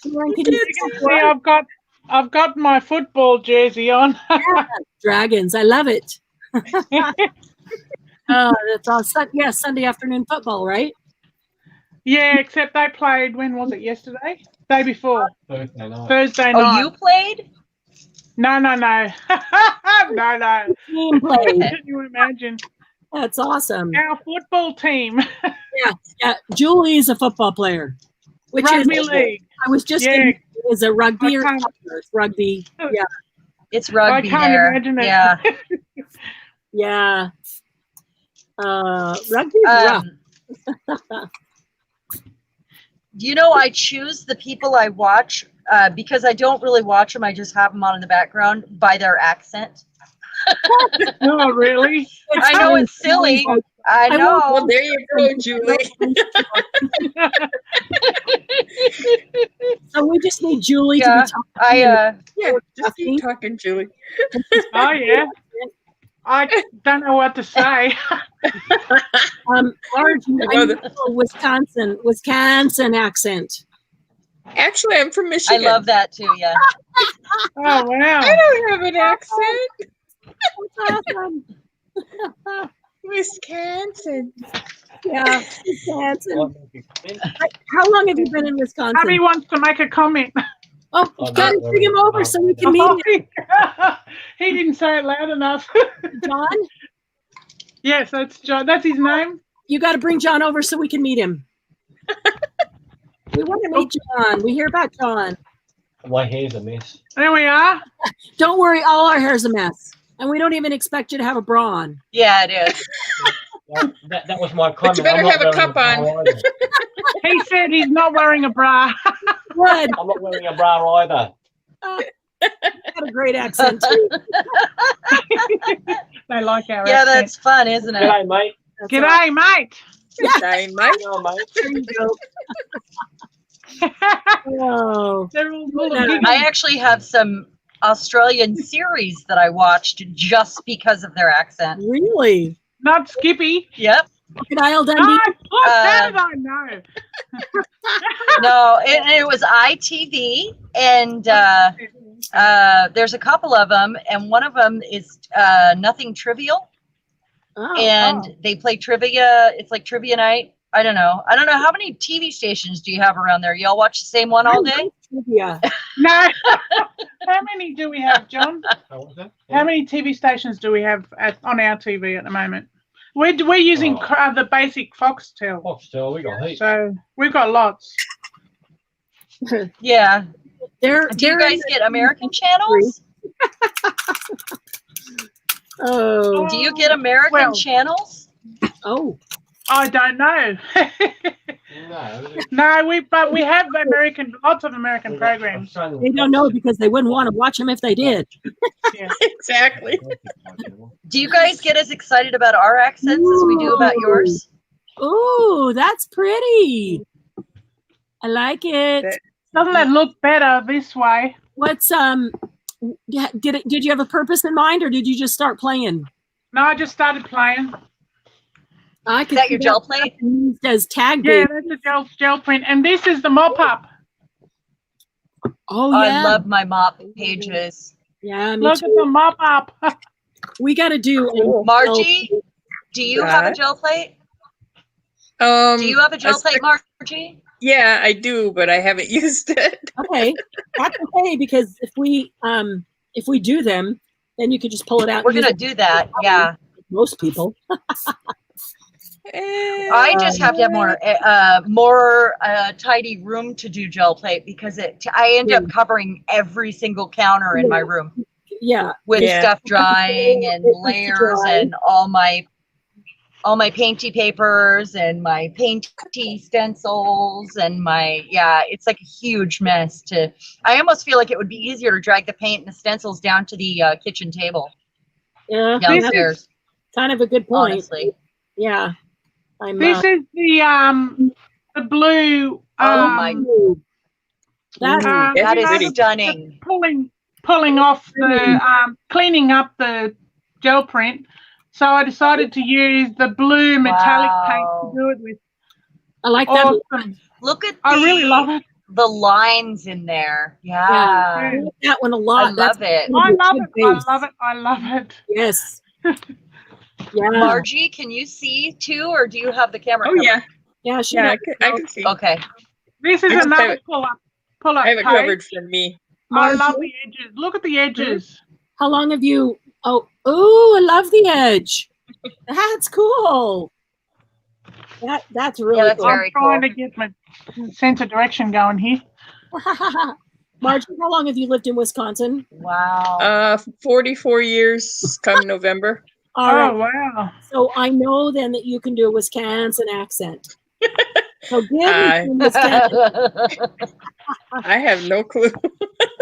Cheran, can you see, I've got my football jersey on. Dragons? I love it. That's all. Yeah, Sunday afternoon football, right? Yeah, except they played, when was it, yesterday? Day before. Thursday night. Thursday Oh, night. you played? No. No. Team play. Can you imagine? That's awesome. Our football team. Yeah. Julie's a football player, which Rugby is league. I was just Yeah. is a rugby or I can't- it's rugby. Yeah, It's rugby I can't there. imagine it. Yeah. yeah. Rugby's rough. You know, I choose the people I watch because I don't really watch them. I just have them on in the background by their accent. Oh, really? I know it's silly. I know. Well, there you go, Julie. So we just need Julie Yeah, to be talking. Yeah, just keep talking, Julie. Oh, yeah. I don't know what to say. Margie, I know Wisconsin accent. Actually, I'm from I Michigan. love that too. Yeah. Oh, wow. I don't have an accent. That's awesome. Wisconsin. Yeah, Wisconsin. How long have you been in Wisconsin? Abby wants to make a comment. Oh, gotta bring him over so we can meet him. He didn't say it loud enough. John, Yes, that's John. That's his name. you got to bring John over so we can meet him. We want to meet John. We hear about John. My hair's a mess. There we are. Don't worry, all our hair's a mess. And we don't even expect you to have a bra on. Yeah, it is. That was my comment. But you better I'm not have a wearing cup on. bra either. He said he's not wearing a bra. Good. I'm not wearing a bra either. Got a great accent, too. They like our Yeah, accent. that's fun, isn't it? G'day, mate. That's G'day, mate. Saying, Mike. How you going, mate? There you go. Oh, They're all full Yeah. of giggles. I actually have some Australian series that I watched just because of their accent. really? Not Skippy. Yep. Crocodile Oh, Dundee. how did I know? No, it was ITV, and there's a couple of them, and one of them is Nothing Trivial, Oh, and they play trivia. It's like trivia night. I don't know. How many TV stations do you have around there? Y'all watch the same one all day? yeah. No. How many do we have, John? What was that? How many TV stations do we have on our TV at the moment? We're using the basic Foxtel, Foxtel, we got heaps. so we've got lots. Yeah. Do you They're guys get American channels? Oh. Do you get American Well- channels? Oh. I don't know. No. No, but we have lots of American programs. They don't know because they wouldn't want to watch them if they did. Exactly. Do you guys get as excited about our accents as we do about yours? Oh, that's pretty. I like it. Doesn't it look better this way? What's did you have a purpose in mind or did you just start playing? No, I just started playing. I Is could that your see gel plate? used as tag Yeah, bait. that's a gel print, and this is the mop up. Oh yeah. I love my mop pages. Yeah, me Look too. at the mop up. We got to do Margie, do you have a Yeah. gel plate? Do you have a gel I plate, Margie? Yeah, I do, but I haven't used it. Okay, that's okay because if we do them, then you could just pull it out. We're and use gonna it. do that. Yeah. Most people. I just have to have more tidy room to do gel plate because I end up covering every single counter in my room Yeah. with Yeah. stuff drying and It's layers dry. and all my all my painty papers and my painty stencils and it's like a huge mess I almost feel like it would be easier to drag the paint and the stencils down to the kitchen table Yeah, downstairs. kind of a good point. Honestly. Yeah. This is the blue. Oh my! That is pretty. stunning. Pulling off the cleaning up the gel print. So I decided to use the blue metallic paint to do it with. I like Awesome. that. Look at I really love it. The lines in there. Yeah. I like that one a lot. I love it. I love it. I love it. I love it. Yes. Yeah. Margie, can you see too, or do you have the camera? Oh yeah. Yeah, she Yeah, I can see. Okay. This is I just another have it- pull up I have it page. covered for me. I Margie, love the edges. Look at the edges. how long have you oh I love the edge. That's cool. That's really that's cool. very I'm trying cool. to get my sense of direction going here. Margie, how long have you lived in Wisconsin? Wow. 44 years come November. All right. Oh wow. So I know then that you can do a Wisconsin accent. So give me I- some Wisconsin. I have no clue.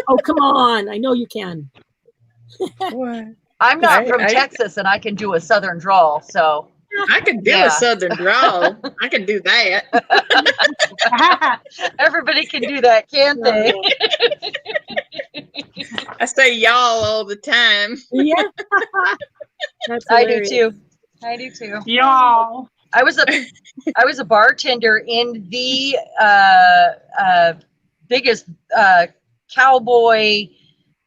Oh, come on. I know you can. What? I'm not I- from I- Texas, and I can do a Southern drawl. So I could do Yeah. a southern drawl. I can do that. everybody can do that, can't they? I say y'all all the time. Yeah. That's I do hilarious. too. I do too. Y'all. I was a bartender in the biggest cowboy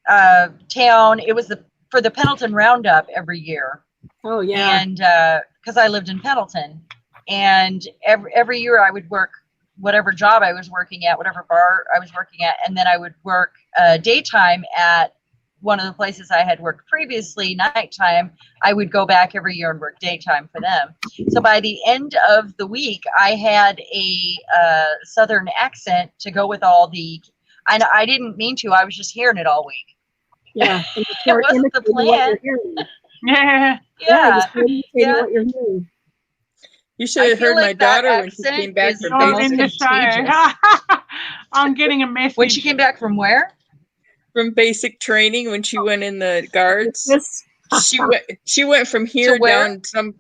town. It was for the Pendleton Roundup every year, Oh, yeah. and because I lived in Pendleton, and every year I would work whatever job I was working at, whatever bar I was working at, and then I would work daytime at one of the places I had worked previously, nighttime. I would go back every year and work daytime for them. So by the end of the week, I had a Southern accent to go with all and I didn't mean to, I was just hearing it all week. Yeah. And you It start wasn't the imitating what plan. you're hearing. Yeah. You Yeah. start imitating Yeah. what you're hearing. You should I have feel heard my like that daughter when she accent came back is from the You're most in basic, the show. contagious. I'm getting a message. When she came back from where? from basic training when she went in the guards. This, She went from here where? down some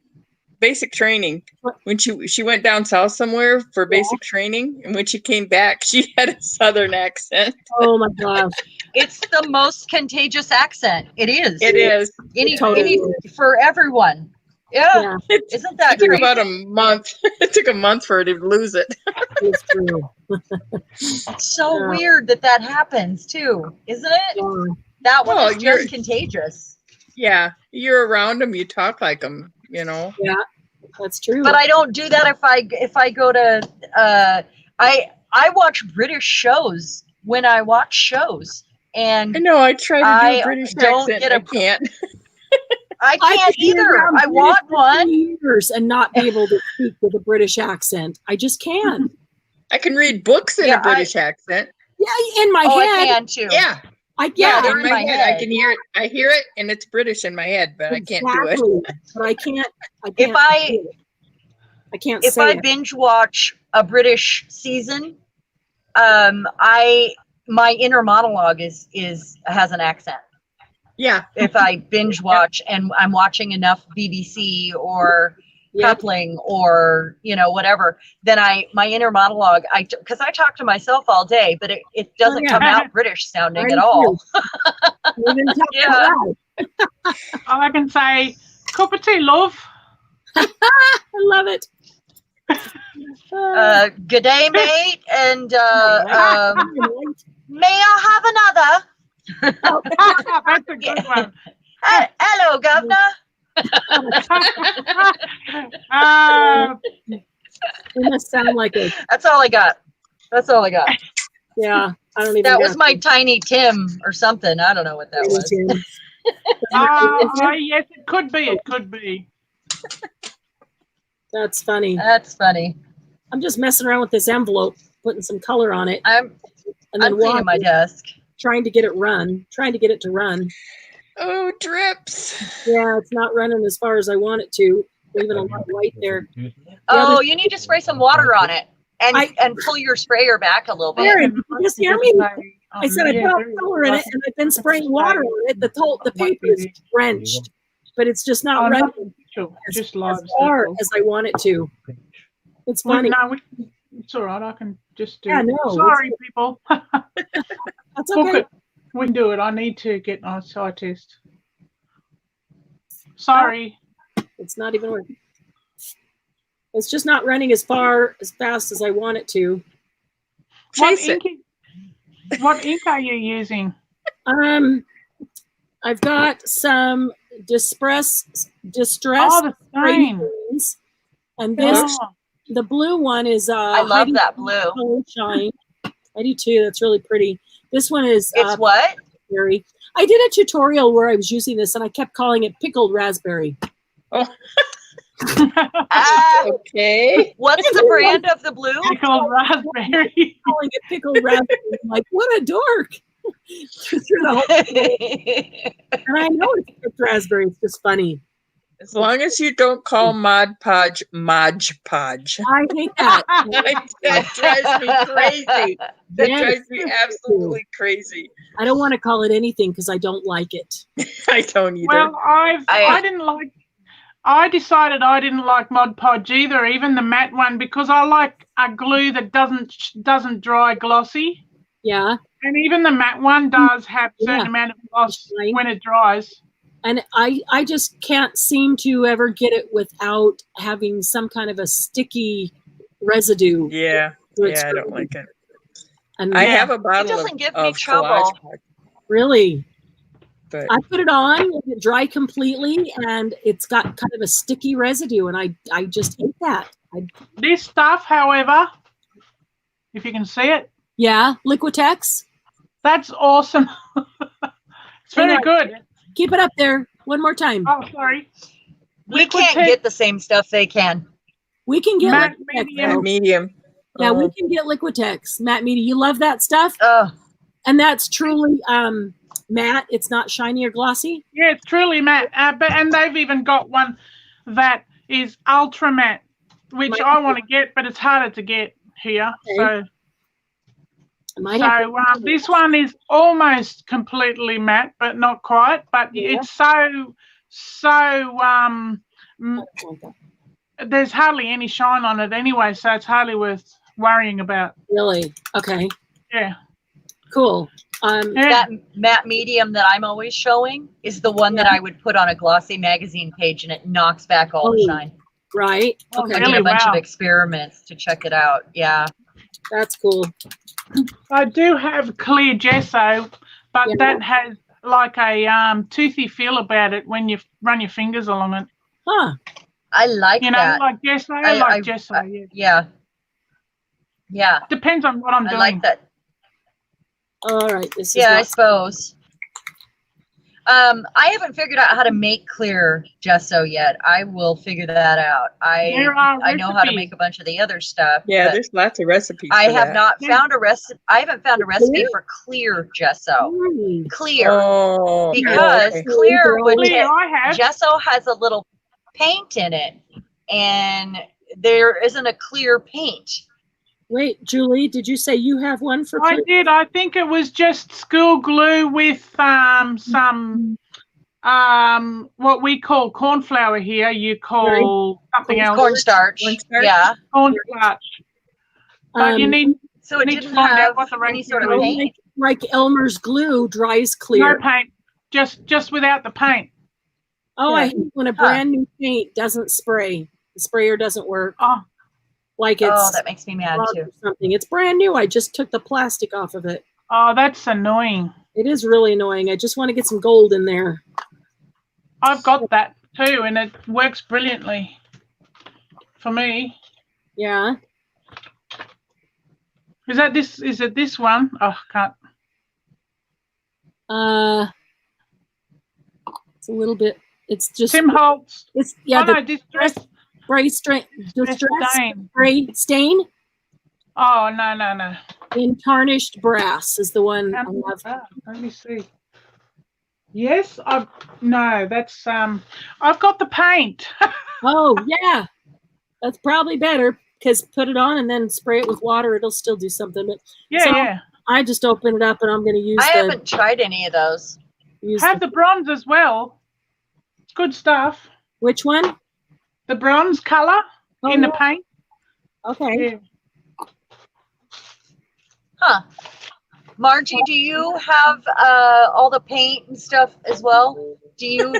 basic training. When she went down south somewhere for basic training, and when she came back, she had a southern accent. oh my gosh. It's the most contagious accent. It is. It is. Totally For everyone. Yeah. Yeah, Isn't that It took crazy? about a month. It took a month for her to lose it. it's true. It's so Yeah. weird that happens too, isn't it? Yeah. That one Well, is you're- just contagious. Yeah, you're around them, you talk like them, you know. That's true. But I don't do that if I go to I watch British shows when I watch shows, and I know. I try to do I a British don't accent. get I a- can't. I I can't could be either. around I British want for one. 20 years and not be able to speak with a British accent. I just can't. I can read books in Yeah, a British accent. Yeah, in my Oh, I head. can too. Yeah, Yeah, in they're in my my head. head. I can hear it. I hear it, and it's British in my head, but I can't do it. Exactly. But I can't. If I- do it. I can't If say I it. binge watch a British season, my inner monologue has an accent. Yeah, If I binge watch and I'm watching enough BBC or Yep. coupling or whatever, then my inner monologue, because I talk to myself all day, but it doesn't yeah. come out British sounding I at do. all. Even talk Yeah. out loud. I can say, cup of tea, love. I love it. Good day, mate, and may I have another? That's a good one. Hello, governor. It must sound like it. That's all I got. Yeah. I don't even That was have my to- Tiny Tim or something. I don't know what that was. Yes, it could be. It could be. That's funny. That's funny. I'm just messing around with this envelope, putting some color on it, I'm and then cleaning my desk. trying to get it to run. Oh, drips. Yeah, it's not running as far as I want it to. Leaving a lot of white there. Oh, you need to spray some water on it and I- and pull your sprayer back a little bit. Mary, did you just hear me? I said I Yeah, put very color in it, nice. and I've been spraying water on it. The paper is drenched, but it's just not Oh, running nothing official, as, just as live far circle. as I want it to. It's Well, funny. no, it's all right. I can just do Yeah, it. no, Sorry, people. That's Book okay. it. We can do it. I need to get my eye test. Sorry. It's not even working. It's just not running as fast as I want it to. Chase it. What ink are you using? I've got some distress Oh, the same. greens, and this Oh, the blue one is I love that blue. Color Shine. I do too. That's really pretty. This one is It's what? raspberry. I did a tutorial where I was using this, and I kept calling it pickled raspberry. Oh, Ah, okay. what's the brand of the blue? pickled raspberry. Calling it pickled raspberry. I'm like, what a dork! Through the whole- and I know it's picked raspberry. It's just funny. As long as you don't call Mod Podge Modge Podge. I hate that. That drives me crazy. That Yes. drives me absolutely crazy. I don't want to call it anything because I don't like it. I don't either. Well, I decided I didn't like Mod Podge either, even the matte one, because I like a glue that doesn't dry glossy. Yeah. And even the matte one does have a certain amount of gloss when it dries. And I just can't seem to ever get it without having some kind of a sticky residue. Yeah. So Yeah, I don't like it. And I have a bottle doesn't give me of trouble. Collage Pod, really, but I put it on, let it dry completely, and it's got kind of a sticky residue, and I just hate that. This stuff, however, if you can see it, Yeah, Liquitex. that's awesome. It's very Hang on. good. Keep it up there. One more time. Oh, sorry. We can't Liquitex get the same stuff they can. We can get matte Liquitex. medium. though. medium. Yeah, Oh, we can get Liquitex. Matte Media. You love that stuff? Oh, And that's truly matte. It's not shiny or glossy. Yeah, it's truly matte. And they've even got one that is ultra matte, which I want to get, but it's harder to get here. Okay. I might have to- This one is almost completely matte, but not quite. But Yeah. it's there's hardly any shine on it anyway, so it's hardly worth worrying about. Really? Okay. Yeah. Cool. Yeah. that matte medium that I'm always showing is the one that I would put on a glossy magazine page, and it knocks back all the Oh, shine. Right. Oh, Okay. I really? did a bunch of Wow. experiments to check it out. Yeah. That's cool. I do have clear gesso, but Yeah. that has like a toothy feel about it when you run your fingers along it. Huh. I like You know, that. like gesso, I- gesso. I- Yeah. Yeah. Yeah. Depends on what I'm I doing. like that. All right. This is Yeah, I not- suppose. I haven't figured out how to make clear gesso yet. I will figure that out. There are I know how to recipes. make a bunch of the other stuff. yeah, but there's lots of recipes. I for have that. not Yeah. found a recipe. I haven't found a recipe Clear? for clear gesso. Hmm. Clear. Oh, Because okay. clear would Clear, ta- I have. gesso has a little paint in it, and there isn't a clear paint. Wait, Julie, did you say you have one for I clear? did. I think it was just school glue with some what we call cornflour here. You call something else Cornstarch. Cornstarch? Yeah. cornstarch. But you need So it need to didn't find out have what the any sort of ratio is. paint. like Elmer's glue dries no clear. paint, just without the paint. Oh, I Yeah. hate when a brand new paint doesn't spray. The sprayer doesn't work. Oh, Like Oh, it's that makes me mad wrong too. or something. It's brand new. I just took the plastic off of it. oh, that's annoying. It is really annoying. I just want to get some gold in there. I've got that too, and it works brilliantly for me. Yeah. Is that this? Is it this one? Oh, can't. It's a little bit. It's just. Tim Holtz. It's yeah. Oh, The no, distress spray distress stain. spray stain Oh, no. in tarnished brass is the one I love. Let me see. Yes, no, that's I've got the paint. Oh, yeah. That's probably better because put it on and then spray it with water. It'll still do something. But Yeah, so yeah. I just open it up and I'm going to use I haven't tried any of those. Have the bronze as well. It's good stuff. which one? The bronze color Oh, in the yeah. paint. Okay. Yeah. Huh. Margie, do you have all the paint and stuff as well? Do you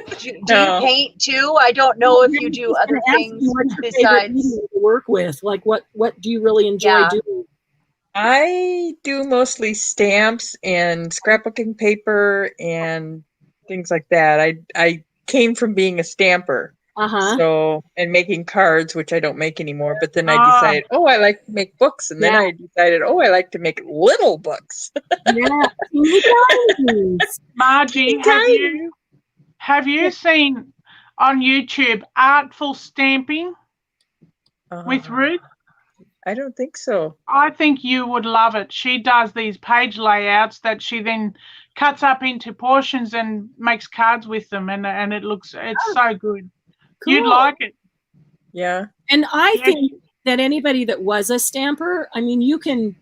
No. paint too? I don't know if you do other things What's your favorite besides. medium to work with? Like what do you really enjoy Yeah. doing? I do mostly stamps and scrapbooking paper and things like that. I came from being a stamper. Uh-huh. So, and making cards, which I don't make anymore. But then I Ah. decided, oh, I like to make books. And then Yeah. I decided, oh, I like to make little books. Yeah. Teeny tinies. Margie, have you seen on YouTube Artful Stamping with Ruth? I don't think so. I think you would love it. She does these page layouts that she then cuts up into portions and makes cards with them, and it's so good. Cool. You'd like it. Yeah. And I Yeah. think that anybody that was a stamper, I mean, you can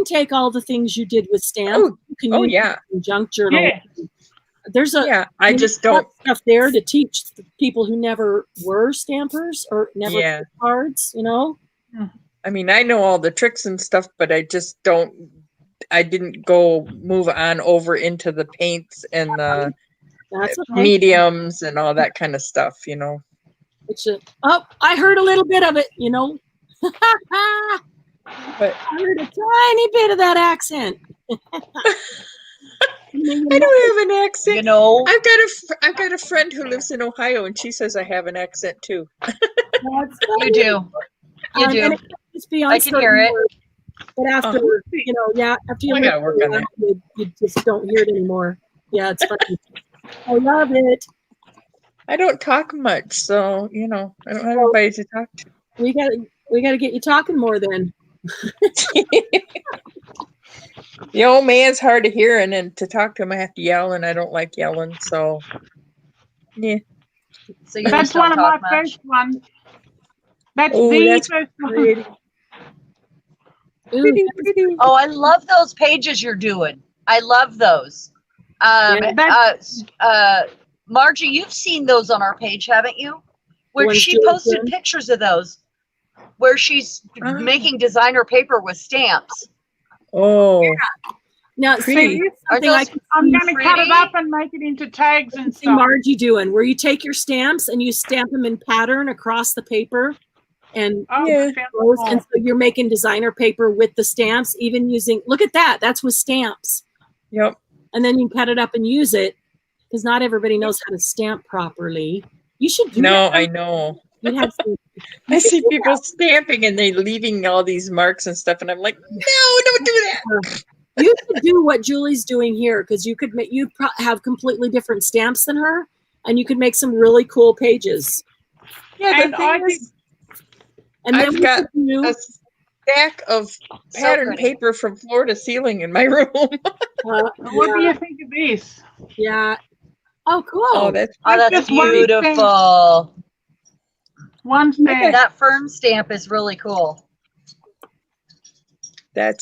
take all the things you did with stamps. You can use yeah. in junk journal. Yeah. There's Yeah. I just there's don't. stuff there to teach the people who never were stampers or never Yeah. put cards, you know? I mean, I know all the tricks and stuff, but I just don't. I didn't go move on over into the paints and the That's okay. mediums and all that kind of stuff, you know. I heard a little bit of it, you know. But I heard a tiny bit of that accent. I don't have an accent. You know, I've got a friend who lives in Ohio, and she says I have an accent too. you do. You do. And it could just be on I can hear certain it. words, but after after you I gotta work on that. you just don't hear it anymore. Yeah, it's funny. I love it. I don't talk much, so you know, I don't have anybody to talk to. We gotta get you talking more then. The old man's hard to hear, and then to talk to him, I have to yell, and I don't like yelling. So, yeah. So you That's just don't one of my talk much. first ones. That's Oh, the that's first one. pretty, Ooh, pretty. Oh, I love those pages you're doing. I love those. Margie, you've seen those on our page, haven't you? Where ones she Julie's posted doing? pictures of those, where she's making designer paper with stamps. Oh, now Pretty. see, Are something I those can I'm see going to cut it pretty? up and make it into tags and see stuff. Margie doing, where you take your stamps and you stamp them in pattern across the paper, and Oh, Yeah. found those, more. and so you're making designer paper with the stamps, even using. Look at that. That's with stamps, yep. and then you cut it up and use it because not everybody knows how to stamp properly. You should do No, that. I know. You'd have some, I see people stamping and they leaving all these marks and stuff, and I'm like, no, don't do that. you could do what Julie's doing here because you could make have completely different stamps than her, and you could make some really cool pages. Yeah, And the I thing is, And then I've we got could do, a stack of pattern pretty. paper from floor to ceiling in my room. What do you think of this? yeah. Oh, cool. Oh, that's Oh, that's just one thing. beautiful. One stamp. That firm stamp is really cool.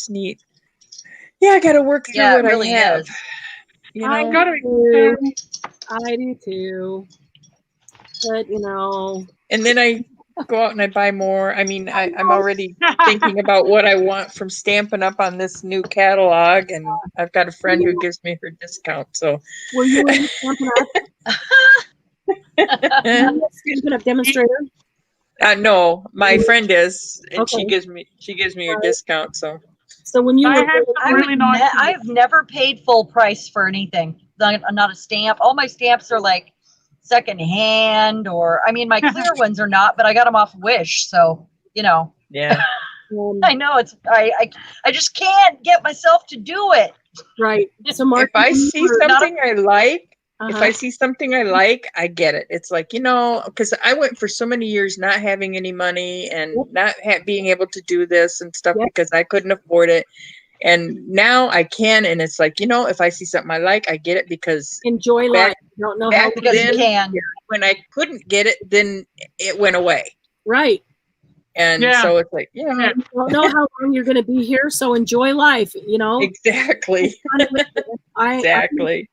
neat. Yeah, I got to work through Yeah, it what really I have. is. You I know, got it. I do too. But and then I go out and I buy more. I mean, I'm already thinking about what I want from Stampin' Up on this new catalog, and I've got a friend who gives me her discount. So, were you in Stampin' Up? Stampin' Up demonstrator? no, my friend is, and she Okay. gives me a discount. So, So when you I were have some really nice. I've never paid full price for anything. Not a stamp. All my stamps are like second hand, or I mean, my clear ones are not, but I got them off Wish. So yeah. I know I just can't get myself to do it. right. So Mark, If I see something I like, if Uh-huh. I see something I like, I get it. It's like, because I went for so many years not having any money and not being able to do this and stuff Yep. because I couldn't afford it. And now I can, and it's like, if I see something I like, I get it, because Enjoy Back- life. You don't know how back Because you then- can. when I couldn't get it, then it went away. right. Yeah. So it's like, Yeah. You don't know how long you're going to be here, so enjoy life. exactly. Exactly.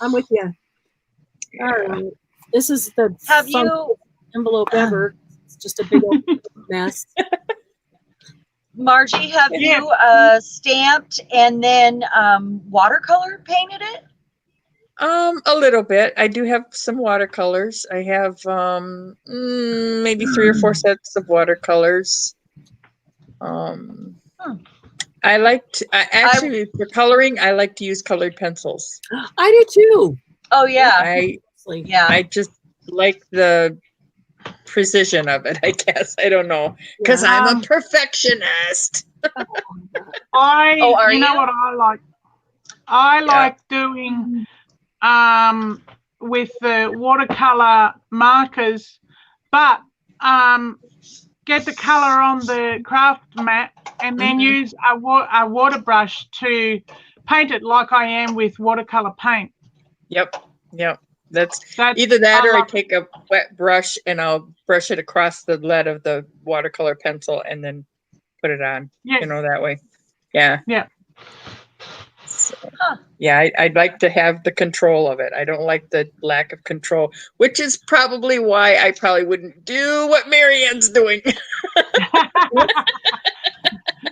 I'm with you. All right. This is the Have funkiest you, envelope ever. It's just a big old mess. Margie, have Yeah. you stamped and then watercolor painted it? A little bit. I do have some watercolors. I have maybe 3 or 4 sets of watercolors. I like to, actually for coloring, I like to use colored pencils. I do too. Oh yeah, I yeah. just like the precision of it, I guess. I don't know, because I'm a perfectionist. Oh, are you know you? what I like? I like doing with the watercolor markers, but get the color on the craft mat and then use a water brush to paint it like I am with watercolor paint. Yep. That's That's either that, or I love it. take a wet brush and I'll brush it across the lead of the watercolor pencil and then put it on. Yes. That way. Yeah. Yeah. So, Huh. yeah, I'd like to have the control of it. I don't like the lack of control, which is probably why I probably wouldn't do what Marianne's doing.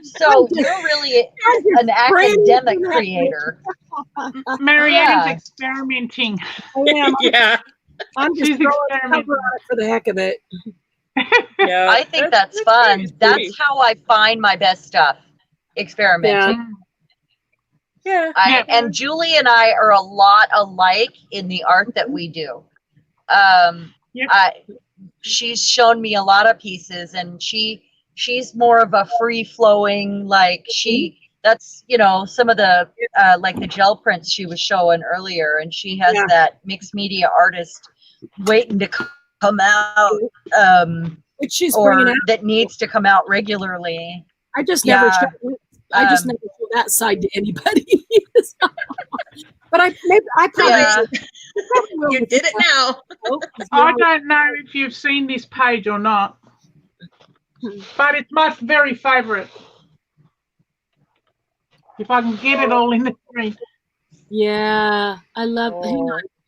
So you're really an academic creator. Marianne's Yeah. experimenting. I am. Yeah. I'm just She's throwing a experimenting. cover on it for the heck of it. Yeah. I think that's fun. pretty. That's how I find my best stuff. Experimenting. Yeah. And Julie and I are a lot alike in the art that we do. Yep. She's shown me a lot of pieces, and she's more of a free flowing, like that's some of the like the gel prints she was showing earlier, and she has that mixed media artist waiting to come out, Which she's or bringing out. that needs to come out regularly. I just never Yeah. show, I just never show that side to anybody. But I probably, Yeah. probably will You with did it now. I don't know if you've seen this page or not, but it's my very favorite. If I can get it all in the screen. Yeah, I love.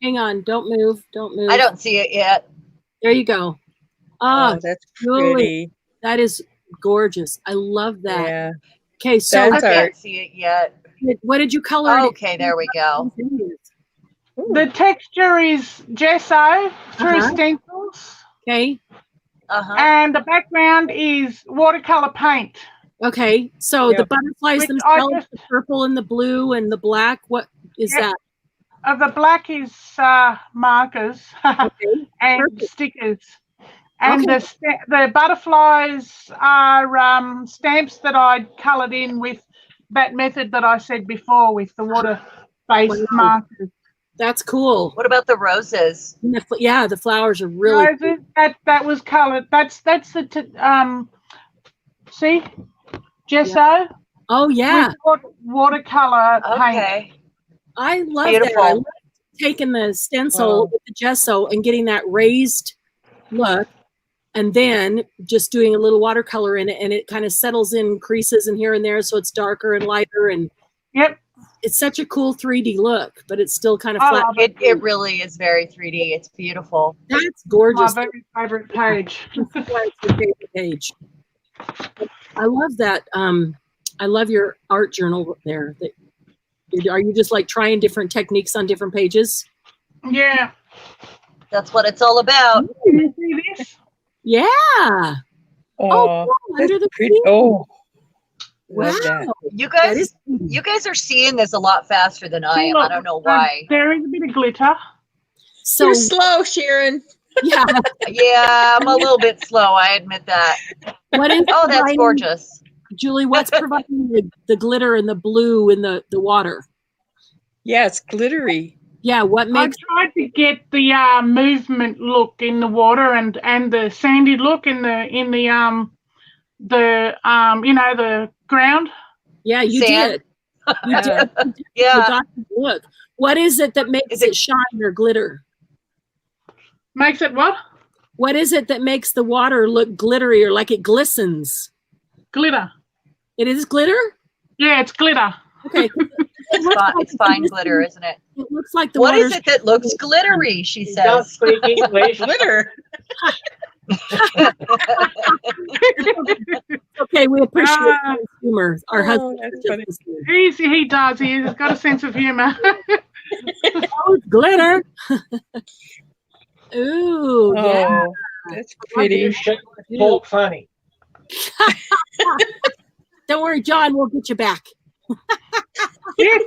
Hang on, don't move. I don't see it yet. There you go. Oh, that's Julie, pretty. that is gorgeous. I love that. Yeah. Okay, so I That's can't see it yet. what did you color? it? Okay, there we go. The texture is gesso through Uh-huh. stencils, Okay, and the background is watercolor paint. okay. So the Yep. butterflies Which I themselves, just- the purple and the blue and the black. What is Yep. that? The black is markers Okay. and Perfect. stickers. And Okay. the butterflies are stamps that I coloured in with that method that I said before with the water-based Wow. markers. That's cool. What about the roses? And the flowers are really Roses, that was coloured. That's the see gesso Oh yeah, with watercolor paint. Okay. I love Beautiful. that. I love taking the stencil with the gesso and getting that raised look, and then just doing a little watercolor in it, and it kind of settles in creases and here and there, so it's darker and lighter, and Yep. it's such a cool 3D look, but it's still kind of I flat. love it. It really is very 3D. It's beautiful. That's My gorgeous. very favourite page. That's why it's your favorite page. I love that. I love your art journal there. Are you just like trying different techniques on different pages? Yeah. That's what it's all about. Can you see this? Yeah. Oh, Under the pretty. feet. Oh, Wow. love that. You That guys, is you guys are seeing this a lot faster than I am. I don't know why. There is a bit of glitter. so. You're slow, Cheran. Yeah. Yeah, I'm a little bit slow. I admit that. What is Oh, that's providing- gorgeous. Julie, what's providing the glitter and the blue in the water? Yeah, it's glittery. Yeah, what I makes tried to get the movement look in the water and the sandy look in the the ground. yeah, you Sand? did. You do. Yeah. Yeah. Look, what is it that makes Is it- it shine or glitter? Makes it what? What is it that makes the water look glittery or like it glistens? Glitter. It is glitter? Yeah, it's glitter. Okay. It's fine glitter, isn't it? It looks like the What is water's it that looks glittery, she He does says? speak English. Glitter. okay. We appreciate Ah. his humor. Our Oh, husband that's funny. He does. He's got a sense of humor. Oh, glitter. Ooh, yeah. Oh, that's pretty. You shit talk funny. Don't worry, John. We'll get you back. Yes,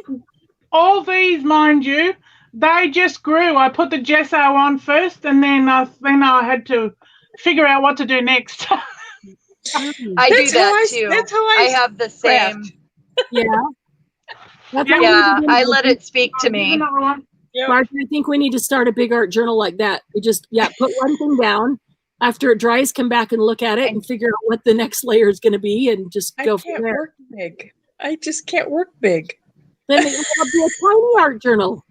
all these, mind you, they just grew. I put the gesso on first, and then I had to figure out what to do next. I do that too. That's how I I have the craft. same. Yeah. That's Yeah. what we Yeah, need to do. I let it speak to Here's me. another one. Yep. Mark, I think we need to start a big art journal like that. We just, put one thing down. After it dries, come back and look at it and figure out what the next layer is going to be and just I go from can't there. work big. I just can't work big. Then it'll be a tiny art journal.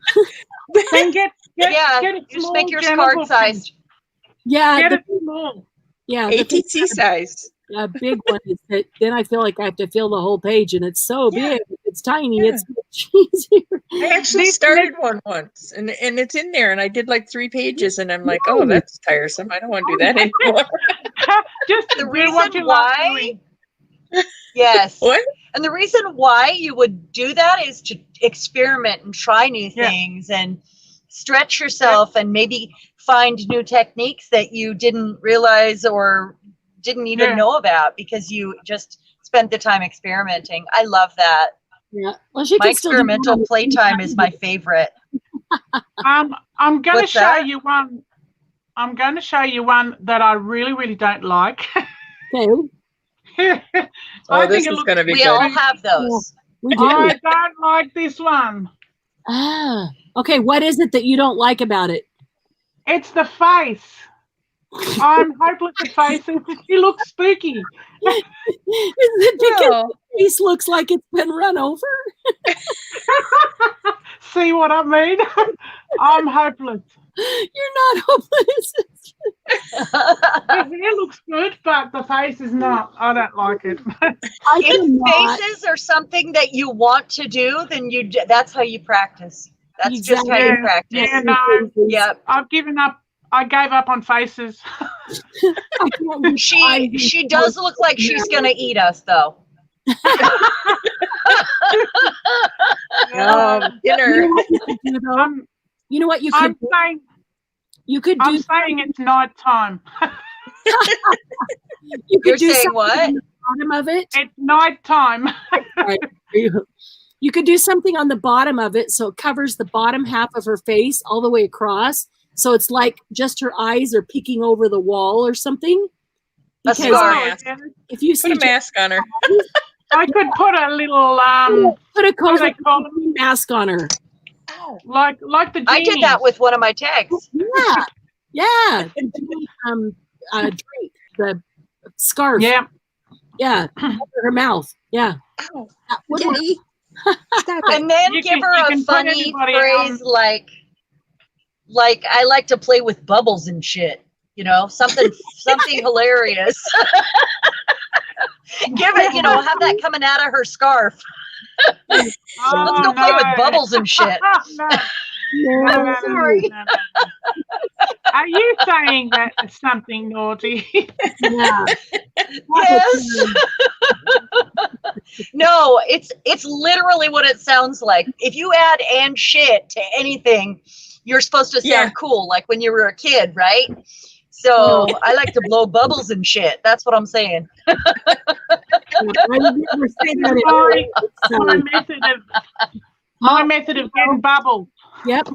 Then get Yeah, get a just small make yours journal card book. sized. Yeah, Get the, it small. yeah, the thing ATC size. a big one is that then I feel like I have to fill the whole page and it's so Yeah. big. If it's tiny, Yeah. it's much easier. I actually These started one once, and it's in there, and I did like 3 pages, and I'm like, oh, that's tiresome. I don't want to do that anymore. Just The do reason what you love why, doing. yes. What? And the reason why you would do that is to experiment and try new Yeah. things and stretch yourself and maybe find new techniques that you didn't realize or didn't even Yeah. know about because you just spent the time experimenting. I love that. Yeah. Well, she My can still do that on experimental the playtime is my favorite. I'm going to What's show that? you one. I'm going to show you one that I really, really don't like. Okay. I This think it is looks. going to be We good. all have those. We do. I don't like this one. Ah. Okay. What is it that you don't like about it? It's the face. I'm hopeless at faces. He looks spooky. Is it because Well, the face looks like it's been run over? See what I mean? I'm hopeless. You're not hopeless. The hair looks good, but the face is not. I don't like it. I If cannot. faces are something that you want to do, then that's how you practice. That's just how you Exactly. practice. Yeah, no. Yep. I've given up. I gave up on faces. I can't do She does look like she's gonna eat us though. dinner. You know what you I'm could saying. you could I'm do saying it's night time. you could You're do saying something what? on the bottom of it. It's night time. Right. You could do something on the bottom of it so it covers the bottom half of her face all the way across. So it's like just her eyes are peeking over the wall or something. A Because scarf. if you see Put a mask on her. I could put a little put a what do they call COVID mask on her. like the I did that genies. with one of my tags. Yeah. Yeah. Drape, the scarf. Yeah. Yeah. Over her mouth. Yeah. Ow. That would work. Kitty. Stop it. And then You give can- her you a can put funny anybody phrase on- like I like to play with bubbles and shit. You know, something hilarious. Give it, have that coming out of her scarf. Let's go play with bubbles and shit. No, Sorry. no. Are you saying that is something naughty? Yeah. Yes. No, it's literally what it sounds like. If you add and shit to anything, you're supposed to sound Yeah. cool, like when you were a kid, right? So I like to blow bubbles and shit. That's what I'm saying. I would never say that in my, so, my method of getting bubbles. Yep.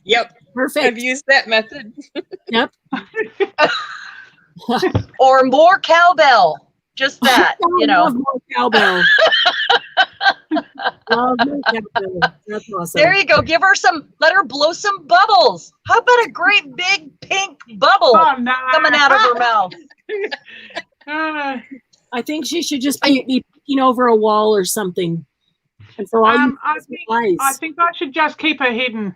Yep. Perfect. I've used that method. Yep. Or more cowbell. Just that, I love more cowbell. Love more cowbell. That's awesome. There you go. Let her blow some bubbles. How about a great big pink bubble Oh no! coming out of her mouth? Uh, I think she should just be peeking over a wall or something. And so all you I do is think eyes. I think I should just keep her hidden.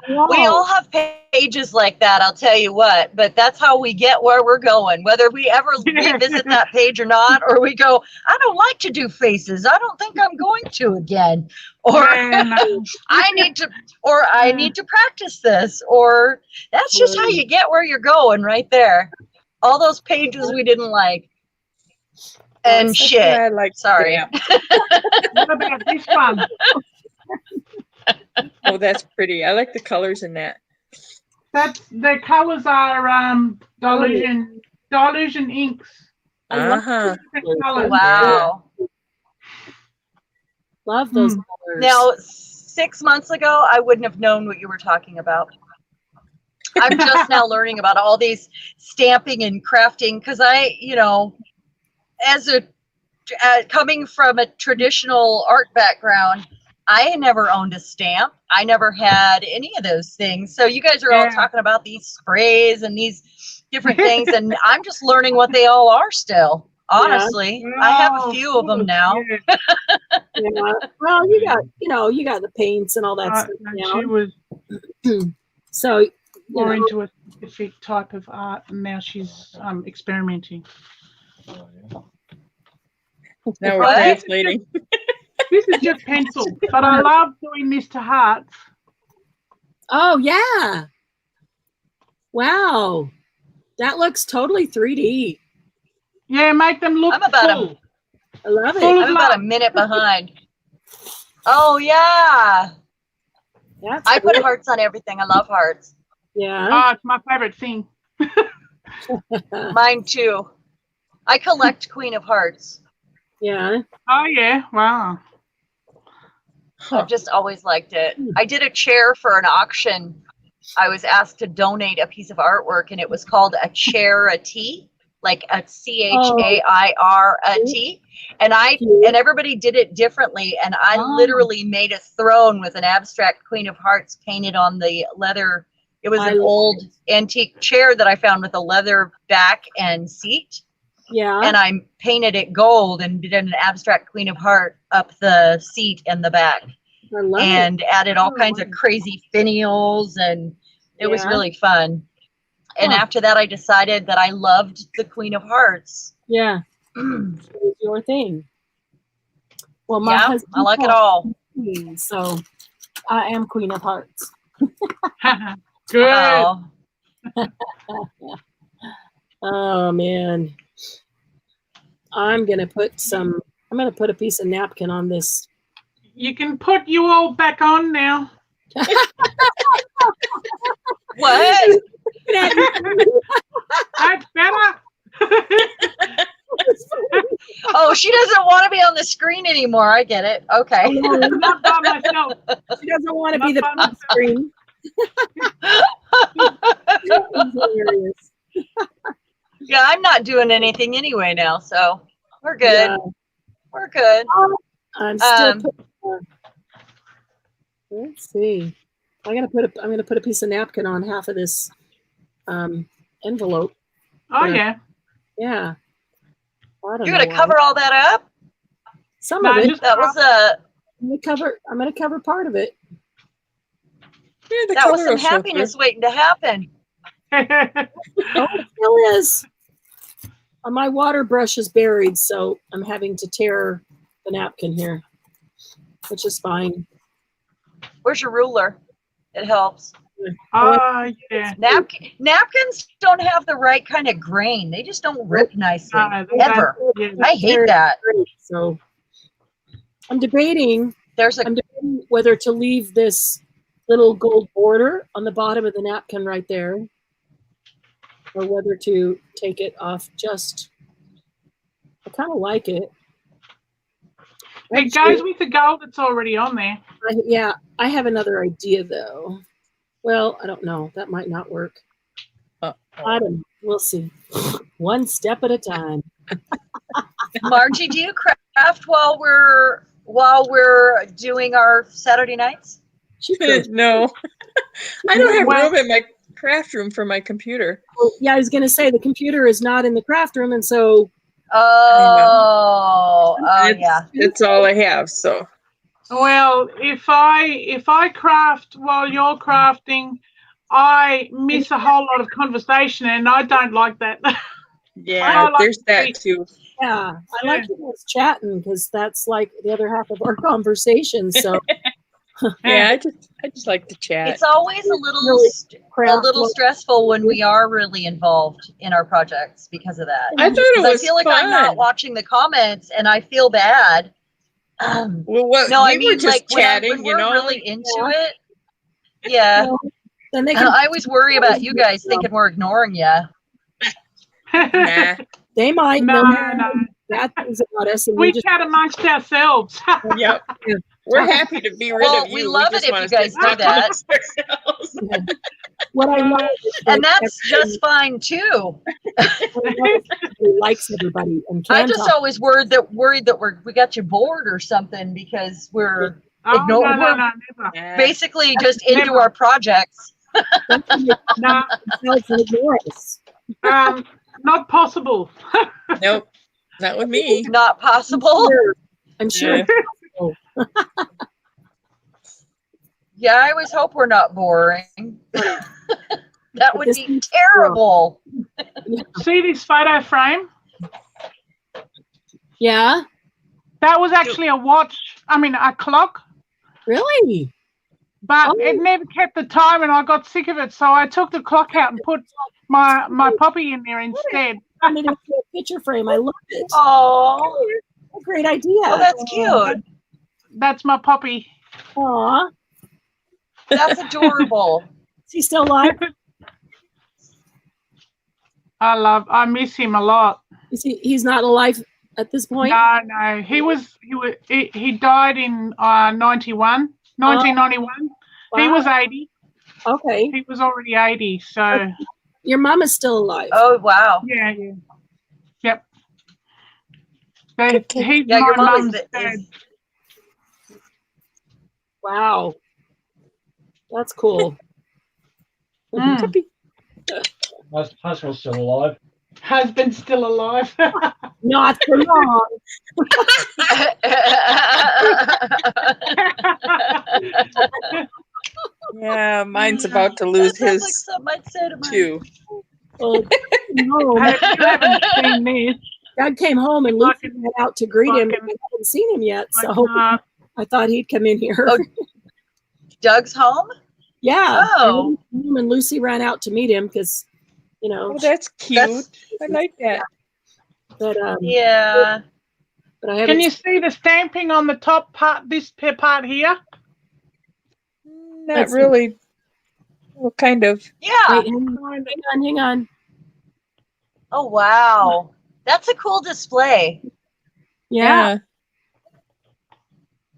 We all have pages like that, I'll tell you what, but that's how we get where we're going. Whether we ever revisit that page or not, or we go, I don't like to do faces. I don't think I'm going to again. Or Yeah, no. I need to practice this, or that's just how you get where you're going right there. All those pages we didn't like. And That's shit. why I like Sorry. stamp. What about this one? Oh, that's pretty. I like the colors in that. The colours are Dilution inks. I love Uh-huh. Different colours. Wow. Love those colors. Now, 6 months ago, I wouldn't have known what you were talking about. I'm just now learning about all these stamping and crafting because as a coming from a traditional art background, I never owned a stamp. I never had any of those things. So you guys are all talking about these sprays and these different things, and I'm just learning what they all are still. Honestly, I have a few of them now. Yeah. Yeah. Well, you got the paints and all that stuff now. She was So more into a specific type of art, and now she's experimenting. Now we're What? translating. This is just pencil, but I love doing this to hearts. Oh yeah. Wow. That looks totally 3D. Yeah, make them look I'm about full. I love it. Full I'm about a minute behind. Oh yeah. That's I put cool. hearts on everything. I love hearts. Yeah. Oh, it's my favorite thing. Mine too. I collect Queen of Hearts. Yeah. Oh yeah, wow. I've just always liked it. I did a chair for an auction. I was asked to donate a piece of artwork, and it was called a charity, like a CHAIR-A-T. And everybody did it differently. And I literally made a throne with an abstract Queen of Hearts painted on the leather. It was an old antique chair that I found with a leather back and seat. Yeah. And I painted it gold and did an abstract Queen of Heart up the seat and the back. I love And added all kinds of crazy finials, and it was really fun. And after that, I decided that I loved the Queen of Hearts. Yeah. It was your thing. Well, my husband, I like it all. So I am Queen of Hearts. Good. Wow. Oh man. I'm gonna put a piece of napkin on this. You can put you all back on now. What? That's better. Oh, she doesn't want to be on the screen anymore. I get it. Okay. Not by myself. She doesn't want to be the Not by big screen. Hilarious. Yeah, I'm not doing anything anyway now, so we're good. Yeah. We're good. I'm still let's see. I'm gonna put a piece of napkin on half of this envelope. Oh yeah. Yeah. I don't You're know gonna why. cover all that up? Some No, of it. just That was I'm gonna cover part of it. Yeah, the that was color some will show happiness waiting to happen. Oh, it still is. My water brush is buried, so I'm having to tear the napkin here, which is fine. Where's your ruler? It helps. Oh yeah. Napkins don't have the right kind of grain. They just don't rip nicely. No, they Ever. don't. Yeah. I hate that. So I'm debating whether to leave this little gold border on the bottom of the napkin right there, or whether to take it off. I kind of like it. It goes with the gold that's already on there. I have another idea though. Well, I don't know. That might not work. I don't know. We'll see. One step at a time. Margie, do you craft while we're doing our Saturday nights? No. I don't have room in my craft room for my computer. Well, yeah, I was going to say the computer is not in the craft room, and so Oh, oh yeah. That's all I have. So Well, if I craft while you're crafting, I miss a whole lot of conversation, and I don't like that. yeah, like there's to that be- too. Yeah, I like you guys chatting because that's like the other half of our conversation. So Yeah, I just like to chat. It's always a little Really a little stressful when we are really involved in our projects because of that. I thought it Because I was feel like fun. I'm not watching the comments and I feel bad. Well, what No, we I were mean, just like when chatting, we're you know. really into it. Yeah. Well, then they can. I always worry about you guys thinking we're ignoring you. Nah. They might No, know no. bad things about us, and We we just chat amongst ourselves. Yep. We're happy to be rid Well, of we you. love just it if wanna you guys sit do talk that. amongst ourselves. what I love is And that that's just fine too. everybody likes everybody and I can just talk. always worried that we got you bored or something because we're Oh, no, Ignore- no, no, never. Yeah. basically just into Never. our projects. That's when they No, themselves and ignore us. not possible. Nope. Not with me. Not possible. I'm sure. Yeah. Yeah, I always hope we're not boring. That would this be is terrible. See this photo frame? Yeah, That was actually a clock, really. but Oh. it never kept the time, and I got sick of it. So I took the clock out and put my puppy in there instead. I made it into a picture frame. I love it. Oh, A great idea. well, that's cute. That's my puppy. Aw, That's adorable. is he still alive? I miss him a lot. Is he's not alive at this point? No, he died in 1991. Wow. He was 80. Okay. He was already 80. So Your mom is still alive. Oh, wow. yeah. Yep. Okay. He's Yeah, your my mom mum's is, dad. Wow. That's cool. Mm. Husband's still alive. Husband's still alive. Not for long. Yeah, mine's about to lose That sounds his like something I'd say to mine. too. Oh, no. Hey, if you haven't seen this, Dad came home and Like Lucy went out to greet him. like And I haven't seen him yet, like, so I thought he'd come in here. Oh, Doug's home? Yeah. Oh. And Lucy ran out to meet him because, Oh, that's cute. I like that. but Yeah. but I haven't. can you see the stamping on the top part? This part here. Not Let's see. really. Well, kind of. Yeah. Wait, hang on. Oh, wow. That's a cool display. Yeah.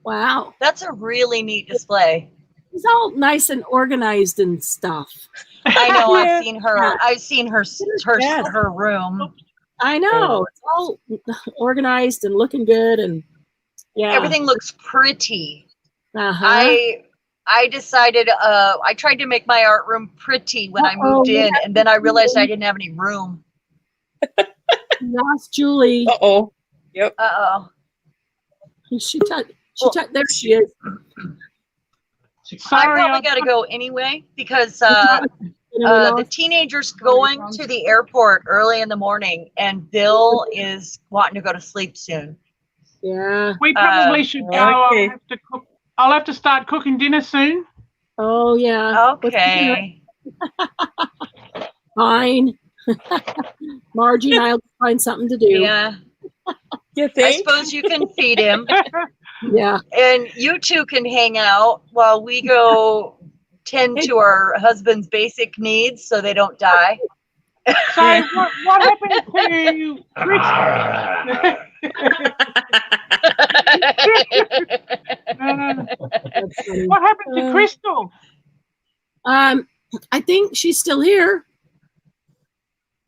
Wow. That's a really neat display. It's all nice and organized and stuff. I know. Yeah. I've seen her room. I know. It's all organized and looking good, and yeah. Everything looks pretty. Uh-huh. I decided I tried to make my art room pretty when I Uh-oh, moved in, what and then I realized I didn't have any room. Lost Julie. Uh-oh. Uh-oh. She there she is. I Sorry, probably got to go anyway because You know, we the lost- teenager's going to the airport early in the morning, and Bill is wanting to go to sleep soon. yeah. we probably should go. okay. I'll have to cook. I'll have to start cooking dinner soon. Oh yeah. What's for dinner? Okay. Fine. Margie and I'll find something to do. Yeah. You I think? suppose you can feed him, Yeah. and you two can hang out while we go tend to our husband's basic needs so they don't die. So what happened to Chris? That's funny. What happened to Crystal? I think she's still here.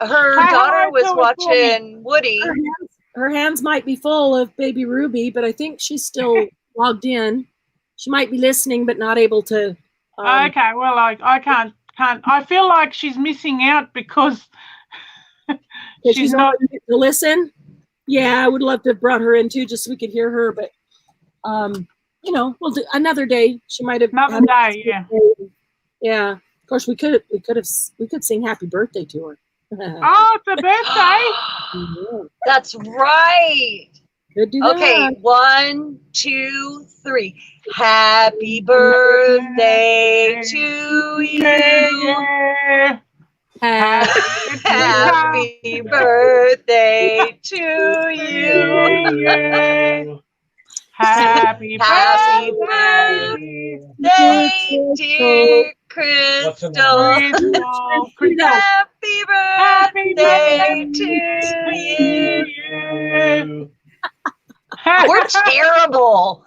Her Hi, daughter hi, was Zoe, watching Woody. Her hands might be full of baby Ruby, but I think she's still logged in. She might be listening, but not able to. Okay, well, I can't. I feel like she's missing out because she's she's not not. to listen. Yeah, I would love to have brought her in too, just so we could hear her. But we'll do another day. She might have Another had day, yeah. Yeah. Of course, we could sing happy birthday to her. Oh, it's a birthday. Yeah, That's right. could do Okay, that. 1, 2, 3. Happy birthday to you. Yeah. Happy birthday to you. Yeah. Happy Happy birthday, birthday, dear What's the Crystal. Crystal. Happy Happy birthday birthday to you. you. We're terrible.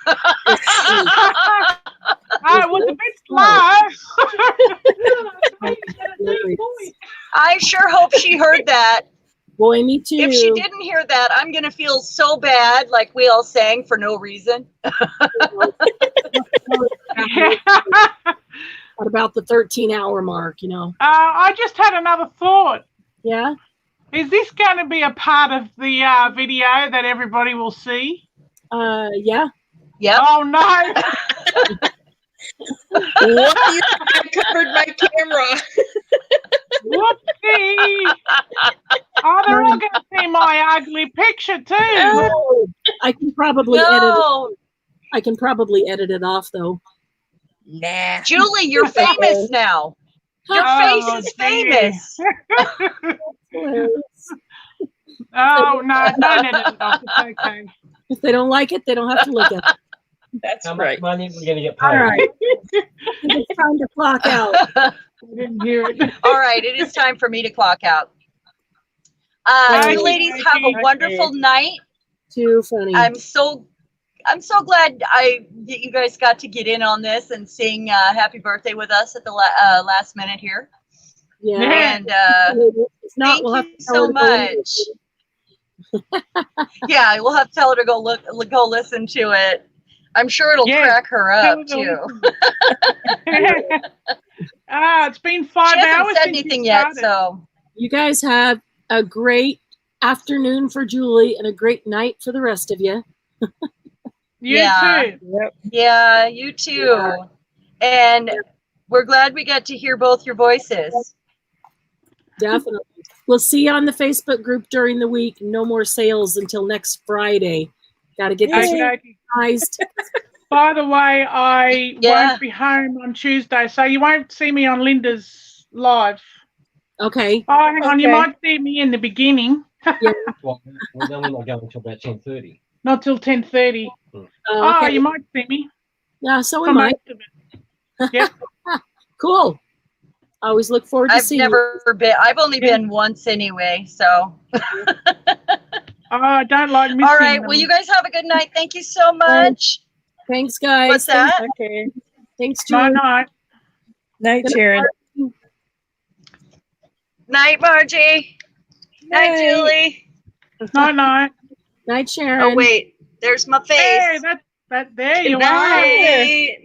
I was a bit slow. I sure hope she heard that. Boy, me too. If she didn't hear that, I'm going to feel so bad, like we all sang for no reason. What about the 13-hour mark, I just had another thought. Yeah? Is this going to be a part of the video that everybody will see? Yeah. Yep. Oh, no. What? I covered my camera. Whoopsie. Oh, they're all going to see my ugly picture too. Oh, I can probably No, edit it off though. Nah. Julie, you're famous now. Your Oh, face is dear. famous. Oh, no, don't edit it off. It's okay. If they don't like it, they don't have to look at it. That's How right. much money are we going to get paid? All right. It's time to clock out. I didn't hear it. All right, it is time for me to clock out. Thank You you, ladies thank have a you. wonderful night. Too funny. I'm so glad that you guys got to get in on this and sing happy birthday with us at the last minute here. Yeah. And If not, thank we'll have you to tell so her to go in. much. Yeah, we'll have to tell her to go listen to it. I'm sure it'll Yeah, crack her tell up her to too. It's been 5 She hasn't hours said since anything you yet, started. so You guys have a great afternoon for Julie and a great night for the rest of you. You Yeah. too. Yep. yeah, you too. And we're glad we get to hear both your voices. Definitely. We'll see you on the Facebook group during the week. No more sales until next Friday. Got to get this Okay. organized. By the way, I Yeah. won't be home on Tuesday, so you won't see me on Linda's live. Okay. Oh, hang on, you Okay. might see me in the beginning. Well, then we're not going until about 10:30. Not till 10:30. Oh, Oh, okay. you might see me. Yeah, so For am I. most of it. Yep. Cool. I always look forward to I've seeing never been. I've only been once anyway. So. Oh, I don't like missing All right. them. Well, you guys have a good night. Thank you so much. you. Thanks, guys. What's that? Okay. Thanks, Night, Julie. night. Night, Cheran. Night, Margie. Night, Julie. Night, night. Night, Sharon. Oh wait, there's my face. Hey, that there you are. Night.